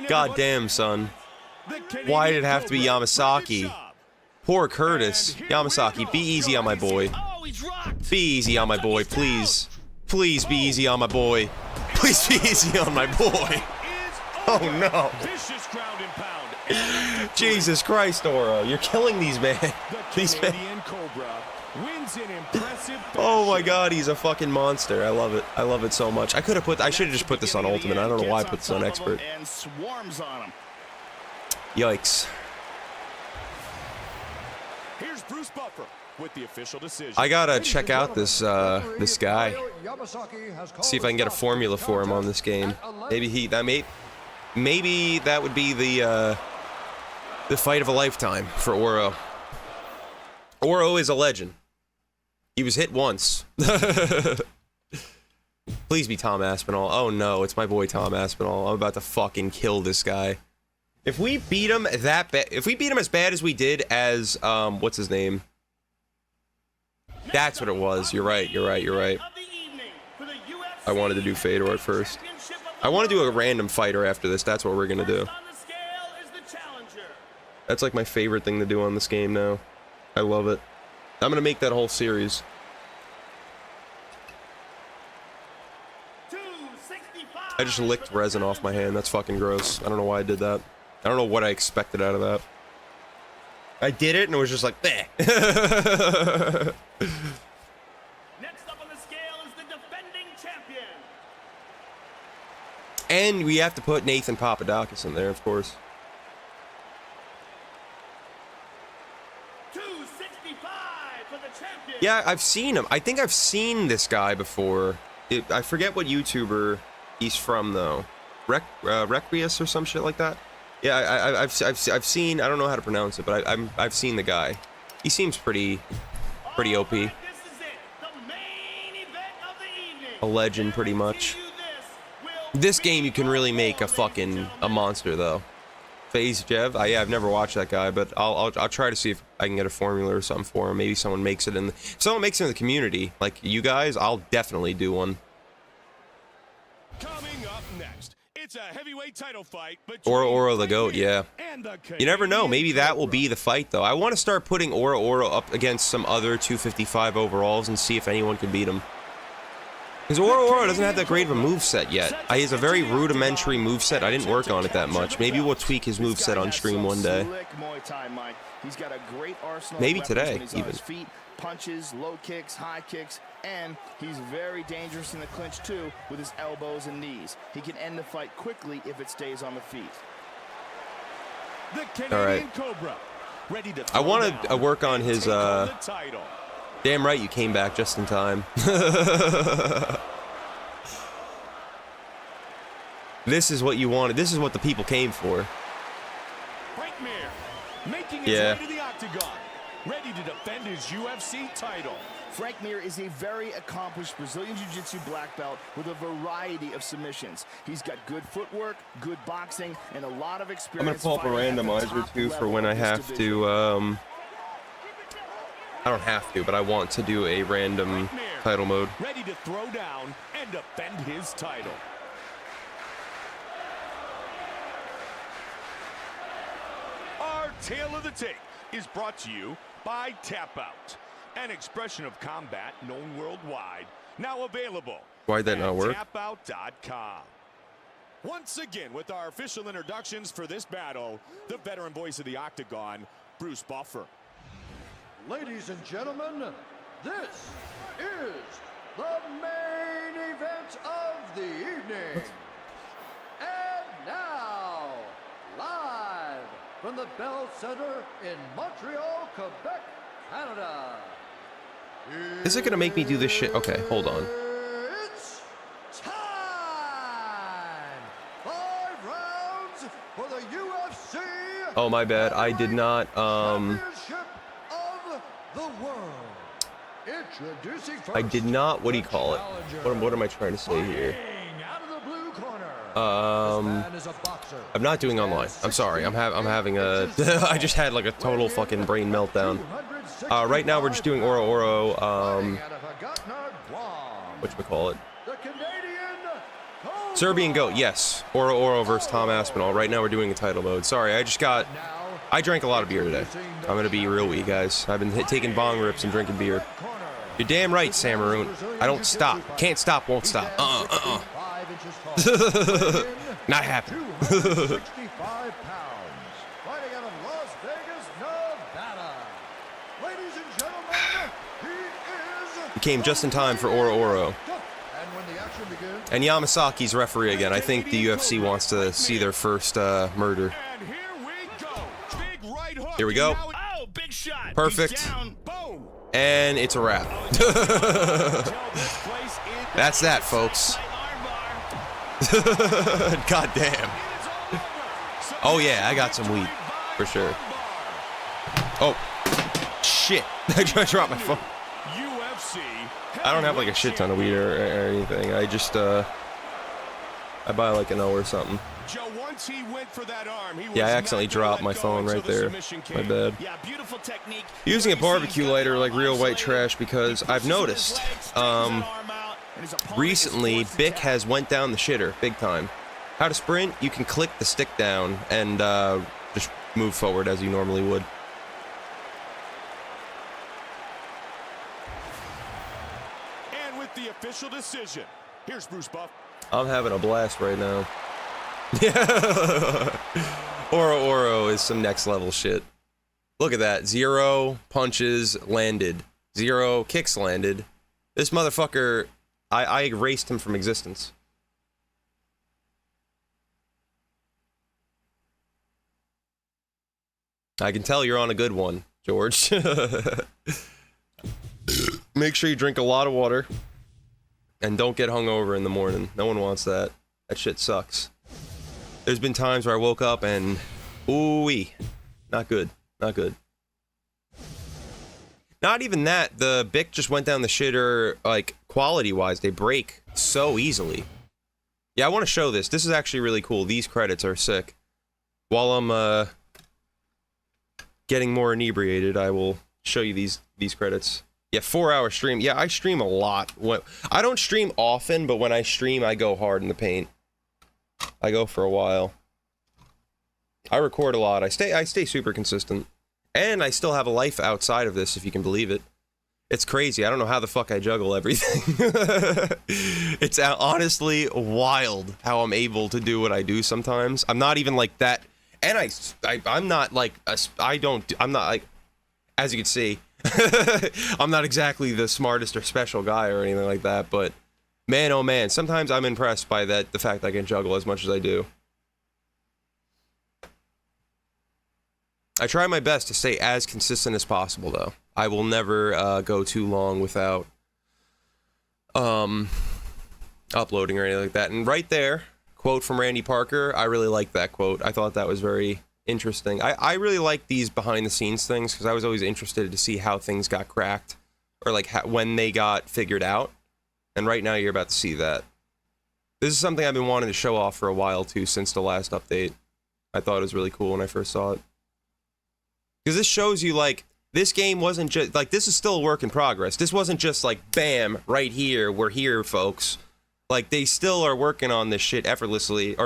God damn, son. Why did it have to be Yamasaki? Poor Curtis. Yamasaki, be easy on my boy. Be easy on my boy, please. Please be easy on my boy. Please be easy on my boy. Oh no. Jesus Christ, Oro, you're killing these men. Oh my God, he's a fucking monster. I love it. I love it so much. I should have just put this on Ultimate. I don't know why I put this on Expert. Yikes. Here's Bruce Buffer with the official decision. I gotta check out this this guy. See if I can get a formula for him on this game. Maybe that would be the fight of a lifetime for Oro. Oro is a legend. He was hit once. Please be Tom Aspinall. Oh no, it's my boy Tom Aspinall. I'm about to fucking kill this guy. If we beat him that bad, if we beat him as bad as we did as what's his name? That's what it was. You're right. You're right. You're right. I wanted to do Fedor at first. I want to do a random fighter after this. That's what we're gonna do. That's like my favorite thing to do on this game now. I love it. I'm gonna make that whole series. I just licked resin off my hand. That's fucking gross. I don't know why I did that. I don't know what I expected out of that. I did it and it was just like, bleh. Next up on the scale is the defending champion. And we have to put Nathan Papadakis in there, of course. 265 for the champion. Yeah, I've seen him. I think I've seen this guy before. I forget what YouTuber he's from though. Requius or some shit like that. Yeah, I've seen. I don't know how to pronounce it, but I've seen the guy. He seems pretty OP. This is it, the main event of the evening. A legend, pretty much. This game you can really make a fucking monster though. FaZe Jev. Yeah, I've never watched that guy, but I'll try to see if I can get a formula or something for him. Maybe someone makes it in. If someone makes it in the community, like you guys, I'll definitely do one. Coming up next, it's a heavyweight title fight between Oro the GOAT, yeah. You never know. Maybe that will be the fight, though. I want to start putting Oro up against some other 255 overalls and see if anyone can beat him. Because Oro doesn't have that great of a moveset yet. He has a very rudimentary moveset. I didn't work on it that much. Maybe we'll tweak his moveset on stream one day. He's got a great arsenal. Maybe today, even. Feet, punches, low kicks, high kicks, and he's very dangerous in the clinch too with his elbows and knees. He can end the fight quickly if it stays on the feet. The Canadian Cobra, ready to I want to work on his title. Damn right you came back just in time. This is what you wanted. This is what the people came for. Making his way to the octagon, ready to defend his UFC title. Frank Mir is a very accomplished Brazilian Jiu-Jitsu black belt with a variety of submissions. He's got good footwork, good boxing, and a lot of experience. I'm gonna pull up a randomizer too for when I have to. I don't have to, but I want to do a random title mode. Ready to throw down and defend his title. Our tale of the tape is brought to you by Tap Out, an expression of combat known worldwide, now available. Why'd that not work? Tapout.com. Once again, with our official introductions for this battle, the veteran voice of the octagon, Bruce Buffer. Ladies and gentlemen, this is the main event of the evening. And now, live from the Bell Center in Montreal, Quebec, Canada. Is it gonna make me do this shit? Okay, hold on. It's time! 5 rounds for the UFC. Oh, my bad. I did not, Championship of the world. Introducing first, I did not, what do you call it? What am I trying to say here? out of the blue corner. I'm not doing online. I'm sorry. I'm having a I just had like a total fucking brain meltdown. Right now we're just doing Oro whatchamacallit? Serbian GOAT, yes. Oro versus Tom Aspinall. Right now we're doing a title mode. Sorry, I drank a lot of beer today. I'm gonna be real with you guys. I've been taking bong rips and drinking beer. You're damn right, Samaroon. I don't stop. Can't stop, won't stop. Not happening. 265 pounds, fighting out of Las Vegas, Nevada. Ladies and gentlemen, he is... We came just in time for Oro. And when the action begins... And Yamasaki's referee again. I think the UFC wants to see their first murder. And here we go. Big right hook. Here we go. Oh, big shot. Perfect. He's down. Boom. And it's a wrap. That's that, folks. God damn. Oh yeah, I got some weed for sure. Oh shit! I dropped my phone. I don't have like a shit ton of weed or anything. I just I buy like an O or something. Joe, once he went for that arm, he was Yeah, I accidentally dropped my phone right there. My bad. Yeah, beautiful technique. Using a barbecue lighter like real white trash because I've noticed recently Bic has went down the shitter big time. How to sprint? You can click the stick down and just move forward as you normally would. And with the official decision, here's Bruce Buff. I'm having a blast right now. Yeah. Oro is some next level shit. Look at that. 0 punches landed. 0 kicks landed. This motherfucker, I erased him from existence. I can tell you're on a good one, George. Make sure you drink a lot of water. And don't get hungover in the morning. No one wants that. That shit sucks. There's been times where I woke up and... ooh-wee. Not good. Not good. Not even that. The Bic just went down the shitter, like, quality-wise. They break so easily. Yeah, I want to show this. This is actually really cool. These credits are sick. While I'm, getting more inebriated, I will show you these credits. Yeah, 4-hour stream. Yeah, I stream a lot. I don't stream often, but when I stream, I go hard in the paint. I go for a while. I record a lot. I stay super consistent. And I still have a life outside of this, if you can believe it. It's crazy. I don't know how the fuck I juggle everything. It's honestly wild how I'm able to do what I do sometimes. I'm not even like that. And I'm not like, I'm not like, as you can see, I'm not exactly the smartest or special guy or anything like that, but man, oh man, sometimes I'm impressed by the fact I can juggle as much as I do. I try my best to stay as consistent as possible, though. I will never go too long without uploading or anything like that. And right there, quote from Randy Parker, I really like that quote. I thought that was very interesting. I really like these behind-the-scenes things because I was always interested to see how things got cracked or like when they got figured out. And right now you're about to see that. This is something I've been wanting to show off for a while, too, since the last update. I thought it was really cool when I first saw it. Because this shows you, like, this game wasn't just, like, this is still a work in progress. This wasn't just, like, bam, right here, we're here, folks. Like, they still are working on this shit effortlessly,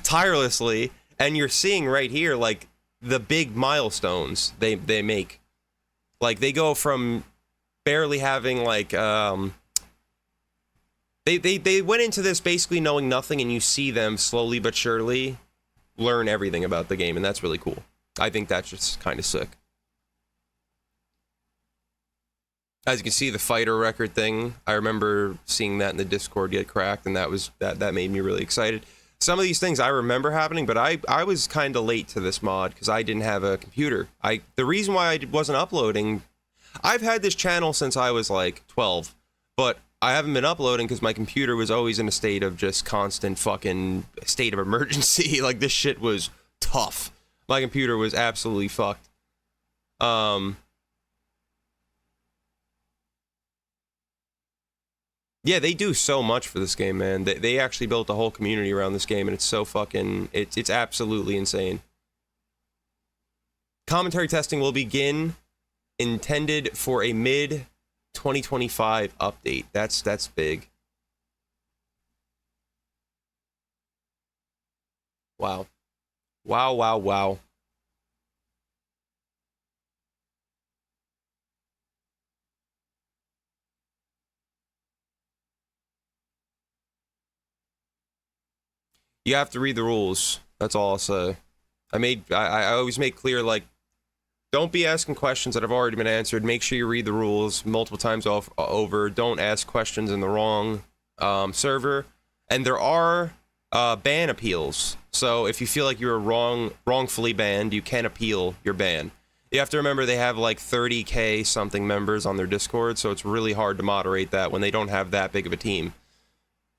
tirelessly, and you're seeing right here, like, the big milestones they make. Like, they go from barely having, like, they went into this basically knowing nothing, and you see them slowly but surely learn everything about the game, and that's really cool. I think that's just kind of sick. As you can see, the fighter record thing, I remember seeing that in the Discord get cracked, and that made me really excited. Some of these things I remember happening, but I was kind of late to this mod because I didn't have a computer. The reason why I wasn't uploading, I've had this channel since I was like 12, but I haven't been uploading because my computer was always in a state of just constant fucking state of emergency. Like, this shit was tough. My computer was absolutely fucked. Yeah, they do so much for this game, man. They actually built a whole community around this game, and it's so fucking... It's absolutely insane. Commentary testing will begin, intended for a mid-2025 update. That's big. Wow. Wow, wow, wow. You have to read the rules. That's all I'll say. I always make clear, like, don't be asking questions that have already been answered. Make sure you read the rules multiple times over. Don't ask questions in the wrong server. And there are ban appeals. So if you feel like you're wrongfully banned, you can appeal your ban. You have to remember they have like 30K something members on their Discord, so it's really hard to moderate that when they don't have that big of a team.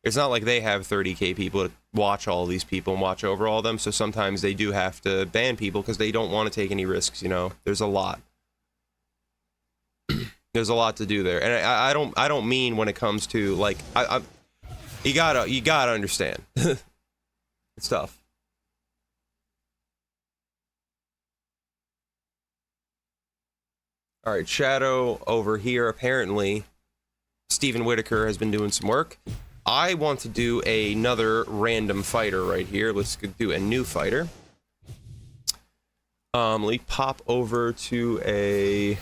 It's not like they have 30K people to watch all these people and watch over all of them, so sometimes they do have to ban people because they don't want to take any risks, you know? There's a lot. There's a lot to do there. And I don't mean when it comes to, like, you gotta understand. It's tough. All right, Shadow over here. Apparently, Stephen Whitaker has been doing some work. I want to do another random fighter right here. Let's do a new fighter. Let me pop over to a...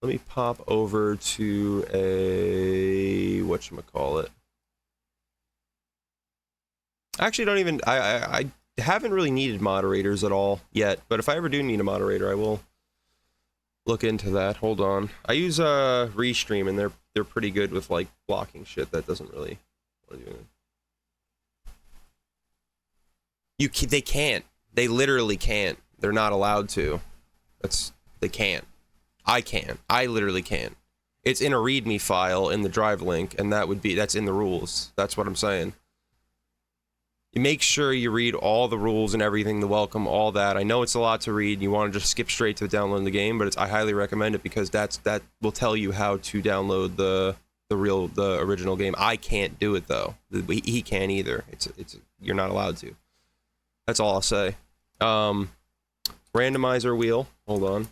Let me pop over to a... whatchamacallit. I actually don't even... I haven't really needed moderators at all yet, but if I ever do need a moderator, I will look into that. Hold on. I use Restream, and they're pretty good with like blocking shit that doesn't really want to do it. They can't. They literally can't. They're not allowed to. They can't. I can't. I literally can't. It's in a README file in the drive link, and that's in the rules. That's what I'm saying. You make sure you read all the rules and everything, the welcome, all that. I know it's a lot to read. You want to just skip straight to downloading the game, but I highly recommend it because that will tell you how to download the original game. I can't do it though. He can't either. You're not allowed to. That's all I'll say. Randomizer wheel. Hold on.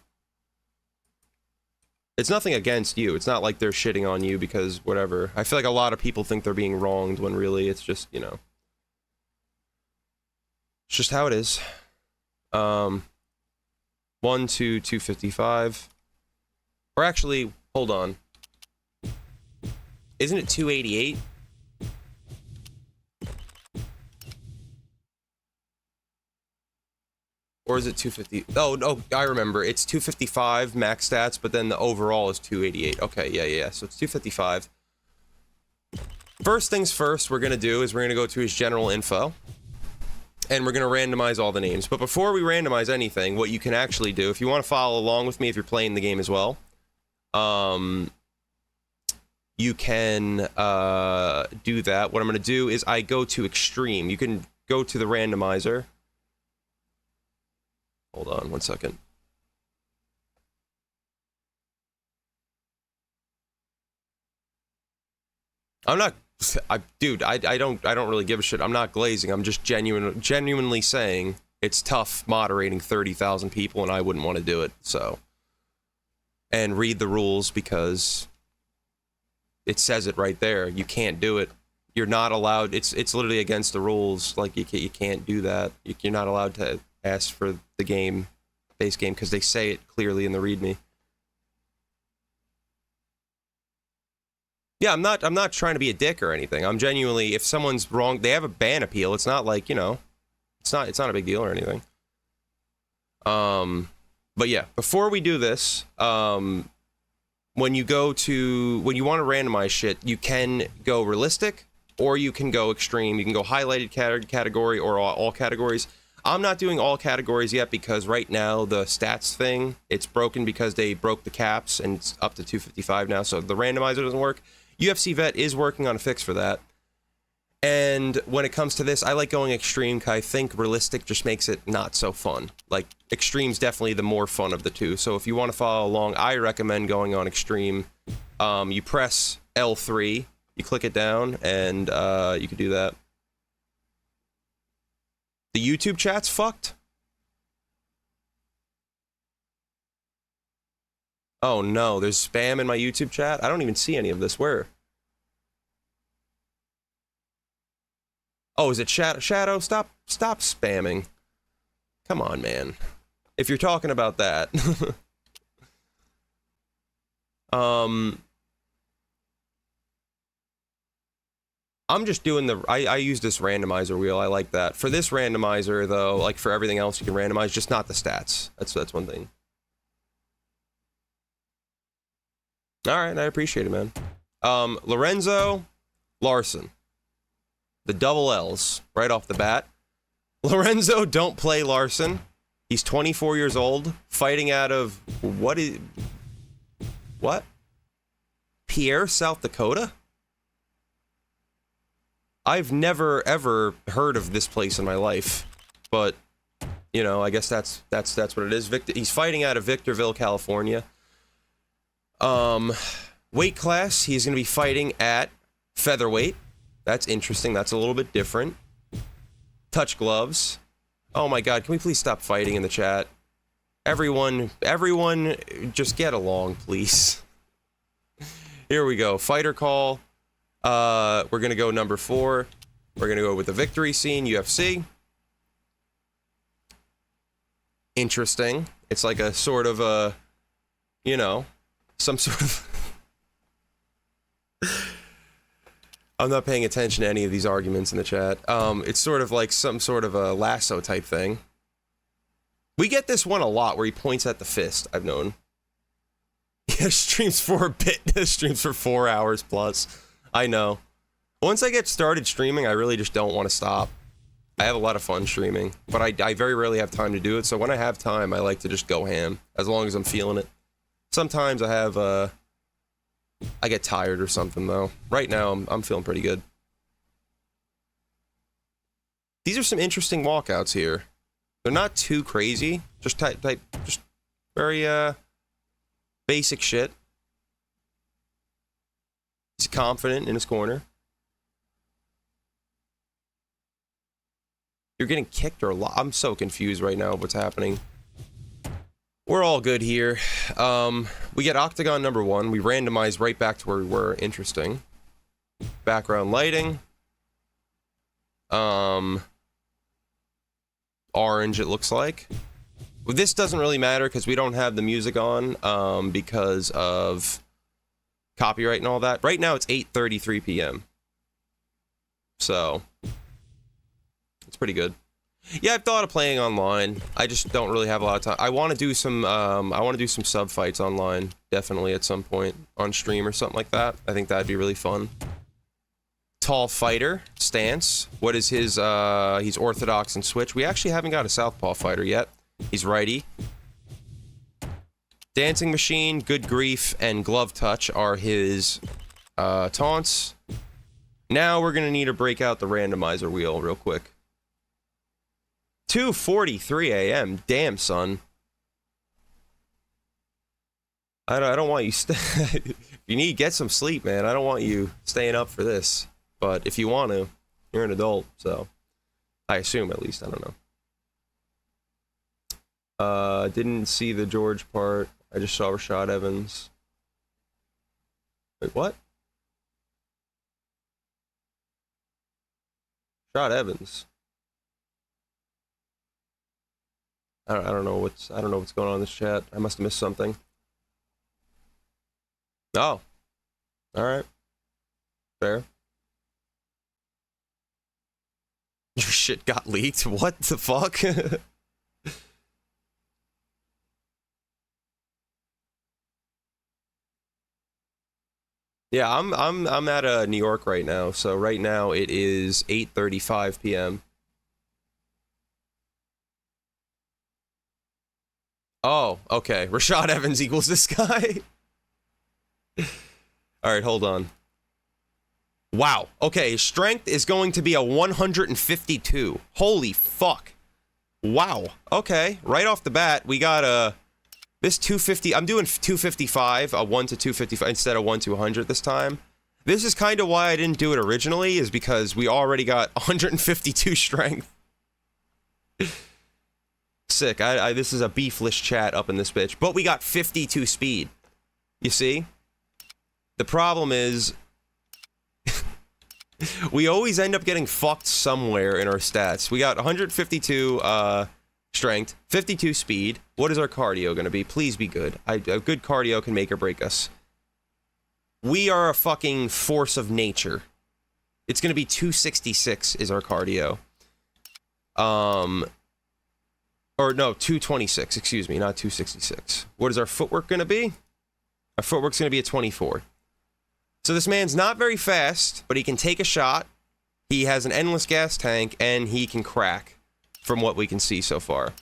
It's nothing against you. It's not like they're shitting on you because whatever. I feel like a lot of people think they're being wronged when really it's just, you know. It's just how it is. 1 to 255. Or actually, hold on. Isn't it 288? Or is it 250? Oh, no, I remember. It's 255 max stats, but then the overall is 288. Okay, yeah. So it's 255. First things first, we're going to do is we're going to go to his general info. And we're going to randomize all the names. But before we randomize anything, what you can actually do, if you want to follow along with me if you're playing the game as well, you can do that. What I'm going to do is I go to extreme. You can go to the randomizer. Hold on 1 second. I'm not... Dude, I don't really give a shit. I'm not glazing. I'm just genuinely saying it's tough moderating 30,000 people, and I wouldn't want to do it. So, and read the rules because it says it right there. You can't do it. You're not allowed. It's literally against the rules. Like you can't do that. You're not allowed to ask for the base game, because they say it clearly in the README. Yeah, I'm not trying to be a dick or anything. I'm genuinely, if someone's wrong, they have a ban appeal. It's not like, you know, it's not a big deal or anything. But yeah, before we do this, when you want to randomize shit, you can go realistic or you can go extreme. You can go highlighted category or all categories. I'm not doing all categories yet because right now the stats thing, it's broken because they broke the caps and it's up to 255 now. So the randomizer doesn't work. UFC Vet is working on a fix for that. And when it comes to this, I like going extreme because I think realistic just makes it not so fun. Like, extreme's definitely the more fun of the two. So if you want to follow along, I recommend going on extreme. You press L3, you click it down, and you can do that. The YouTube chat's fucked? Oh no, there's spam in my YouTube chat? I don't even see any of this. Where? Oh, is it Shadow? Stop spamming. Come on, man. If you're talking about that. I'm just doing I use this randomizer wheel. I like that. For this randomizer, though, like for everything else you can randomize, just not the stats. That's one thing. All right, I appreciate it, man. Lorenzo Larson. The double L's right off the bat. Lorenzo, don't play Larson. He's 24 years old, fighting out of what? Pierre, South Dakota? I've never ever heard of this place in my life, but you know, I guess that's what it is. He's fighting out of Victorville, California. Weight class, he's going to be fighting at featherweight. That's interesting. That's a little bit different. Touch gloves. Oh my god, can we please stop fighting in the chat? Everyone, just get along, please. Here we go. Fighter call. We're gonna go number 4. We're gonna go with the victory scene, UFC. Interesting. It's like a sort of a, you know, some sort of... I'm not paying attention to any of these arguments in the chat. It's sort of like some sort of a lasso type thing. We get this one a lot where he points at the fist, I've known. Yeah, streams for a bit. Streams for 4 hours plus. I know. Once I get started streaming, I really just don't want to stop. I have a lot of fun streaming, but I very rarely have time to do it, so when I have time, I like to just go ham, as long as I'm feeling it. Sometimes I have, I get tired or something, though. Right now, I'm feeling pretty good. These are some interesting walkouts here. They're not too crazy. Just just very, basic shit. He's confident in his corner. You're getting kicked or locked? I'm so confused right now what's happening. We're all good here. We get Octagon number 1. We randomize right back to where we were. Interesting. Background lighting. Orange, it looks like. Well, this doesn't really matter because we don't have the music on because of copyright and all that. Right now it's 8:33 p.m. So it's pretty good. Yeah, I've thought of playing online. I just don't really have a lot of time. I want to do some sub fights online, definitely at some point on stream or something like that. I think that'd be really fun. Tall fighter stance. What is his he's orthodox and switch. We actually haven't got a southpaw fighter yet. He's righty. Dancing machine, good grief, and glove touch are his taunts. Now we're gonna need to break out the randomizer wheel real quick. 2:43 a.m. Damn, son. I don't want you if you need, get some sleep, man. I don't want you staying up for this. But if you want to, you're an adult, so I assume at least. I don't know. Didn't see the George part. I just saw Rashad Evans. Wait, what? Rashad Evans. I don't know what's going on in this chat. I must have missed something. Oh. All right. Fair. Your shit got leaked? What the fuck? Yeah, I'm at New York right now. So right now it is 8:35 p.m. Oh, okay. Rashad Evans equals this guy. All right, hold on. Wow. Okay, strength is going to be a 152. Holy fuck. Wow. Okay, right off the bat, we got this 250. I'm doing 255, a 1 to 255 instead of 1 to 100 this time. This is kind of why I didn't do it originally, is because we already got 152 strength. Sick. This is a beefless chat up in this bitch, but we got 52 speed. You see? The problem is we always end up getting fucked somewhere in our stats. We got 152 strength, 52 speed. What is our cardio going to be? Please be good. A good cardio can make or break us. We are a fucking force of nature. It's going to be 266 is our cardio. Or no, 226, excuse me, not 266. What is our footwork going to be? Our footwork's going to be a 24. So this man's not very fast, but he can take a shot. He has an endless gas tank, and he can crack, from what we can see so far.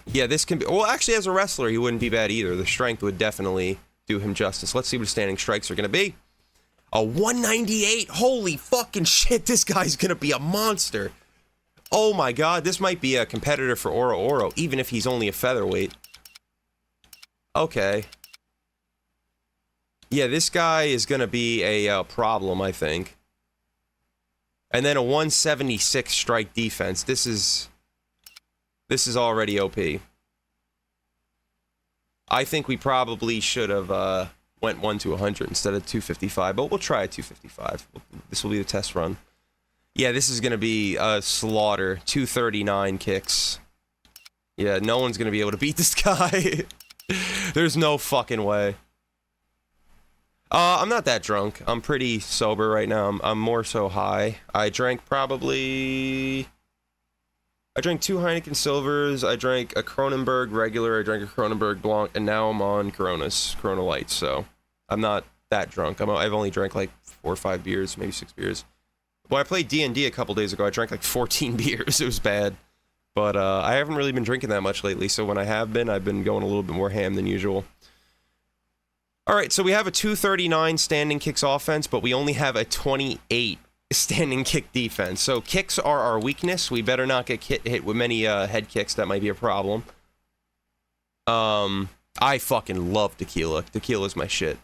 Yeah, this can be... Well, actually, as a wrestler, he wouldn't be bad either. The strength would definitely do him justice. Let's see what his standing strikes are going to be. A 198? Holy fucking shit, this guy's going to be a monster. Oh my god, this might be a competitor for Oro Oro, even if he's only a featherweight. Okay. Yeah, this guy is going to be a problem, I think. And then a 176 strike defense. This is already OP. I think we probably should have went 1 to 100 instead of 255, but we'll try a 255. This will be the test run. Yeah, this is going to be a slaughter. 239 kicks. Yeah, no one's going to be able to beat this guy. There's no fucking way. I'm not that drunk. I'm pretty sober right now. I'm more so high. I drank 2 Heineken Silvers. I drank a Kronenberg regular. I drank a Kronenberg Blanc, and now I'm on Corona Lights. So I'm not that drunk. I've only drank like 4 or 5 beers, maybe 6 beers. When I played D&D a couple days ago, I drank like 14 beers. It was bad. But I haven't really been drinking that much lately, so when I have been, I've been going a little bit more ham than usual. Alright, so we have a 239 standing kicks offense, but we only have a 28 standing kick defense. So kicks are our weakness. We better not get hit with many head kicks. That might be a problem. I fucking love tequila. Tequila's my shit.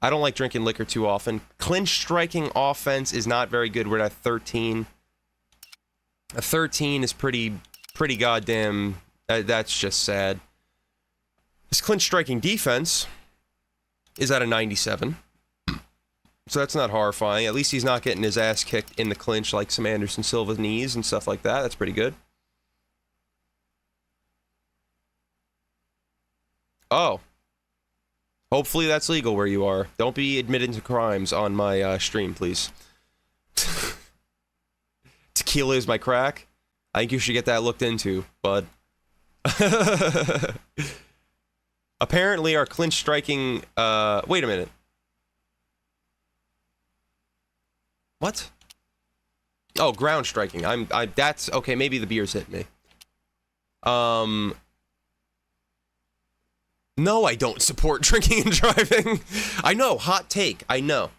I don't like drinking liquor too often. Clinch striking offense is not very good. We're at 13. A 13 is pretty goddamn... that's just sad. This clinch striking defense is at a 97. So that's not horrifying. At least he's not getting his ass kicked in the clinch like some Anderson Silva's knees and stuff like that. That's pretty good. Oh. Hopefully that's legal where you are. Don't be admitted to crimes on my stream, please. Tequila is my crack. I think you should get that looked into, bud. Apparently our clinch striking... wait a minute. What? Oh, ground striking. That's... Okay, maybe the beer's hit me. No, I don't support drinking and driving. I know, hot take. I know.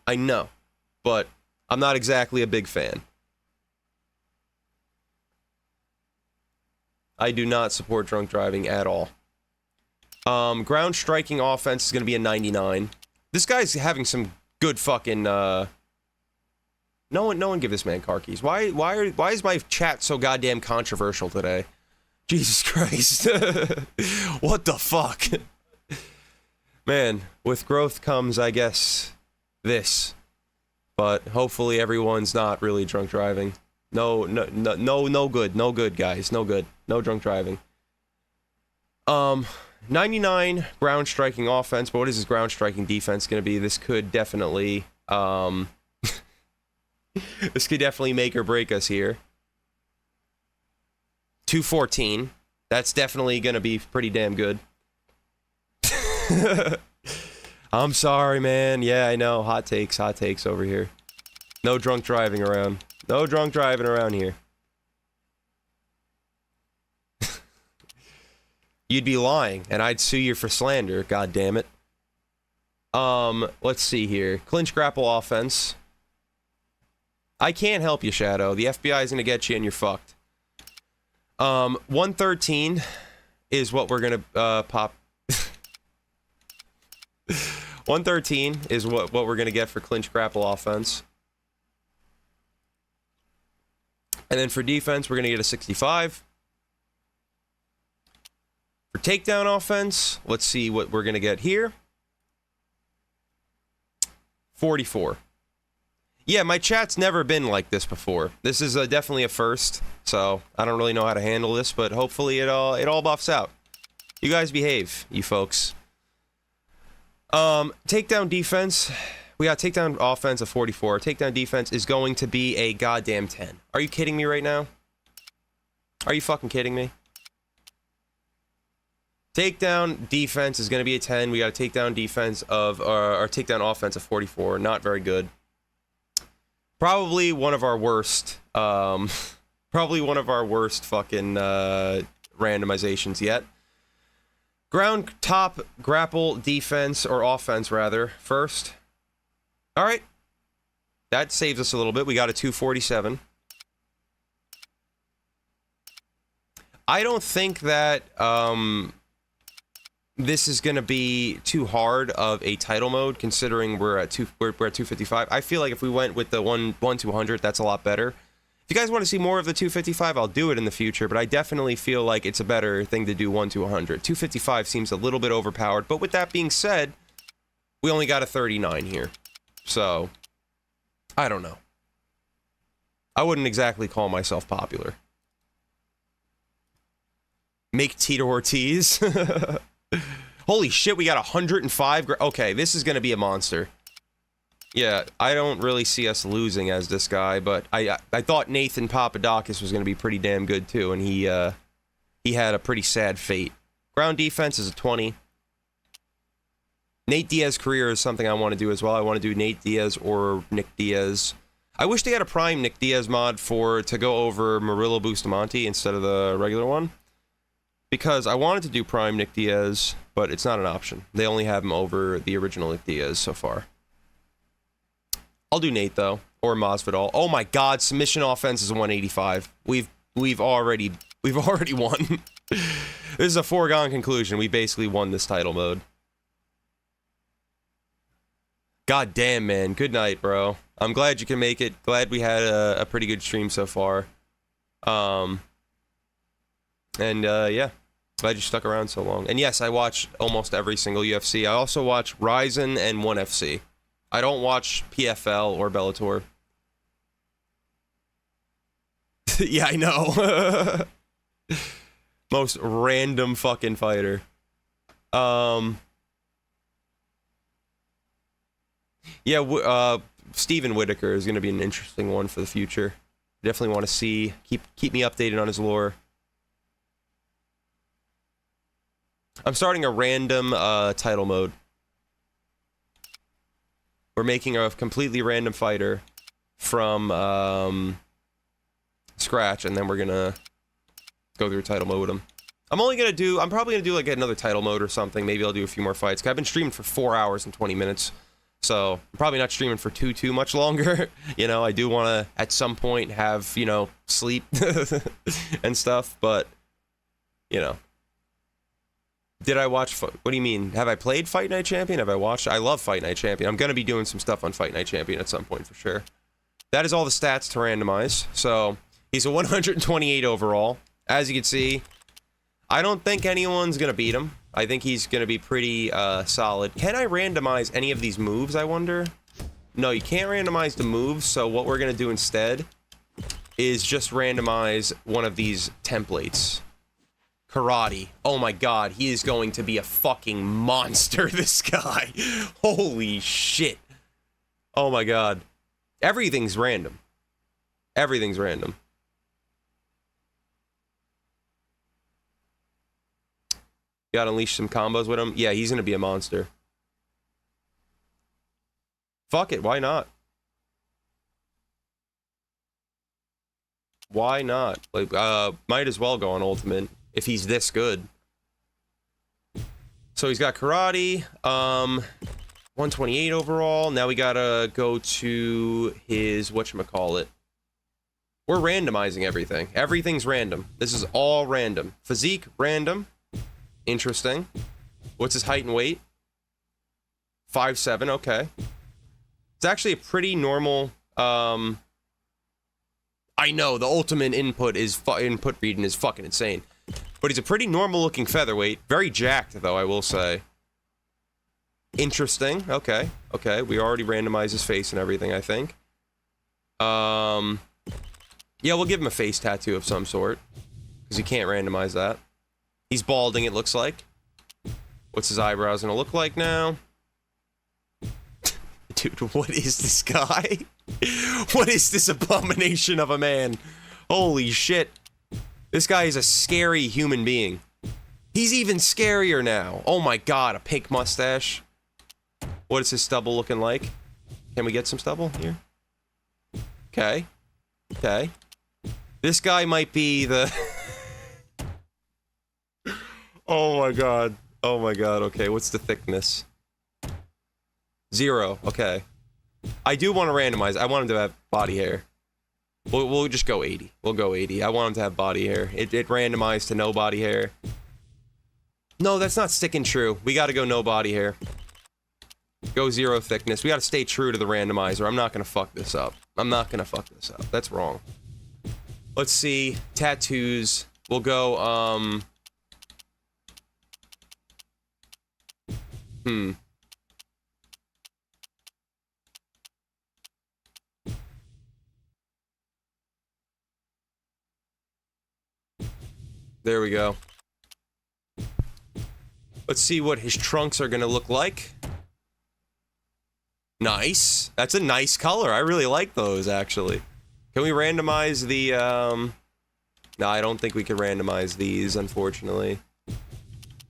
But I'm not exactly a big fan. I do not support drunk driving at all. Ground striking offense is going to be a 99. This guy's having some good fucking, No one give this man car keys. Why is my chat so goddamn controversial today? Jesus Christ. What the fuck? Man, with growth comes, I guess, this. But hopefully everyone's not really drunk driving. No good, guys. No good. No drunk driving. 99 ground striking offense, but what is his ground striking defense going to be? This could definitely, this could definitely make or break us here. 214. That's definitely going to be pretty damn good. I'm sorry, man. Yeah, I know. Hot takes over here. No drunk driving around. No drunk driving around here. You'd be lying, and I'd sue you for slander. God damn it. Let's see here. Clinch grapple offense. I can't help you, Shadow. The FBI is gonna get you, and you're fucked. 113 is what we're gonna pop. 113 is what we're gonna get for clinch grapple offense. And then for defense, we're gonna get a 65. For takedown offense, let's see what we're gonna get here. 44. Yeah, my chat's never been like this before. This is definitely a first, so I don't really know how to handle this, but hopefully it all buffs out. You guys behave, you folks. Takedown defense. We got takedown offense of 44. Takedown defense is going to be a goddamn 10. Are you kidding me right now? Are you fucking kidding me? Takedown defense is going to be a 10. We got a takedown defense of, our takedown offense of 44. Not very good. Probably one of our worst, probably one of our worst fucking, randomizations yet. Ground top grapple defense, or offense rather, first. Alright. That saves us a little bit. We got a 247. I don't think that, this is going to be too hard of a title mode, considering we're at 255. I feel like if we went with the 1-200, that's a lot better. If you guys want to see more of the 255, I'll do it in the future, but I definitely feel like it's a better thing to do 1-100. 255 seems a little bit overpowered, but with that being said, we only got a 39 here. So, I don't know. I wouldn't exactly call myself popular. Make Tito Ortiz. Holy shit, we got 105. Okay, this is going to be a monster. Yeah, I don't really see us losing as this guy, but I thought Nathan Papadakis was going to be pretty damn good too, and he had a pretty sad fate. Ground defense is a 20. Nate Diaz career is something I want to do as well. I want to do Nate Diaz or Nick Diaz. I wish they had a prime Nick Diaz mod to go over Murillo Bustamante instead of the regular one, because I wanted to do prime Nick Diaz, but it's not an option. They only have him over the original Nick Diaz so far. I'll do Nate though, or Masvidal. Oh my God, submission offense is 185. We've already won. This is a foregone conclusion. We basically won this title mode. God damn, man. Good night, bro. I'm glad you can make it. Glad we had a pretty good stream so far. Yeah. Glad you stuck around so long. And yes, I watch almost every single UFC. I also watch Ryzen and 1FC. I don't watch PFL or Bellator. Yeah, I know. Most random fucking fighter. Yeah, Steven Whitaker is going to be an interesting one for the future. Definitely want to see. Keep me updated on his lore. I'm starting a random title mode. We're making a completely random fighter from scratch, and then we're gonna go through title mode with him. I'm probably gonna do like another title mode or something. Maybe I'll do a few more fights. 'Cause I've been streaming for 4 hours and 20 minutes. So I'm probably not streaming for too much longer. You know, I do want to at some point have, you know, sleep and stuff, but you know. Did I watch, what do you mean? Have I played Fight Night Champion? Have I watched? I love Fight Night Champion. I'm going to be doing some stuff on Fight Night Champion at some point for sure. That is all the stats to randomize. So, he's a 128 overall. As you can see, I don't think anyone's going to beat him. I think he's going to be pretty solid. Can I randomize any of these moves, I wonder? No, you can't randomize the moves, so what we're going to do instead is just randomize one of these templates. Karate. Oh my God, he is going to be a fucking monster, this guy. Holy shit. Oh my God. Everything's random. Everything's random. Gotta unleash some combos with him. Yeah, he's gonna be a monster. Fuck it, why not? Why not? Like, might as well go on Ultimate. If he's this good. So he's got karate, 128 overall. Now we gotta go to his whatchamacallit. We're randomizing everything. Everything's random. This is all random. Physique, random. Interesting. What's his height and weight? 5'7", okay. It's actually a pretty normal, I know, the ultimate input reading is fucking insane. But he's a pretty normal looking featherweight. Very jacked though, I will say. Interesting. Okay. Okay. We already randomized his face and everything, I think. Yeah, we'll give him a face tattoo of some sort. Because you can't randomize that. He's balding, it looks like. What's his eyebrows gonna look like now? Dude, what is this guy? What is this abomination of a man? Holy shit. This guy is a scary human being. He's even scarier now. Oh my God, a pink mustache. What is his stubble looking like? Can we get some stubble here? Okay. Okay. This guy might be the... Oh my God. Oh my God. Okay, what's the thickness? 0. Okay. I do want to randomize. I want him to have body hair. We'll just go 80. We'll go 80. I want him to have body hair. It randomized to no body hair. No, that's not sticking true. We got to go no body hair. Go 0 thickness. We got to stay true to the randomizer. I'm not going to fuck this up. I'm not going to fuck this up. That's wrong. Let's see. Tattoos. We'll go, There we go. Let's see what his trunks are going to look like. Nice. That's a nice color. I really like those, actually. Can we randomize the, No, I don't think we can randomize these, unfortunately.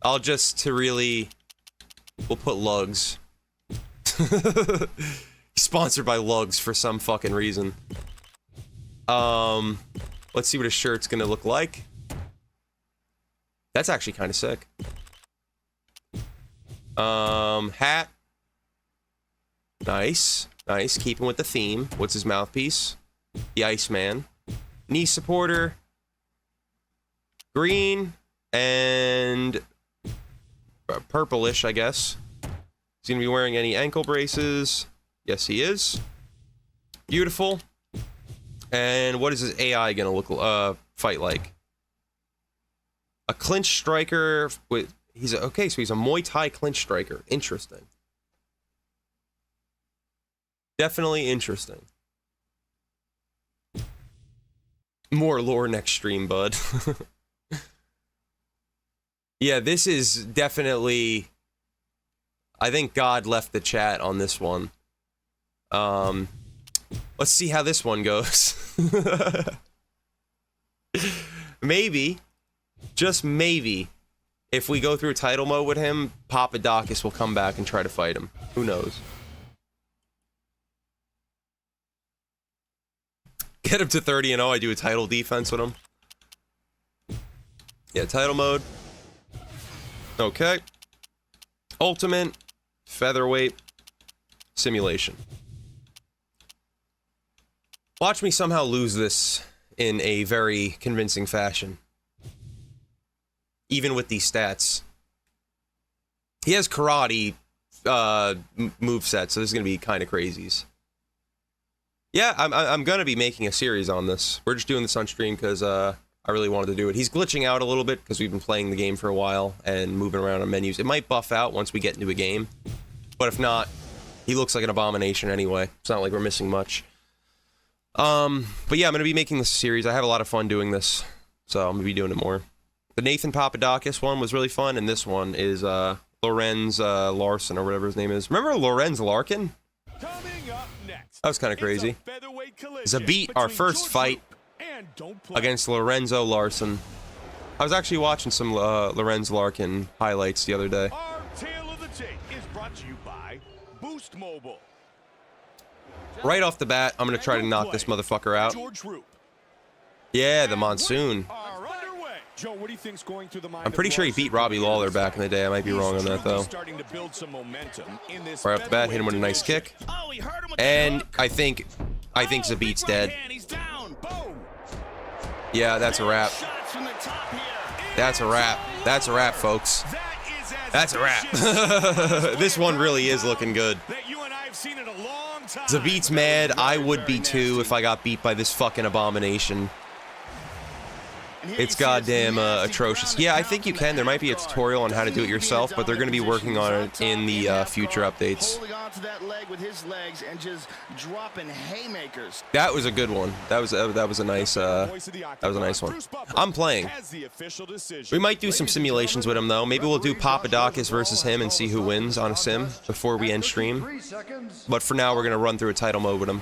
I'll just, we'll put lugs. Sponsored by lugs for some fucking reason. Let's see what his shirt's gonna look like. That's actually kind of sick. Hat. Nice. Nice. Keeping with the theme. What's his mouthpiece? The Iceman. Knee supporter. Green. And purplish, I guess. He's gonna be wearing any ankle braces. Yes, he is. Beautiful. And what is his AI gonna look fight like? A clinch striker with okay, so he's a Muay Thai clinch striker. Interesting. Definitely interesting. More lore next stream, bud. Yeah, this is definitely... I think God left the chat on this one. Let's see how this one goes. Maybe, just maybe, if we go through title mode with him, Papadakis will come back and try to fight him. Who knows? Get him to 30-0, I do a title defense with him. Yeah, title mode. Okay. Ultimate, featherweight, simulation. Watch me somehow lose this in a very convincing fashion. Even with these stats. He has karate moveset, so this is going to be kind of crazies. Yeah, I'm going to be making a series on this. We're just doing this on stream because I really wanted to do it. He's glitching out a little bit because we've been playing the game for a while and moving around on menus. It might buff out once we get into a game. But if not, he looks like an abomination anyway. It's not like we're missing much. But yeah, I'm going to be making this series. I have a lot of fun doing this, so I'm going to be doing it more. The Nathan Papadakis one was really fun, and this one is Lorenz Larson, or whatever his name is. Remember Lorenz Larkin? Coming up next, That was kind of crazy. Zabit, our first fight against Lorenzo Larson. I was actually watching some Lorenz Larkin highlights the other day. Our tale of the tape is brought to you by Boost Mobile. Right off the bat, I'm going to try to knock this motherfucker out. Yeah, the Monsoon. Joe, what do you think's going through the mind I'm pretty sure he beat Robbie Lawler back in the day. I might be wrong on that, though. Right off the bat, hit him with a nice kick. And I think Zabit's dead. Yeah, that's a wrap. That's a wrap. That's a wrap, folks. That's a wrap. This one really is looking good. Zabit's mad. I would be too if I got beat by this fucking abomination. It's goddamn atrocious. Yeah, I think you can. There might be a tutorial on how to do it yourself, but they're going to be working on it in the future updates. That was a good one. That was a nice one. I'm playing. We might do some simulations with him though. Maybe we'll do Papadakis versus him and see who wins on a sim before we end stream. But for now, we're going to run through a title mode with him.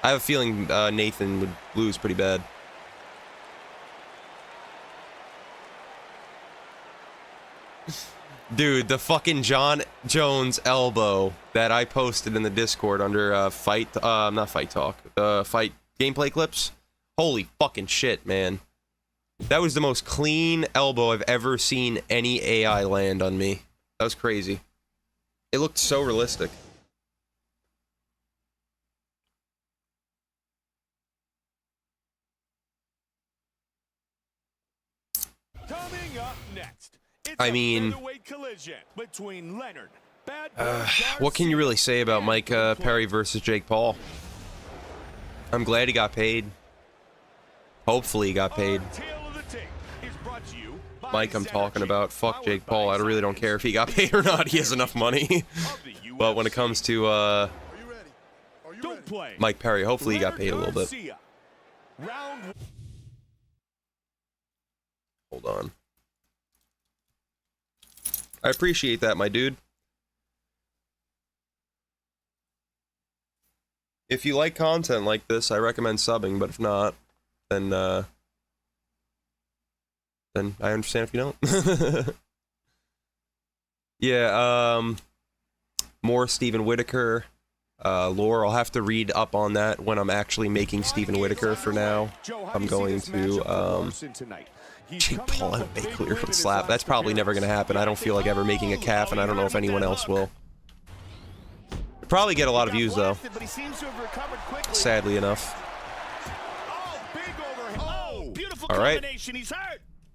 I have a feeling Nathan would lose pretty bad. Dude, the fucking John Jones elbow that I posted in the Discord under not Fight Talk, Fight gameplay clips. Holy fucking shit, man. That was the most clean elbow I've ever seen any AI land on me. That was crazy. It looked so realistic. Coming up next, it's I a mean, featherweight collision between Leonard. what can you really say about Mike Perry versus Jake Paul? I'm glad he got paid. Hopefully he got paid. Mike, I'm talking about. Fuck Jake Paul. I really don't care if he got paid or not. He has enough money. But when it comes to Mike Perry, hopefully he got paid a little bit. Hold on. I appreciate that, my dude. If you like content like this, I recommend subbing, but if not, then I understand if you don't. Yeah, more Stephen Whitaker lore. I'll have to read up on that when I'm actually making Stephen Whitaker. For now, I'm going to Jake Paul and make clear from slap. That's probably never going to happen. I don't feel like ever making a calf, and I don't know if anyone else will. Probably get a lot of views though, sadly enough. All right,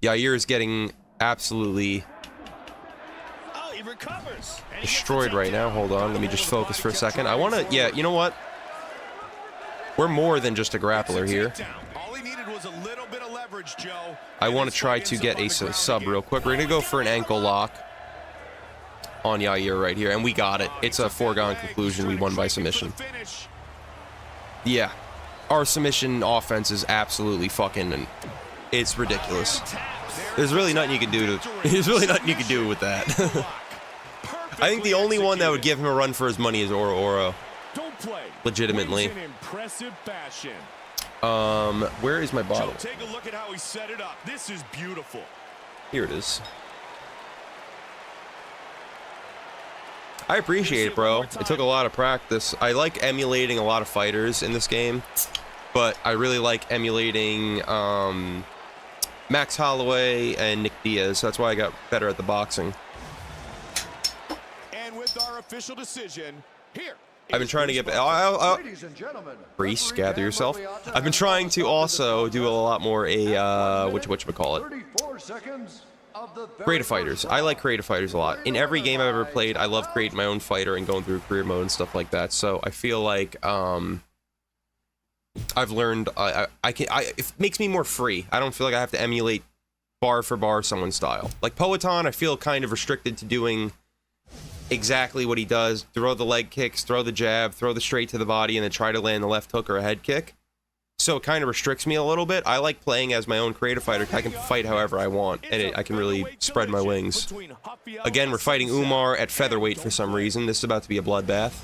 Yair is getting absolutely destroyed right now. Hold on, let me just focus for a second. I want to, yeah, you know what? We're more than just a grappler here. I want to try to get a sub real quick. We're gonna go for an ankle lock on Yair right here, and we got it. It's a foregone conclusion. We won by submission. Yeah, our submission offense is absolutely fucking, it's ridiculous. There's really nothing you can do to, there's really nothing you can do with that. I think the only one that would give him a run for his money is Oro. Legitimately. Where is my bottle? Take a look at how he set it up. This is beautiful. Here it is. I appreciate it, bro. It took a lot of practice. I like emulating a lot of fighters in this game, but I really like emulating Max Holloway and Nick Diaz. That's why I got better at the boxing. And with our official decision, here. I've been trying to get... Reese, gather yourself. I've been trying to also do a lot more whatchamacallit? Creative fighters. I like creative fighters a lot. In every game I've ever played, I love creating my own fighter and going through career mode and stuff like that. So I feel like I've learned it makes me more free. I don't feel like I have to emulate bar for bar someone's style. Like Poetan, I feel kind of restricted to doing exactly what he does. Throw the leg kicks, throw the jab, throw the straight to the body, and then try to land the left hook or a head kick. So it kind of restricts me a little bit. I like playing as my own creative fighter. I can fight however I want, and I can really spread my wings. Again, we're fighting Umar at featherweight for some reason. This is about to be a bloodbath.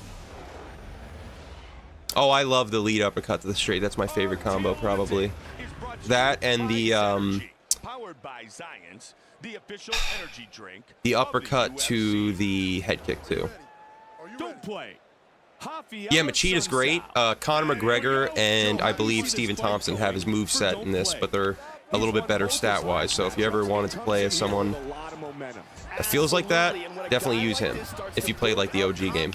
Oh, I love the lead uppercut to the straight. That's my favorite combo, probably. That and the uppercut to the head kick, too. Yeah, Machida's great. Conor McGregor and I believe Stephen Thompson have his moveset in this, but they're a little bit better stat-wise. So if you ever wanted to play as someone that feels like that, definitely use him if you play like the OG game.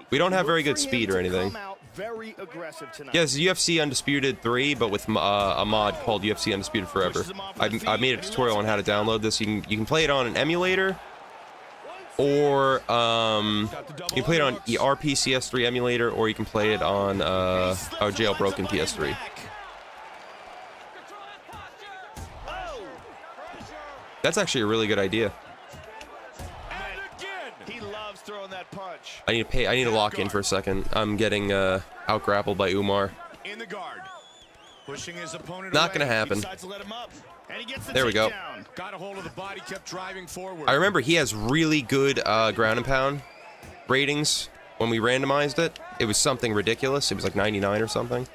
We don't have very good speed or anything. Yeah, it's UFC Undisputed 3, but with a mod called UFC Undisputed Forever. I made a tutorial on how to download this. You can play it on an emulator, or you can play it on RPCS3 emulator, or you can play it on a jailbroken PS3. That's actually a really good idea. He loves throwing that punch. I need to lock in for a second. I'm getting out grappled by Umar. In the guard. Pushing his opponent Not gonna happen. There we go. Got a hold of the body, kept driving forward. I remember he has really good ground and pound ratings. When we randomized it, it was something ridiculous. It was like 99 or something.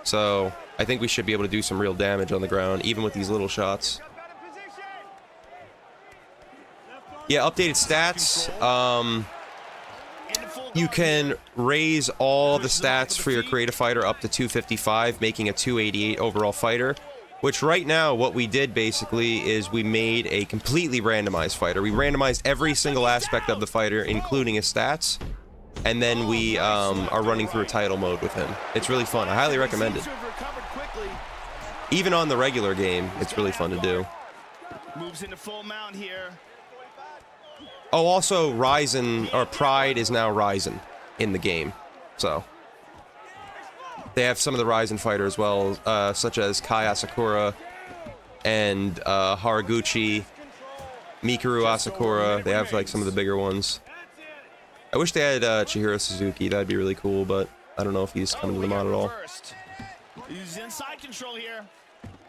So I think we should be able to do some real damage on the ground, even with these little shots. Yeah, updated stats. You can raise all the stats for your creative fighter up to 255, making a 288 overall fighter. Which right now, what we did basically is we made a completely randomized fighter. We randomized every single aspect of the fighter, including his stats. And then we are running through a title mode with him. It's really fun. I highly recommend it. Even on the regular game, it's really fun to do. Moves into full mount here. Oh, also, Ryzen, or Pride is now Ryzen in the game. So, they have some of the Ryzen fighters as well, such as Kai Asakura and Haraguchi, Mikuru Asakura. They have, like, some of the bigger ones. I wish they had Chihiro Suzuki. That'd be really cool, but I don't know if he's coming to the mod at all. He's inside control here.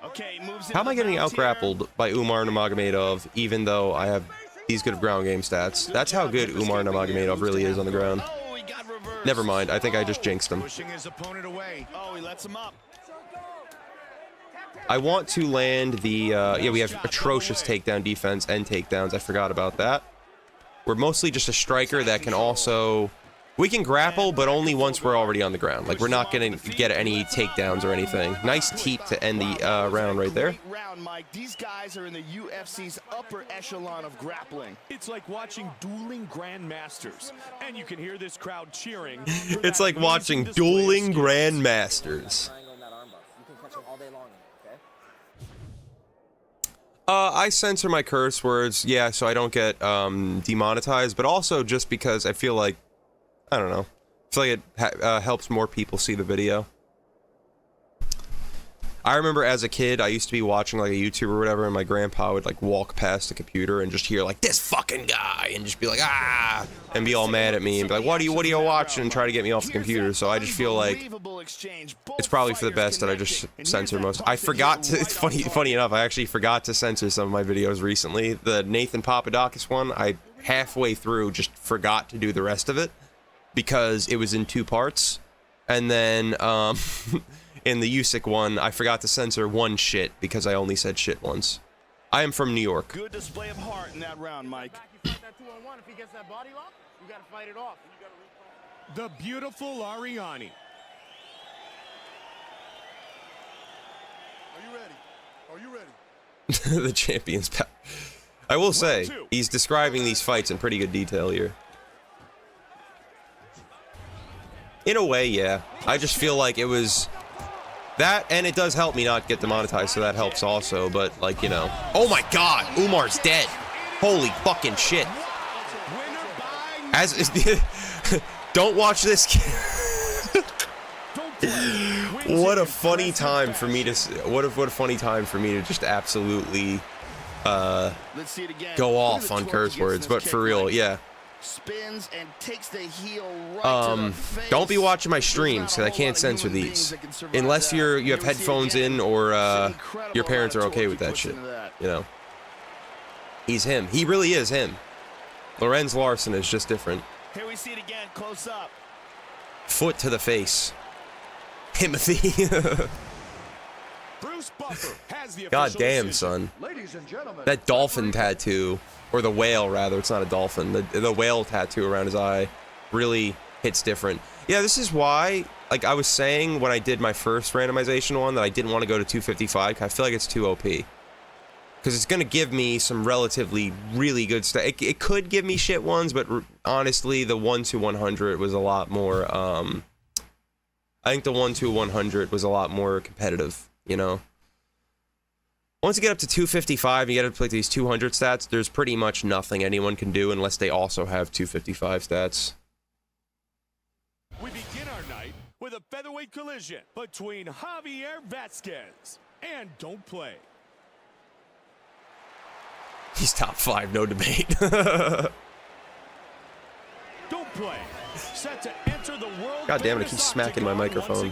Okay, moves. How am I getting out-grappled by Umar Nurmagomedov, even though I have these good ground game stats? That's how good Umar Nurmagomedov really is on the ground. Oh, he got reversed. Never mind. I think I just jinxed him. Pushing his opponent away. Oh, he lets him up. I want to land the... yeah, we have atrocious takedown defense and takedowns. I forgot about that. We're mostly just a striker that can also... We can grapple, but only once we're already on the ground. Like, we're not going to get any takedowns or anything. Nice teep to end the round right there. Round, Mike. These guys are in the UFC's upper echelon of grappling. It's like watching dueling grandmasters, and you can hear this crowd cheering. It's like watching dueling grandmasters. I censor my curse words, yeah, so I don't get demonetized, but also just because I feel like, I don't know, I feel like it helps more people see the video. I remember as a kid, I used to be watching like a YouTuber or whatever, and my grandpa would like walk past the computer and just hear like, this fucking guy, and just be like, ah, and be all mad at me and be like, what are you watching, and try to get me off the computer. So I just feel like it's probably for the best that I just censor most. I forgot to, it's funny enough, I actually forgot to censor some of my videos recently. The Nathan Papadakis one, I halfway through just forgot to do the rest of it because it was in 2 parts. And then, in the Usyk one, I forgot to censor one shit because I only said shit once. I am from New York. Good display of heart in that round, Mike. If he gets that body lock, you gotta fight it off. The beautiful Ariani. Are you ready? Are you ready? The champion's pack. I will say, he's describing these fights in pretty good detail here. In a way, yeah. I just feel like it was... That, and it does help me not get demonetized, so that helps also, but, like, you know. Oh my god! Umar's dead! Holy fucking shit. Don't watch this. What a funny time for me to... What a funny time for me to just absolutely, go off on curse words, but for real, yeah. Spins and takes the heel right to the face. Don't be watching my streams because I can't censor these unless you have headphones in or your parents are okay with that shit. You know, he's him. He really is him. Lorenz Larson is just different. Here we see it again, close up. Foot to the face. Timothy. Bruce Buffer has the God damn, son. Ladies and gentlemen, That dolphin tattoo. Or the whale, rather. It's not a dolphin. The whale tattoo around his eye really hits different. Yeah, this is why, like I was saying when I did my first randomization one, that I didn't want to go to 255, because I feel like it's too OP. Because it's going to give me some relatively really good stuff. It could give me shit ones, but honestly, the 1-100 was a lot more, I think the 1-100 was a lot more competitive, you know? Once you get up to 255 and you get up to like these 200 stats, there's pretty much nothing anyone can do unless they also have 255 stats. We begin our night with a featherweight collision between Javier Vasquez and Don't Play. He's top 5, no debate. Don't Play, set to enter the world. God damn it, I keep smacking my microphone.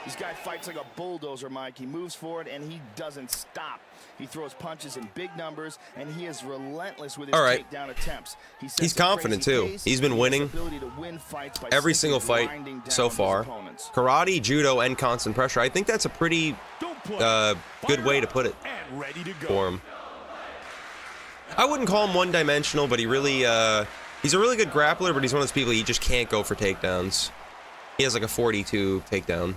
This guy fights like a bulldozer, Mike. He moves forward and he doesn't stop. He throws punches in big numbers and he is relentless with his takedown attempts. He's confident too. He's been winning every single fight so far. Karate, judo, and constant pressure. I think that's a pretty good way to put it for him. I wouldn't call him one-dimensional, but he really he's a really good grappler, but he's one of those people he just can't go for takedowns. He has like a 42 takedown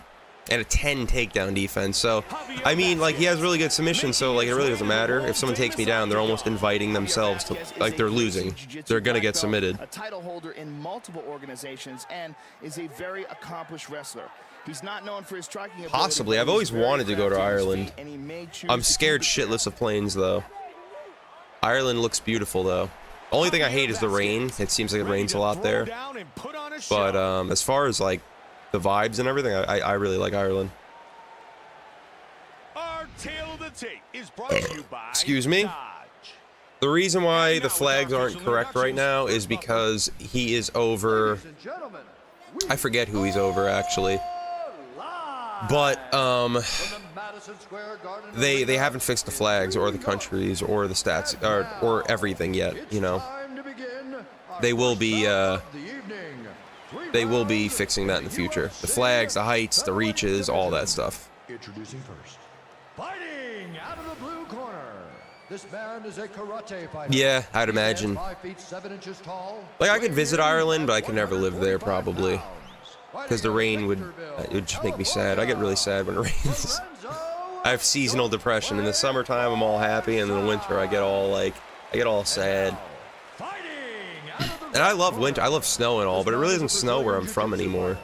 and a 10 takedown defense. So, I mean, like, he has really good submissions, so, like, it really doesn't matter. If someone takes me down, they're almost inviting themselves to, like, they're losing. They're gonna get submitted. A title holder in multiple organizations and is a very accomplished wrestler. He's not known for his striking ability. Possibly. I've always wanted to go to Ireland. I'm scared shitless of planes, though. Ireland looks beautiful, though. The only thing I hate is the rain. It seems like it rains a lot there. But as far as like the vibes and everything, I really like Ireland. Our tale of the tape is brought to you by Excuse me? The reason why the flags aren't correct right now is because he is over. I forget who he's over, actually. But they haven't fixed the flags or the countries or the stats or everything yet, you know. They will be fixing that in the future. The flags, the heights, the reaches, all that stuff. Introducing first, fighting out of the blue corner. This man is a karate fighter. Yeah, I'd imagine. 5 feet 7 inches tall. Like, I could visit Ireland, but I could never live there, probably. Because the rain would just make me sad. I get really sad when it rains. I have seasonal depression. In the summertime, I'm all happy, and in the winter, I get all sad. And I love winter. I love snow and all, but it really doesn't snow where I'm from anymore.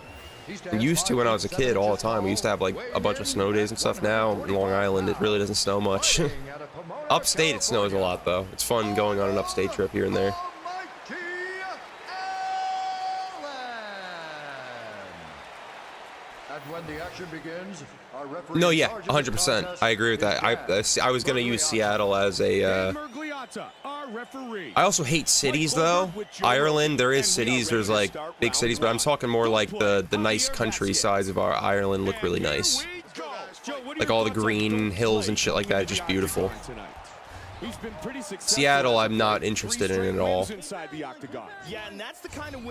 It used to when I was a kid all the time. We used to have like a bunch of snow days and stuff. Now in Long Island, it really doesn't snow much. Upstate, it snows a lot, though. It's fun going on an upstate trip here and there. When the action begins, our referee No, yeah, 100%. I agree with that. I was going to use Seattle as a... I also hate cities, though. Ireland, there is cities. There's, like, big cities, but I'm talking more like the nice countrysides of our Ireland look really nice. Like, all the green hills and shit like that, just beautiful. Seattle, I'm not interested in at all.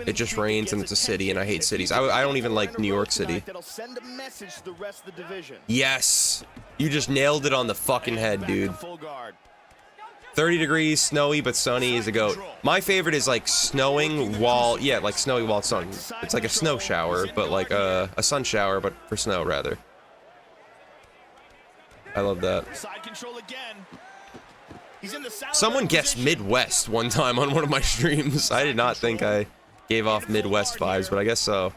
It just rains and it's a city, and I hate cities. I don't even like New York City. Yes! You just nailed it on the fucking head, dude. 30 degrees, snowy, but sunny is a goat. My favorite is like snowing while, yeah, like snowy while it's sun. It's like a snow shower, but like a sun shower, but for snow, rather. I love that. Side control again. Someone guessed Midwest one time on one of my streams. I did not think I gave off Midwest vibes, but I guess so.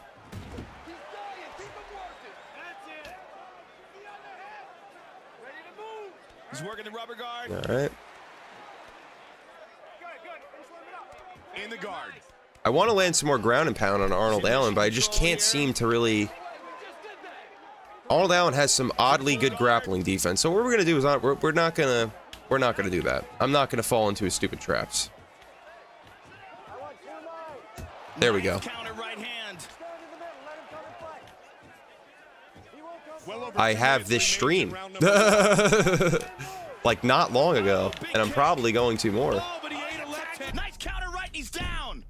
He's working the rubber guard. All right. In the guard. I want to land some more ground and pound on Arnold Allen, but I just can't seem to really... Arnold Allen has some oddly good grappling defense, so what we're gonna do is we're not gonna do that. I'm not gonna fall into his stupid traps. There we go. I have this stream. Like not long ago, and I'm probably going to more. Nice counter right, he's down.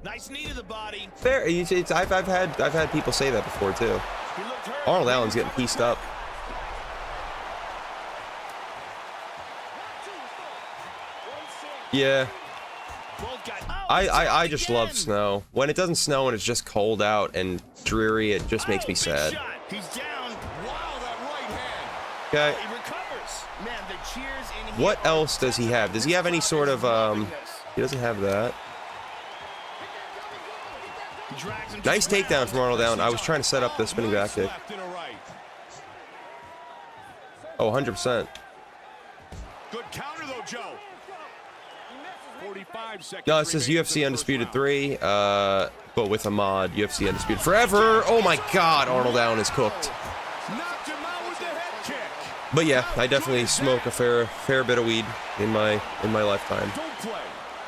Nice knee to the body. Fair. I've had people say that before too. Arnold Allen's getting pieced up. Yeah. I just love snow. When it doesn't snow and it's just cold out and dreary, it just makes me sad. He's down. Wow, that right hand. Okay. He recovers. Man, the cheers in here. What else does he have? Does he have any sort of he doesn't have that. Nice takedown from Arnold Allen. I was trying to set up the spinning back kick. Oh, 100%. Good counter though, Joe. 45 seconds. No, it says UFC Undisputed 3, but with a mod, UFC Undisputed Forever. Oh my God, Arnold Allen is cooked. Knocked him out with the head kick. But yeah, I definitely smoke a fair bit of weed in my lifetime.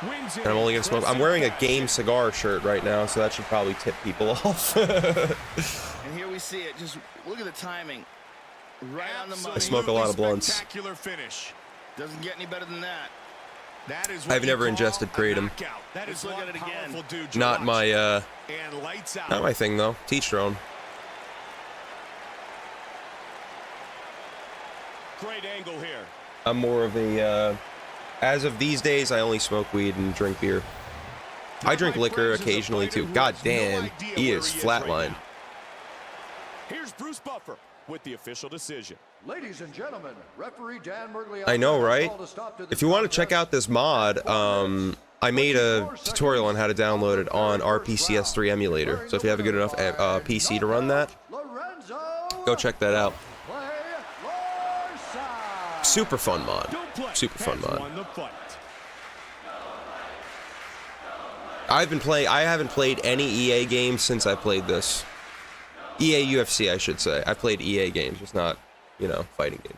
And I'm only gonna smoke. I'm wearing a Game Cigar shirt right now, so that should probably tip people off. And here we see it. Just look at the timing. Right on the money. I smoke a lot of blunts. Spectacular finish. Doesn't get any better than that. That is I've never ingested kratom. Let's look at it again. Not my not my thing though. Teach their own. Great angle here. I'm more of a as of these days, I only smoke weed and drink beer. I drink liquor occasionally too. God damn, he is flatline. Here's Bruce Buffer with the official decision. Ladies and gentlemen, referee Dan Mergliano. I know, right? If you want to check out this mod, I made a tutorial on how to download it on RPCS3 emulator. So if you have a good enough PC to run that, go check that out. Super fun mod. Super fun mod. I haven't played any EA games since I played this. EA UFC, I should say. I played EA games, just not, you know, fighting games.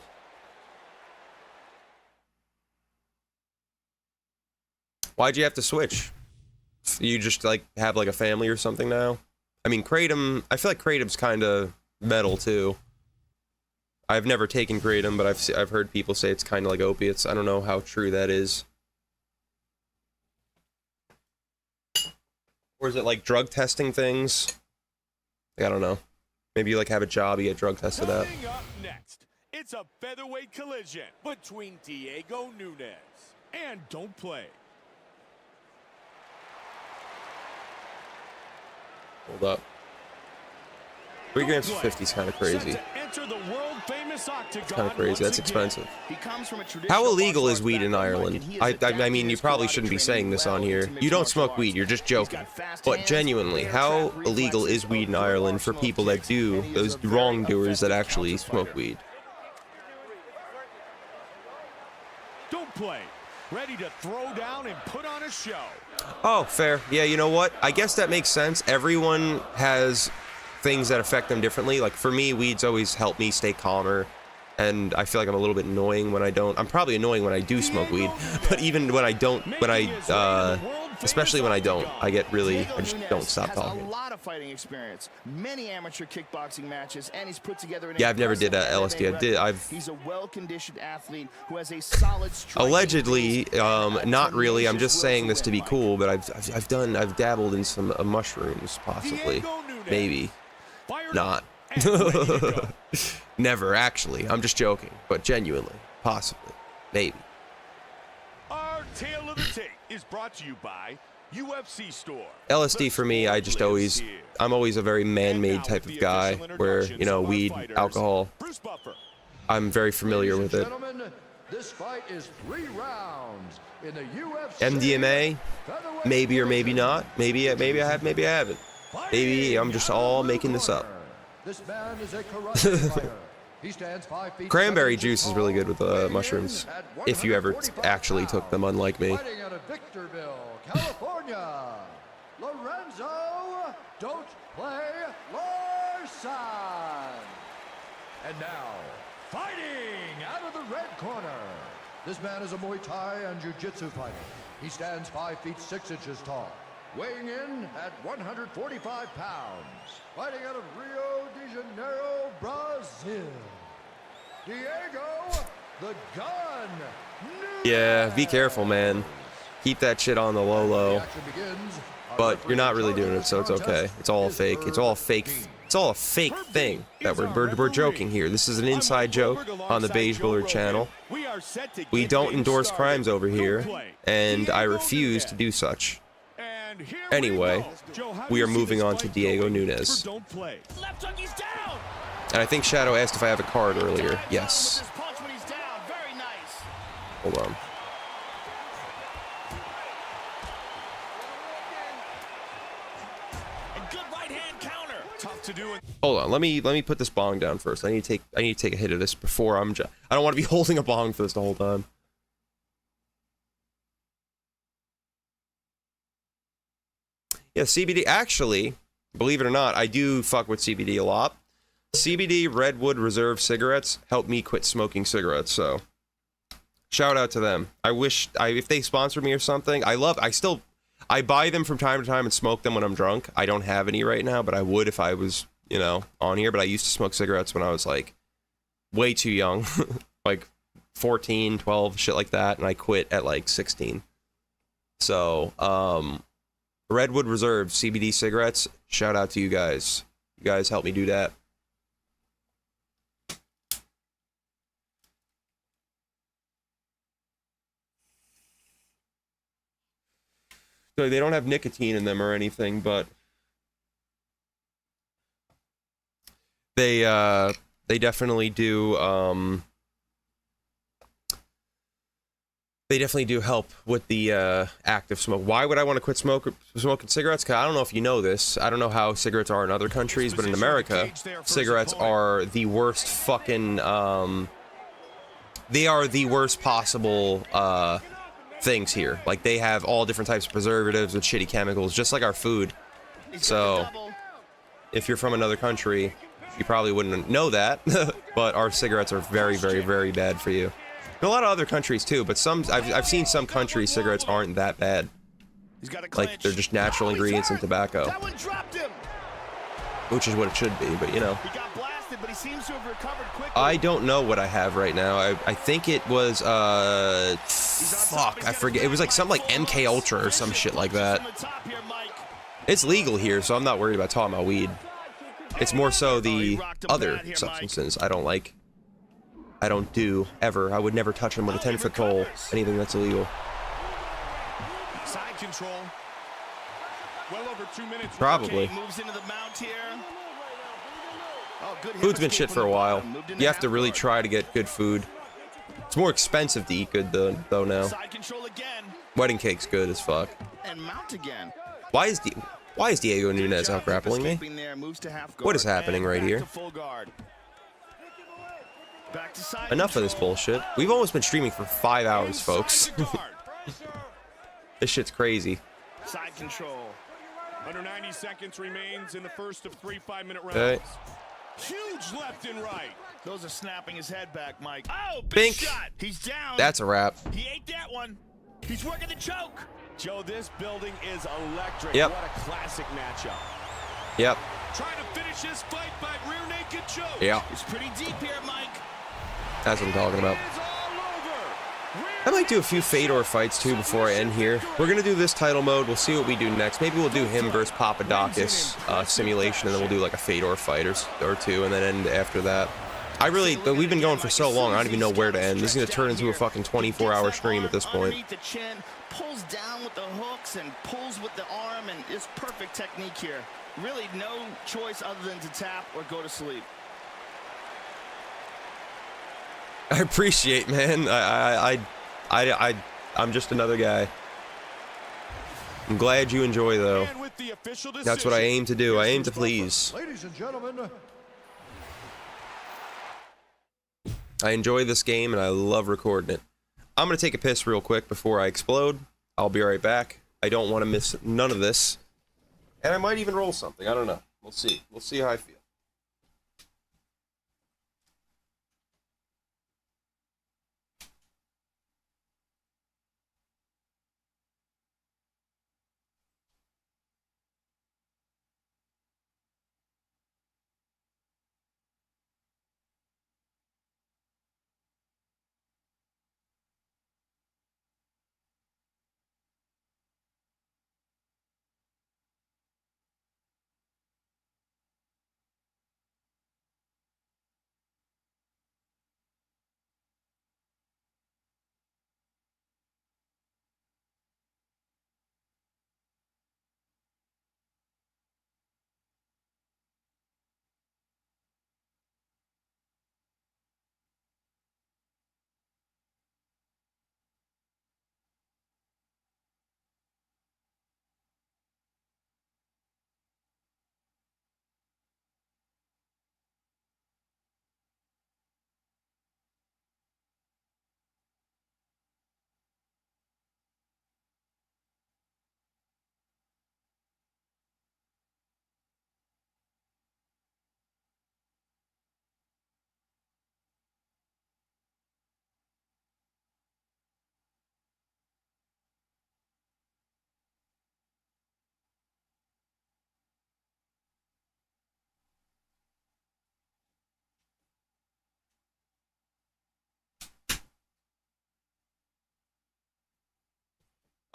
Why'd you have to switch? You just, like, have, like, a family or something now? I mean, Kratom... I feel like Kratom's kind of metal, too. I've never taken Kratom, but I've heard people say it's kind of like opiates. I don't know how true that is. Or is it, like, drug testing things? Like, I don't know. Maybe you, like, have a job, you get drug tested out. Coming up next, it's a featherweight collision between Diego Nunes and Don't Play. Hold up. 3 grams for 50 is kind of crazy. It's kind of crazy. That's expensive. How illegal is weed in Ireland? I mean, you probably shouldn't be saying this on here. You don't smoke weed, you're just joking. But genuinely, how illegal is weed in Ireland for people that do, those wrongdoers that actually smoke weed? Don't Play. Ready to throw down and put on a show. Oh, fair. Yeah, you know what? I guess that makes sense. Everyone has things that affect them differently. Like, for me, weed's always helped me stay calmer. And I feel like I'm a little bit annoying when I don't. I'm probably annoying when I do smoke weed. But even when I don't, especially when I don't, I just don't stop talking. A lot of fighting experience, many amateur kickboxing matches, and he's put together an I've never did LSD. He's a well-conditioned athlete who has a solid strike. Allegedly, not really. I'm just saying this to be cool, but I've dabbled in some mushrooms, possibly, maybe, not. Never, actually. I'm just joking, but genuinely, possibly, maybe. Our tale of the tape is brought to you by UFC Store. LSD for me, I'm always a very man-made type of guy, where, you know, weed, alcohol, I'm very familiar with it. This fight is 3 rounds in the UFC. MDMA, maybe or maybe not. Maybe I have, maybe I haven't. Maybe I'm just all making this up. This man is a karate fighter. He stands 5 feet. Cranberry juice is really good with mushrooms, if you ever actually took them, unlike me. Fighting out of Victorville, California, Lorenzo Don't Play Larson. And now, fighting out of the red corner. This man is a Muay Thai and Jiu-Jitsu fighter. He stands 5 feet 6 inches tall, weighing in at 145 pounds. Fighting out of Rio de Janeiro, Brazil, Diego the Gun Nunes. Yeah, be careful, man. Keep that shit on the low. But you're not really doing it, so it's okay. It's all fake. It's all fake. It's all a fake thing that we're joking here. This is an inside joke on the Beige Bullard channel. We don't endorse crimes over here, and I refuse to do such. Anyway, we are moving on to Diego Nunes. And I think Shadow asked if I have a card earlier. Yes. Hold on. Hold on. Let me put this bong down first. I need to take a hit of this before I don't want to be holding a bong for this the whole time. Yeah, CBD, actually, believe it or not, I do fuck with CBD a lot. CBD Redwood Reserve cigarettes help me quit smoking cigarettes, so shout out to them. I wish, if they sponsored me or something, I buy them from time to time and smoke them when I'm drunk. I don't have any right now, but I would if I was, you know, on here. But I used to smoke cigarettes when I was, like, way too young. Like, 14, 12, shit like that, and I quit at, like, 16. So, Redwood Reserve CBD cigarettes, shout out to you guys. You guys helped me do that. So they don't have nicotine in them or anything, but they definitely do They definitely do help with the active smoke. Why would I want to quit smoking cigarettes? Because I don't know if you know this. I don't know how cigarettes are in other countries, but in America, cigarettes are the worst fucking, they are the worst possible things here. Like, they have all different types of preservatives with shitty chemicals, just like our food. So, if you're from another country, you probably wouldn't know that, but our cigarettes are very, very, very bad for you. In a lot of other countries too, but some I've seen some countries cigarettes aren't that bad. Like, they're just natural ingredients in tobacco, which is what it should be. But you know, I don't know what I have right now. I think it was fuck, I forget. It was like something like MK Ultra or some shit like that. It's legal here, so I'm not worried about talking about weed. It's more so the other substances I don't like. I don't do, ever. I would never touch them with a 10-foot pole. Anything that's illegal. Side control. Well over 2 minutes. Probably. Moves into the mount here. Oh, good. Food's been shit for a while. You have to really try to get good food. It's more expensive to eat good though now. Side control again. Wedding cake's good as fuck. And mount again. Why is Diego Nunes out grappling me? What is happening right here? Enough of this bullshit. We've almost been streaming for 5 hours, folks. This shit's crazy. Side control. Under 90 seconds remains in the first of 3 5-minute rounds. Okay. Huge left and right. Those are snapping his head back, Mike. Oh, big Bink. shot. He's down. That's a wrap. He ate that one. He's working the choke. Joe, this building is electric. Yep. What a classic matchup. Yep. Trying to finish this fight by rear naked choke. Yeah. It's pretty deep here, Mike. That's what I'm talking about. I might do a few Fedor fights too before I end here. We're gonna do this title mode. We'll see what we do next. Maybe we'll do him versus Papadakis simulation, and then we'll do like a Fedor fight or two, and then end after that. We've been going for so long, I don't even know where to end. This is gonna turn into a fucking 24-hour stream at this point. The chin, pulls down with the hooks and pulls with the arm, and it's perfect technique here. Really no choice other than to tap or go to sleep. I appreciate, man. I'm just another guy. I'm glad you enjoy, though. That's what I aim to do. I aim to please. Ladies and gentlemen, I enjoy this game, and I love recording it. I'm going to take a piss real quick before I explode. I'll be right back. I don't want to miss none of this. And I might even roll something. I don't know. We'll see. We'll see how I feel.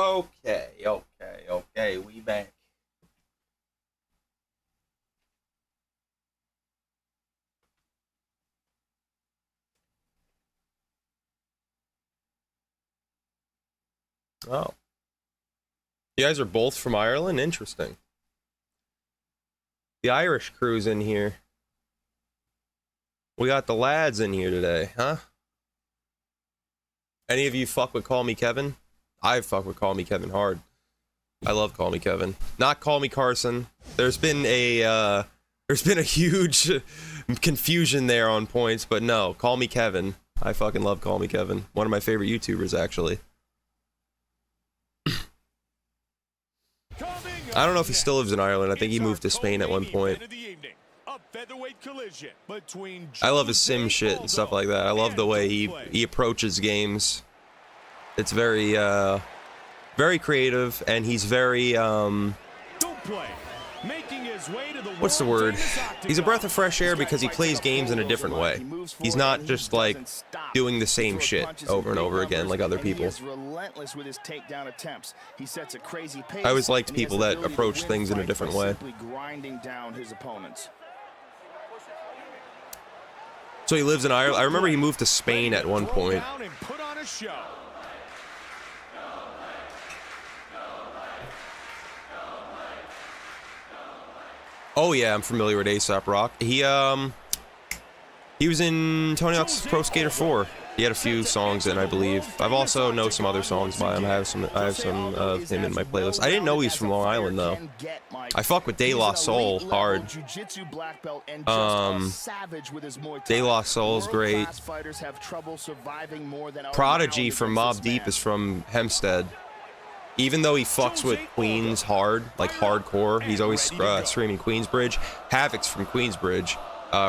Okay, we back. Oh. You guys are both from Ireland? Interesting. The Irish crew's in here. We got the lads in here today, huh? Any of you fuck with Call Me Kevin? I fuck with Call Me Kevin hard. I love Call Me Kevin. Not Call Me Carson. There's been a huge confusion there on points, but no, Call Me Kevin. I fucking love Call Me Kevin. One of my favorite YouTubers, actually. I don't know if he still lives in Ireland. I think he moved to Spain at one point. I love his sim shit and stuff like that. I love the way he approaches games. It's very very creative, and he's very what's the word? He's a breath of fresh air because he plays games in a different way. He's not just like doing the same shit over and over again like other people. I always liked people that approach things in a different way. So he lives in Ireland. I remember he moved to Spain at one point. Oh yeah, I'm familiar with A$AP Rock. He was in Tony Hawk's Pro Skater 4. He had a few songs in, I believe. I've also know some other songs by him. I have some of him in my playlist. I didn't know he's from Long Island though. I fuck with De La Soul hard. De La Soul's great. Prodigy from Mobb Deep is from Hempstead. Even though he fucks with Queens hard, like hardcore, he's always screaming Queensbridge. Havoc's from Queensbridge.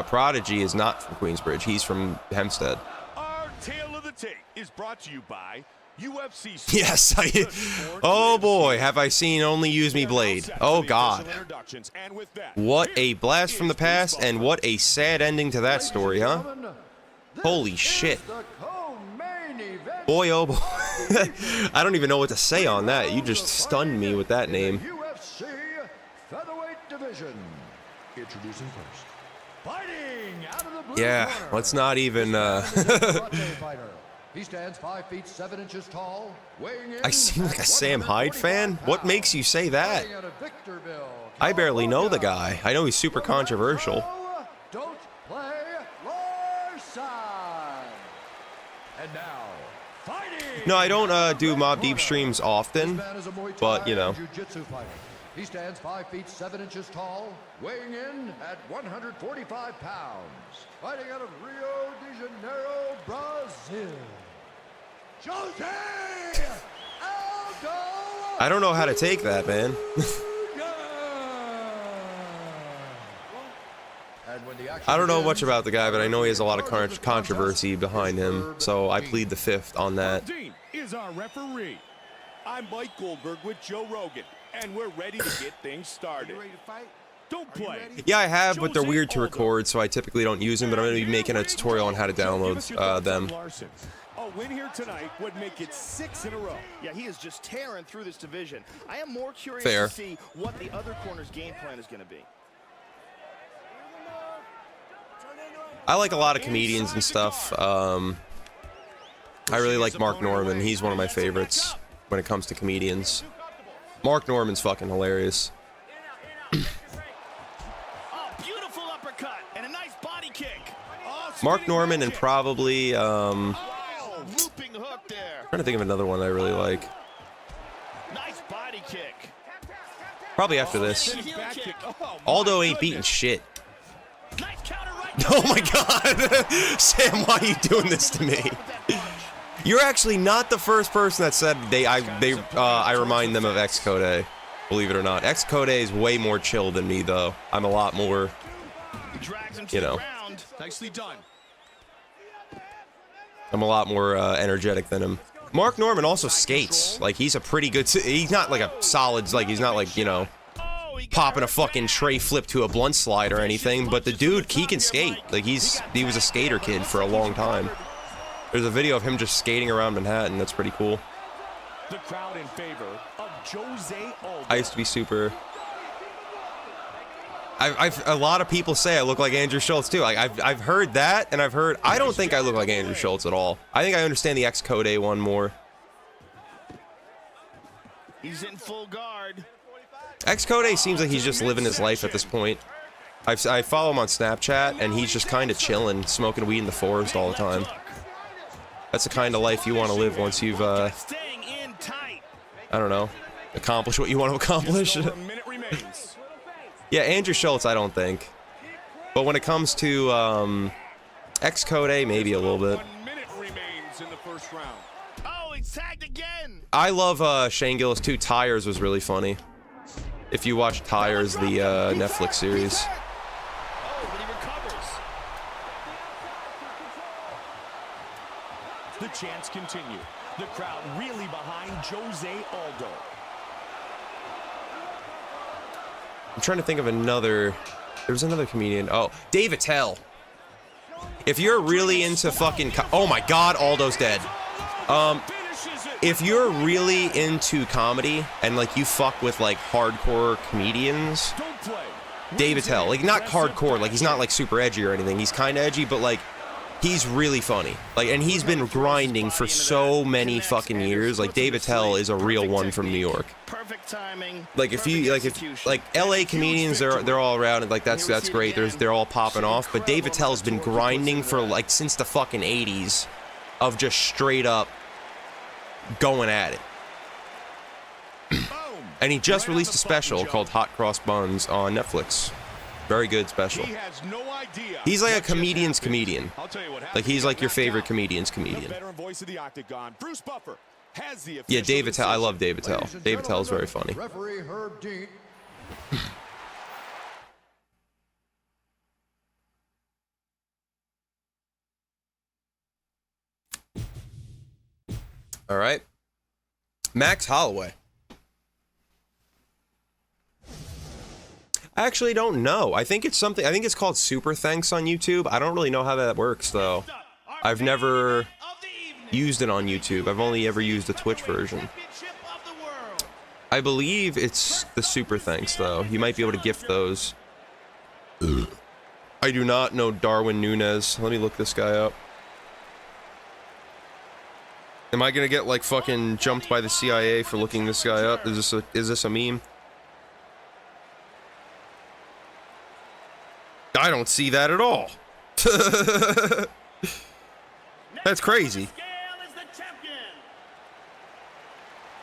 Prodigy is not from Queensbridge. He's from Hempstead. Our tale of the tape is brought to you by UFC. Yes, oh boy, have I seen Only Use Me Blade. Oh god. What a blast from the past, and what a sad ending to that story, huh? Holy shit. Boy, oh boy. I don't even know what to say on that. You just stunned me with that name. UFC featherweight division. Introducing first. Fighting out of the blue Yeah, corner. let's not even He stands 5 feet 7 inches tall, weighing in. I seem like a Sam Hyde fan? What makes you say that? Fighting out of Victorville, I barely know the California. guy. I know he's super controversial. Don't play Larson. And now, fighting. No, I don't do Mobb Deep streams often, but you know. Jiu-jitsu fighter. He stands 5 feet 7 inches tall, weighing in at 145 pounds. Fighting out of Rio de Janeiro, Brazil. Jose Aldo. I don't know how to take that, man. I don't know much about the guy, but I know he has a lot of controversy behind him, so I plead the fifth on that. Dean is our referee. I'm Mike Goldberg with Joe Rogan, and we're ready to get things started. Don't play. Yeah, I have, but they're weird to record, so I typically don't use them, but I'm going to be making a tutorial on how to download them. A win here tonight would make it 6 in a row. Yeah, he is just tearing through this division. I am more curious Fair. to see what the other corner's game plan is going to be. I like a lot of comedians and stuff. I really like Mark Norman. He's one of my favorites when it comes to comedians. Mark Norman's fucking hilarious. Beautiful uppercut and a nice body kick. Mark Norman and probably Looping hook there. trying to think of another one I really like. Nice body kick. Probably after this. Heel kick. Aldo ain't beating shit. Nice counter right. Oh my god. Sam, why are you doing this to me? You're actually not the first person that said I remind them of X-Code. Believe it or not. X-Code is way more chill than me though. I'm a lot more, you know. Nicely done. I'm a lot more energetic than him. Mark Norman also skates. Like he's a pretty good. He's not like a solid. Like he's not like, you know, popping a fucking tray flip to a blunt slide or anything. But the dude, he can skate. Like he was a skater kid for a long time. There's a video of him just skating around Manhattan. That's pretty cool. The crowd in favor of Jose Aldo. I used to be super. A lot of people say I look like Andrew Schultz too. Like I've heard that, and I've heard I don't think I look like Andrew Schultz at all. I think I understand the X-Code one more. He's in full guard. X-Code seems like he's just living his life at this point. I follow him on Snapchat, and he's just kind of chilling, smoking weed in the forest all the time. That's the kind of life you want to live once you've, I don't know, accomplished what you want to accomplish. Yeah, Andrew Schultz, I don't think. But when it comes to, X-Code, maybe a little bit. Oh, he's tagged again. I love, Shane Gillis, too. Tires was really funny. If you watch Tires, the, Netflix series. Oh, but he recovers. The chants continue. The crowd really behind Jose Aldo. I'm trying to think of another... There was another comedian. Oh, Dave Attell. If you're really into fucking... Oh my god, Aldo's dead. If you're really into comedy and, like, you fuck with, like, hardcore comedians... Dave Attell. Like, not hardcore. Like, he's not, like, super edgy or anything. He's kind of edgy, but, like... He's really funny. Like, and he's been grinding for so many fucking years. Like, Dave Attell is a real one from New York. Perfect timing. Like, if LA comedians, they're all around, and like that's great. They're all popping off. But Dave Attell's been grinding for like since the fucking 80s, of just straight up going at it. And he just released a special called Hot Cross Buns on Netflix. Very good special. He's like a comedian's comedian. Like, he's like your favorite comedian's comedian. Yeah, Dave Attell. I love Dave Attell. Dave Attell is very funny. All right. Max Holloway. I actually don't know. I think it's something. I think it's called Super Thanks on YouTube. I don't really know how that works, though. I've never used it on YouTube. I've only ever used the Twitch version. I believe it's the Super Thanks, though. You might be able to gift those. I do not know Darwin Nunez. Let me look this guy up. Am I gonna get, like, fucking jumped by the CIA for looking this guy up? Is this a meme? I don't see that at all. That's crazy.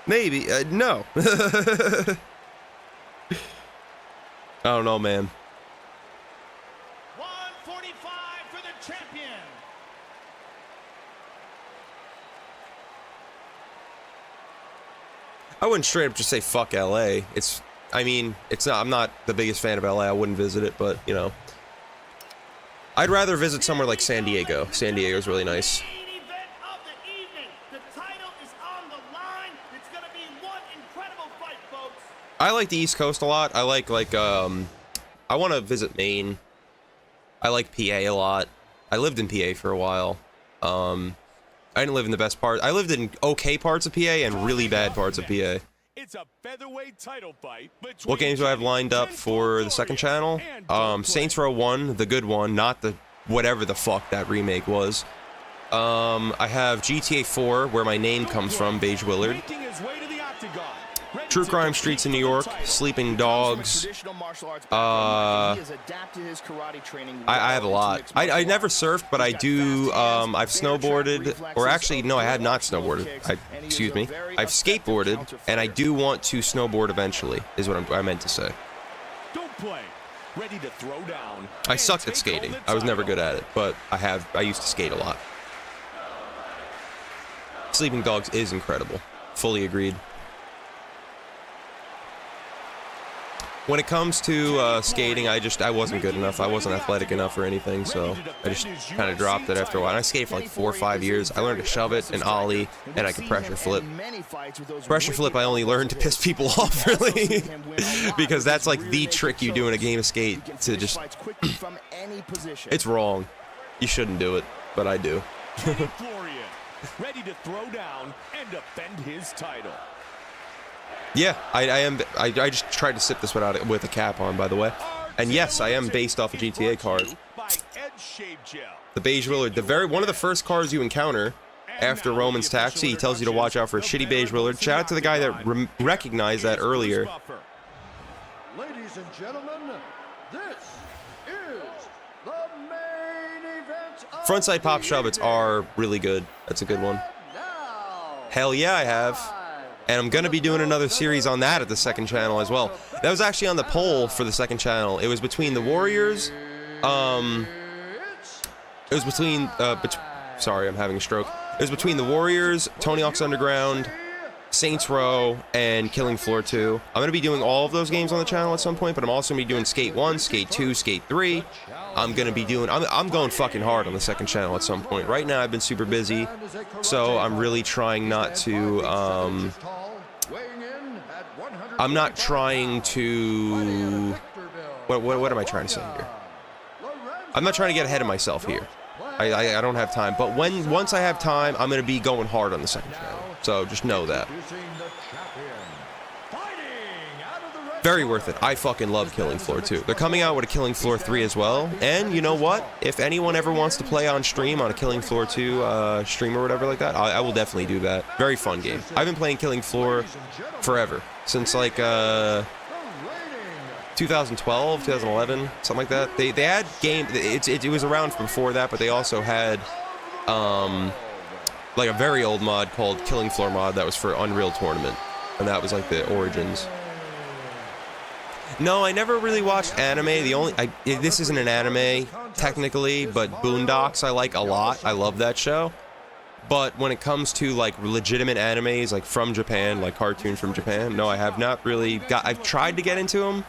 Maybe. No. I don't know, man. 145 for the champion. I wouldn't straight up just say fuck LA. I mean, I'm not the biggest fan of LA. I wouldn't visit it, but, you know. I'd rather visit somewhere like San Diego. San Diego's really nice. I like the East Coast a lot. I like, I want to visit Maine. I like PA a lot. I lived in PA for a while. I didn't live in the best part. I lived in okay parts of PA and really bad parts of PA. It's a featherweight title fight. What games do I have lined up for the second channel? Saints Row 1, the good one, not the whatever the fuck that remake was. I have GTA 4, where my name comes from, Beige Willard. True Crime Streets in New York, Sleeping Dogs. I have a lot. I never surfed, but I do. I've snowboarded, or actually, no, I had not snowboarded. Excuse me. I've skateboarded, and I do want to snowboard eventually, is what I meant to say. Ready to throw down. I sucked at skating. I was never good at it, but I used to skate a lot. Sleeping Dogs is incredible. Fully agreed. When it comes to skating, I wasn't good enough. I wasn't athletic enough or anything, so I just kind of dropped it after a while. And I skated for like 4 or 5 years. I learned to shove it and ollie, and I could pressure flip. Pressure flip I only learned to piss people off, really, because that's like the trick you do in a game of skate to just... It's wrong. You shouldn't do it, but I do. Ready to throw down and defend his title. Yeah, I am. I just tried to sip this without with a cap on, by the way. And yes, I am based off a GTA card. The Beige Willard, one of the first cars you encounter after Roman's Taxi. He tells you to watch out for a shitty Beige Willard. Shout out to the guy that recognized that earlier. Ladies and gentlemen, this is the main event. Frontside pop shove-its are really good. That's a good one. Hell yeah, I have. And I'm going to be doing another series on that at the second channel as well. That was actually on the poll for the second channel. It was between the Warriors. It was between... sorry, I'm having a stroke. It was between the Warriors, Tony Hawk's Underground, Saints Row, and Killing Floor 2. I'm going to be doing all of those games on the channel at some point, but I'm also going to be doing Skate 1, Skate 2, Skate 3. I'm going to be doing... I'm going fucking hard on the second channel at some point. Right now, I've been super busy, so I'm really trying not to... I'm not trying to... What am I trying to say here? I'm not trying to get ahead of myself here. I don't have time, but once I have time, I'm going to be going hard on the second channel. So just know that. Very worth it. I fucking love Killing Floor 2. They're coming out with a Killing Floor 3 as well. And you know what? If anyone ever wants to play on stream on a Killing Floor 2 stream or whatever like that, I will definitely do that. Very fun game. I've been playing Killing Floor forever. Since like 2012, 2011, something like that. They had game. It was around before that, but they also had like a very old mod called Killing Floor mod that was for Unreal Tournament, and that was like the origins. No, I never really watched anime. This isn't an anime technically, but Boondocks I like a lot. I love that show. But when it comes to like legitimate animes, like from Japan, like cartoons from Japan, no, I have not really I've tried to get into them.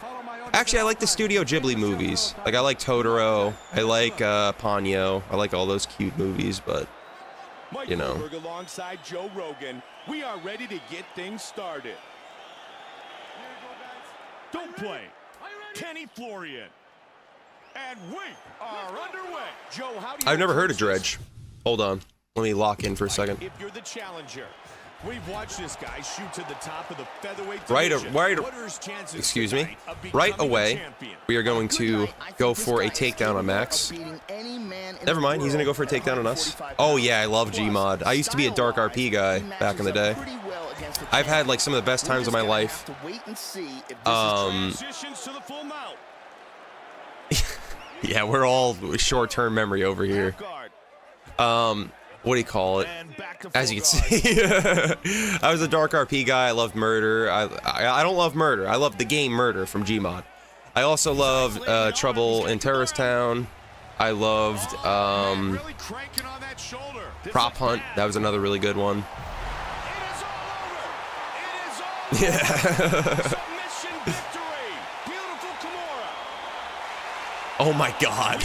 Actually, I like the Studio Ghibli movies. Like I like Totoro. I like Ponyo. I like all those cute movies, but you know. Alongside Joe Rogan, we are ready to get things started. Don't play. Kenny Florian. And we are underway. Joe, how do you... I've never heard of Dredge. Hold on. Let me lock in for a second. If you're the challenger, we've watched this guy shoot to the top of the featherweight excuse me. Right away, we are going to go for a takedown on Max. Never mind, he's going to go for a takedown on us. Oh yeah, I love Gmod. I used to be a Dark RP guy back in the day. I've had like some of the best times of my life. Yeah, we're all short-term memory over here. What do you call it? As you can see, I was a Dark RP guy. I loved Murder. I don't love Murder. I love the game Murder from Gmod. I also loved Trouble in Terrorist Town. I loved Prop Hunt. That was another really good one. Yeah. Oh my god.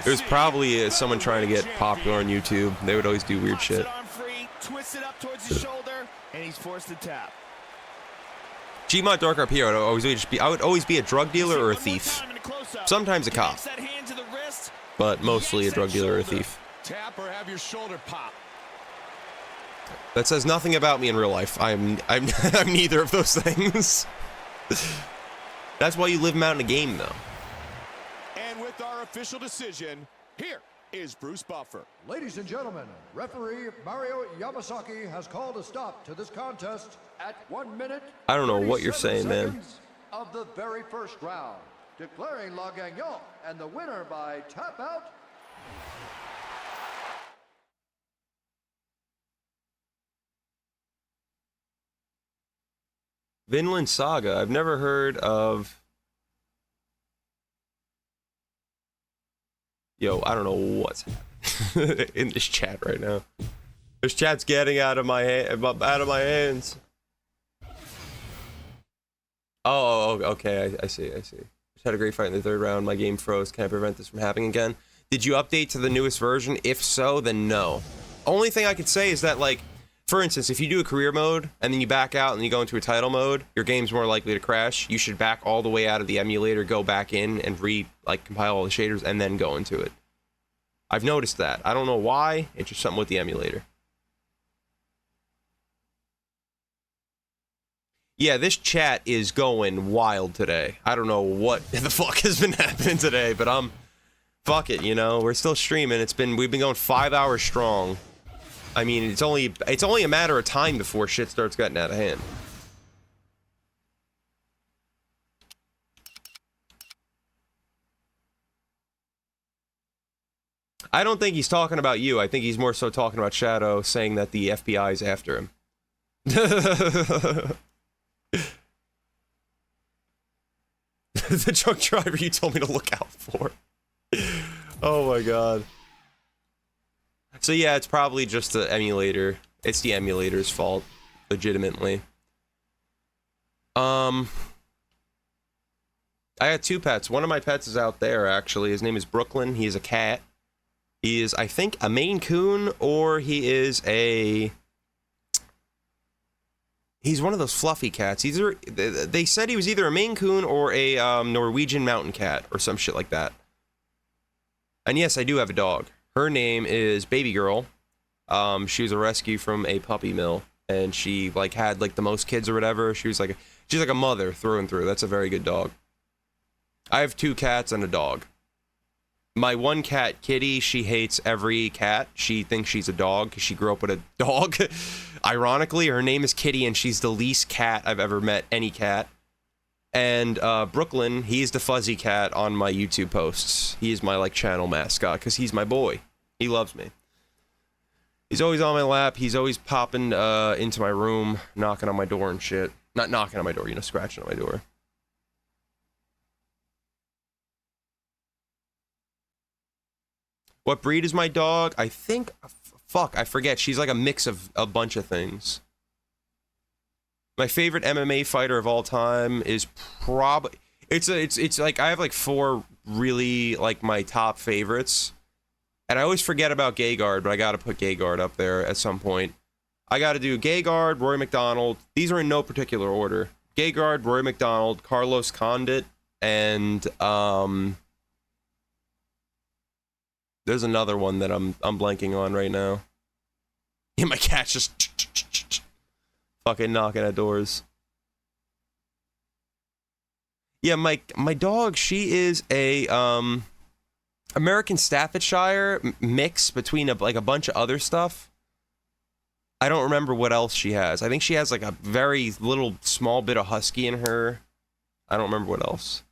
It was probably someone trying to get popular on YouTube. They would always do weird shit. Twisted up towards his shoulder, and he's forced to tap. Gmod Dark RP, I would always be a drug dealer or a thief. Sometimes a cop, but mostly a drug dealer or a thief. Tap or have your shoulder pop. That says nothing about me in real life. I'm neither of those things. That's why you live them out in a game, though. And with our official decision, here is Bruce Buffer. Ladies and gentlemen, referee Mario Yamasaki has called a stop to this contest at 1 minute. I don't know what you're saying, man. Of the very first round, declaring La Gagnant and the winner by tap out. Vinland Saga. I've never heard of. Yo, I don't know what's happening in this chat right now. This chat's getting out of my hands. Oh, okay. I see. Just had a great fight in the third round. My game froze. Can I prevent this from happening again? Did you update to the newest version? If so, then no. Only thing I could say is that, like, for instance, if you do a career mode and then you back out and you go into a title mode, your game's more likely to crash. You should back all the way out of the emulator, go back in and compile all the shaders and then go into it. I've noticed that. I don't know why. It's just something with the emulator. Yeah, this chat is going wild today. I don't know what the fuck has been happening today, but fuck it, you know. We're still streaming. We've been going 5 hours strong. I mean, it's only a matter of time before shit starts getting out of hand. I don't think he's talking about you. I think he's more so talking about Shadow, saying that the FBI is after him. The truck driver you told me to look out for. Oh my god. So yeah, it's probably just the emulator. It's the emulator's fault, legitimately. I had 2 pets. One of my pets is out there, actually. His name is Brooklyn. He is a cat. He is, I think, a Maine Coon, or he is a... He's one of those fluffy cats. They said he was either a Maine Coon or a Norwegian mountain cat, or some shit like that. And yes, I do have a dog. Her name is Baby Girl. She was a rescue from a puppy mill, and she like had like the most kids or whatever. She's like a mother through and through. That's a very good dog. I have 2 cats and a dog. My one cat, Kitty, she hates every cat. She thinks she's a dog because she grew up with a dog. Ironically, her name is Kitty, and she's the least cat I've ever met, any cat. And Brooklyn, he's the fuzzy cat on my YouTube posts. He is my like channel mascot because he's my boy. He loves me. He's always on my lap. He's always popping into my room, knocking on my door and shit. Not knocking on my door, you know, scratching on my door. What breed is my dog? I think, fuck, I forget. She's like a mix of a bunch of things. My favorite MMA fighter of all time is probably... It's like, I have like 4 really, like, my top favorites. And I always forget about Gegard, but I gotta put Gegard up there at some point. I gotta do Gegard, Rory McDonald. These are in no particular order. Gegard, Rory McDonald, Carlos Condit, and, there's another one that I'm blanking on right now. Yeah, my cat's just fucking knocking at doors. Yeah, my dog, she is a American Staffordshire mix between a bunch of other stuff. I don't remember what else she has. I think she has like a very little small bit of husky in her. I don't remember what else.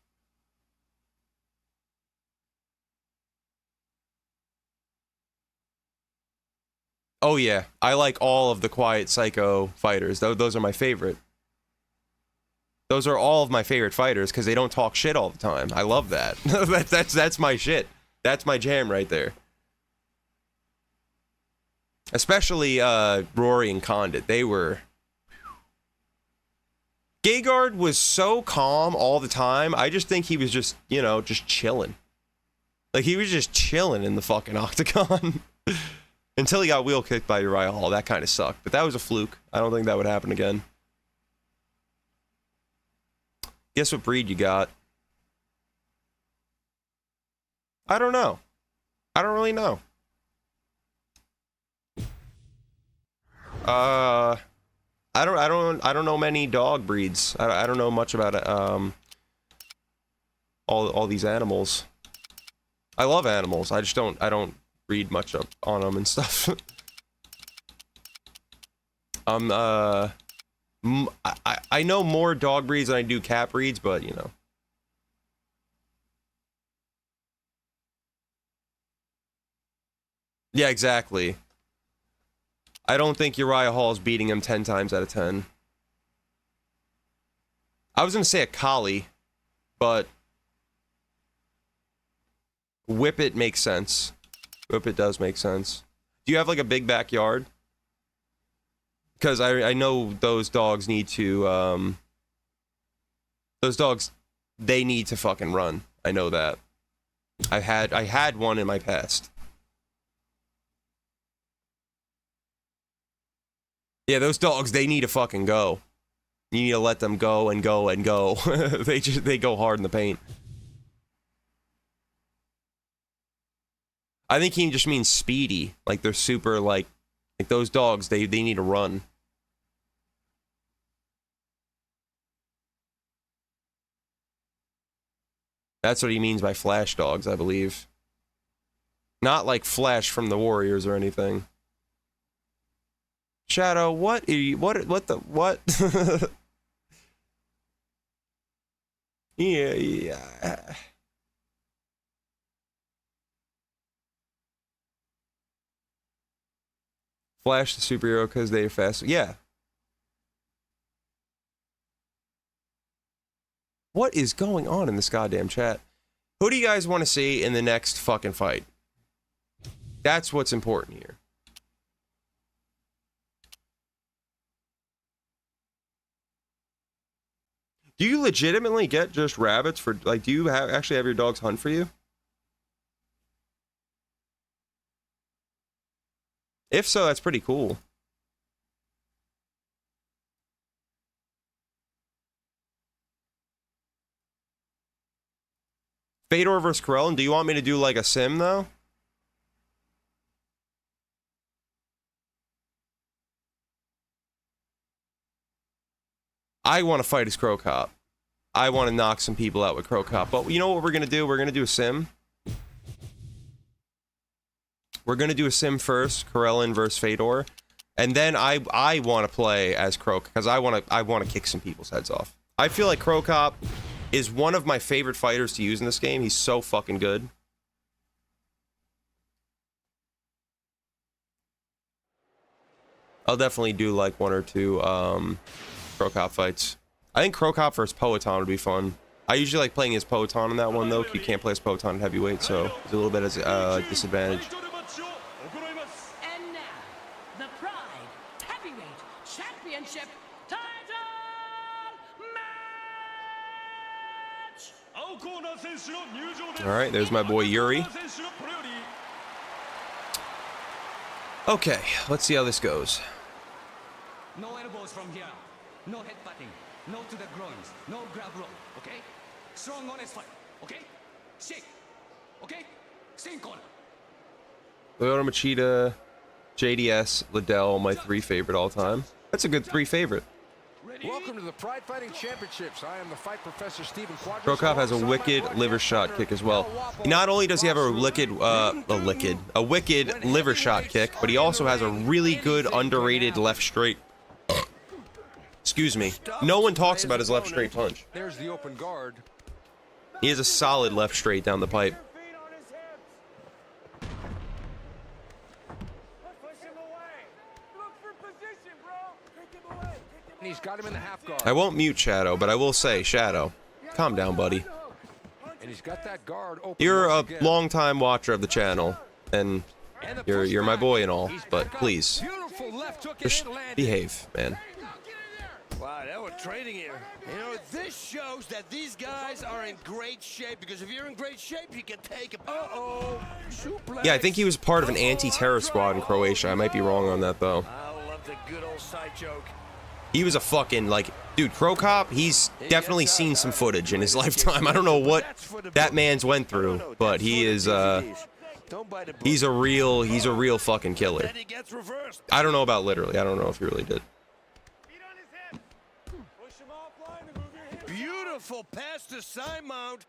Oh yeah, I like all of the Quiet Psycho fighters. Those are my favorite. Those are all of my favorite fighters because they don't talk shit all the time. I love that. That's my shit. That's my jam right there. Especially Rory and Condit. They were... Gegard was so calm all the time. I just think he was just, you know, just chilling. Like, he was just chilling in the fucking octagon. Until he got wheel kicked by Uriah Hall. That kind of sucked. But that was a fluke. I don't think that would happen again. Guess what breed you got? I don't know. I don't really know. I don't know many dog breeds. I don't know much about all these animals. I love animals. I don't read much up on them and stuff. I know more dog breeds than I do cat breeds, but you know. Yeah, exactly. I don't think Uriah Hall is beating him 10 times out of 10. I was gonna say a collie, but Whippet makes sense. Whippet does make sense. Do you have like a big backyard? Because I know those dogs need to, those dogs, they need to fucking run. I know that. I had one in my past. Yeah, those dogs, they need to fucking go. You need to let them go and go and go. They go hard in the paint. I think he just means speedy. Like, they're super, like those dogs, they need to run. That's what he means by flash dogs, I believe. Not like Flash from the Warriors or anything. Shadow, what yeah. Flash the superhero because they're fast. Yeah. What is going on in this goddamn chat? Who do you guys want to see in the next fucking fight? That's what's important here. Do you legitimately get just rabbits for, like, do you actually have your dogs hunt for you? If so, that's pretty cool. Fedor versus Karelin, do you want me to do like a sim though? I want to fight as Crow Cop. I want to knock some people out with Crow Cop. But you know what we're going to do? We're going to do a sim. We're going to do a sim first, Karelin versus Fedor. And then I want to play as Crow because I want to kick some people's heads off. I feel like Crow Cop is one of my favorite fighters to use in this game. He's so fucking good. I'll definitely do like one or two Crow Cop fights. I think Crow Cop versus Poeton would be fun. I usually like playing as Poeton in that one though. You can't play as Poeton at heavyweight, so it's a little bit as disadvantage. And now, the Pride Heavyweight Championship title match! All right, there's my boy Yuri. Okay, let's see how this goes. No elbows from here. No headbutting. No to the groins. No grab roll. Okay? Strong, honest fight. Okay? Shake. Okay? Same corner. Lyoto Machida, JDS, Liddell, my 3 favorite all time. That's a good 3 favorite. Welcome to the Pride Fighting Championships. I am the fight professor Stephen Quadros. Crow Cop has a wicked liver shot kick as well. Not only does he have a wicked liver shot kick, but he also has a really good underrated left straight. Excuse me. No one talks about his left straight punch. There's the open guard. He has a solid left straight down the pipe. He's got him in the half guard. I won't mute Shadow, but I will say, Shadow, calm down, buddy. And he's got that guard open. You're a long-time watcher of the channel, and you're my boy and all, but please, just behave, man. Wow, that was trading here. You know, this shows that these guys are in great shape, because if you're in great shape, you can take a... Uh-oh. Yeah, I think he was part of an anti-terror squad in Croatia. I might be wrong on that, though. I love the good old side joke. He was a fucking, like, dude, Crow Cop, he's definitely seen some footage in his lifetime. I don't know what that man's went through, but he is, he's a real fucking killer. I don't know about literally. I don't know if he really did. Beautiful pass to side mount.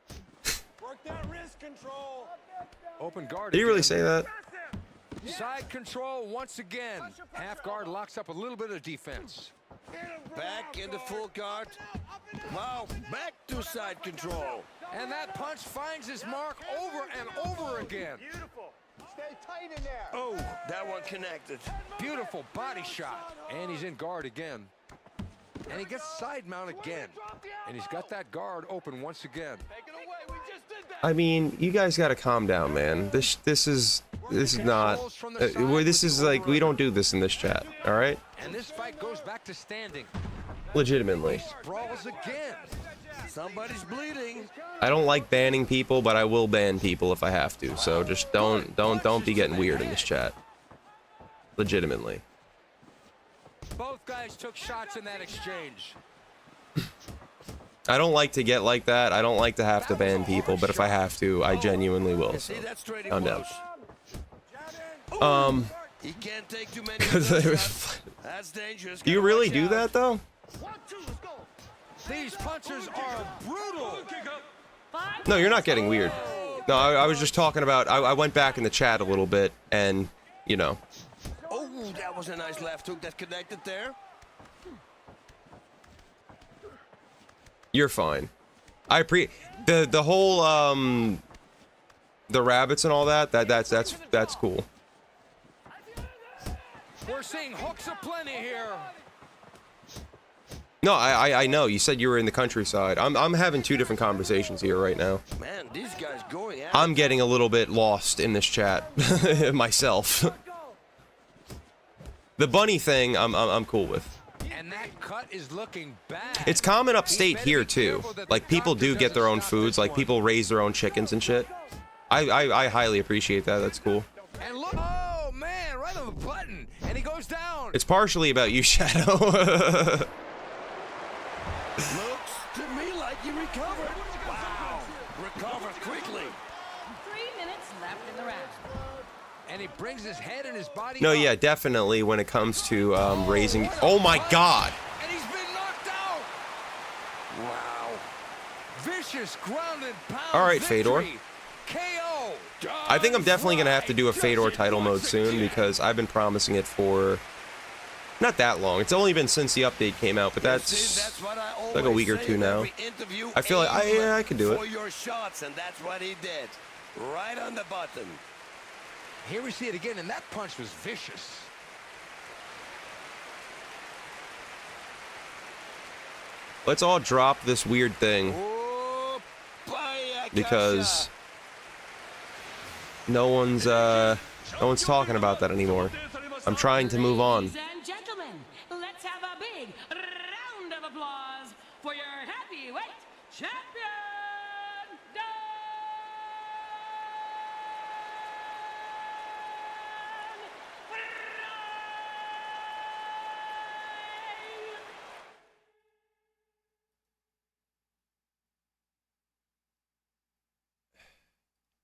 Work that wrist control. Open guard. Did he really say that? Side control once again. Half guard locks up a little bit of defense. Back into full guard. Wow, back to side control. And that punch finds his mark over and over again. Beautiful. Stay tight in there. Oh, that one connected. Beautiful body shot. And he's in guard again. And he gets side mount again. And he's got that guard open once again. I mean, you guys gotta calm down, man. This is not. This is like, we don't do this in this chat, all right? And this fight goes back to standing. Legitimately. Sprawls again. Somebody's bleeding. I don't like banning people, but I will ban people if I have to. So just don't be getting weird in this chat. Legitimately. Both guys took shots in that exchange. I don't like to get like that. I don't like to have to ban people, but if I have to, I genuinely will. So calm down. He can't take too many. That's dangerous. Do you really do that though? These punches are brutal. No, you're not getting weird. No, I was just talking about. I went back in the chat a little bit, and you know. Oh, that was a nice left hook that connected there. You're fine. The whole the rabbits and all that. That's cool. We're seeing hooks aplenty here. No, I know. You said you were in the countryside. I'm having two different conversations here right now. Man, these guys going out. I'm getting a little bit lost in this chat myself. The bunny thing, I'm cool with. And that cut is looking bad. It's common upstate here too. Like people do get their own foods. Like people raise their own chickens and shit. I highly appreciate that. That's cool. And look, oh man, right on the button, and he goes down. It's partially about you, Shadow. Looks to me like you recovered. Wow, recover quickly. 3 minutes left in the round. And he brings his head and his body. No, up. yeah, definitely when it comes to raising. Oh my God. And he's been knocked out. Wow. Vicious ground and pound. All right, Fedor. victory. KO. I think I'm definitely gonna have to do a Fedor title mode soon because I've been promising it for not that long. It's only been since the update came out, but that's like a week or two now. I feel like I could do it. For your shots, and that's what he did. Right on the button. Here we see it again, and that punch was vicious. Let's all drop this weird thing because no one's talking about that anymore. I'm trying to move on. Ladies and gentlemen, let's have a big round of applause for your heavyweight champion,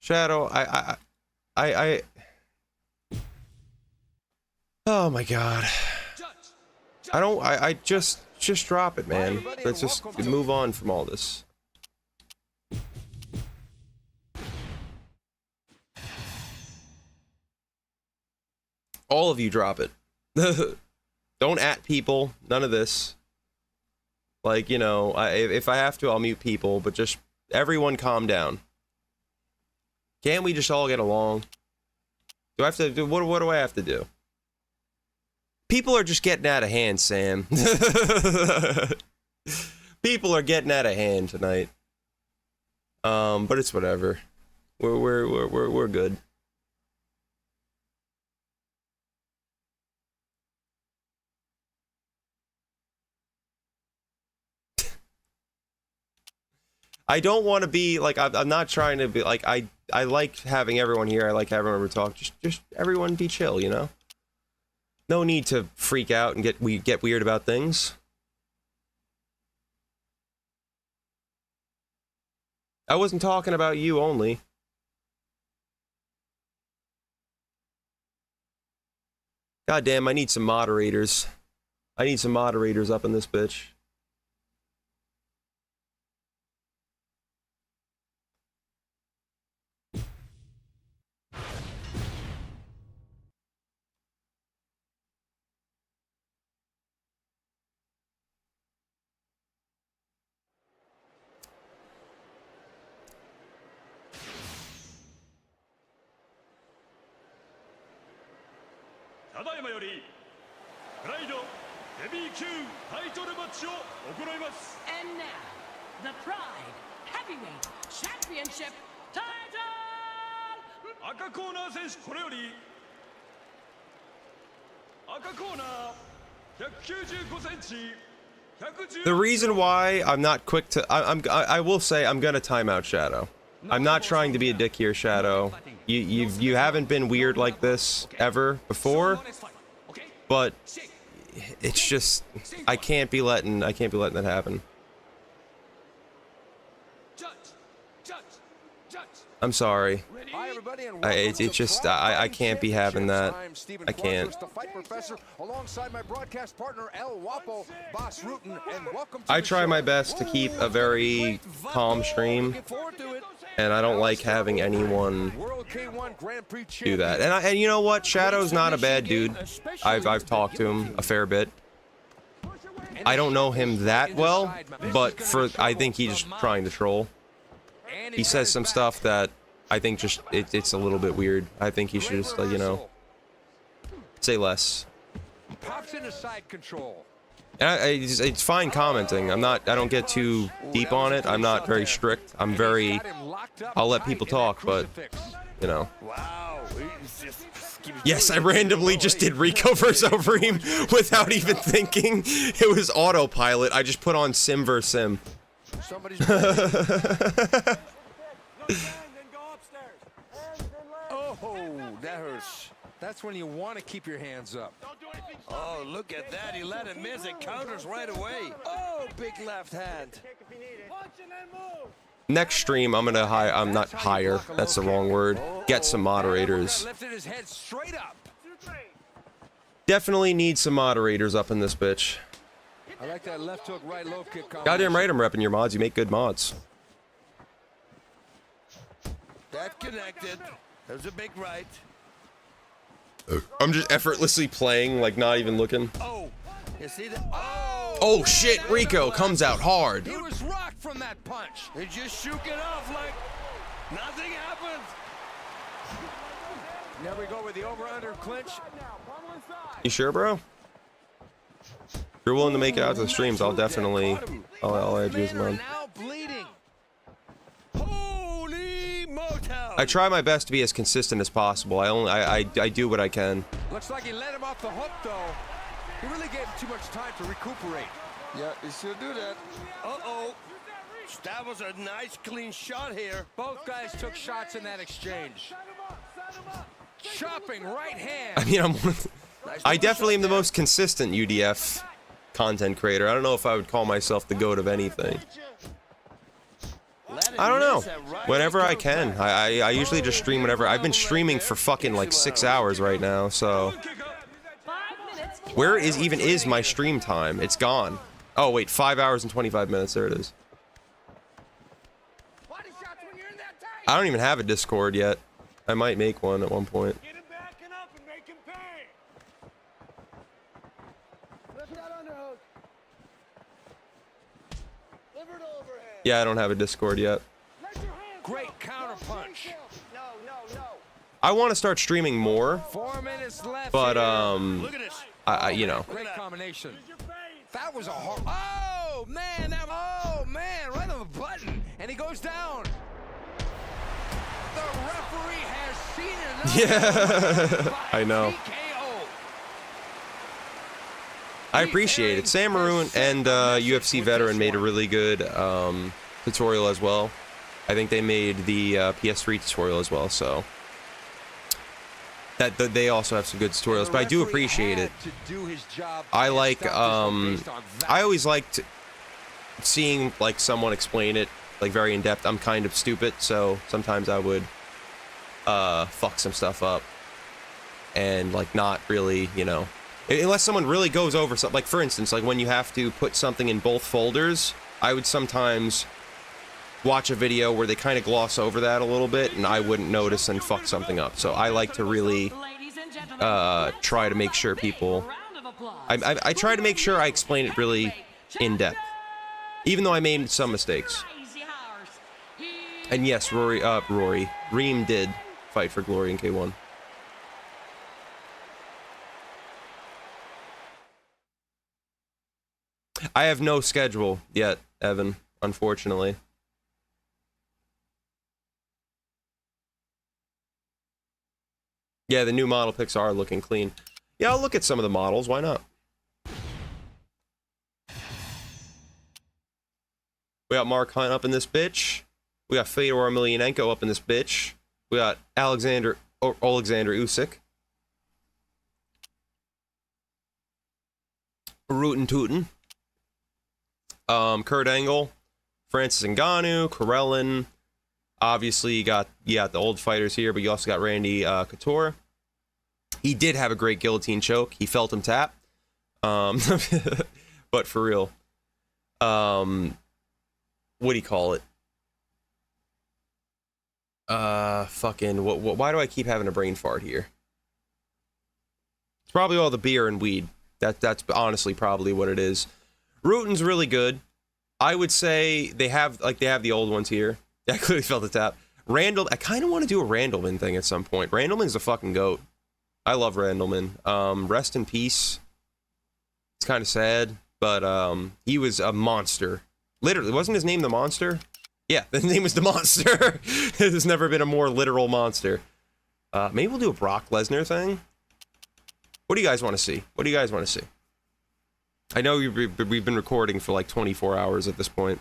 Shadow, I oh my God. I just drop it, man. Let's just move on from all this. All of you drop it. Don't at people. None of this. Like, you know, if I have to, I'll mute people, but just everyone calm down. Can't we just all get along? Do I have to do what do I have to do? People are just getting out of hand, Sam. People are getting out of hand tonight. But it's whatever. We're good. I don't want to be like I'm not trying to be like I like having everyone here. I like having everyone talk. Just everyone be chill, you know. No need to freak out and get weird about things. I wasn't talking about you only. God damn, I need some moderators. I need some moderators up in this bitch. And now, the Pride Heavyweight Championship title! The reason why I'm not quick to I will say I'm gonna time out Shadow. I'm not trying to be a dick here, Shadow. You haven't been weird like this ever before, but it's just I can't be letting that happen. I'm sorry. It's just I can't be having that. I can't. I try my best to keep a very calm stream, and I don't like having anyone do that. And you know what? Shadow's not a bad dude. I've talked to him a fair bit. I don't know him that well, but I think he's trying to troll. He says some stuff that I think just it's a little bit weird. I think he should just you know, say less. pops into side control. And it's fine commenting. I don't get too deep on it. I'm not very strict. I'll let people talk, but, you know. Wow. Yes, I randomly just did Rico versus Overeem without even thinking. It was autopilot. I just put on Sim versus Sim. Oh, that hurts. That's when you want to keep your hands up. Oh, look at that. He let him miss. It counters right away. Oh, big left hand. Next stream, I'm gonna I'm not hire. That's the wrong word. Get some moderators. Lifted his head straight up. Definitely need some moderators up in this bitch. I like that left hook, right low kick combination. Goddamn right, I'm repping your mods. You make good mods. That connected. There's a big right. I'm just effortlessly playing, like not even looking. Oh, you see that? Oh shit, Rico comes out hard. He was rocked from that punch. He just shook it off like nothing happened. There we go with the over-under clinch. You sure, bro? If you're willing to make it out to the streams, I'll definitely, I'll add you as mine. Now bleeding. Holy motel. I try my best to be as consistent as possible. I do what I can. Looks like he let him off the hook, though. He really gave him too much time to recuperate. Yeah, he should do that. Uh-oh. That was a nice, clean shot here. Both guys took shots in that exchange. Chopping right hand. I mean, I definitely am the most consistent UDF content creator. I don't know if I would call myself the GOAT of anything. I don't know. Whenever I can. I usually just stream whenever. I've been streaming for fucking like 6 hours right now, so. Where is my stream time? It's gone. Oh wait, 5 hours and 25 minutes. There it is. I don't even have a Discord yet. I might make one at one point. Yeah, I don't have a Discord yet. Great counter punch. I want to start streaming more, 4 minutes left. but Look at this. you know. Great combination. That was a hard. Oh man, oh man, right on the button, and he goes down. The referee has seen enough. Yeah, I know. I appreciate it. Sam Maroon and UFC Veteran made a really good tutorial as well. I think they made the PS3 tutorial as well, so that they also have some good tutorials. But I do appreciate it. I like I always liked seeing like someone explain it like very in depth. I'm kind of stupid, so sometimes I would fuck some stuff up and like not really, you know. Unless someone really goes over something, like for instance, like when you have to put something in both folders, I would sometimes watch a video where they kind of gloss over that a little bit, and I wouldn't notice and fuck something up. So I like to really try to make sure people, I try to make sure I explain it really in depth, even though I made some mistakes. And yes, Reem did fight for glory in K1. I have no schedule yet, Evan, unfortunately. Yeah, the new model picks are looking clean. Yeah, I'll look at some of the models. Why not? We got Mark Hunt up in this bitch. We got Fedor Emelianenko up in this bitch. We got Alexander Usyk. Rootin' Tootin'. Kurt Angle, Francis Ngannou, Karelin. Obviously, you got the old fighters here, but you also got Randy Couture. He did have a great guillotine choke. He felt him tap. But for real, what do you call it? Fucking what? Why do I keep having a brain fart here? It's probably all the beer and weed. That's honestly probably what it is. Rutin's really good. I would say they have the old ones here. I clearly felt the tap. Randall, I kind of want to do a Randleman thing at some point. Randleman's a fucking goat. I love Randleman. Rest in peace It's kind of sad, but he was a monster. Literally, wasn't his name the Monster? Yeah, his name was the Monster. There's never been a more literal monster. Maybe we'll do a Brock Lesnar thing. What do you guys want to see? What do you guys want to see? I know we've been recording for like 24 hours at this point.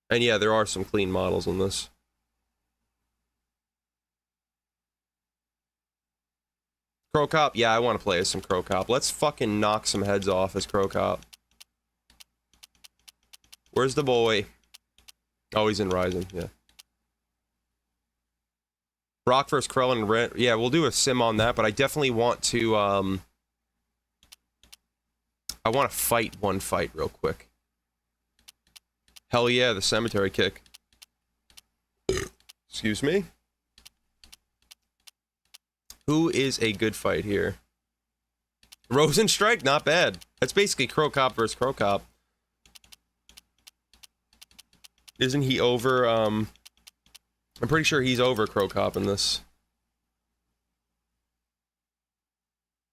And yeah, there are some clean models on this. Crow Cop? Yeah, I want to play as some Crow Cop. Let's fucking knock some heads off as Crow Cop. Where's the boy? Oh, he's in Ryzen, yeah. Brock vs. Krellin and Rent. Yeah, we'll do a sim on that, but I definitely want to, I want to fight one fight real quick. Hell yeah, the cemetery kick. Excuse me? Who is a good fight here? Rosenstrike? Not bad. That's basically Crow Cop versus Crow Cop. Isn't he over, I'm pretty sure he's over Crow Cop in this.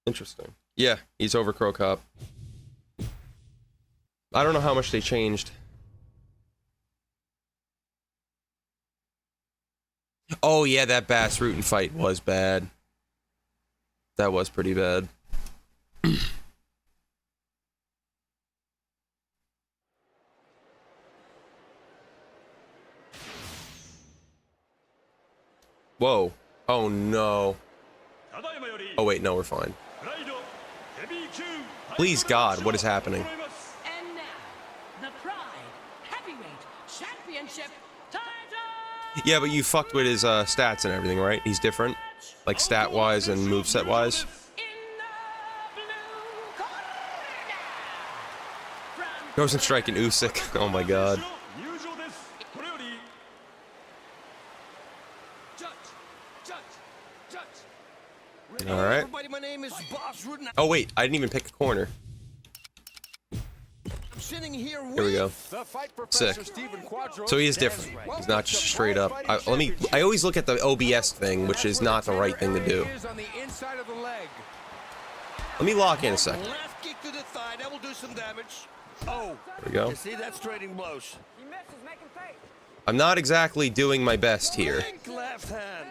Interesting. Yeah, he's over Crow Cop. I don't know how much they changed. Oh yeah, that Bass Rutten fight was bad. That was pretty bad. Whoa. Oh no. Oh wait, no, we're fine. Please God, what is happening? And now, the Pride Heavyweight Championship title! Yeah, but you fucked with his stats and everything, right? He's different, like stat-wise and moveset-wise. Rosenstrike and Usyk. Oh my God. All right. Oh wait, I didn't even pick a corner. Here we go. Sick. So he is different. He's not just straight up. I always look at the OBS thing, which is not the right thing to do. Let me lock in a second. Left kick to the thigh, that will do some damage. Oh, there we go. You see, that's trading blows. I'm not exactly doing my best here. Left hand.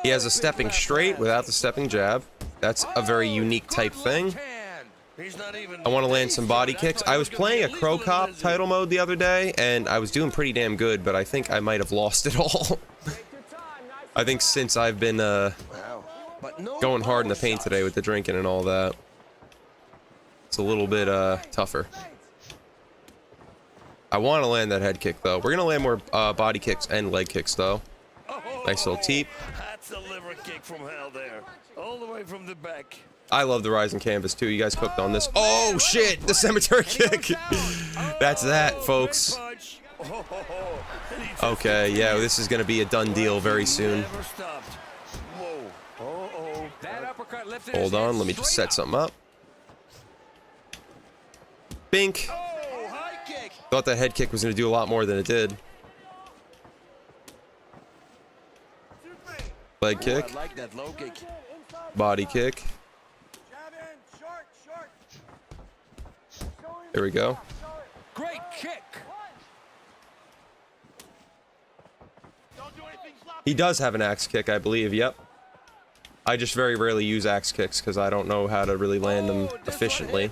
He has a stepping straight without the stepping jab. That's a very unique type thing. I want to land some body kicks. I was playing a Crow Cop title mode the other day, and I was doing pretty damn good, but I think I might have lost it all. I think since I've been going hard in the paint today with the drinking and all that, it's a little bit tougher. I want to land that head kick, though. We're going to land more body kicks and leg kicks, though. Nice little teep. That's a liver kick from hell there. All the way from the back. I love the Ryzen canvas, too. You guys cooked on this. Oh, shit! The cemetery kick! That's that, folks. Okay, yeah, this is going to be a done deal very soon. Hold on, let me just set something up. Bink. Thought that head kick was going to do a lot more than it did. Leg kick. Body kick. There we go. Great kick. He does have an axe kick, I believe. Yep. I just very rarely use axe kicks because I don't know how to really land them efficiently.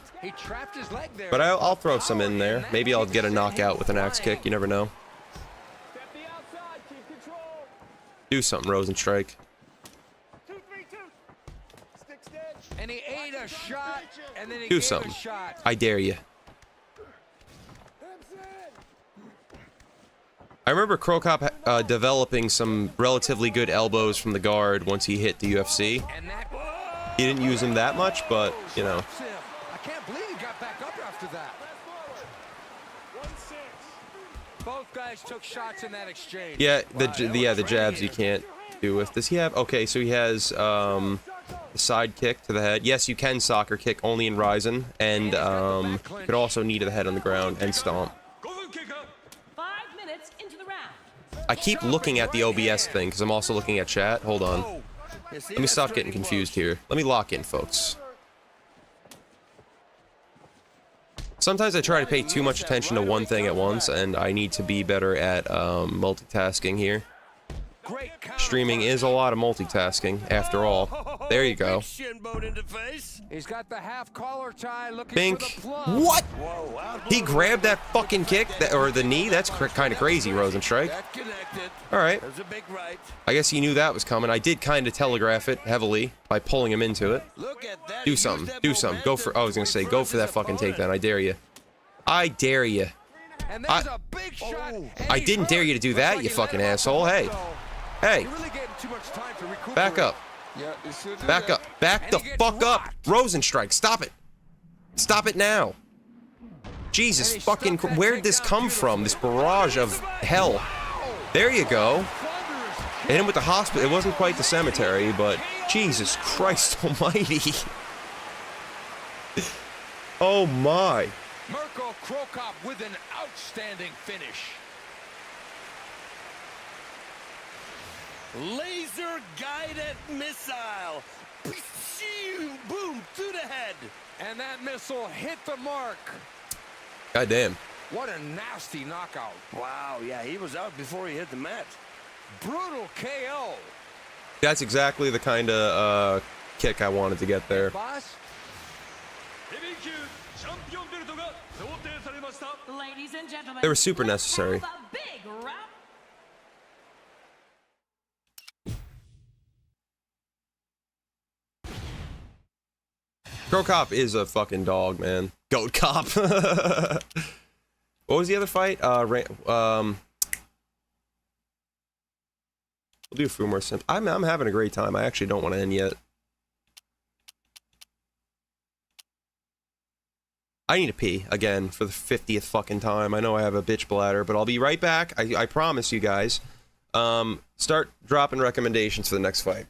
But I'll throw some in there. Maybe I'll get a knockout with an axe kick. You never know. Do something, Rosenstrike. And he ate a shot, and then he Do something. I dare you. I remember Crow Cop developing some relatively good elbows from the guard once he hit the UFC. He didn't use them that much, but, you know. I can't believe he got back up after that. Both guys took shots in that exchange. Yeah, the jabs you can't do with. Does he have? Okay, so he has the side kick to the head. Yes, you can soccer kick only in Ryzen, and you could also knee to the head on the ground and stomp. 5 minutes into the round. I keep looking at the OBS thing because I'm also looking at chat. Hold on. Let me stop getting confused here. Let me lock in, folks. Sometimes I try to pay too much attention to one thing at once, and I need to be better at multitasking here. Streaming is a lot of multitasking, after all. There you go. He's got the half collar tie looking Bink. for the plug. What? He grabbed that fucking kick, or the knee? That's kind of crazy, Rosenstrike. All right. I guess he knew that was coming. I did kind of telegraph it heavily by pulling him into it. Do something. Do something. Go for... Oh, I was going to say, go for that fucking takedown. I dare you. I dare you. I didn't dare you to do that, you fucking asshole. Hey. Hey. Back up. Back up. Back the fuck up. Rosenstrike, stop it. Stop it now. Jesus fucking... Where'd this come from? This barrage of hell. There you go. Hit him with the hospital. It wasn't quite the cemetery, but Jesus Christ almighty. Oh my. Mirko Krokop with an outstanding finish. Laser guided missile. Boom, through the head. And that missile hit the mark. Goddamn. What a nasty knockout. Wow, yeah, he was out before he hit the mat. Brutal KO. That's exactly the kind of kick I wanted to get there. Boss? Ladies and gentlemen, They were super necessary. big round. Crow Cop is a fucking dog, man. Goat Cop. What was the other fight? We'll do a few more sims. I'm having a great time. I actually don't want to end yet. I need to pee again for the 50th fucking time. I know I have a bitch bladder, but I'll be right back. I promise you guys. Start dropping recommendations for the next fight.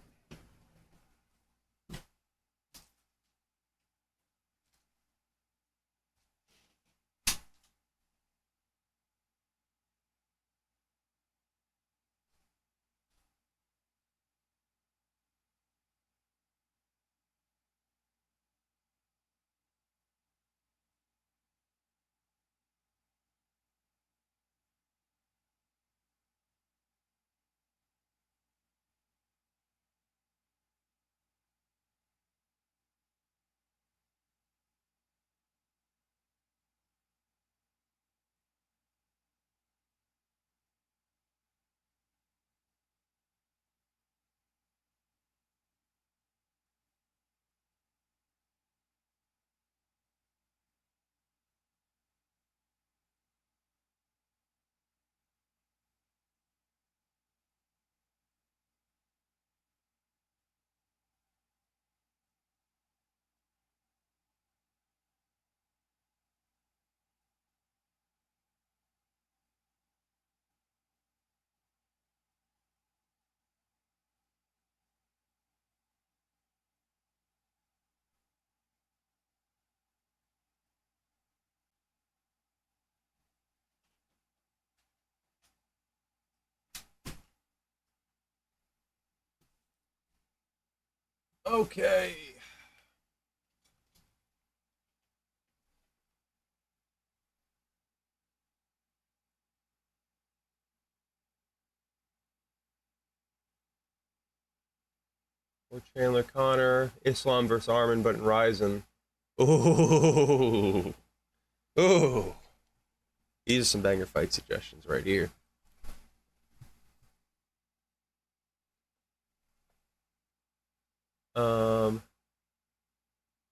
Okay. Or Chandler Connor, Islam versus Armin, but in Ryzen. Ooh. Ooh. These are some banger fight suggestions right here.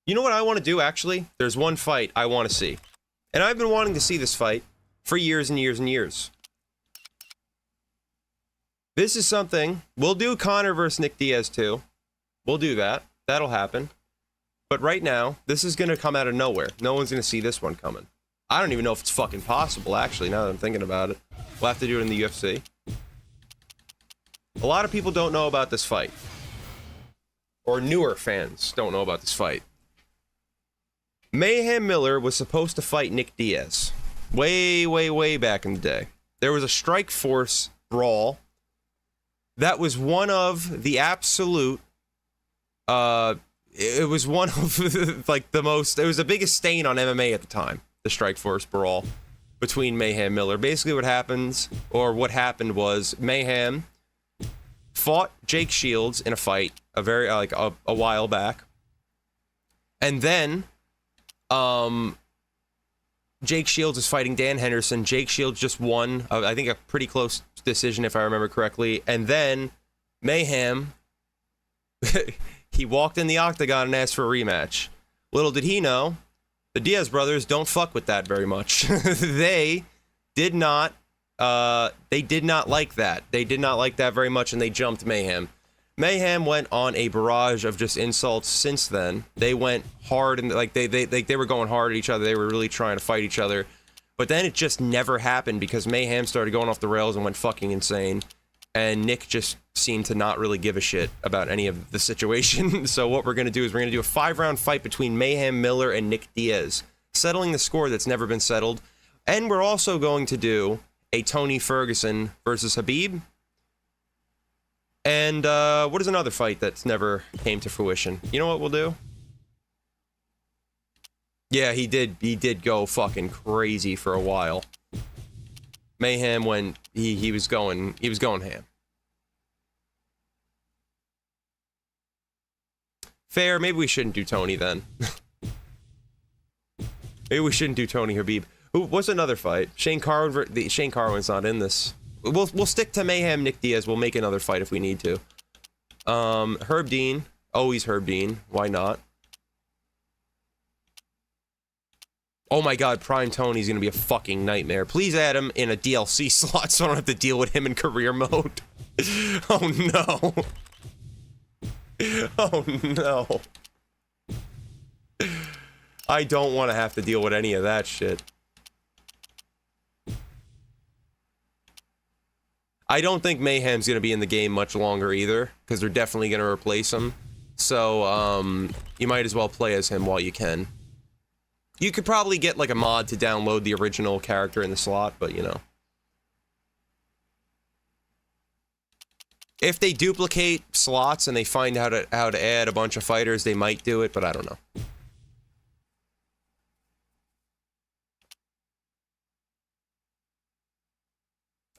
You know what I want to do, actually? There's one fight I want to see. And I've been wanting to see this fight for years and years and years. This is something... We'll do Conor versus Nick Diaz, too. We'll do that. That'll happen. But right now, this is going to come out of nowhere. No one's going to see this one coming. I don't even know if it's fucking possible, actually, now that I'm thinking about it. We'll have to do it in the UFC. A lot of people don't know about this fight. Or newer fans don't know about this fight. Mayhem Miller was supposed to fight Nick Diaz. Way, way, way back in the day. There was a Strike Force brawl that was one of the absolute, it was one of, like, the most, it was the biggest stain on MMA at the time, the Strikeforce brawl between Mayhem Miller. Basically what happens, or what happened was, Mayhem fought Jake Shields in a fight a while back. And then, Jake Shields is fighting Dan Henderson. Jake Shields just won, I think, a pretty close decision, if I remember correctly. And then Mayhem, he walked in the octagon and asked for a rematch. Little did he know, the Diaz brothers don't fuck with that very much. They did not like that. They did not like that very much, and they jumped Mayhem. Mayhem went on a barrage of just insults since then. They went hard, and like they were going hard at each other. They were really trying to fight each other. But then it just never happened because Mayhem started going off the rails and went fucking insane. And Nick just seemed to not really give a shit about any of the situation. So what we're going to do is we're going to do a 5-round fight between Mayhem Miller and Nick Diaz, settling the score that's never been settled. And we're also going to do a Tony Ferguson versus Habib. And what is another fight that's never came to fruition? You know what we'll do? Yeah, he did go fucking crazy for a while. Mayhem when he was going ham. Fair, maybe we shouldn't do Tony then. Maybe we shouldn't do Tony Habib. What's another fight? Shane Carwin's not in this. We'll stick to Mayhem Nick Diaz. We'll make another fight if we need to. Herb Dean. Always Herb Dean. Why not? Oh my god, Prime Tony's gonna be a fucking nightmare. Please add him in a DLC slot so I don't have to deal with him in career mode. Oh no. Oh no. I don't want to have to deal with any of that shit. I don't think Mayhem's going to be in the game much longer either, because they're definitely going to replace him. So, you might as well play as him while you can. You could probably get, like, a mod to download the original character in the slot, but, you know. If they duplicate slots and they find how to add a bunch of fighters, they might do it, but I don't know.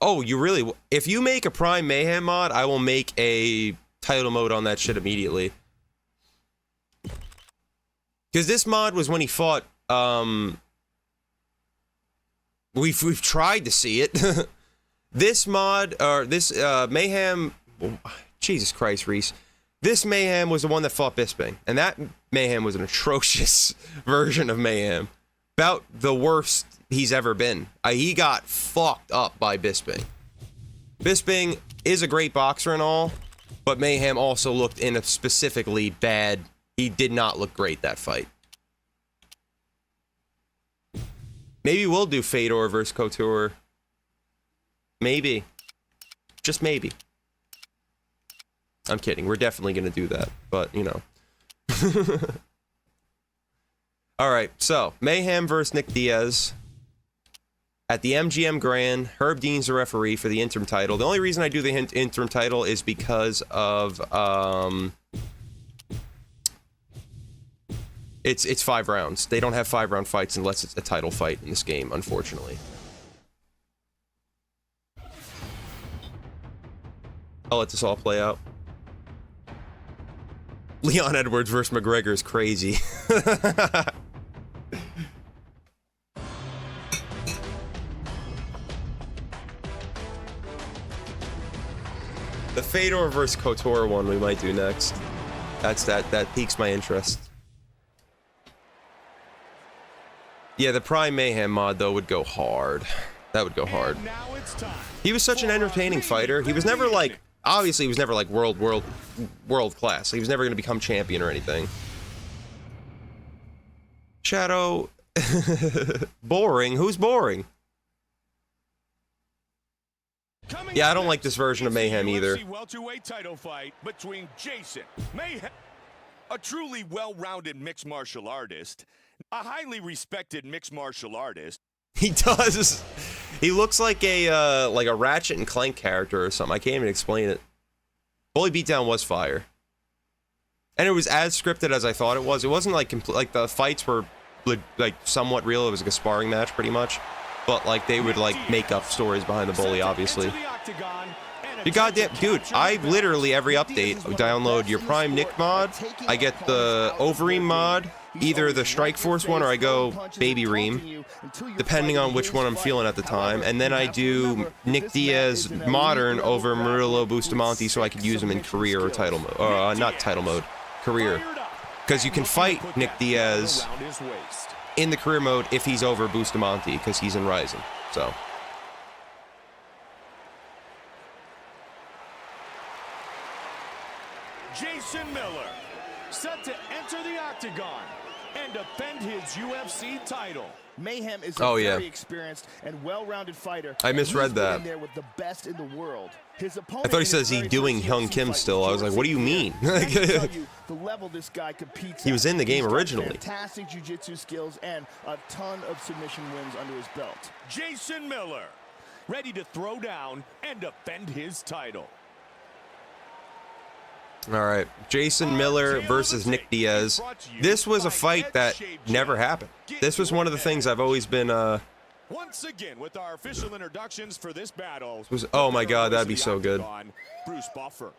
Oh, you really... If you make a Prime Mayhem mod, I will make a title mode on that shit immediately. Because this mod was when he fought... We've tried to see it. This mod, or this Mayhem... Jesus Christ, Reese. This Mayhem was the one that fought Bisping. And that Mayhem was an atrocious version of Mayhem. About the worst he's ever been. He got fucked up by Bisping. Bisping is a great boxer and all, but Mayhem also looked in a specifically bad... He did not look great that fight. Maybe we'll do Fedor versus Couture. Maybe. Just maybe. I'm kidding. We're definitely going to do that, but, you know. Alright, so, Mayhem versus Nick Diaz. At the MGM Grand, Herb Dean's the referee for the interim title. The only reason I do the interim title is because of, It's 5 rounds. They don't have 5-round fights unless it's a title fight in this game, unfortunately. I'll let this all play out. Leon Edwards versus McGregor is crazy. The Fedor versus Couture one we might do next. That piques my interest. Yeah, the Prime Mayhem mod though would go hard. That would go hard. He was such an entertaining fighter. He was never like, obviously he was never like world class. He was never going to become champion or anything. Shadow. Boring? Who's boring? Yeah, I don't like this version of Mayhem either. UFC welterweight title fight between Jason Mayhem, a truly well-rounded mixed martial artist, a highly respected mixed martial artist. He does. He looks like a Ratchet and Clank character or something. I can't even explain it. Bully Beatdown was fire. And it was as scripted as I thought it was. It wasn't like like the fights were like somewhat real. It was like a sparring match pretty much. But like they would like make up stories behind the bully, obviously. You goddamn dude, I literally every update download your Prime Nick mod. I get the Overeem mod, either the Strike Force one or I go Baby Reem, depending on which one I'm feeling at the time. And then I do Nick Diaz Modern over Murillo Bustamante so I could use him in career or title mode. Not title mode, career. Because you can fight Nick Diaz in the career mode if he's over Bustamante because he's in Rising. So. Jason Miller, set to enter the octagon and defend his UFC title. Mayhem is a very experienced and well-rounded fighter. I misread that. In there with the best in the world. His opponent I thought he says he's doing Hyung Kim still. I was like, what do you mean? The level this guy competes he was in the game originally. Fantastic jiu-jitsu skills and a ton of submission wins under his belt. Jason Miller, ready to throw down and defend his title. All right, Jason Miller versus Nick Diaz. This was a fight that never happened. This was one of the things I've always been. Once again, with our official introductions for this battle. Oh my God, that'd be so good. Bruce Buffer.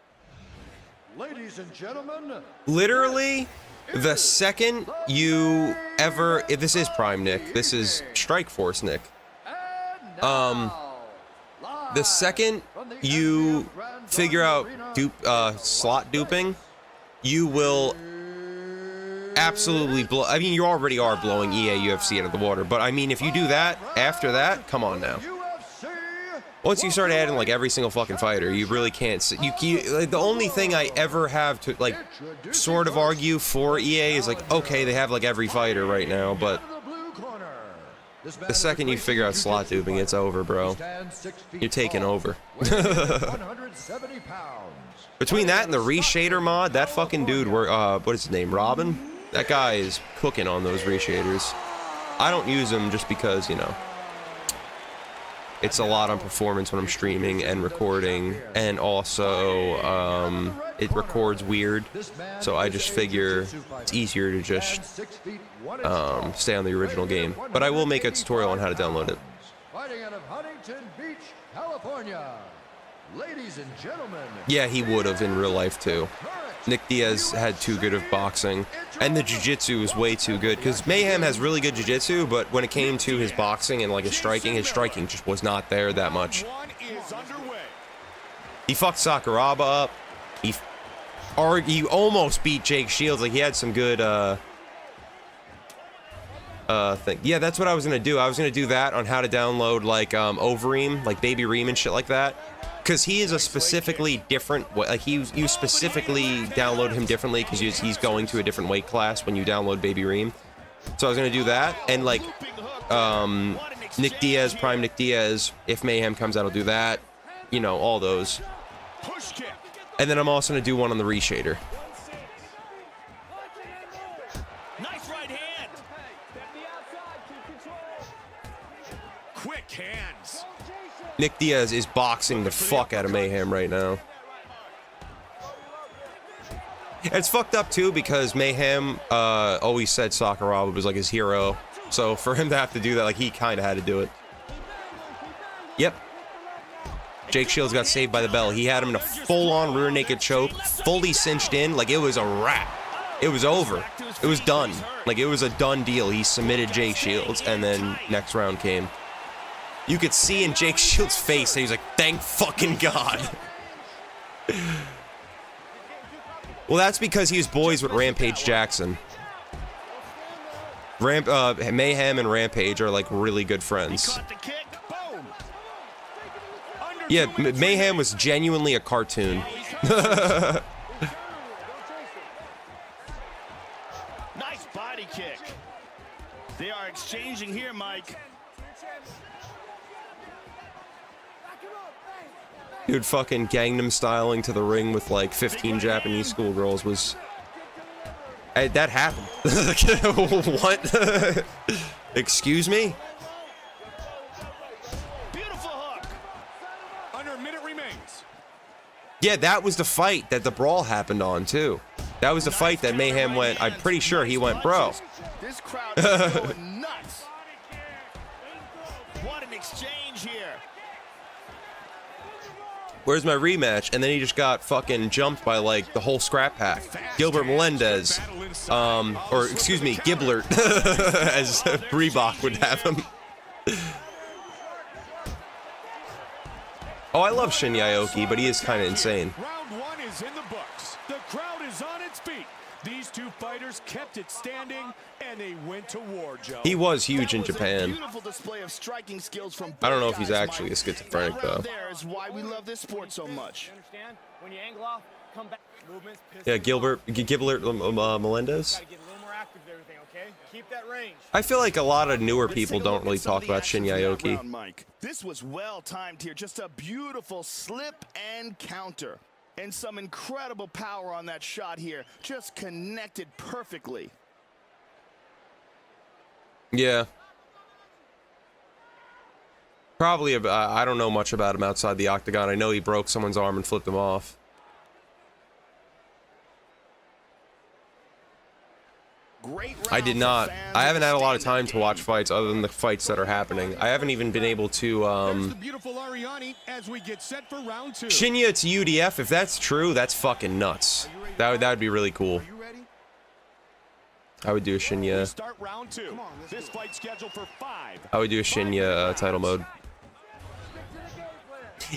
Ladies and gentlemen, literally, the second you ever, if this is Prime Nick, this is Strike Force Nick. The second you figure out slot duping, you will absolutely blow. I mean, you already are blowing EA UFC out of the water, but I mean, if you do that after that, come on now. Once you start adding like every single fucking fighter, you really can't. Like, the only thing I ever have to like sort of argue for EA is like, okay, they have like every fighter right now, but the second you figure out slot duping, it's over, bro. You're taking over. Between that and the reshader mod, that fucking dude, what is his name, Robin? That guy is cooking on those reshaders. I don't use them just because, you know, it's a lot on performance when I'm streaming and recording, and also it records weird, so I just figure it's easier to just stay on the original game. But I will make a tutorial on how to download it. Fighting out of Huntington Beach, California. Ladies and gentlemen. Yeah, he would have in real life too. Nick Diaz had too good of boxing, and the jiu-jitsu was way too good, because Mayhem has really good jiu-jitsu, but when it came to his boxing and like his striking just was not there that much. He fucked Sakuraba up. He almost beat Jake Shields. Like, he had some good thing. Yeah, that's what I was gonna do. I was gonna do that on how to download like Overeem, like Baby Reem and shit like that. Because he is a specifically different, like you specifically download him differently because he's going to a different weight class when you download Baby Reem. So I was gonna do that, and like Nick Diaz, Prime Nick Diaz, if Mayhem comes out, I'll do that. You know, all those. And then I'm also gonna do one on the reshader. Nice right hand. Quick hands. Nick Diaz is boxing the fuck out of Mayhem right now. It's fucked up too because Mayhem always said Sakuraba was like his hero. So for him to have to do that, like, he kind of had to do it. Yep. Jake Shields got saved by the bell. He had him in a full-on rear naked choke, fully cinched in, like it was a wrap. It was over. It was done. Like, it was a done deal. He submitted Jake Shields, and then next round came. You could see in Jake Shields' face that he was like, thank fucking God. Well, that's because he was boys with Rampage Jackson. Mayhem and Rampage are like really good friends. Yeah, Mayhem was genuinely a cartoon. Nice body kick. They are exchanging here, Mike. Dude, fucking Gangnam styling to the ring with like 15 Japanese schoolgirls was... that happened. What? Excuse me? Beautiful hook. Under a minute remains. Yeah, that was the fight that the brawl happened on, too. That was the fight that Mayhem went, I'm pretty sure he went, bro. This crowd is going nuts. What an exchange here. Where's my rematch? And then he just got fucking jumped by, like, the whole scrap pack. Gilbert Melendez. Or, excuse me, Giblert, as Reebok would have him. Oh, I love Shinya Aoki, but he is kind of insane. Round one is in the books. The crowd is on its feet. These two fighters kept it standing, and they went to war, Joe. He was huge in Japan. Beautiful display of striking skills from I don't know if he's actually a schizophrenic, though. There is why we love this sport so much. Understand? When you angle off, come back. Movements, Yeah, Giblert Melendez. Gotta get a little more active with everything, okay? Keep that range. I feel like a lot of newer people don't really talk about Shinya Aoki. Mike. This was well timed here. Just a beautiful slip and counter. And some incredible power on that shot here. Just connected perfectly. Yeah. Probably, I don't know much about him outside the octagon. I know he broke someone's arm and flipped him off. I did not. I haven't had a lot of time to watch fights other than the fights that are happening. I haven't even been able to, Shinya to UDF, if that's true, that's fucking nuts. That would be really cool. I would do a Shinya. Start round two. This fight scheduled for 5. I would do a Shinya title mode.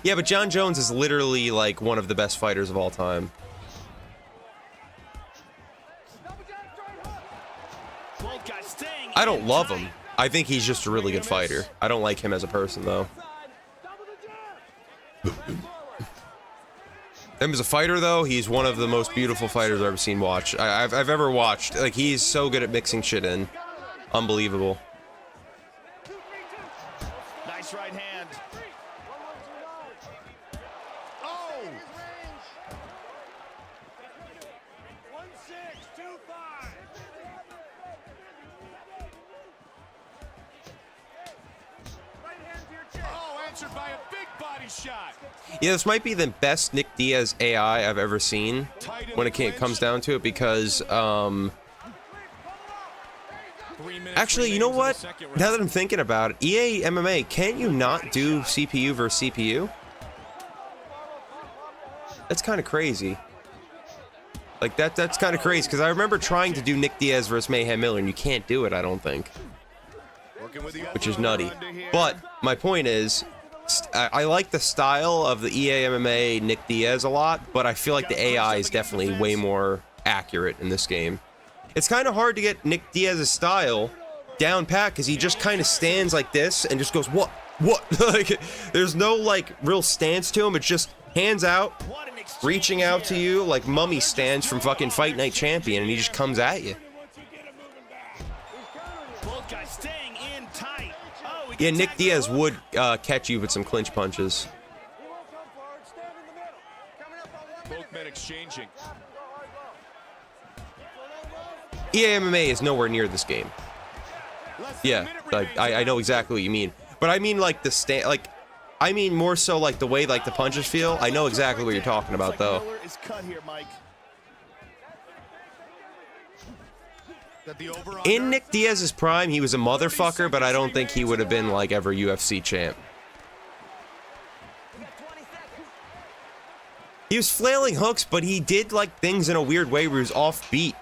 Yeah, but John Jones is literally like one of the best fighters of all time. I don't love him. I think he's just a really good fighter. I don't like him as a person, though. Him as a fighter, though, he's one of the most beautiful fighters I've ever seen watch. I've ever watched. Like, he's so good at mixing shit in. Unbelievable. Nice right hand. Oh! 1-6-2-5. Oh, answered by a big body shot. Yeah, this might be the best Nick Diaz AI I've ever seen when it comes down to it, because, actually, you know what? Now that I'm thinking about it, EA MMA, can't you not do CPU versus CPU? That's kind of crazy. Like, that's kind of crazy, because I remember trying to do Nick Diaz versus Mayhem Miller, and you can't do it, I don't think. Which is nutty. But my point is, I like the style of the EA MMA Nick Diaz a lot, but I feel like the AI is definitely way more accurate in this game. It's kind of hard to get Nick Diaz's style down pat, because he just kind of stands like this and just goes, what? Like, there's no, like, real stance to him. It's just hands out, reaching out to you like Mummy stands from fucking Fight Night Champion, and he just comes at you. Yeah, Nick Diaz would catch you with some clinch punches. Both men exchanging. EA MMA is nowhere near this game. Yeah, I know exactly what you mean. But I mean, like, I mean more so like the way, like, the punches feel. I know exactly what you're talking about, though. In Nick Diaz's prime, he was a motherfucker, but I don't think he would have been, like, ever UFC champ. He was flailing hooks, but he did, like, things in a weird way where he was offbeat.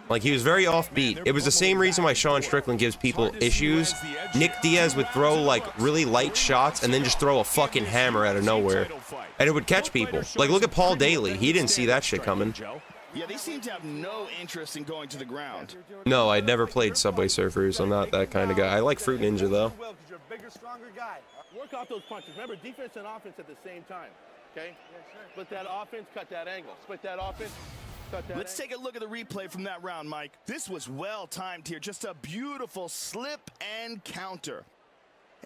Like, he was very offbeat. It was the same reason why Sean Strickland gives people issues. Nick Diaz would throw, like, really light shots and then just throw a fucking hammer out of nowhere. And it would catch people. Like, look at Paul Daly. He didn't see that shit coming. Yeah, they seem to have no interest in going to the ground. No, I'd never played Subway Surfers. I'm not that kind of guy. I like Fruit Ninja, though. You're a bigger, stronger guy. Work off those punches. Remember, defense and offense at the same time. Okay? Yes, sir. Split that offense, cut that angle. Split that offense. Let's take a look at the replay from that round, Mike. This was well timed here. Just a beautiful slip and counter.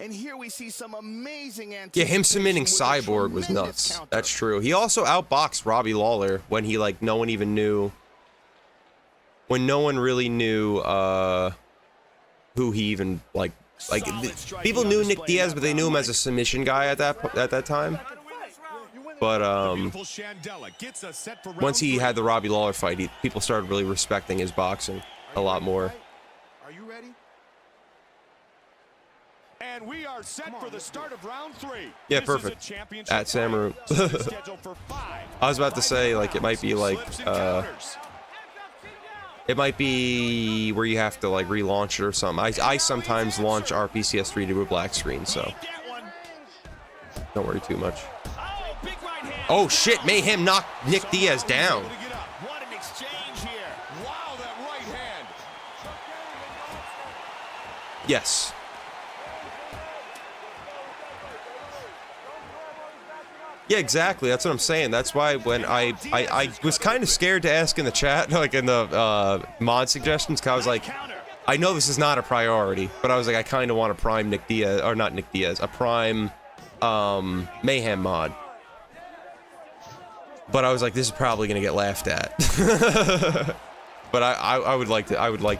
And here we see some amazing Yeah, him submitting Cyborg was nuts. Counter. That's true. He also outboxed Robbie Lawler when he, like, no one even knew. When no one really knew who he even, like people knew Nick Diaz, but they knew him as a submission guy at that time. But Beautiful Shandella gets us set for round once he 3. had the Robbie Lawler fight, people started really respecting his boxing a lot more. Are you ready? And we are set for the start of round 3. Yeah, This perfect. Is a championship At Samaru. fight. Scheduled for 5. I was about to say, like, it might be like, it might be where you have to like relaunch it or something. I sometimes launch RPCS3 to a black screen, so don't worry too much. Oh shit, Mayhem knocked Nick Diaz down. What an exchange here. Wow, that right hand. Yes. Yeah, exactly. That's what I'm saying. That's why when I was kind of scared to ask in the chat, like in the mod suggestions, because I was like, I know this is not a priority, but I was like, I kind of want a prime Nick Diaz, or not Nick Diaz, a prime Mayhem mod. But I was like, this is probably gonna get laughed at. But I would like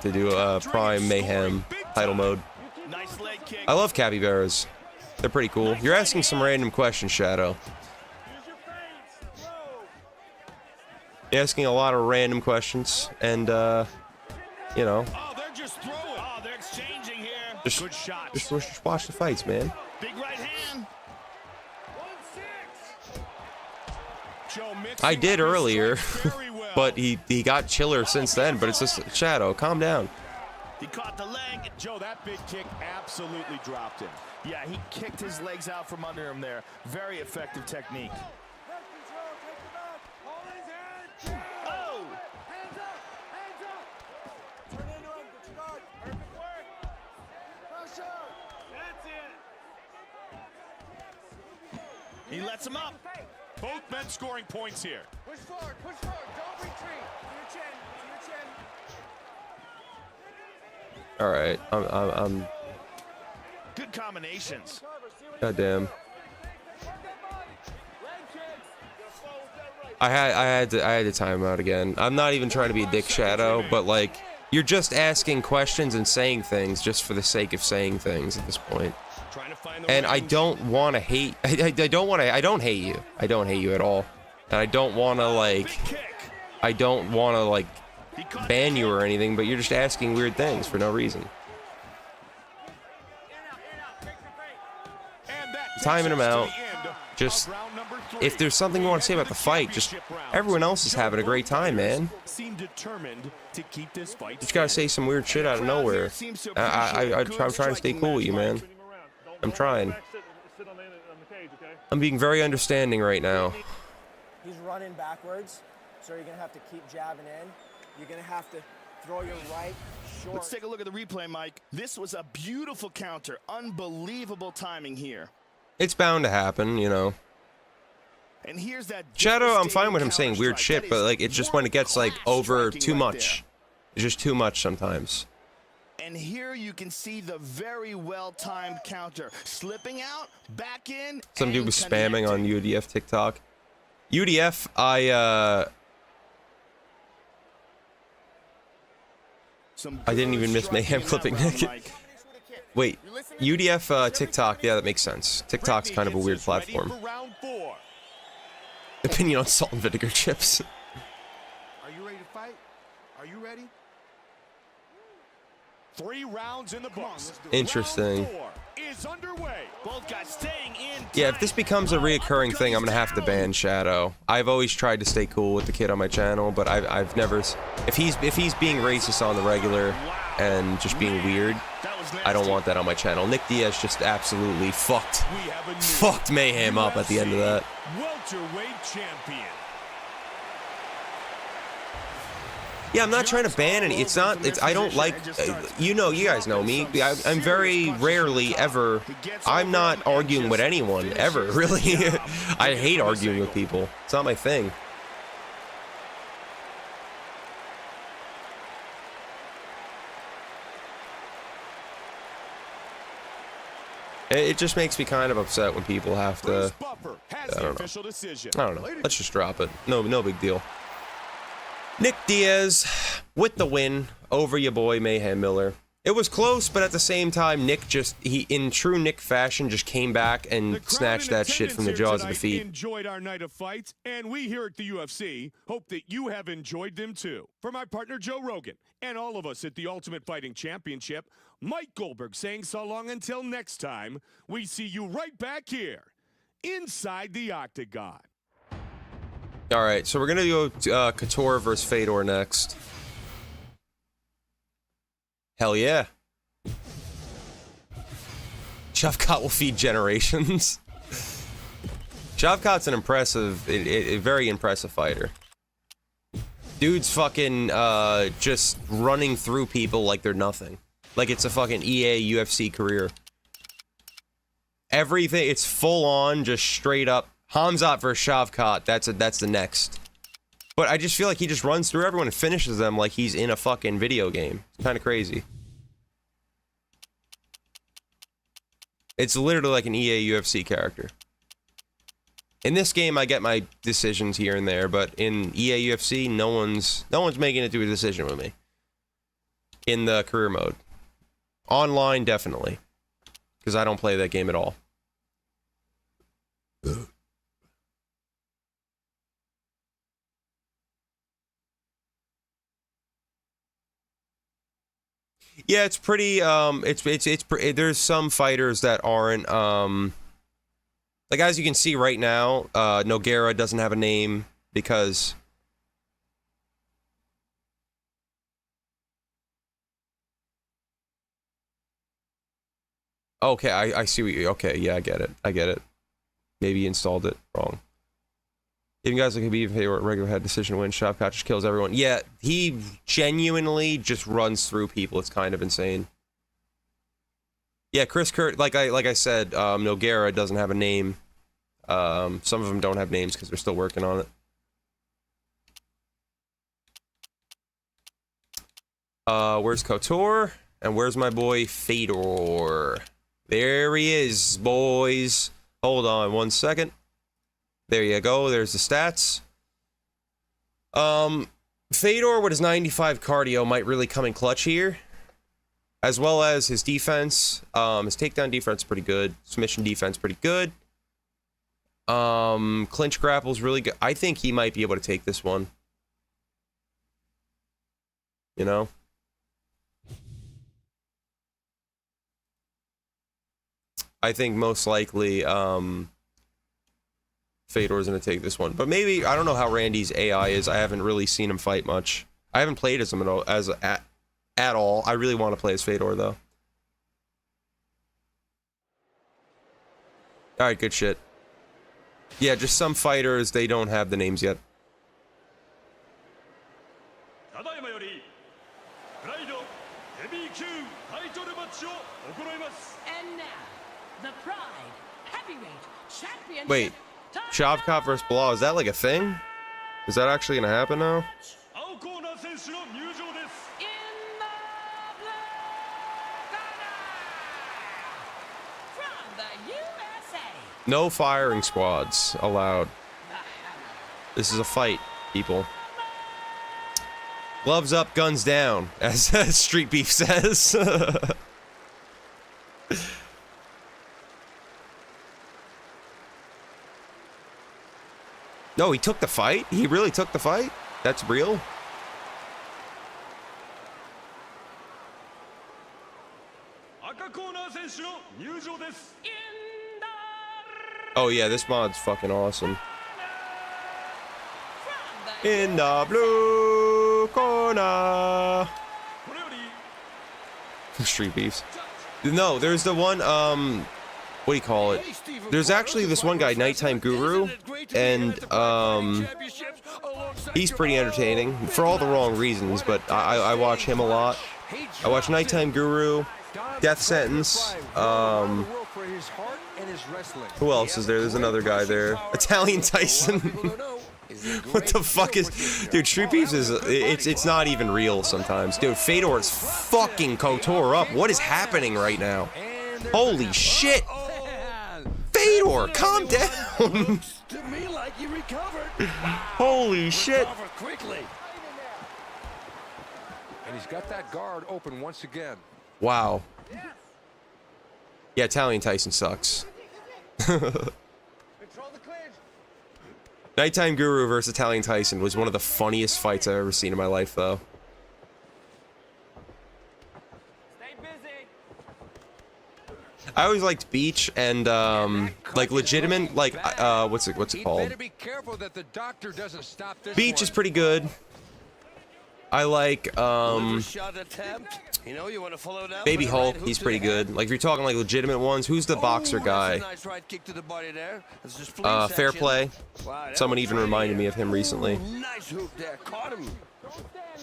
to do a prime Mayhem title mode. I love capybaras. They're pretty cool. You're asking some random questions, Shadow. You're asking a lot of random questions, and you know, Oh, they're just throwing. Oh, they're exchanging here. Good shot. just watch the fights, man. Big right hand. Joe mixing I did up his earlier, strikes very well. but he got chiller since then. But it's just Shadow. Calm down. He caught the leg. Joe, that big kick absolutely dropped him. Yeah, he kicked his legs out from under him there. Very effective technique. Oh! He lets him up. Both men scoring points here. Push forward, don't retreat. To your chin. All right, I'm Good combinations. goddamn. I had to time him out again. I'm not even trying to be a dick, Shadow, but like, you're just asking questions and saying things just for the sake of saying things at this point. And I don't want to hate. I don't hate you. I don't hate you at all. And I don't want to like. I don't want to like ban you or anything. But you're just asking weird things for no reason. Timing him out. Just if there's something you want to say about the fight, just everyone else is having a great time, man. Seem determined to keep this fight. Just gotta say some weird shit out of nowhere. I'm trying to stay cool with you, man. I'm trying. I'm being very understanding right now. He's running backwards, so you're gonna have to keep jabbing in. You're gonna have to throw your right short. Let's take a look at the replay, Mike. This was a beautiful counter. Unbelievable timing here. It's bound to happen, you know. And here's that Shadow, I'm fine with him saying weird shit, but like it's just when it gets like over too much. It's just too much sometimes. And here you can see the very well-timed counter. Slipping out, back in. Some dude was spamming on UDF TikTok. UDF, I didn't even miss Mayhem clipping Nick. Wait, UDF TikTok, yeah, that makes sense. TikTok's kind of a weird platform. Opinion on salt and vinegar chips. Are you ready to fight? Are you ready? 3 rounds in the books. Interesting. Round 4 is underway. Both guys staying in. Yeah, if this becomes a reoccurring thing, I'm gonna have to ban Shadow. I've always tried to stay cool with the kid on my channel, but I've never. If he's being racist on the regular and just being weird, I don't want that on my channel. Nick Diaz just absolutely fucked Mayhem up at the end of that. Welterweight champion. Yeah, I'm not trying to ban any. It's not. It's. I don't like. You know, you guys know me. I'm very rarely ever. I'm not arguing with anyone ever. Really, I hate arguing with people. It's not my thing. It just makes me kind of upset when people have to. I don't know. Let's just drop it. No big deal. Nick Diaz with the win over your boy Mayhem Miller. It was close, but at the same time, Nick in true Nick fashion, just came back and snatched that shit from the jaws of defeat. Enjoyed our night of fights, and we here at the UFC hope that you have enjoyed them too. For my partner Joe Rogan and all of us at the Ultimate Fighting Championship, Mike Goldberg saying so long until next time. We see you right back here inside the Octagon. All right, so we're gonna go Couture versus Fedor next. Hell yeah. Shavkat will feed generations. Shavkat's an impressive, a very impressive fighter. Dude's fucking just running through people like they're nothing. Like it's a fucking EA UFC career. Everything, it's full on, just straight up. Hamzat versus Shavkat, that's the next. But I just feel like he just runs through everyone and finishes them like he's in a fucking video game. It's kind of crazy. It's literally like an EA UFC character. In this game, I get my decisions here and there, but in EA UFC, no one's making it to a decision with me. In the career mode. Online, definitely. Because I don't play that game at all. Yeah, it's pretty, there's some fighters that aren't, like, as you can see right now, Nogueira doesn't have a name because... Okay, I see what you... Okay, yeah, I get it. Maybe you installed it wrong. Even guys like Khabib, if they were regular head decision win, Shavkat just kills everyone. Yeah, he genuinely just runs through people. It's kind of insane. Yeah, Chris Kurt, like I said, Nogueira doesn't have a name. Some of them don't have names because they're still working on it. Where's Couture? And where's my boy Fedor? There he is, boys. Hold on 1 second. There you go. There's the stats. Fedor with his 95 cardio might really come in clutch here. As well as his defense. His takedown defense pretty good. Submission defense pretty good. Clinch grapple's really good. I think he might be able to take this one. You know? I think most likely, Fedor's gonna take this one. But maybe, I don't know how Randy's AI is. I haven't really seen him fight much. I haven't played as him at all. I really want to play as Fedor, though. Alright, good shit. Yeah, just some fighters, they don't have the names yet. And now, the Pride Heavyweight Championship. Wait, Shavkat versus Bilal, is that like a thing? Is that actually gonna happen now? No firing squads allowed. This is a fight, people. Gloves up, guns down, as Street Beef says. No, he took the fight? He really took the fight? That's real? Oh yeah, this mod's fucking awesome. In the blue corner. Street Beefs. No, there's the one, what do you call it? There's actually this one guy, Nighttime Guru, and, he's pretty entertaining, for all the wrong reasons, but I watch him a lot. I watch Nighttime Guru, Death Sentence, who else is there? There's another guy there. Italian Tyson. What the fuck is... Dude, Street Beefs is... It's not even real sometimes. Dude, Fedor is fucking Couture up. What is happening right now? Holy shit! Fedor, calm down! Holy shit! And he's got that guard open once again. Wow. Yeah, Italian Tyson sucks. Nighttime Guru versus Italian Tyson was one of the funniest fights I've ever seen in my life, though. I always liked Beach and like legitimate, like what's it called? Be careful that the doctor doesn't stop this Beach is pretty good. I like Shot attempt. You know, you want to follow that Baby with a right Hulk. hook He's to pretty the head. good. Like if you're talking like legitimate ones, who's the boxer That's guy? a nice right kick to the body there. That's just fleet Fair section. Play. Wow, that Someone was even training reminded me here. of him recently. Ooh, nice hook there. Caught him.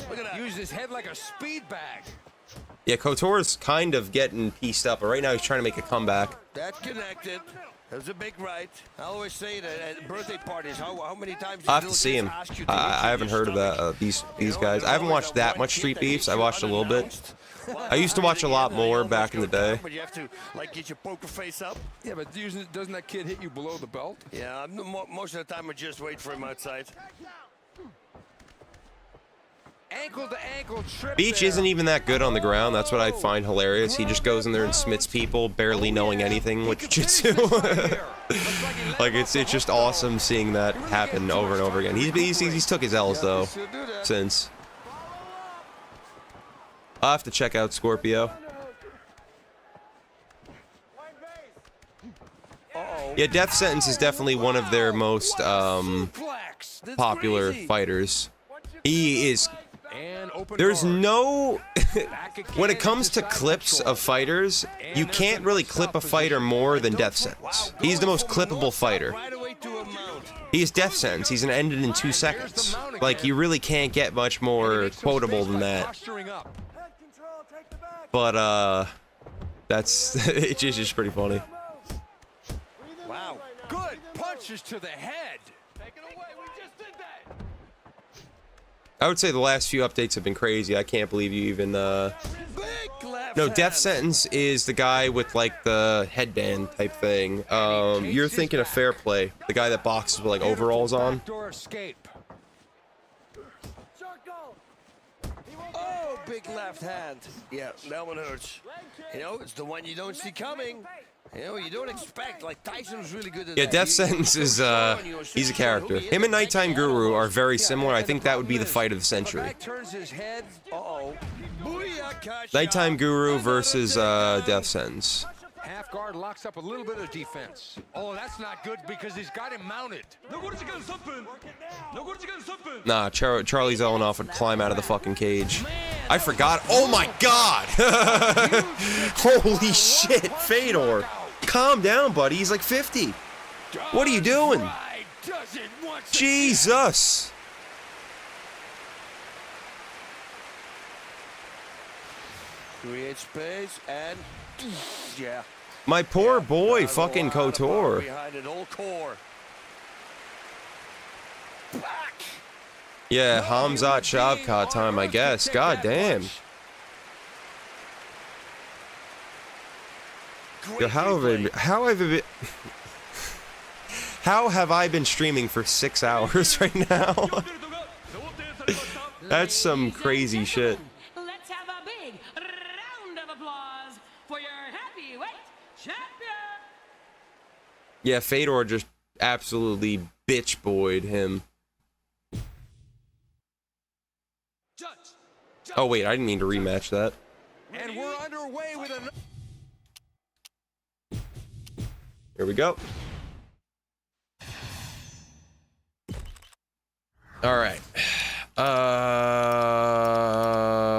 Look at that. Use his head like a speed bag. Yeah, KOTOR's kind of getting pieced up, but right now he's trying to make a comeback. That connected. That was a big right. I always say that at birthday parties, how many times do I have to little see kids him. ask you to I haven't heard of that. These guys. I haven't watched that much Street Beefs. I watched a little bit. I used to watch a lot more back in the day. But you have to like get your poker face up. Yeah, but doesn't that kid hit you below the belt? Yeah, most of the time I just wait for him outside. Ankle to ankle trip. Beach there. isn't even that good on the ground. That's what I find hilarious. He just goes in there and smits people, barely knowing anything with jiu-jitsu. Like it's just awesome seeing that happen over and over again. He's took his L's though since. I'll have to check out Scorpio. Yeah, Death Sentence is definitely one of their most popular fighters. He is. There's no. When it comes to clips of fighters, you can't really clip a fighter more than Death Sentence. He's the most clippable fighter. He's Death Sentence. He's an ended in 2 seconds. Like, you really can't get much more quotable than that. But, that's. It's just pretty funny. Wow. Good punches to the head. Take it away. We just did that. I would say the last few updates have been crazy. I can't believe you even, No, Death Sentence is the guy with, like, the headband type thing. You're thinking of Fair Play, the guy that boxes with, like, overalls on. Door escape. Oh, big left hand. Yeah, that one hurts. You know, it's the one you don't see coming. You know, you don't expect. Like, Tyson was really good at Yeah, that. Death Sentence is, he's a character. Him and Nighttime Guru are very similar. I think that would be the fight of the century. Turns his head. Uh-oh. Booyaka Nighttime Guru versus, Death Sentence. Half guard locks up a little bit of defense. Oh, that's not good because he's got him mounted. Nah, Charlie Zelenoff would climb out of the fucking cage. I forgot. Oh my god! Holy shit, Fedor. Calm down, buddy. He's like 50. What are you doing? Jesus! Create space and yeah. My poor boy, fucking KOTOR. Behind it, old core. Yeah, Hamzat Shavkat time, I guess. God damn. Yo, how have I been streaming for 6 hours right now? That's some crazy shit. Let's have a big round of applause for your heavyweight champion. Yeah, Fedor just absolutely bitch boyed him. Oh wait, I didn't mean to rematch that. And we're underway with a. Here we go. All right.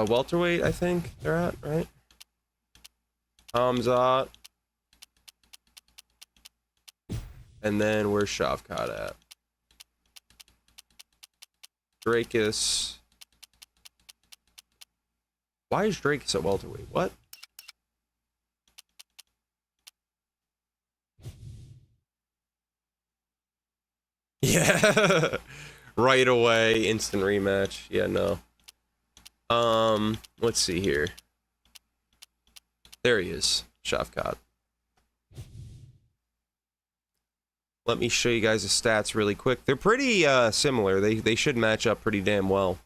Welterweight, I think they're at, right? Hamzat. And then where's Shavkat at? Drakus. Why is Drakus at welterweight? What? Yeah. Right away, instant rematch. Yeah, no. Let's see here. There he is, Shavkat. Let me show you guys the stats really quick. They're pretty similar. They should match up pretty damn well.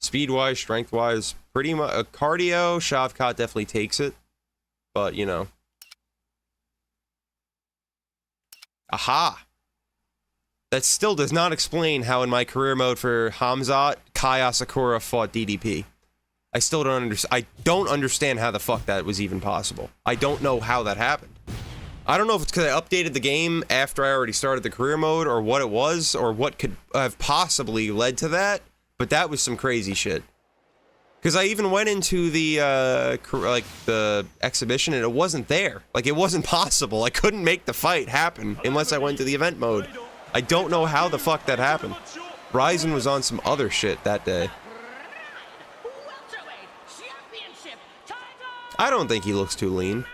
Speed-wise, strength-wise, pretty much. Cardio, Shavkat definitely takes it. But, you know. Aha! That still does not explain how in my career mode for Hamzat, Kai Asakura fought DDP. I still don't understand. I don't understand how the fuck that was even possible. I don't know how that happened. I don't know if it's because I updated the game after I already started the career mode, or what it was, or what could have possibly led to that, but that was some crazy shit. Because I even went into the, the exhibition, and it wasn't there. Like, it wasn't possible. I couldn't make the fight happen unless I went to the event mode. I don't know how the fuck that happened. Ryzen was on some other shit that day. I don't think he looks too lean.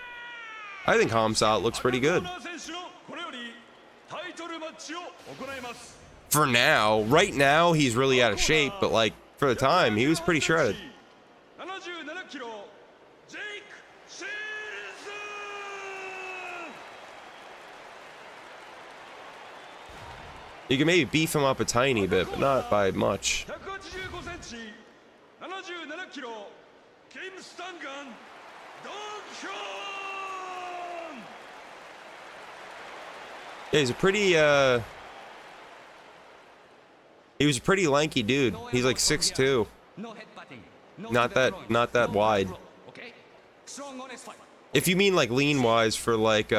I think Hamzat looks pretty good. For now, right now, he's really out of shape, but like, for the time, he was pretty shredded. You can maybe beef him up a tiny bit, but not by much. Yeah, he's a pretty, he was a pretty lanky dude. He's like 6'2". Not that wide. If you mean like lean-wise for like,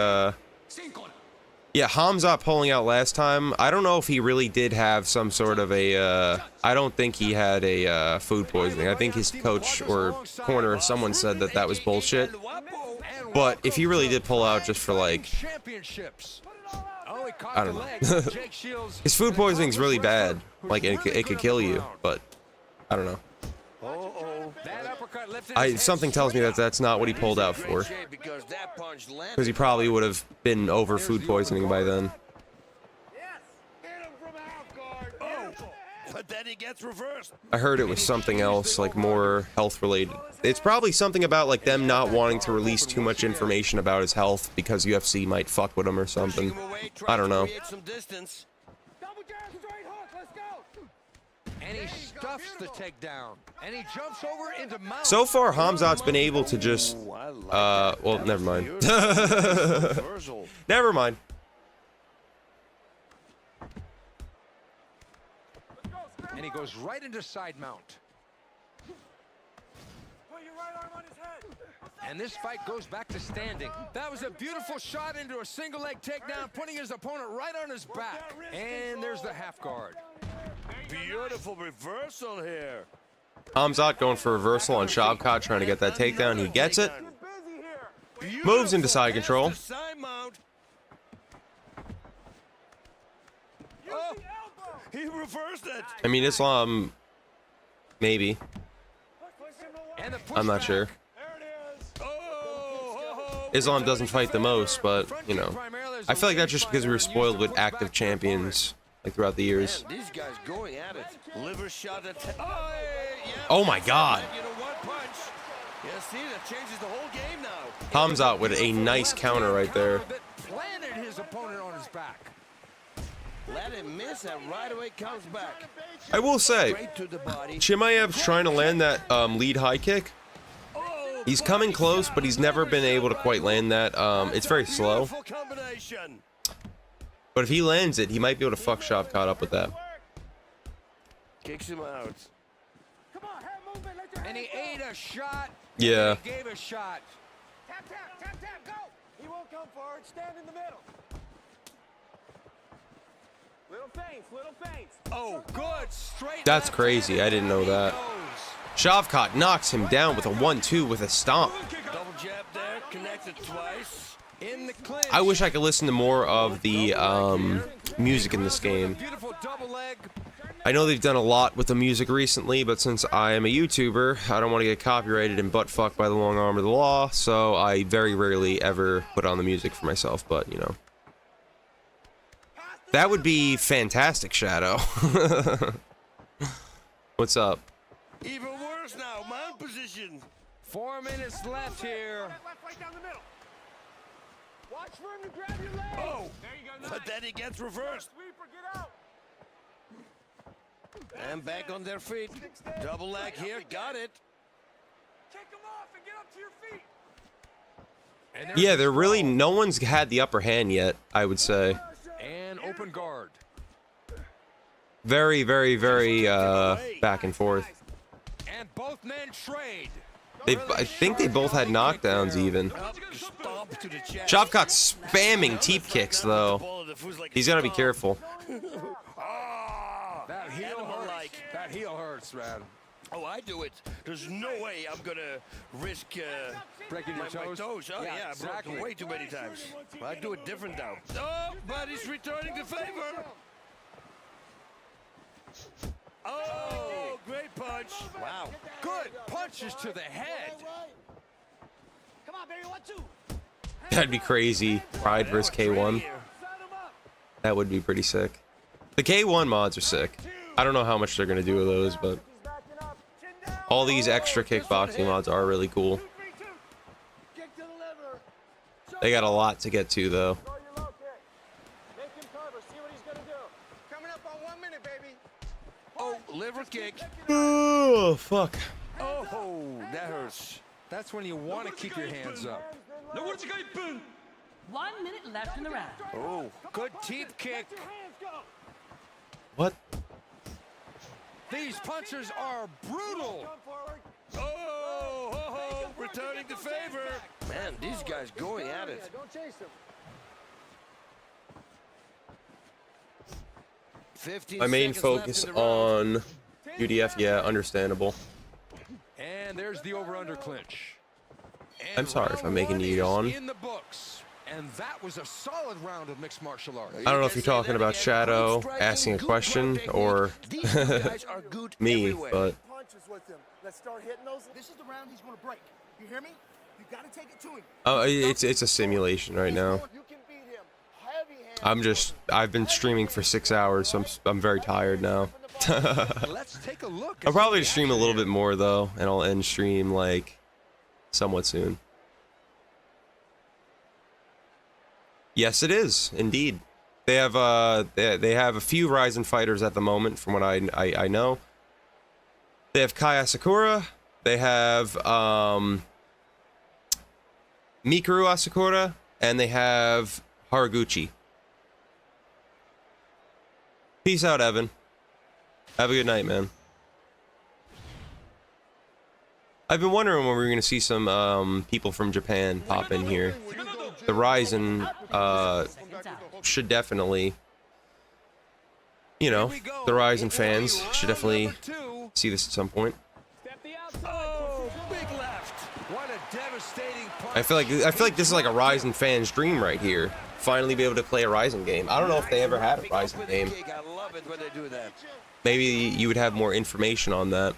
yeah, Hamzat pulling out last time, I don't know if he really did have some sort of a, I don't think he had a food poisoning. I think his coach or corner or someone said that that was bullshit. But if he really did pull out just for like, I don't know. His food poisoning is really bad. Like, it could kill you, but I don't know. Something tells me that that's not what he pulled out for. Because he probably would have been over food poisoning by then. But then he gets reversed. I heard it was something else, like more health related. It's probably something about like them not wanting to release too much information about his health because UFC might fuck with him or something. I don't know. And he stuffs the takedown. And he jumps over into mount. So far, Hamzat's been able to just, well, never mind. Never mind. And he goes right into side mount. And this fight goes back to standing. That was a beautiful shot into a single leg takedown, putting his opponent right on his back. And there's the half guard. Beautiful reversal here. Hamzat going for reversal on Shavkat, trying to get that takedown. He gets it. Moves into side control. Oh, he reversed it. I mean, Islam, maybe. I'm not sure. Islam doesn't fight the most, but, you know. I feel like that's just because we were spoiled with active champions, like, throughout the years. Man, these guys going at it. Liver shot at Oh my god. You know, one punch. Yeah, see, that changes the whole game now. Hamzat with a nice counter right there. Planted his opponent on his back. Let him miss and right away comes back. I will say, Chimaev's trying to land that lead high kick. He's coming close, but he's never been able to quite land that. It's very slow. But if he lands it, he might be able to fuck Shavkat up with that. Kicks him out. And he ate a shot. Yeah. He gave a shot. Tap, tap, tap, tap, go. He won't come forward. Stand in the middle. Little feints, little feints. Oh, good. Straight. That's crazy. I didn't know that. Shavkat knocks him down with a 1-2 with a stomp. Double jab there, connected twice. In the clinch. I wish I could listen to more of the music in this game. Beautiful double leg. I know they've done a lot with the music recently, but since I am a YouTuber, I don't want to get copyrighted and butt fucked by the long arm of the law, so I very rarely ever put on the music for myself, but, you know. That would be fantastic, Shadow. What's up? Even worse now, mount position. 4 minutes left here. Right down the middle. Watch for him to grab your leg. Oh, but then he gets reversed. Sweeper, get out. And back on their feet. Double leg here. Got it. Kick him off and get up to your feet. Yeah, they're really, no one's had the upper hand yet, I would say. And open guard. Very, very, very back and forth. And both men trade. I think they both had knockdowns even. Shavkat spamming teep kicks though. He's gotta be careful. That heel hurts. That heel hurts, man. Oh, I do it. There's no way I'm gonna risk breaking your toes. Oh, yeah, exactly. I broke them way too many times. I do it different now. Oh, but he's returning the favor. Oh, great punch. Wow. Good punches to the head. Come on, baby, 1-2. That'd be crazy. Pride versus K1. That would be pretty sick. The K1 mods are sick. I don't know how much they're gonna do with those, but all these extra kickboxing mods are really cool. They got a lot to get to though. Oh, liver kick. Oh, fuck. Oh, that hurts. That's when you want to keep your hands up. 1 minute left in the round. Oh, good teep kick. What? These punches are brutal. Oh, returning the favor. Man, these guys going at it. Don't chase him. 15 My main seconds left focus in the round. on UDF, yeah, understandable. And there's the over-under clinch. I'm sorry if I'm making you yawn. In the books. And that was a solid round of mixed martial arts. I don't know if you're talking about Shadow asking a question or me, but Punches with him. Let's start hitting those. This is the round he's going to break. You hear me? You got to take it to him. it's a simulation right now. You can beat him. Heavy hand. I've been streaming for 6 hours, so I'm very tired now. Let's take a look. I'll probably stream a little bit more though, and I'll end stream like somewhat soon. Yes, it is indeed. They have they have a few Ryzen fighters at the moment, from what I know. They have Kai Asakura. They have Mikuru Asakura, and they have Haraguchi. Peace out, Evan. Have a good night, man. I've been wondering when we were going to see some people from Japan pop in here. The Ryzen should definitely, you know, the Ryzen fans should definitely see this at some point. Oh, big left. What a devastating punch. I feel like this is like a Ryzen fan's dream right here. Finally be able to play a Ryzen game. I don't know if they ever had a Ryzen game. I love it when they do that. Maybe you would have more information on that.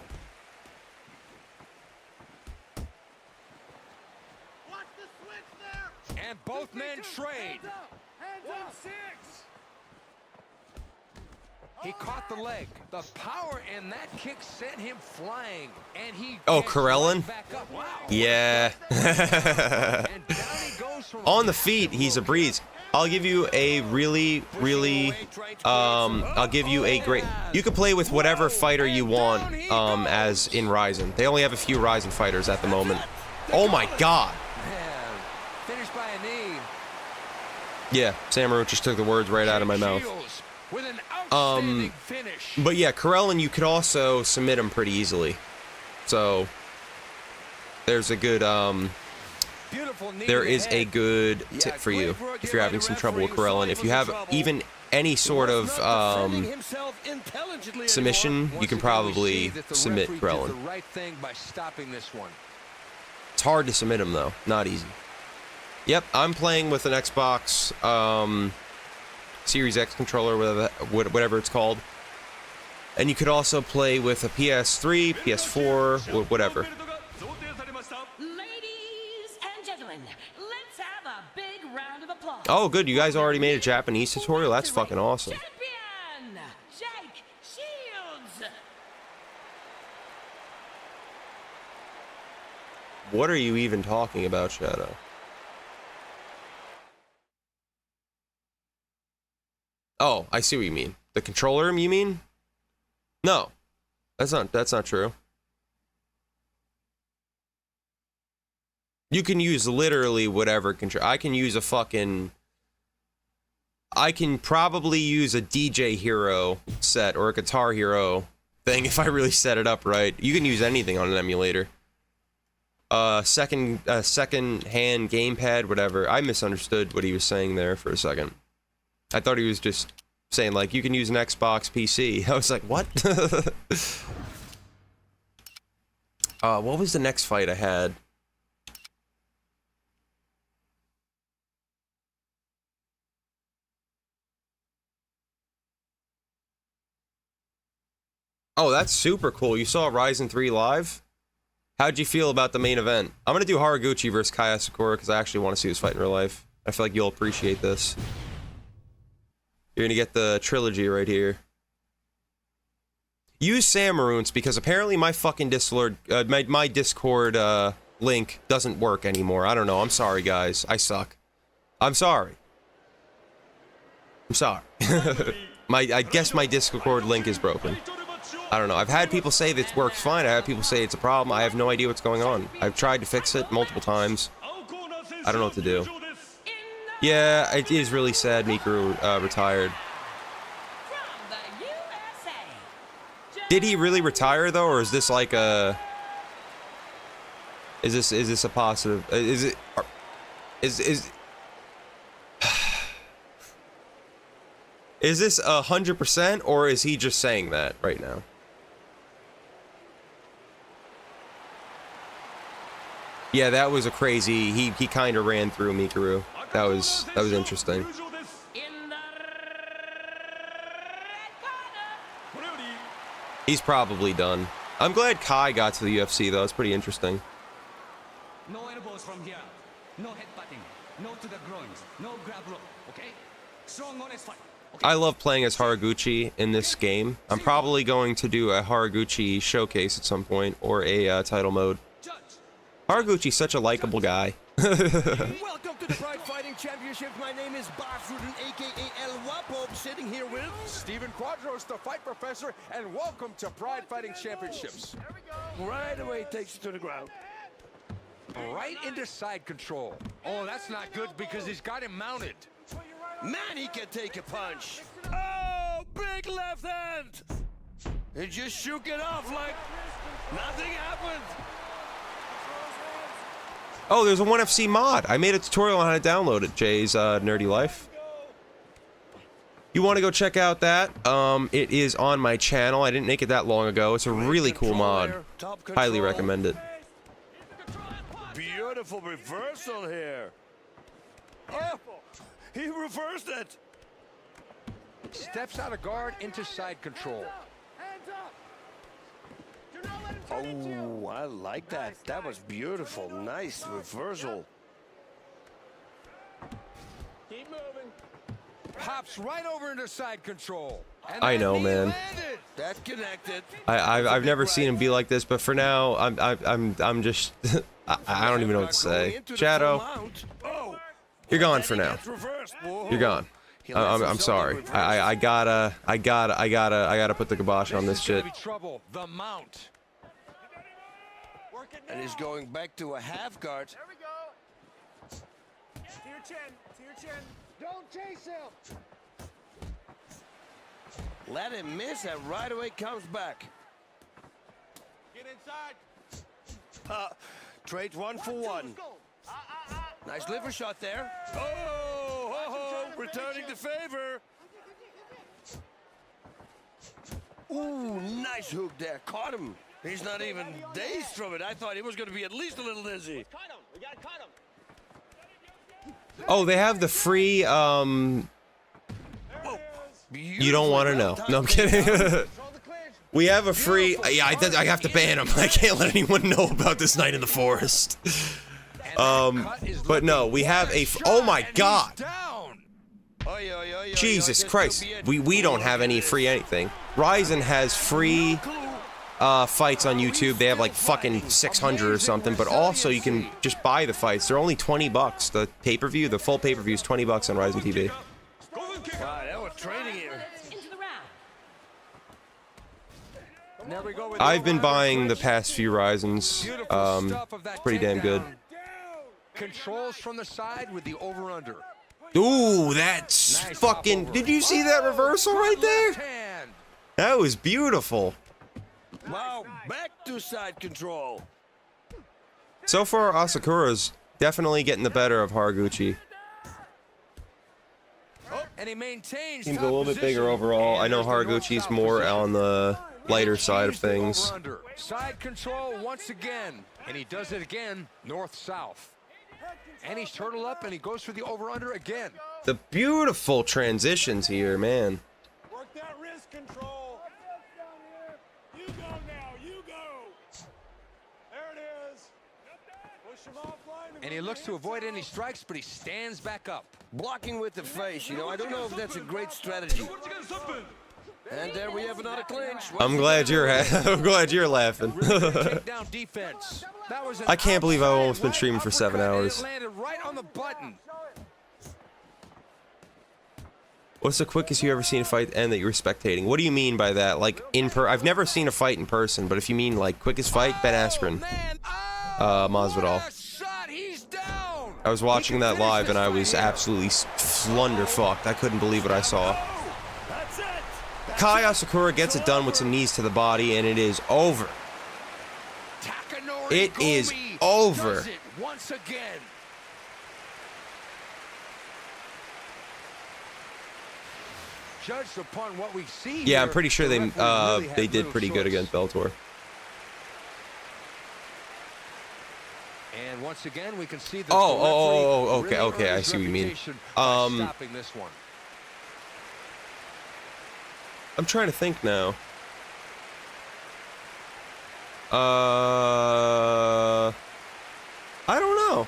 And both men trade. He caught the leg. The power in that kick sent him flying. And he Karelin? back up. Wow. Yeah. And down he goes from On the feet, he's a breeze. I'll give you a really, I'll give you a great, you can play with whatever fighter you want, as in Ryzen. They only have a few Ryzen fighters at the moment. Oh my god. Man, finished by a knee. Yeah, Samaru just took the words right out of my mouth. With an outstanding finish. But yeah, Karelin, you could also submit him pretty easily. So, there's a good, there is a good tip for you if you're having some trouble with Karelin. If you have even any sort of submission, you can probably submit Karelin. The right thing by stopping this one. It's hard to submit him though, not easy. Yep, I'm playing with an Xbox Series X controller, whatever it's called. And you could also play with a PS3, PS4, whatever. Ladies and gentlemen, let's have a big round of applause. Oh, good, you guys already made a Japanese tutorial? That's fucking awesome. Champion, Jake Shields. What are you even talking about, Shadow? Oh, I see what you mean. The controller, you mean? No, that's not true. You can use literally whatever control. I can use a fucking. I can probably use a DJ Hero set or a Guitar Hero thing if I really set it up right. You can use anything on an emulator. Second hand gamepad, whatever. I misunderstood what he was saying there for a second. I thought he was just saying like you can use an Xbox PC. I was like, what? What was the next fight I had? Oh, that's super cool. You saw Ryzen 3 live? How'd you feel about the main event? I'm gonna do Haraguchi versus Kaya Sakura because I actually want to see this fight in real life. I feel like you'll appreciate this. You're gonna get the trilogy right here. Use Samaroons because apparently my fucking Discord, my Discord link doesn't work anymore. I don't know. I'm sorry, guys. I suck. I'm sorry. I'm sorry. I guess my Discord link is broken. I don't know. I've had people say that it works fine. I have people say it's a problem. I have no idea what's going on. I've tried to fix it multiple times. I don't know what to do. Yeah, it is really sad Mikuru retired. Did he really retire though, or is this like a? Is this a positive? Is it? Is this 100%, or is he just saying that right now? Yeah, that was a crazy. He kind of ran through Mikuru. That was interesting. He's probably done. I'm glad Kai got to the UFC though. It's pretty interesting. No elbows from here. No headbutting. No to the groins. No grab rope. Okay? Strong, honest fight. Okay? I love playing as Haraguchi in this game. I'm probably going to do a Haraguchi showcase at some point or a title mode. Haraguchi's such a likable guy. Welcome to the Pride Fighting Championship. My name is Bas Rudin, aka El Guapo, sitting here with Steven Quadros, the fight professor, and welcome to Pride Fighting Championships. right away takes you to the ground. Right into side control. Oh, that's not good because he's got him mounted. Man, he can take a punch. Oh, big left hand. He just shook it off like nothing happened. Oh, there's a 1FC mod. I made a tutorial on how to download it, Jay's Nerdy Life. You want to go check out that? It is on my channel. I didn't make it that long ago. It's a really cool mod. Highly recommend it. Beautiful reversal here. Oh, he reversed it. Steps out of guard into side control. Oh, I like that. That was beautiful. Nice reversal. Keep moving. Pops right over into side control. And I know, man. That connected. I've never seen him be like this, but for now, I'm just I don't even know what to say. Shadow, you're gone for now. You're gone. I'm sorry. I gotta put the kibosh on this shit. Trouble. The mount. And he's going back to a half guard. There we go. To your chin. To your chin. Don't chase him. Let him miss and right away comes back. Get inside. Trade 1 for 1. Nice liver shot there. Oh, returning the favor. Ooh, nice hook there. Caught him. He's not even dazed from it. I thought he was going to be at least a little dizzy. We gotta cut him. Oh, they have the free, you don't want to know. No, I'm kidding. We have a free, yeah, I have to ban him. I can't let anyone know about this night in the forest. But no, we have a, oh my god. Jesus Christ, we don't have any free anything. Ryzen has free fights on YouTube. They have like fucking 600 or something, but also you can just buy the fights. They're only $20. The pay-per-view, the full pay-per-view is $20 on Ryzen TV. Wow, that was trading here. There we go with I've been the buying the switch. past few Ryzens. Beautiful stuff of that Pretty damn good. takedown. Controls from the side with the over-under. Ooh, that's Nice fucking... hop over. Did you see that reversal right there? Left hand. That was beautiful. Wow, back to side control. So far, Asakura's definitely getting the better of Haraguchi. And he maintains Seems a top little bit bigger position. overall. And I know there's the Haraguchi's north-south more position. on the lighter side of Changed the things. over-under. Side control once again. And he does it again, north-south. And he's turtled up and he goes for the over-under again. The beautiful transitions here, man. Work that wrist control. You go now. You go. There it is. Push him offline. And he looks to avoid any strikes, but he stands back up. Blocking with the face, you know, I don't know if that's a great strategy. And there we have another clinch. I'm glad you're I'm glad you're laughing. Takedown defense. That was an I can't believe I've almost been outside streaming for 7 uppercut, and hours. It landed right on the button. What's the quickest you ever seen a fight end that you were spectating? What do you mean by that? Like I've never seen a fight in person, but if you mean like quickest fight, Ben Askren, Masvidal. I was watching that live and I was absolutely flunderfucked. I couldn't believe what I saw. Kai Asakura gets it done with some knees to the body, and it is over. It is over. Does it once again. Judged upon what we see. Yeah, I'm here, pretty sure the they referee really had they did little pretty good choice. against Bellator. And once again, we can see that okay, I see what you mean. Stopping this one. I'm trying to think now. I don't know.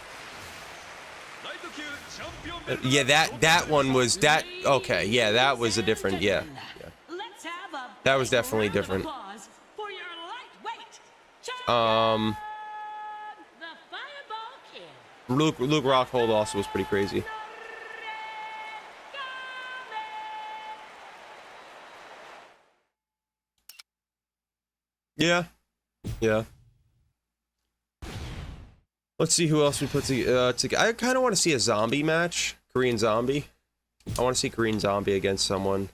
Yeah, that one was that. Okay, yeah, that was a different. Yeah, Let's have a that was definitely different. applause for your lightweight Um, the Fireball Kid. Luke Rockhold also was pretty crazy. Yeah. Let's see who else we put together. I kind of want to see a zombie match. Korean Zombie. I want to see Korean Zombie against someone.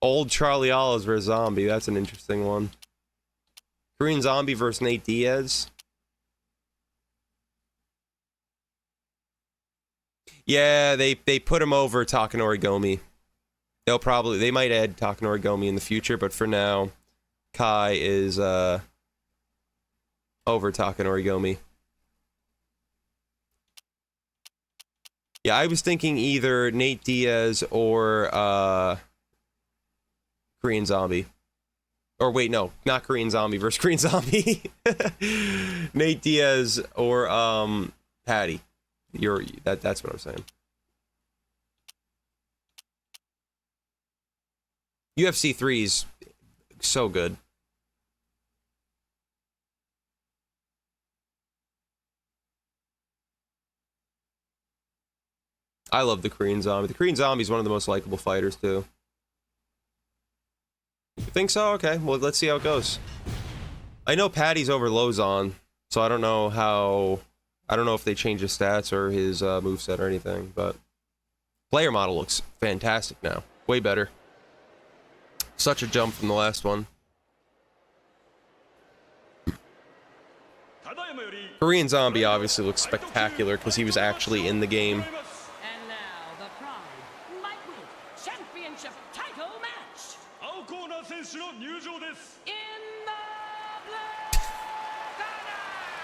Old Charlie Olives versus Zombie. That's an interesting one. Korean Zombie versus Nate Diaz. Yeah, they put him over Takanori Gomi. They might add Takanori Gomi in the future, but for now, Kai is over Takanori Gomi. Yeah, I was thinking either Nate Diaz or Korean Zombie. Or wait, no, not Korean Zombie versus Korean Zombie. Nate Diaz or Patty. That's what I'm saying. UFC 3's so good. I love the Korean Zombie. The Korean Zombie is one of the most likable fighters too. You think so? Okay, well let's see how it goes. I know Patty's over Lozon, so I don't know if they change his stats or his moveset or anything, but player model looks fantastic now. Way better. Such a jump from the last one. Korean Zombie obviously looks spectacular because he was actually in the game. And now the Pride Lightweight Championship title match. In the black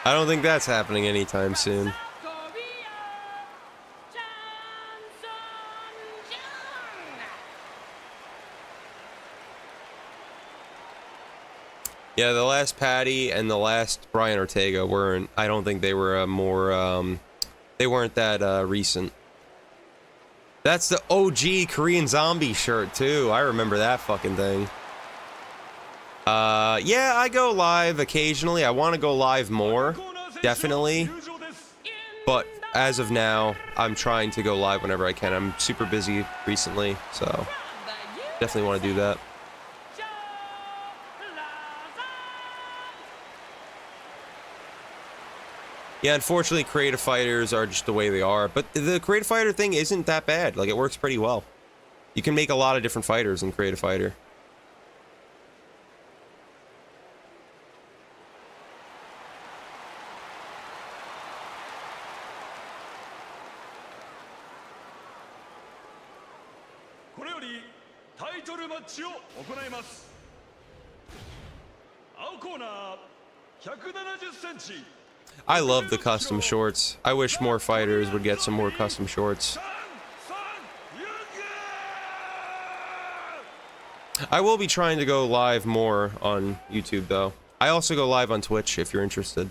I don't think that's happening anytime soon. Yeah, the last Patty and the last Brian Ortega weren't. I don't think they were they weren't that recent. That's the OG Korean Zombie shirt too. I remember that fucking thing. Yeah, I go live occasionally. I want to go live more, definitely. But as of now, I'm trying to go live whenever I can. I'm super busy recently, so definitely want to do that. Yeah, unfortunately, creative fighters are just the way they are. But the creative fighter thing isn't that bad. Like, it works pretty well. You can make a lot of different fighters in creative fighter. I love the custom shorts. I wish more fighters would get some more custom shorts. I will be trying to go live more on YouTube, though. I also go live on Twitch if you're interested.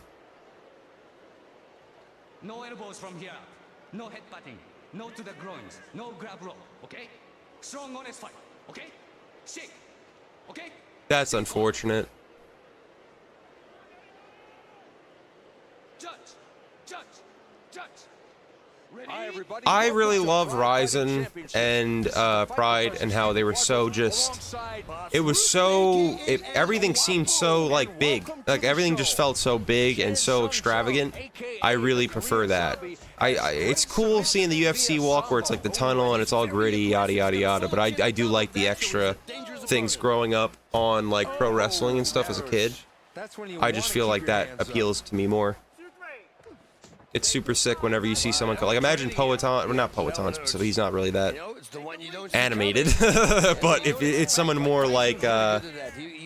No elbows from here. No headbutting. No to the groins. No grab roll. Okay? Strong, honest fight. Okay? Shake. Okay? That's unfortunate. I really love Ryzen and Pride and how they were so just, it was so, everything seemed so like big, like everything just felt so big and so extravagant. I really prefer that. It's cool seeing the UFC walk where it's like the tunnel and it's all gritty, yada yada yada, but I do like the extra things growing up on like pro wrestling and stuff as a kid. I just feel like that appeals to me more. It's super sick whenever you see someone, like, imagine Poetan, well, not Poetan specifically, he's not really that animated, but if it's someone more like, I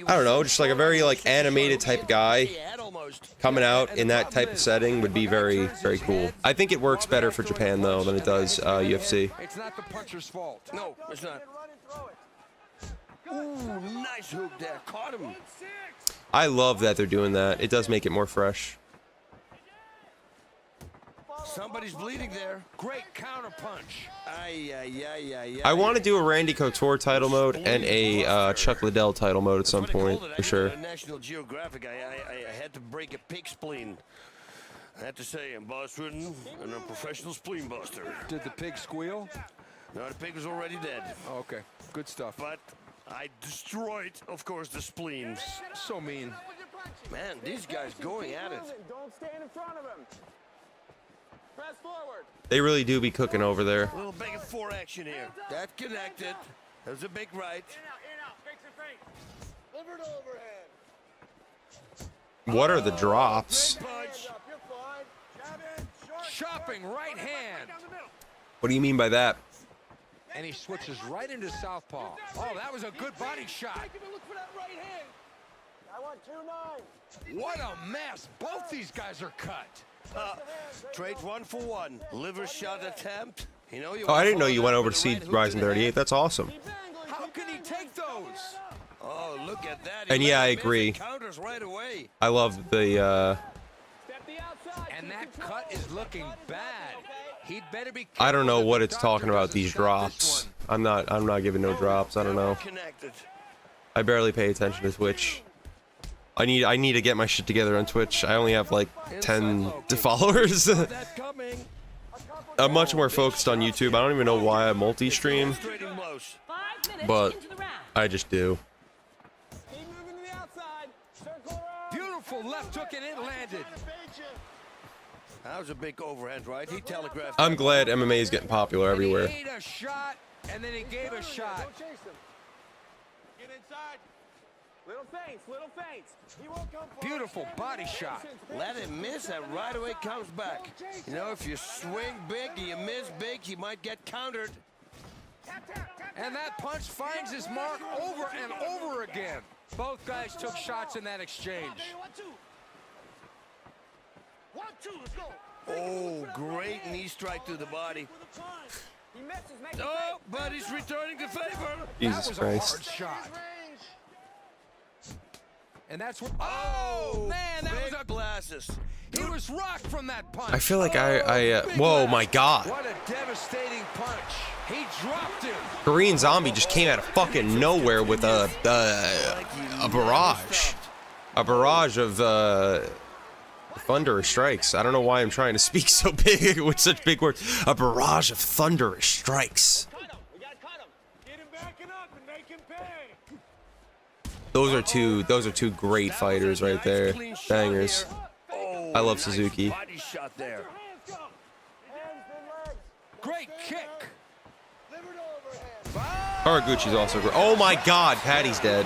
don't know, just like a very, like, animated type guy coming out in that type of setting would be very, very cool. I think it works better for Japan, though, than it does UFC. It's not the puncher's fault. No, it's not. Ooh, nice hook there. Caught him. I love that they're doing that. It does make it more fresh. Somebody's bleeding there. Great counter punch. I want to do a Randy Couture title mode and a Chuck Liddell title mode at some point, for sure. National Geographic, I had to break a pig spleen. I had to say, I'm boss ridden and I'm a professional spleen buster. Did the pig squeal? No, the pig was already dead. Oh, okay, good stuff. But I destroyed, of course, the spleen. So mean. Man, these guys going at it. Don't stand in front of him. Press forward. They really do be cooking over there. A little big four action here. That connected. That was a big right. Liver to overhead. What are the drops? Chopping right hand. What do you mean by that? And he switches right into southpaw. Oh, that was a good body shot. Look for that right hand. I want 2-9. What a mess. Both these guys are cut. Trade 1 for 1. Liver shot attempt. You know, Oh, I didn't know you went over to see Ryzen 38. That's awesome. How can he take those? Oh, look at that. And yeah, I agree. Counters right away. I love the, And that cut is looking bad. He'd better be careful. I don't know what it's talking about, these drops. I'm not giving no drops. I don't know. I barely pay attention to Twitch. I need to get my shit together on Twitch. I only have like 10 followers. I'm much more focused on YouTube. I don't even know why I multi-stream, but I just do. Beautiful left hook and it landed. That was a big overhand, right? He telegraphed. I'm glad MMA is getting popular everywhere. He made a shot and then he gave a shot. Don't chase him. Get inside. Little feints, little feints. He won't come for beautiful body shot. Let him miss and right away comes back. You know, if you swing big, you miss big, he might get countered. And that punch finds his mark over and over again. Both guys took shots in that exchange. 1, 2, let's go. Oh, great knee strike to the body. Oh, but he's returning the favor. Jesus Christ. A hard shot. And that's what. Oh man, that was a glasses. He was rocked from that punch. I feel like whoa, my God. What a devastating punch. He dropped him. Korean Zombie just came out of fucking nowhere with a barrage. A barrage of Thunderous strikes. I don't know why I'm trying to speak so big with such big words. A barrage of thunderous strikes. Those are two great fighters right there. Bangers. I love Suzuki. Body shot there. Great kick. Haraguchi's also great. Oh my God, Patty's dead.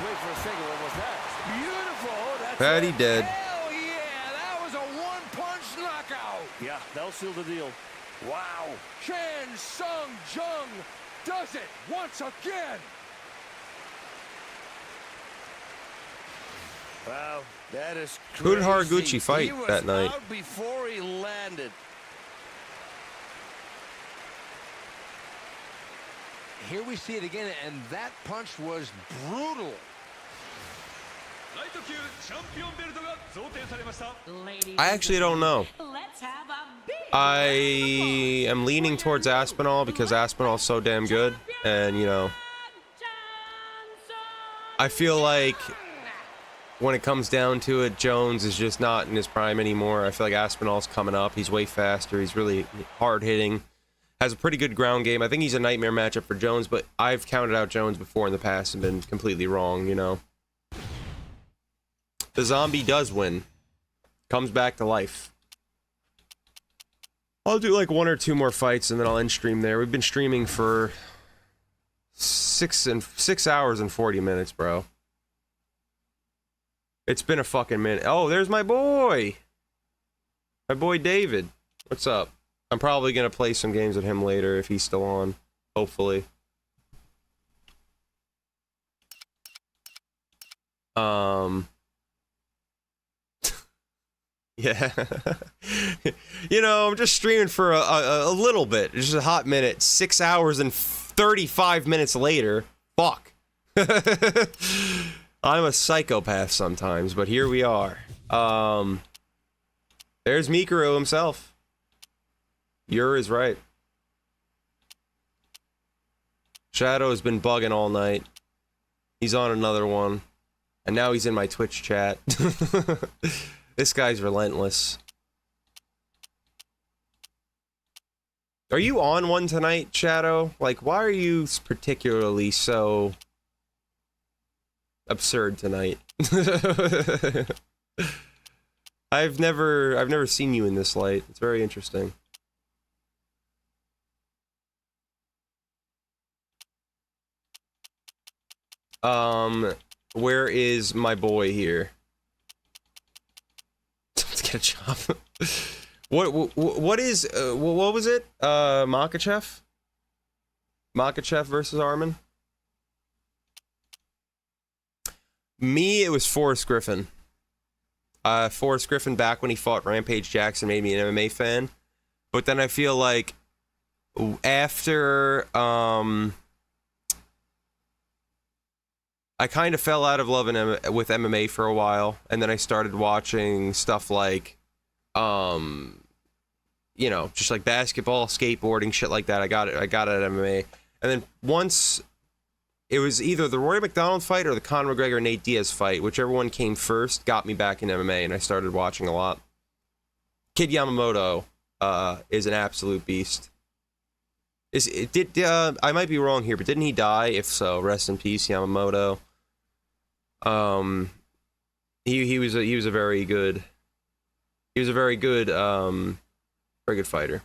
Patty dead. Hell yeah, that was a one-punch knockout. Yeah, that'll seal the deal. Wow. Chan Sung Jung does it once again. Wow, that is crazy. Who did Haraguchi fight that night? He was out before he landed. Here we see it again, and that punch was brutal. I actually don't know. Let's have a big I am leaning towards Aspinall because Aspinall's so damn good. And, you know, I feel like when it comes down to it, Jones is just not in his prime anymore. I feel like Aspinall's coming up. He's way faster. He's really hard-hitting. Has a pretty good ground game. I think he's a nightmare matchup for Jones, but I've counted out Jones before in the past and been completely wrong, you know. The zombie does win. Comes back to life. I'll do like 1 or 2 more fights and then I'll end stream there. We've been streaming for 6 hours and 40 minutes, bro. It's been a fucking minute. Oh, there's my boy. My boy David. What's up? I'm probably going to play some games with him later if he's still on. Hopefully. Yeah. You know, I'm just streaming for a little bit. Just a hot minute. 6 hours and 35 minutes later. Fuck. I'm a psychopath sometimes, but here we are. There's Mikuru himself. Ur is right. Shadow has been bugging all night. He's on another one. And now he's in my Twitch chat. This guy's relentless. Are you on one tonight, Shadow? Like, why are you particularly so absurd tonight? I've never seen you in this light. It's very interesting. Where is my boy here? Let's get a job. What is what was it? Makachev? Makachev versus Armin? Me, it was Forrest Griffin. Forrest Griffin back when he fought Rampage Jackson made me an MMA fan. But then I feel like after I kind of fell out of love with MMA for a while, and then I started watching stuff like, you know, just like basketball, skateboarding, shit like that. I got it at MMA, and then once it was either the Rory McDonald fight or the Conor McGregor Nate Diaz fight, whichever one came first, got me back in MMA, and I started watching a lot. Kid Yamamoto is an absolute beast. I might be wrong here, but didn't he die? If so, rest in peace, Yamamoto. He was a very good very good fighter.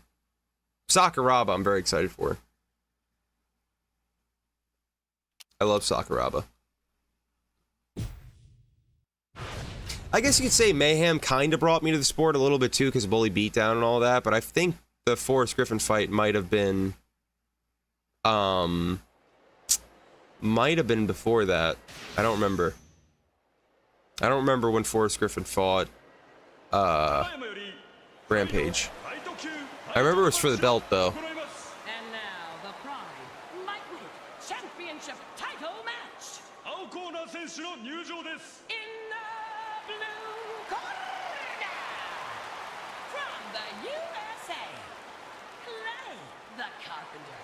Sakuraba, I'm very excited for. I love Sakuraba. I guess you could say Mayhem kind of brought me to the sport a little bit too, because of Bully Beatdown and all that, but I think the Forrest Griffin fight might have been before that. I don't remember. I don't remember when Forrest Griffin fought Rampage. I remember it was for the belt though. And now the Pride Lightweight Championship title match. In the blue corner, from the USA, Clay the Carpenter.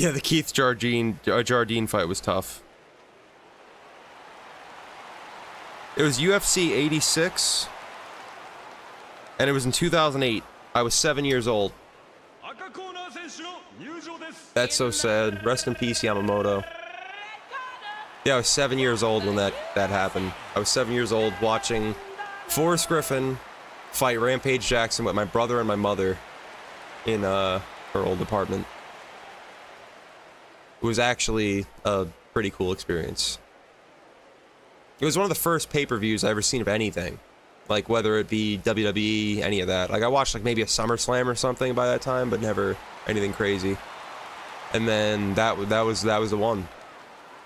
Yeah, the Keith Jardine fight was tough. It was UFC 86, and it was in 2008. I was 7 years old. That's so sad. Rest in peace, Yamamoto. Yeah, I was 7 years old when that happened. I was 7 years old watching Forrest Griffin fight Rampage Jackson with my brother and my mother in her old apartment. It was actually a pretty cool experience. It was one of the first pay-per-views I ever seen of anything. Like, whether it be WWE, any of that. Like, I watched, like, maybe a SummerSlam or something by that time, but never anything crazy. And then that was the one.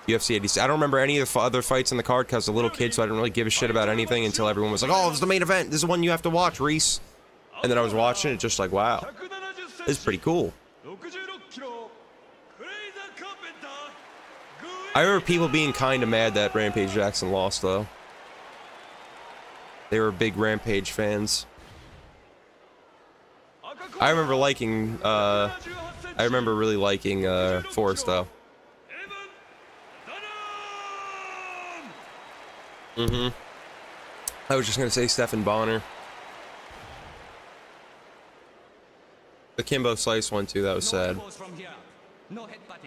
UFC 86. I don't remember any of the other fights in the card because I was a little kid, so I didn't really give a shit about anything until everyone was like, oh, this is the main event. This is the one you have to watch, Reese. And then I was watching it just like, wow. This is pretty cool. I remember people being kind of mad that Rampage Jackson lost, though. They were big Rampage fans. I remember liking, I remember really liking, Forrest, though. I was just gonna say Stephen Bonner. The Kimbo Slice one, too, that was sad.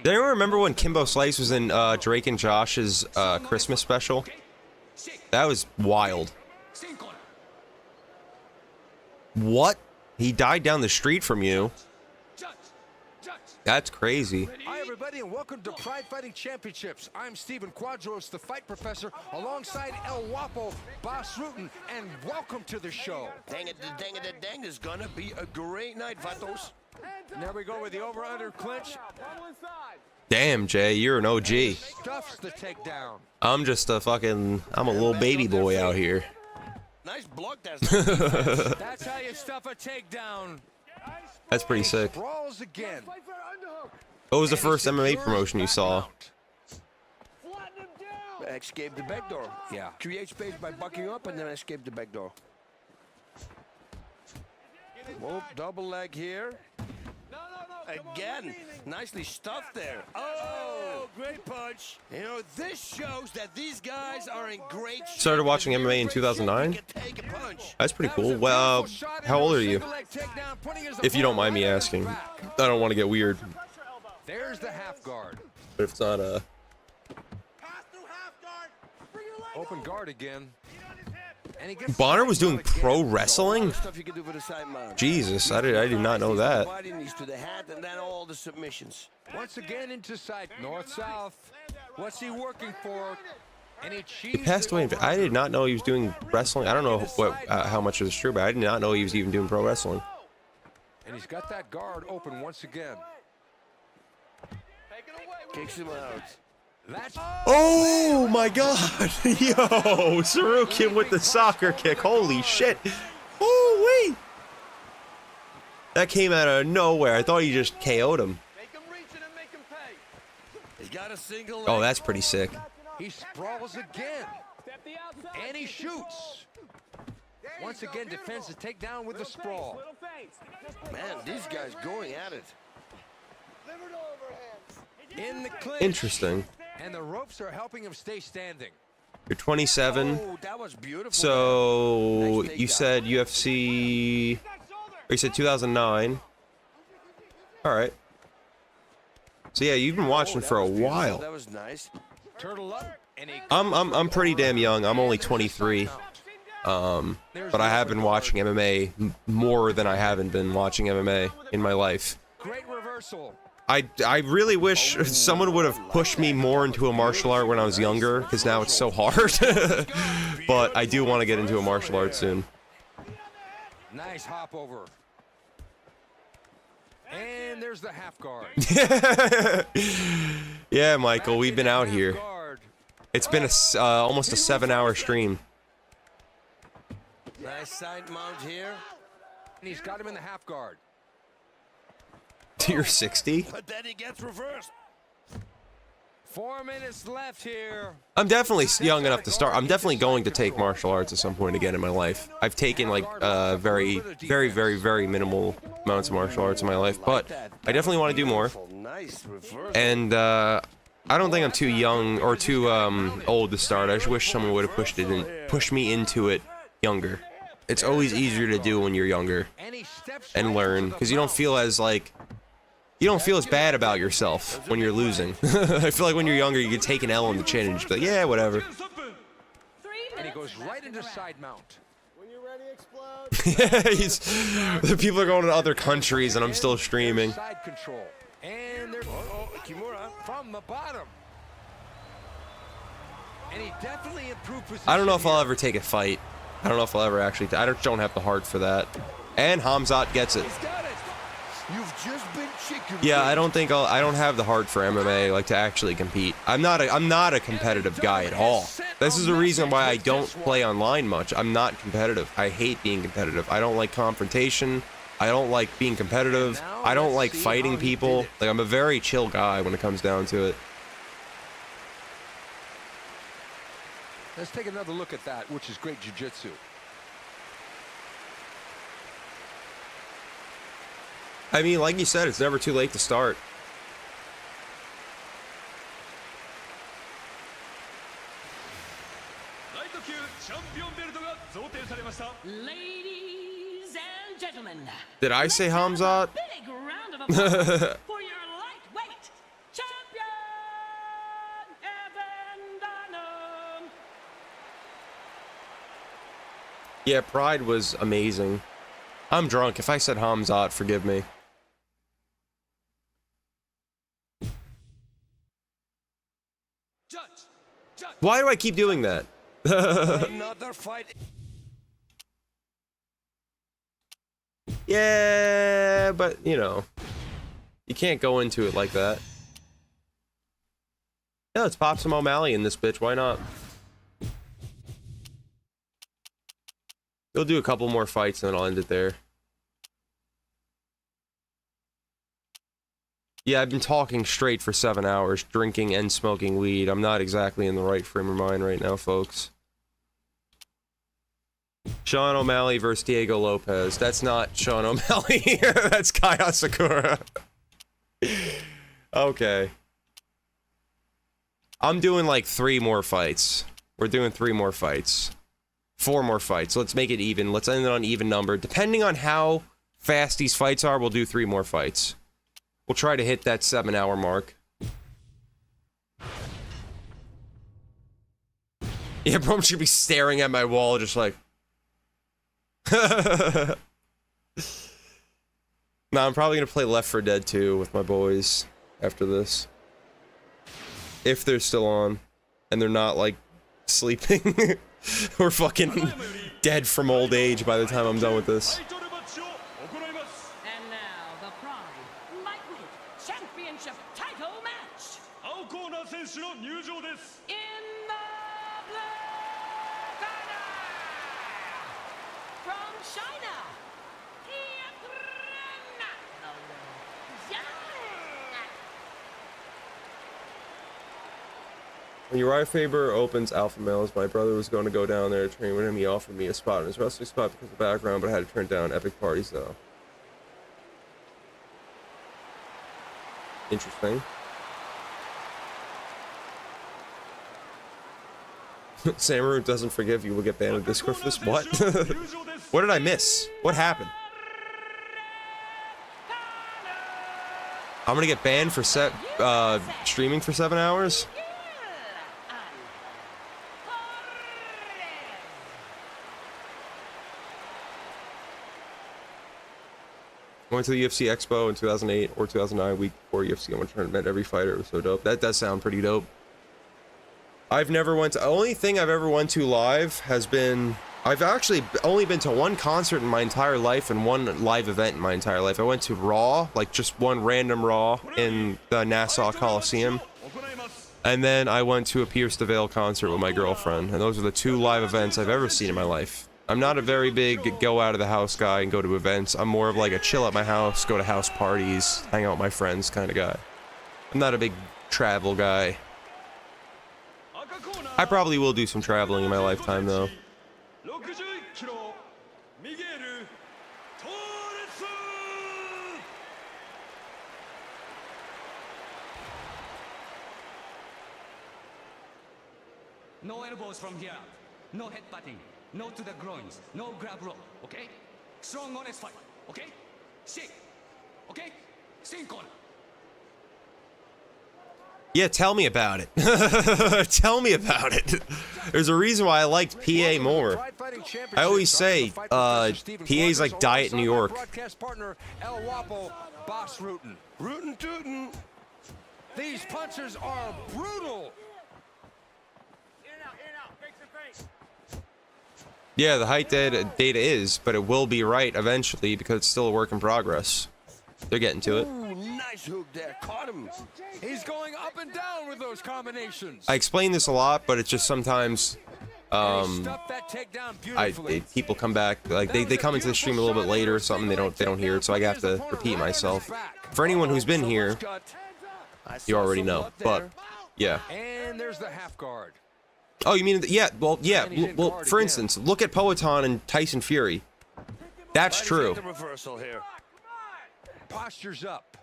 Did anyone remember when Kimbo Slice was in Drake and Josh's Christmas special? That was wild. What? He died down the street from you? That's crazy. Hi, everybody, and welcome to Pride Fighting Championships. I'm Steven Quadros, the fight professor, alongside El Guapo, Boss Rutan, and welcome to the show. Dang it, dang it, dang. It's gonna be a great night, Vatos. And there we go with the over-under clinch. Damn, Jay, you're an OG. Stuffs the takedown. I'm just a fucking... I'm a little baby boy out here. Nice block, That's how you stuff a takedown. That's pretty sick. Sprawls again. What was the first MMA promotion you saw? Escape the back door. Yeah. Create space by bucking up and then escape the back door. Whoop, double leg here. Again, nicely stuffed there. Oh, great punch. You know, this shows that these guys are in great shape. Started watching MMA in 2009? That's pretty cool. Well, how old are you? If you don't mind me asking. I don't want to get weird. There's the half guard. But if it's not Open guard again. And he gets Bonner was doing pro wrestling? Jesus, I did not know that. To the hat and then all the submissions. Once again into side north-south. What's he working for? And He passed away. I did not know he was doing wrestling. I don't know what how much is true, but I did not know he was even doing pro wrestling. And he's got that guard open once again. Kicks him out. Oh my god! Yo, Sarukin with the soccer kick. Holy shit. Holy! That came out of nowhere. I thought he just KO'd him. Oh, that's pretty sick. He sprawls again. And he shoots. Once again, defends the takedown with the sprawl. Man, these guys going at it. In the clinch. Interesting. And the ropes are helping him stay standing. You're 27. Oh, that was beautiful. So you said UFC, or you said 2009. All right. So yeah, you've been watching for a while. That was nice. Turtle up, and I'm pretty damn young. I'm only 23. But I have been watching MMA more than I haven't been watching MMA in my life. Great reversal. I really wish someone would have pushed me more into a martial art when I was younger, because now it's so hard. But I do want to get into a martial art soon. Nice hop over. And there's the half guard. Yeah, Michael, we've been out here. It's been almost a 7-hour stream. Nice side mount here. And he's got him in the half guard. You're 60? But then he gets reversed. 4 minutes left here. I'm definitely young enough to start. I'm definitely going to take martial arts at some point again in my life. I've taken like very, very, very, very minimal amounts of martial arts in my life, but I definitely want to do more. And I don't think I'm too young or too old to start. I just wish someone would have pushed me into it younger. It's always easier to do when you're younger and learn, because you don't feel as like, you don't feel as bad about yourself when you're losing. I feel like when you're younger, you can take an L on the chin and just be like, yeah, whatever. And he goes right into side mount. When you're ready, explode. The people are going to other countries and I'm still streaming. Side control. And there's Kimura from the bottom. And he definitely improved position. I don't know if I'll ever take a fight. I don't know if I'll ever actually. I don't have the heart for that. And Hamzat gets it. He's got it. You've just been chicken. Yeah, I don't have the heart for MMA, like to actually compete. I'm not a competitive guy at all. This is the reason why I don't play online much. I'm not competitive. I hate being competitive. I don't like confrontation. I don't like being competitive. I don't like fighting people. Like, I'm a very chill guy when it comes down to it. Let's take another look at that, which is great jiu-jitsu. I mean, like you said, it's never too late to start. Ladies and gentlemen. Did I say Hamzat? Big round of applause for your lightweight champion, Evan Dunham. Yeah, Pride was amazing. I'm drunk. If I said Hamzat, forgive me. Why do I keep doing that? Another fight. Yeah, but, you know, you can't go into it like that. Yeah, let's pop some O'Malley in this bitch. Why not? We'll do a couple more fights and then I'll end it there. Yeah, I've been talking straight for 7 hours, drinking and smoking weed. I'm not exactly in the right frame of mind right now, folks. Sean O'Malley versus Diego Lopez. That's not Sean O'Malley. That's Kaya Sakura. Okay. I'm doing like 3 more fights. We're doing 3 more fights. 4 more fights. Let's make it even. Let's end it on even number. Depending on how fast these fights are, we'll do 3 more fights. We'll try to hit that 7-hour mark. Yeah, bro, I'm just gonna be staring at my wall just like... Nah, I'm probably gonna play Left 4 Dead 2 with my boys after this. If they're still on. And they're not, like, sleeping. Or fucking dead from old age by the time I'm done with this. And now the Pride Lightweight Championship title match. In the blue corner, from China, When Uriah Faber opens Alpha Males, my brother was going to go down there to train with him. He offered me a spot in his wrestling spot because of the background, but I had to turn down. Epic parties, though. Interesting. Samaru doesn't forgive you. Will get banned in Discord for this. What? What did I miss? What happened? I'm gonna get banned for streaming for 7 hours? I went to the UFC Expo in 2008 or 2009, week before UFC. I went to met every fighter. It was so dope. That does sound pretty dope. I've never went to... Only thing I've ever went to live has been... I've actually only been to 1 concert in my entire life and 1 live event in my entire life. I went to Raw, like just 1 random Raw in the Nassau Coliseum. And then I went to a Pierce the Veil concert with my girlfriend. And those are the 2 live events I've ever seen in my life. I'm not a very big go out of the house guy and go to events. I'm more of like a chill at my house, go to house parties, hang out with my friends kind of guy. I'm not a big travel guy. I probably will do some traveling in my lifetime, though. No elbows from here. No headbutting. No to the groins. No grab rope. Okay? Strong, honest fight. Okay? Shake. Okay? Sink on. Yeah, tell me about it. Tell me about it. There's a reason why I liked PA more. I always say, PA's like Diet New York. Broadcast partner El Wapo, Boss Rootin'. Rootin' tootin'. These punches are brutal. Yeah, the height data is, but it will be right eventually because it's still a work in progress. They're getting to it. Ooh, nice hook there. Caught him. He's going up and down with those combinations. I explain this a lot, but it's just sometimes people come back, like they come into the stream a little bit later or something, they don't hear it, so I have to repeat myself. For anyone who's been here, you already know. But yeah. And there's the half guard. Oh, you mean yeah? Well, for instance, look at Poatan and Tyson Fury. That's true. The reversal here. Postures up.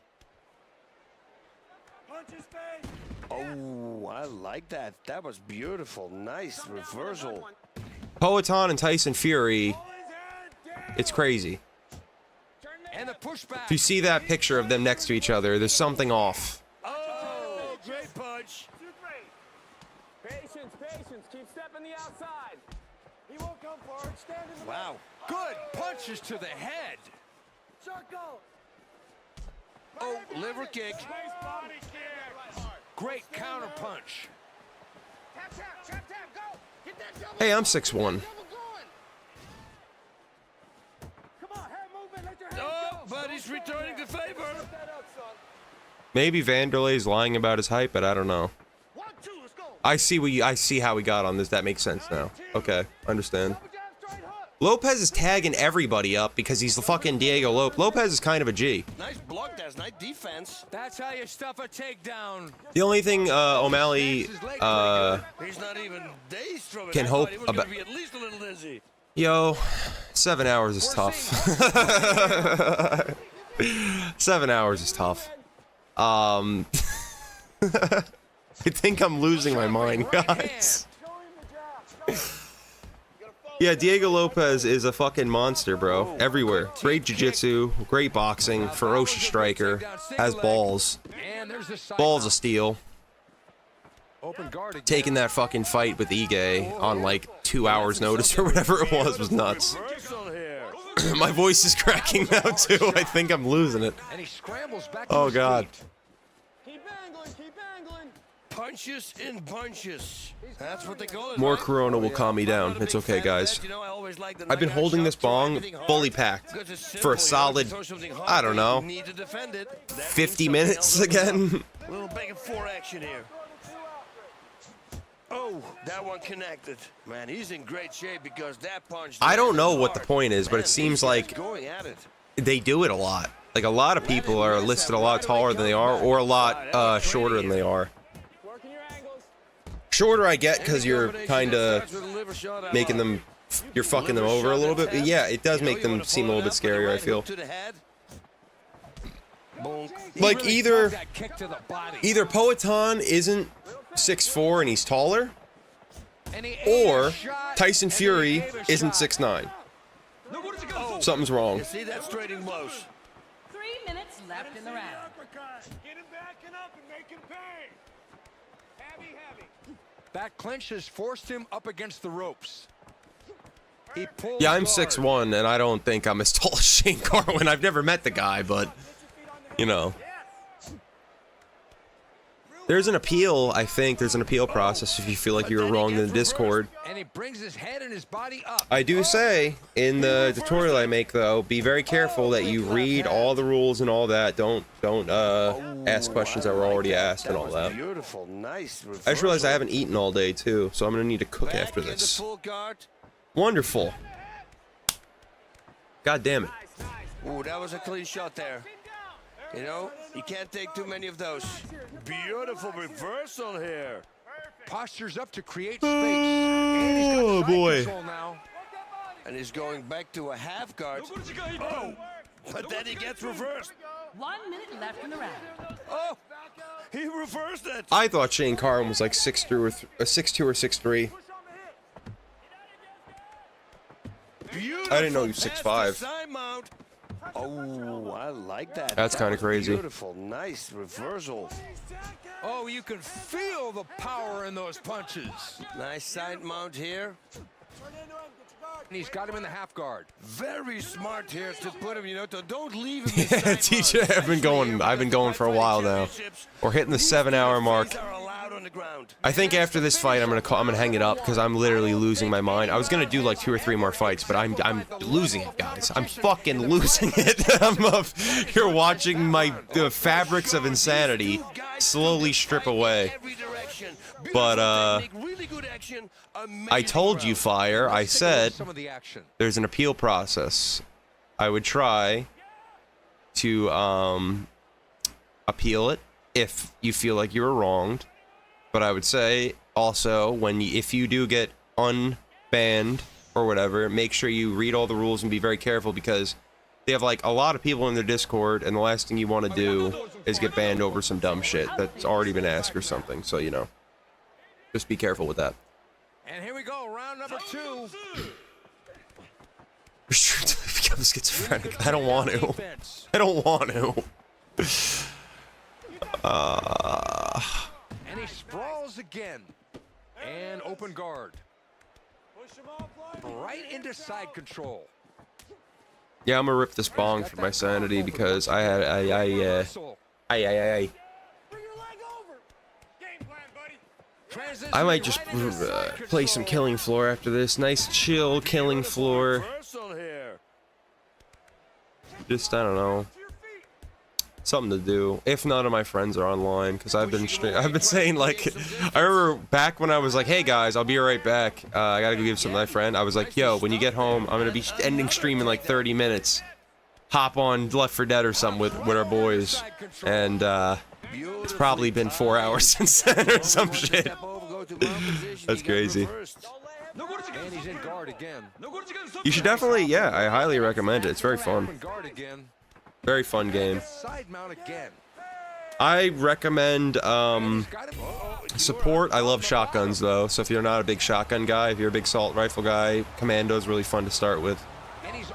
Oh, I like that. That was beautiful. Nice reversal. Poatan and Tyson Fury, it's crazy. And the pushback. If you see that picture of them next to each other, there's something off. Oh, great punch. Patience, patience. Keep stepping the outside. He won't come forward. Stand in the Wow. Good punches to the head. circle. Oh, liver kick. Nice body kick. Great counter punch. Tap, tap, tap, tap, go. Get that double. Hey, I'm 6'1". Come on, head movement. Let your hands Oh, go. but he's returning the favor. Set that up, son. Maybe Vanderlei's lying about his height, but I don't know. 1, 2, let's go. I see how we got on this. That makes sense now. Okay, understand. Lopez is tagging everybody up because he's the fucking Diego Lopez. Lopez is kind of a G. Nice block, that's nice defense. That's how you stuff a takedown. The only thing O'Malley He's not even dazed from it. can I hope thought he was about. gonna be at least a little dizzy. Yo, 7 hours is tough. 7 hours is tough. I think I'm losing my mind, guys. Yeah, Diego Lopez is a fucking monster, bro. Everywhere. Great jiu-jitsu, great boxing, ferocious striker, has balls. Balls of steel. Open guard again. Taking that fucking fight with Ige on like 2 hours notice or whatever it was nuts. My voice is cracking now too. I think I'm losing it. And he scrambles back. Oh god. Keep angling, keep angling. Punches in bunches. That's what they call it. More right? Corona will calm me down. It's okay, guys. I've been holding this bong fully packed for a solid, I don't know, 50 minutes again. A little back and forth action here. Oh, that one connected. Man, he's in great shape because that punch. I don't know what the point is, but it seems like going at it. they do it a lot. Like a lot of people are listed a lot taller than they are, or a lot shorter than they are. Shorter I get because you're kind of making them, you're fucking them over a little bit. But yeah, it does make them seem a little bit scarier, I feel. Like either Poatan isn't 6'4" and he's taller, or Tyson Fury isn't 6'9". Something's wrong. You see that straighting blows. 3 minutes left in the round. Get him backing up and make him pay. Heavy, heavy. That clinch has forced him up against the ropes. He pulls Yeah, I'm guard. 6'1", and I don't think I'm as tall as Shane Carwin. I've never met the guy, but, you know. There's an appeal, I think. There's an appeal process if you feel like you were wrong in the Discord. And he brings his head and his body up. I do say in the tutorial I make, though, be very careful that you read all the rules and all that. Don't ask questions that were already asked and all that. Beautiful, nice. I just realized I haven't eaten all day, too, so I'm going to need to cook after this. Wonderful. God damn it. Ooh, that was a clean shot there. You know, you can't take too many of those. Beautiful reversal here. postures up to create space. And he's got Oh, side boy. control now. And he's going back to a half guard. Oh, but then he ggets reversed. 1 minute left in the round. Oh, he reversed it. I thought Shane Carwin was like 6'2" or 6'3". I didn't know he was 6'5". Oh, I like that. That's kind of crazy. Beautiful, nice reversal. Oh, you can feel the power in those punches. Nice side mount here. And he's got him in the half guard. Very smart here to put him, you know, don't leave him in side TJ, I've been going for a while now. We're hitting the 7-hour mark. I think after this fight, I'm gonna hang it up because I'm literally losing my mind. I was gonna do like 2 or 3 more fights, but I'm losing it, guys. I'm fucking losing it. You're watching the fabrics of insanity slowly strip away. But I told you, Fire. I said there's an appeal process. I would try to appeal it if you feel like you were wronged. But I would say also if you do get unbanned or whatever, make sure you read all the rules and be very careful because they have like a lot of people in their Discord, and the last thing you want to do is get banned over some dumb shit that's already been asked or something. So you know, just be careful with that. And here we go, round number 2. Restrict to become schizophrenic. I don't want to. I don't want to. And he sprawls again. And open guard. Right into side control. Yeah, I'm gonna rip this bong for my sanity because I might just play some Killing Floor after this. Nice chill Killing Floor. Just, I don't know, something to do if none of my friends are online, because I've been saying, like, I remember back when I was like, hey guys, I'll be right back, I gotta go give something to my friend. I was like, yo, when you get home, I'm gonna be ending stream in like 30 minutes. Hop on Left 4 Dead or something with our boys. And it's probably been 4 hours since then or some shit. That's crazy. And he's in guard again. You should definitely, yeah, I highly recommend it. It's very fun. Very fun game. Side mount again. I recommend support. I love shotguns though, so if you're not a big shotgun guy, if you're a big assault rifle guy, Commando is really fun to start with.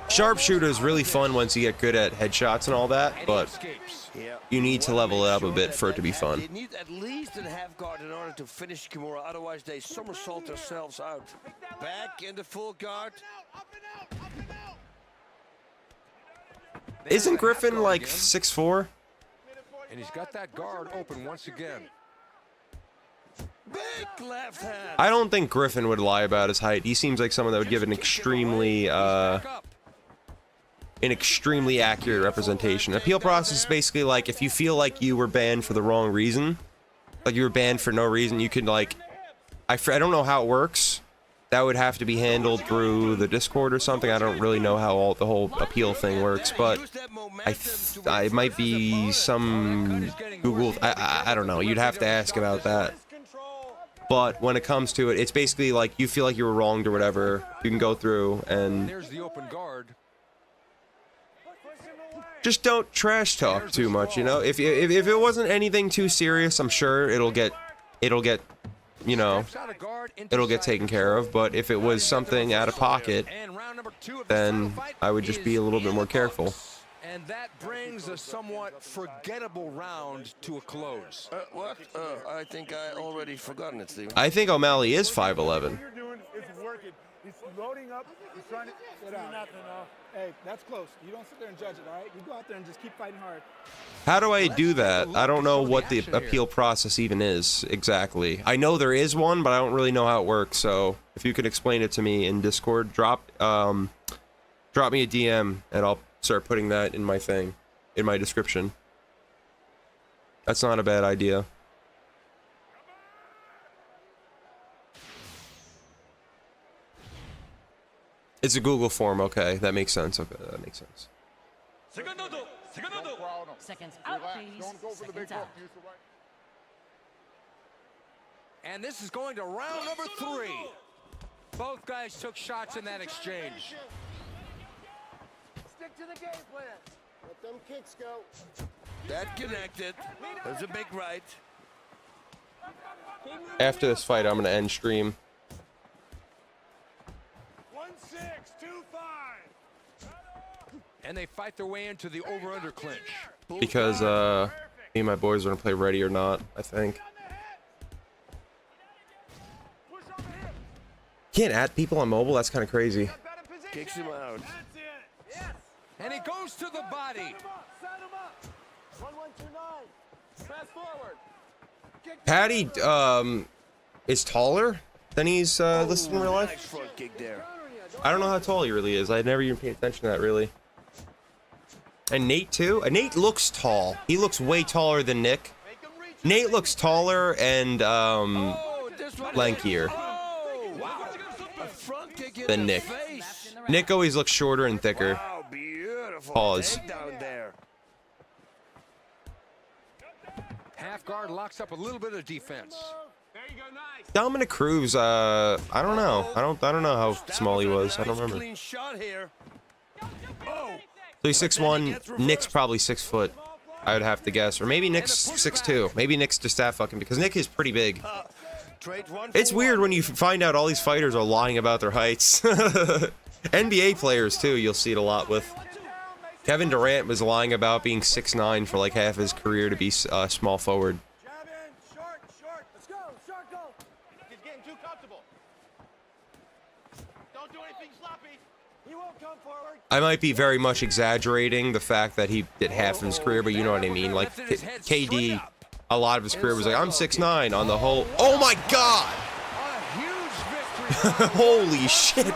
Sharpshooter is really fun once you get good at headshots and all that, but you need to level it up a bit for it to be fun. They need at least a half guard in order to finish Kimura, otherwise they somersault themselves out. Back in the full guard. Isn't Griffin like 6'4"? And he's got that guard open once again. Big left hand. I don't think Griffin would lie about his height. He seems like someone that would give an extremely accurate representation. Appeal process is basically like if you feel like you were banned for the wrong reason, like you were banned for no reason, you could like, I don't know how it works. That would have to be handled through the Discord or something. I don't really know how the whole appeal thing works, but I might be some Google. I don't know. You'd have to ask about that. But when it comes to it, it's basically like you feel like you were wronged or whatever. You can go through and There's the open guard. just don't trash talk too much. You know, if it wasn't anything too serious, I'm sure it'll get you know, it'll get taken care of. But if it was something out of pocket, then I would just be a little bit more careful. And that brings a somewhat forgettable round to a close. What? I think I already forgotten it, Steve. I think O'Malley is 5'11". You're doing is working. He's loading up. He's trying to sit out. Nothing, hey, that's close. You don't sit there and judge it, all right? You go out there and just keep fighting hard. How do I do that? I don't know what the appeal process even is exactly. I know there is one, but I don't really know how it works. So if you could explain it to me in Discord, drop me a DM and I'll start putting that in my thing, in my description. That's not a bad idea. It's a Google form, okay. That makes sense. Okay, that makes sense. Seconds out, please. Seconds out. And this is going to round number 3. Both guys took shots in that exchange. Stick to the game plan. Let them kicks go. That connected. There's a big right. After this fight, I'm gonna end stream. 1-6, 2-5. And they fight their way into the over-under clinch. Because me and my boys are gonna play Ready or Not, I think. Can't add people on mobile? That's kind of crazy. Kicks him out. And he goes to the body. Set him up. 1129. Pass forward. Patty is taller than he's listed in real life. Nice front kick there. I don't know how tall he really is. I never even paid attention to that, really. And Nate, too? Nate looks tall. He looks way taller than Nick. Nate looks taller and lankier than Nick. Nick always looks shorter and thicker. Wow, beautiful. Pause. Takedown there. Half guard locks up a little bit of defense. There you go, nice. Dominic Cruz, I don't know. I don't know how small he was. I don't remember. Clean shot here. Oh. So he's 6'1". Nick's probably 6 foot. I would have to guess, or maybe Nick's 6'2". Maybe Nick's just that fucking, because Nick is pretty big. It's weird when you find out all these fighters are lying about their heights. NBA players too, you'll see it a lot with. Kevin Durant was lying about being 6'9" for like half his career to be small forward. Jab in. Short. Let's go. Short, go. He's getting too comfortable. Don't do anything sloppy. He won't come forward. I might be very much exaggerating the fact that he did half of his career, but you know what I mean. Like KD, a lot of his career was like, I'm 6'9" on the whole. Oh my God! Holy shit!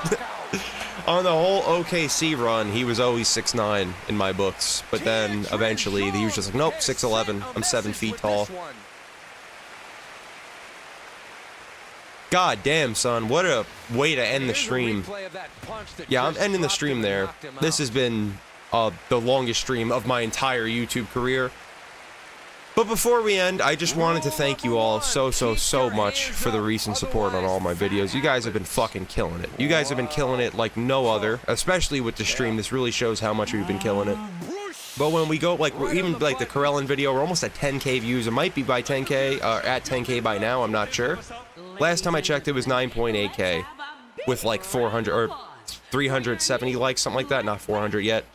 On the whole OKC run, he was always 6'9" in my books, but then eventually he was just like, nope, 6'11". I'm 7 feet tall. God damn, son, what a way to end the stream. Yeah, I'm ending the stream there. This has been the longest stream of my entire YouTube career. But before we end, I just wanted to thank you all so much for the recent support on all my videos. You guys have been fucking killing it. You guys have been killing it like no other, especially with the stream. This really shows how much we've been killing it. But when we go, like, even like the Karelin video, we're almost at 10K views. It might be by 10K, at 10K by now, I'm not sure. Last time I checked, it was 9.8K with like 400 or 370 likes, something like that. Not 400 yet.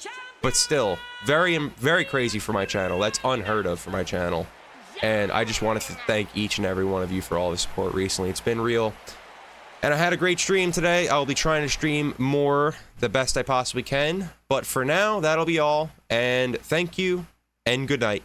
But still, very crazy for my channel. That's unheard of for my channel. And I just wanted to thank each and every one of you for all the support recently. It's been real. And I had a great stream today. I'll be trying to stream more the best I possibly can. But for now, that'll be all. And thank you, and good night.